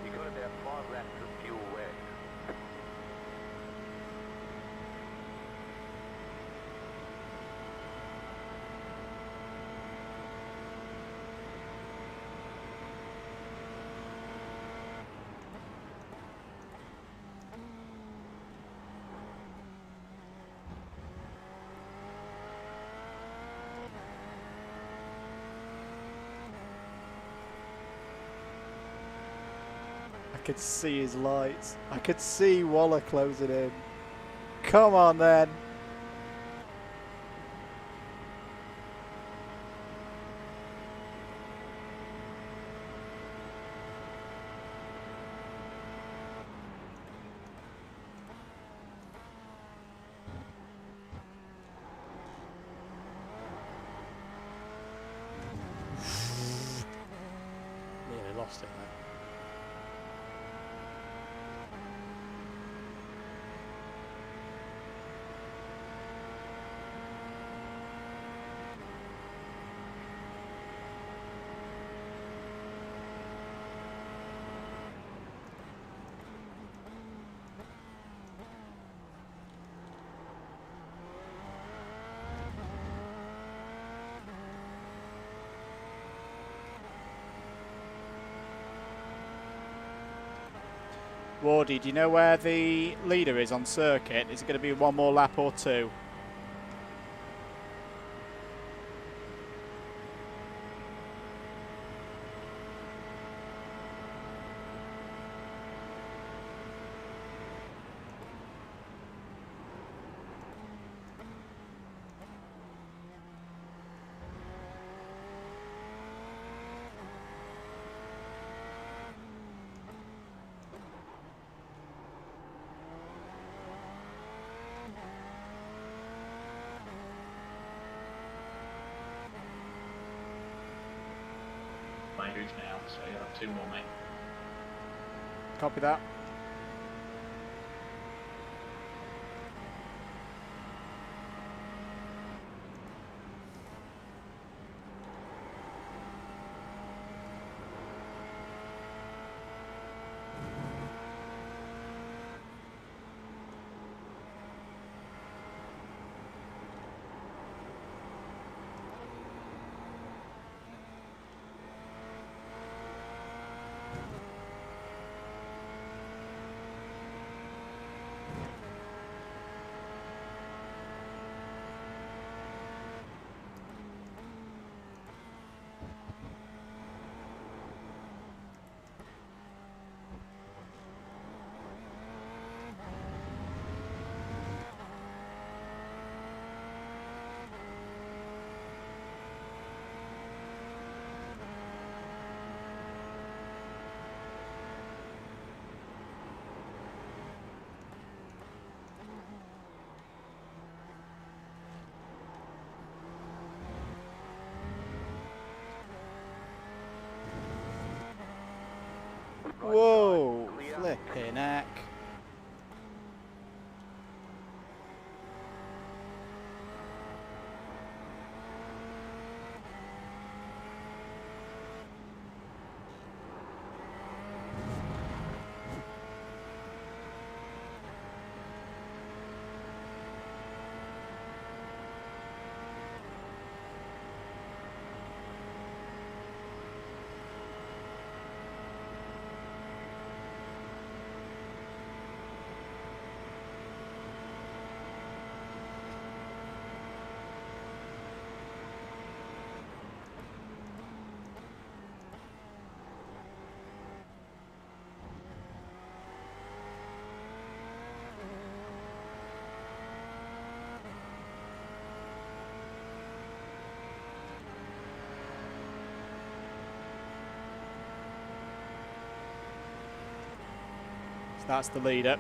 You got about 5 laps of fuel left. I could see his lights. I could see Waller closing in. Come on then. Nearly lost it there. Wardy, do you know where the leader is on circuit? Is it going to be one more lap or two? 2 more, mate. Copy that. Whoa, flipping heck. So that's the leader.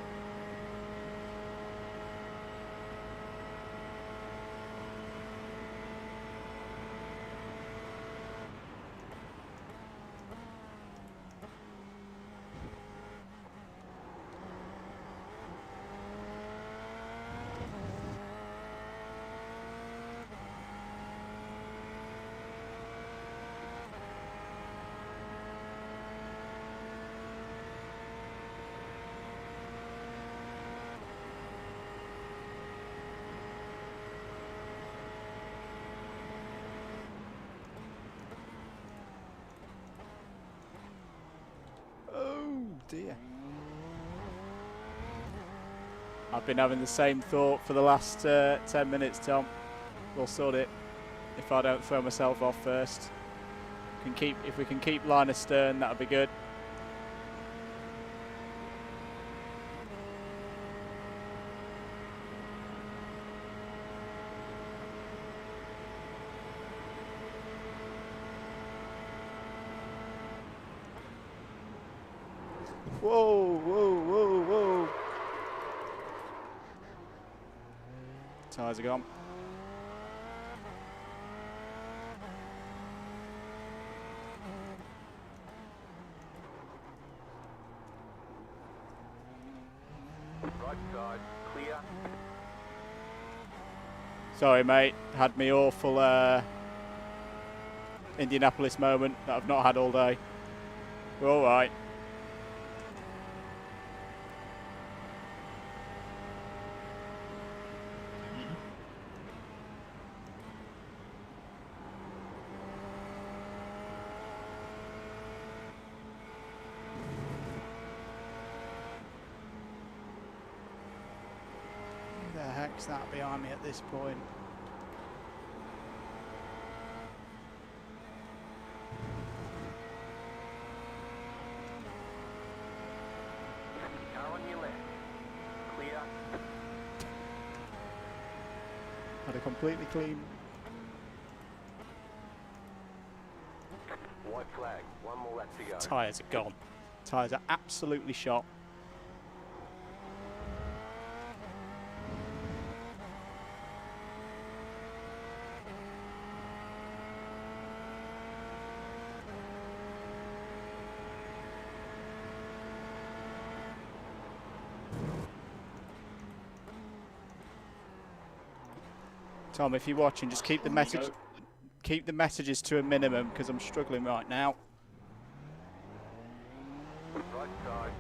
Dear. I've been having the same thought for the last 10 minutes, Tom. We'll sort it if I don't throw myself off first. If we can keep line astern, that'll be good. Whoa, whoa, whoa, whoa. Tyres are gone. Right side, clear. Sorry, mate. Had me awful Indianapolis moment that I've not had all day. We're all right. Who the heck's that behind me at this point? Car on your left. Clear. Had a completely clean. White flag. One more lap to go. Tyres are gone. Tyres are absolutely shot. Tom, if you're watching, just keep the messages to a minimum because I'm struggling right now. Right side.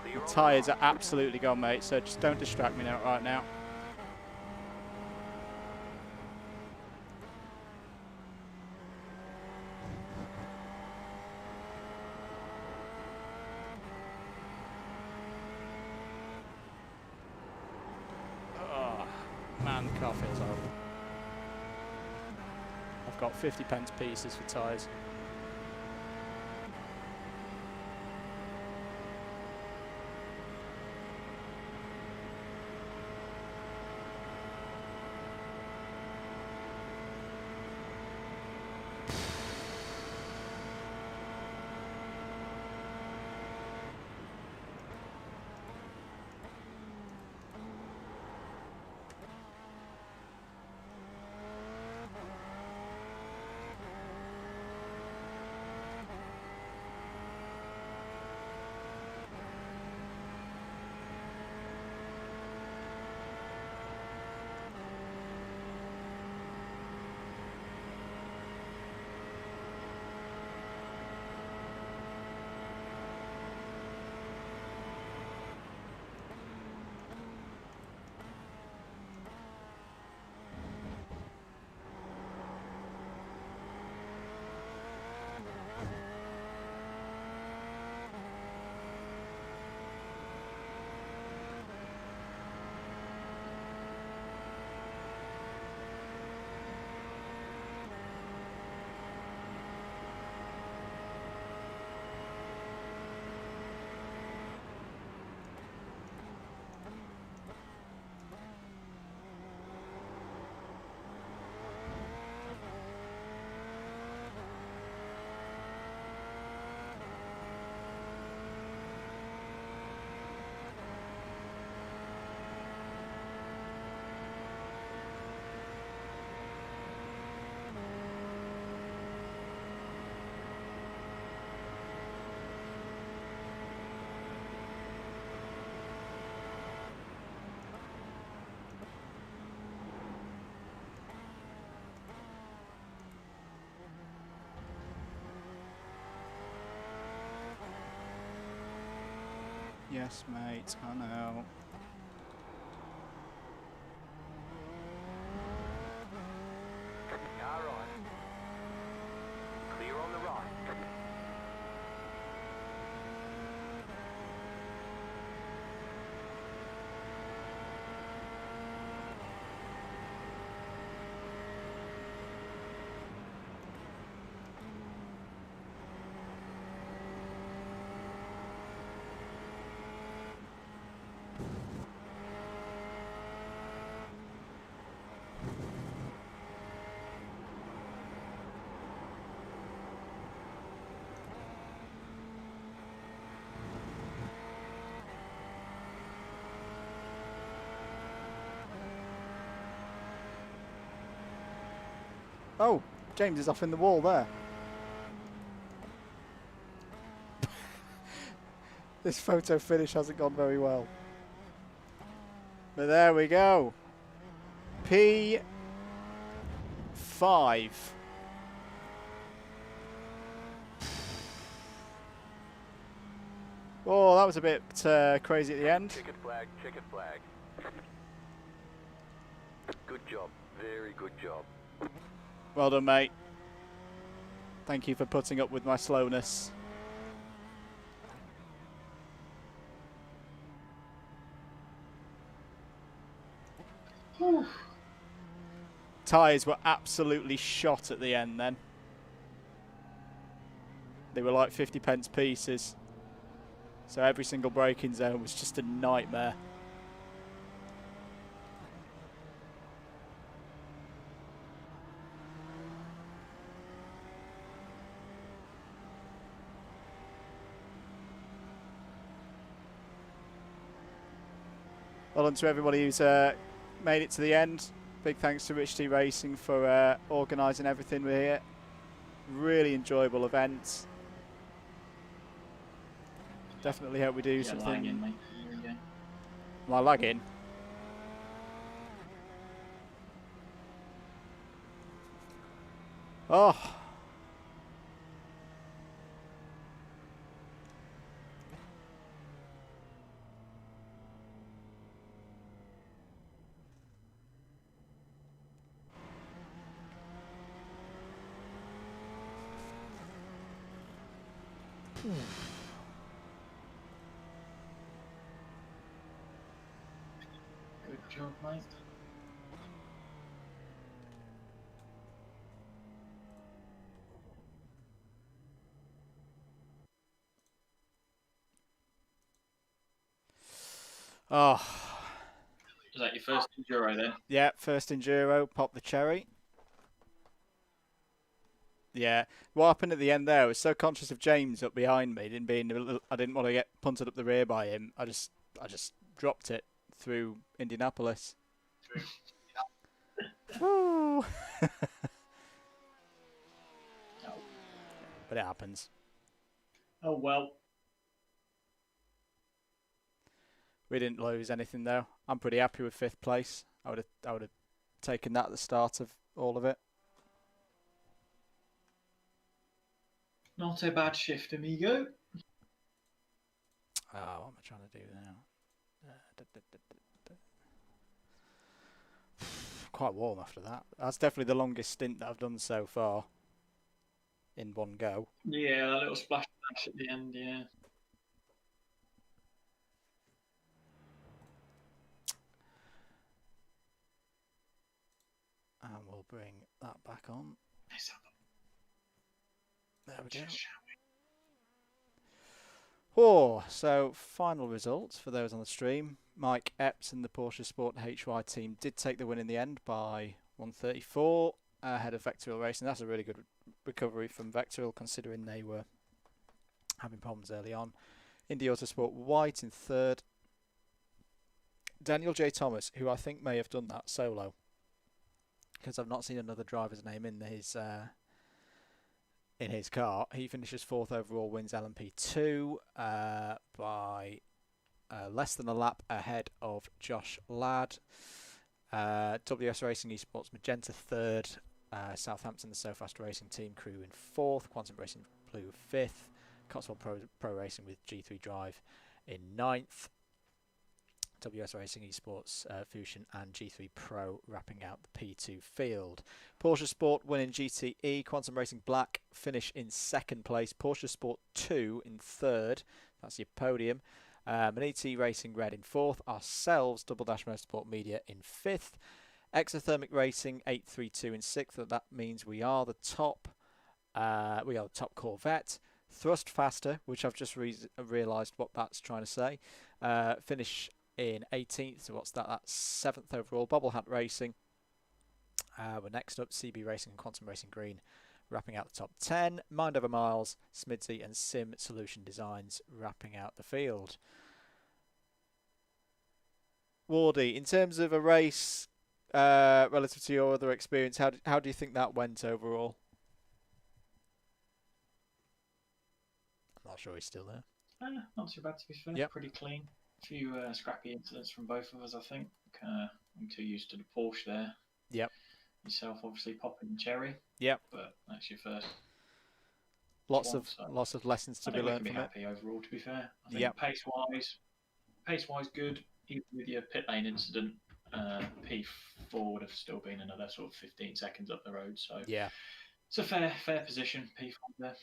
Clear The on the tyres right. are absolutely gone, mate, so just don't distract me now right now. Oh, man, the car feels horrible. I've got 50p pieces for tyres. Yes, mate, I know. Car right. Clear on the right. Oh, James is off in the wall there. This photo finish hasn't gone very well. But there we go. P5. Oh, that was a bit crazy at the end. Checkered flag, checkered flag. Good job. Very good job. Well done, mate. Thank you for putting up with my slowness. Tyres were absolutely shot at the end then. They were like 50p pieces. So every single braking zone was just a nightmare. Well done to everybody who's made it to the end. Big thanks to Rich T Racing for organising everything we're here. Really enjoyable event. Definitely hope we do something. Lagging, mate. Here we go. Am I lagging? Oh. Good job, mate. Oh. Is that your first Enduro then? Yeah, first Enduro, pop the cherry. Yeah, what happened at the end there? I was so conscious of James up behind me, I didn't want to get punted up the rear by him. I just dropped it through Indianapolis. Woo! Oh. But it happens. Oh well. We didn't lose anything though. I'm pretty happy with 5th place. I would have taken that at the start of all of it. Not a bad shift, amigo. Oh, what am I trying to do now? Quite warm after that. That's definitely the longest stint that I've done so far in one go. Yeah, that little splash at the end, yeah. And we'll bring that back on. There we go. Oh, so final results for those on the stream. Mike Epps and the Porsche Sport HY team did take the win in the end by 134 ahead of Vectorial Racing. That's a really good recovery from Vectorial considering they were having problems early on. Indy Autosport White in 3rd. Daniel J. Thomas, who I think may have done that solo, because I've not seen another driver's name in his car. He finishes 4th overall, wins LMP2 by less than a lap ahead of Josh Ladd. WS Racing Esports Magenta 3rd. Southampton, the SoFast Racing Team crew in 4th. Quantum Racing Blue 5th. Cotswold Pro Racing with G3 Drive in 9th. WS Racing Esports Fusion and G3 Pro wrapping out the P2 field. Porsche Sport winning GTE. Quantum Racing Black finish in 2nd place. Porsche Sport 2 in 3rd. That's your podium. Maniti Racing Red in 4th. Ourselves, Double Dash Motorsport Media in 5th. Exothermic Racing 832 in 6th. That means we are the top. We are the top Corvette. Thrust Faster, which I've just realised what that's trying to say. Finish in 18th. So what's that? That's 7th overall. Bobble Hat Racing. We're next up. CB Racing and Quantum Racing Green wrapping out the top 10. Mind Over Miles, Smidsy and Sim Solution Designs wrapping out the field. Wardy, in terms of a race relative to your other experience, how do you think that went overall? I'm not sure he's still there. Not too bad, to be fair. Yep. Pretty clean. A few scrappy incidents from both of us, I think. I'm too used to the Porsche there. Yep. Yourself, obviously, popping the cherry. Yep. But that's your first. Lots of lessons to be learned from it. I think we can be happy overall, to be fair. I think pace-wise, good. Even with your pit lane incident, P4 would have still been another sort of 15 seconds up the road. So yeah, it's a fair position, P4 there.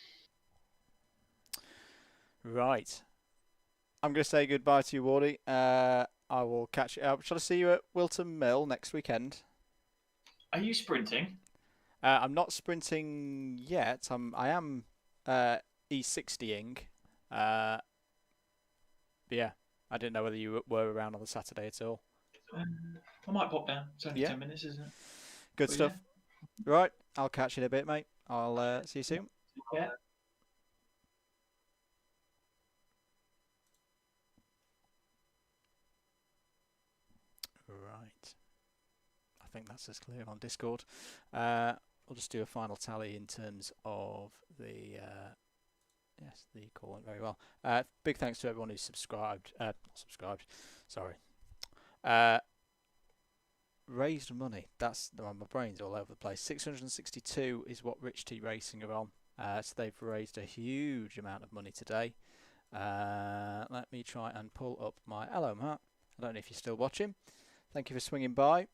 Right. I'm going to say goodbye to you, Wardy. I will catch you up. Shall I see you at Wilton Mill next weekend? Are you sprinting? I'm not sprinting yet. I am E60ing. But yeah, I didn't know whether you were around on the Saturday at all. I might pop down. It's only 10 minutes, isn't it? Good stuff. Yeah. Right, I'll catch you in a bit, mate. I'll see you soon. Yeah. Right. I think that's as clear on Discord. We'll just do a final tally in terms of the... yes, the call went very well. Big thanks to everyone who's subscribed. Not subscribed, sorry. raised money. That's my brain's all over the place. 662 is what Rich T Racing are on. So they've raised a huge amount of money today. Let me try and pull up my... Hello, Matt. I don't know if you're still watching. Thank you for swinging by.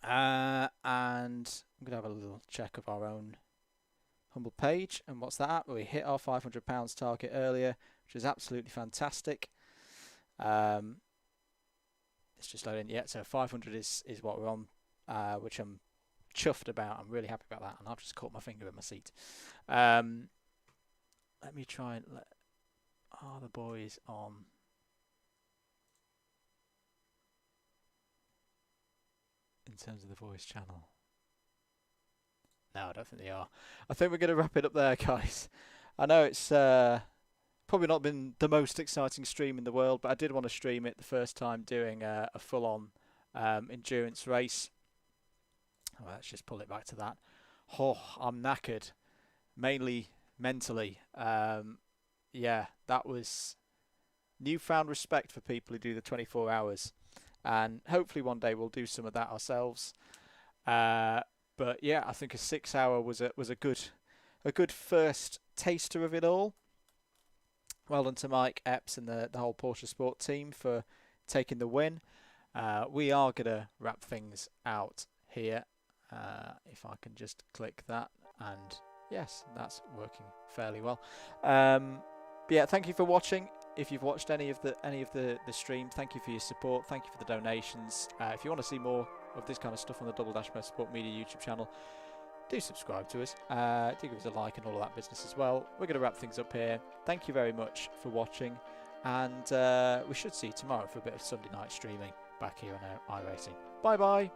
And I'm going to have a little check of our own humble page. And what's that at? We hit our £500 target earlier, which is absolutely fantastic. It's just loading. Yeah, so 500 is what we're on, which I'm chuffed about. I'm really happy about that. And I've just caught my finger in my seat. Let me try and... Are the boys on... in terms of the voice channel? No, I don't think they are. I think we're going to wrap it up there, guys. I know it's probably not been the most exciting stream in the world, but I did want to stream it the first time doing a full-on endurance race. Oh, let's just pull it back to that. Oh, I'm knackered, mainly mentally. Yeah, that was newfound respect for people who do the 24 hours. And hopefully one day we'll do some of that ourselves. But yeah, I think a 6 hour was a good first taster of it all. Well done to Mike Epps and the whole Porsche Sport team for taking the win. We are gonna wrap things out here. If I can just click that, and yes, that's working fairly well. But yeah, thank you for watching. If you've watched any of the stream, thank you for your support. Thank you for the donations. If you want to see more of this kind of stuff on the Double Dash Motorsport Media YouTube channel, do subscribe to us. Do give us a like and all of that business as well. We're going to wrap things up here. Thank you very much for watching, and we should see you tomorrow for a bit of Sunday night streaming back here on iRacing. Bye bye.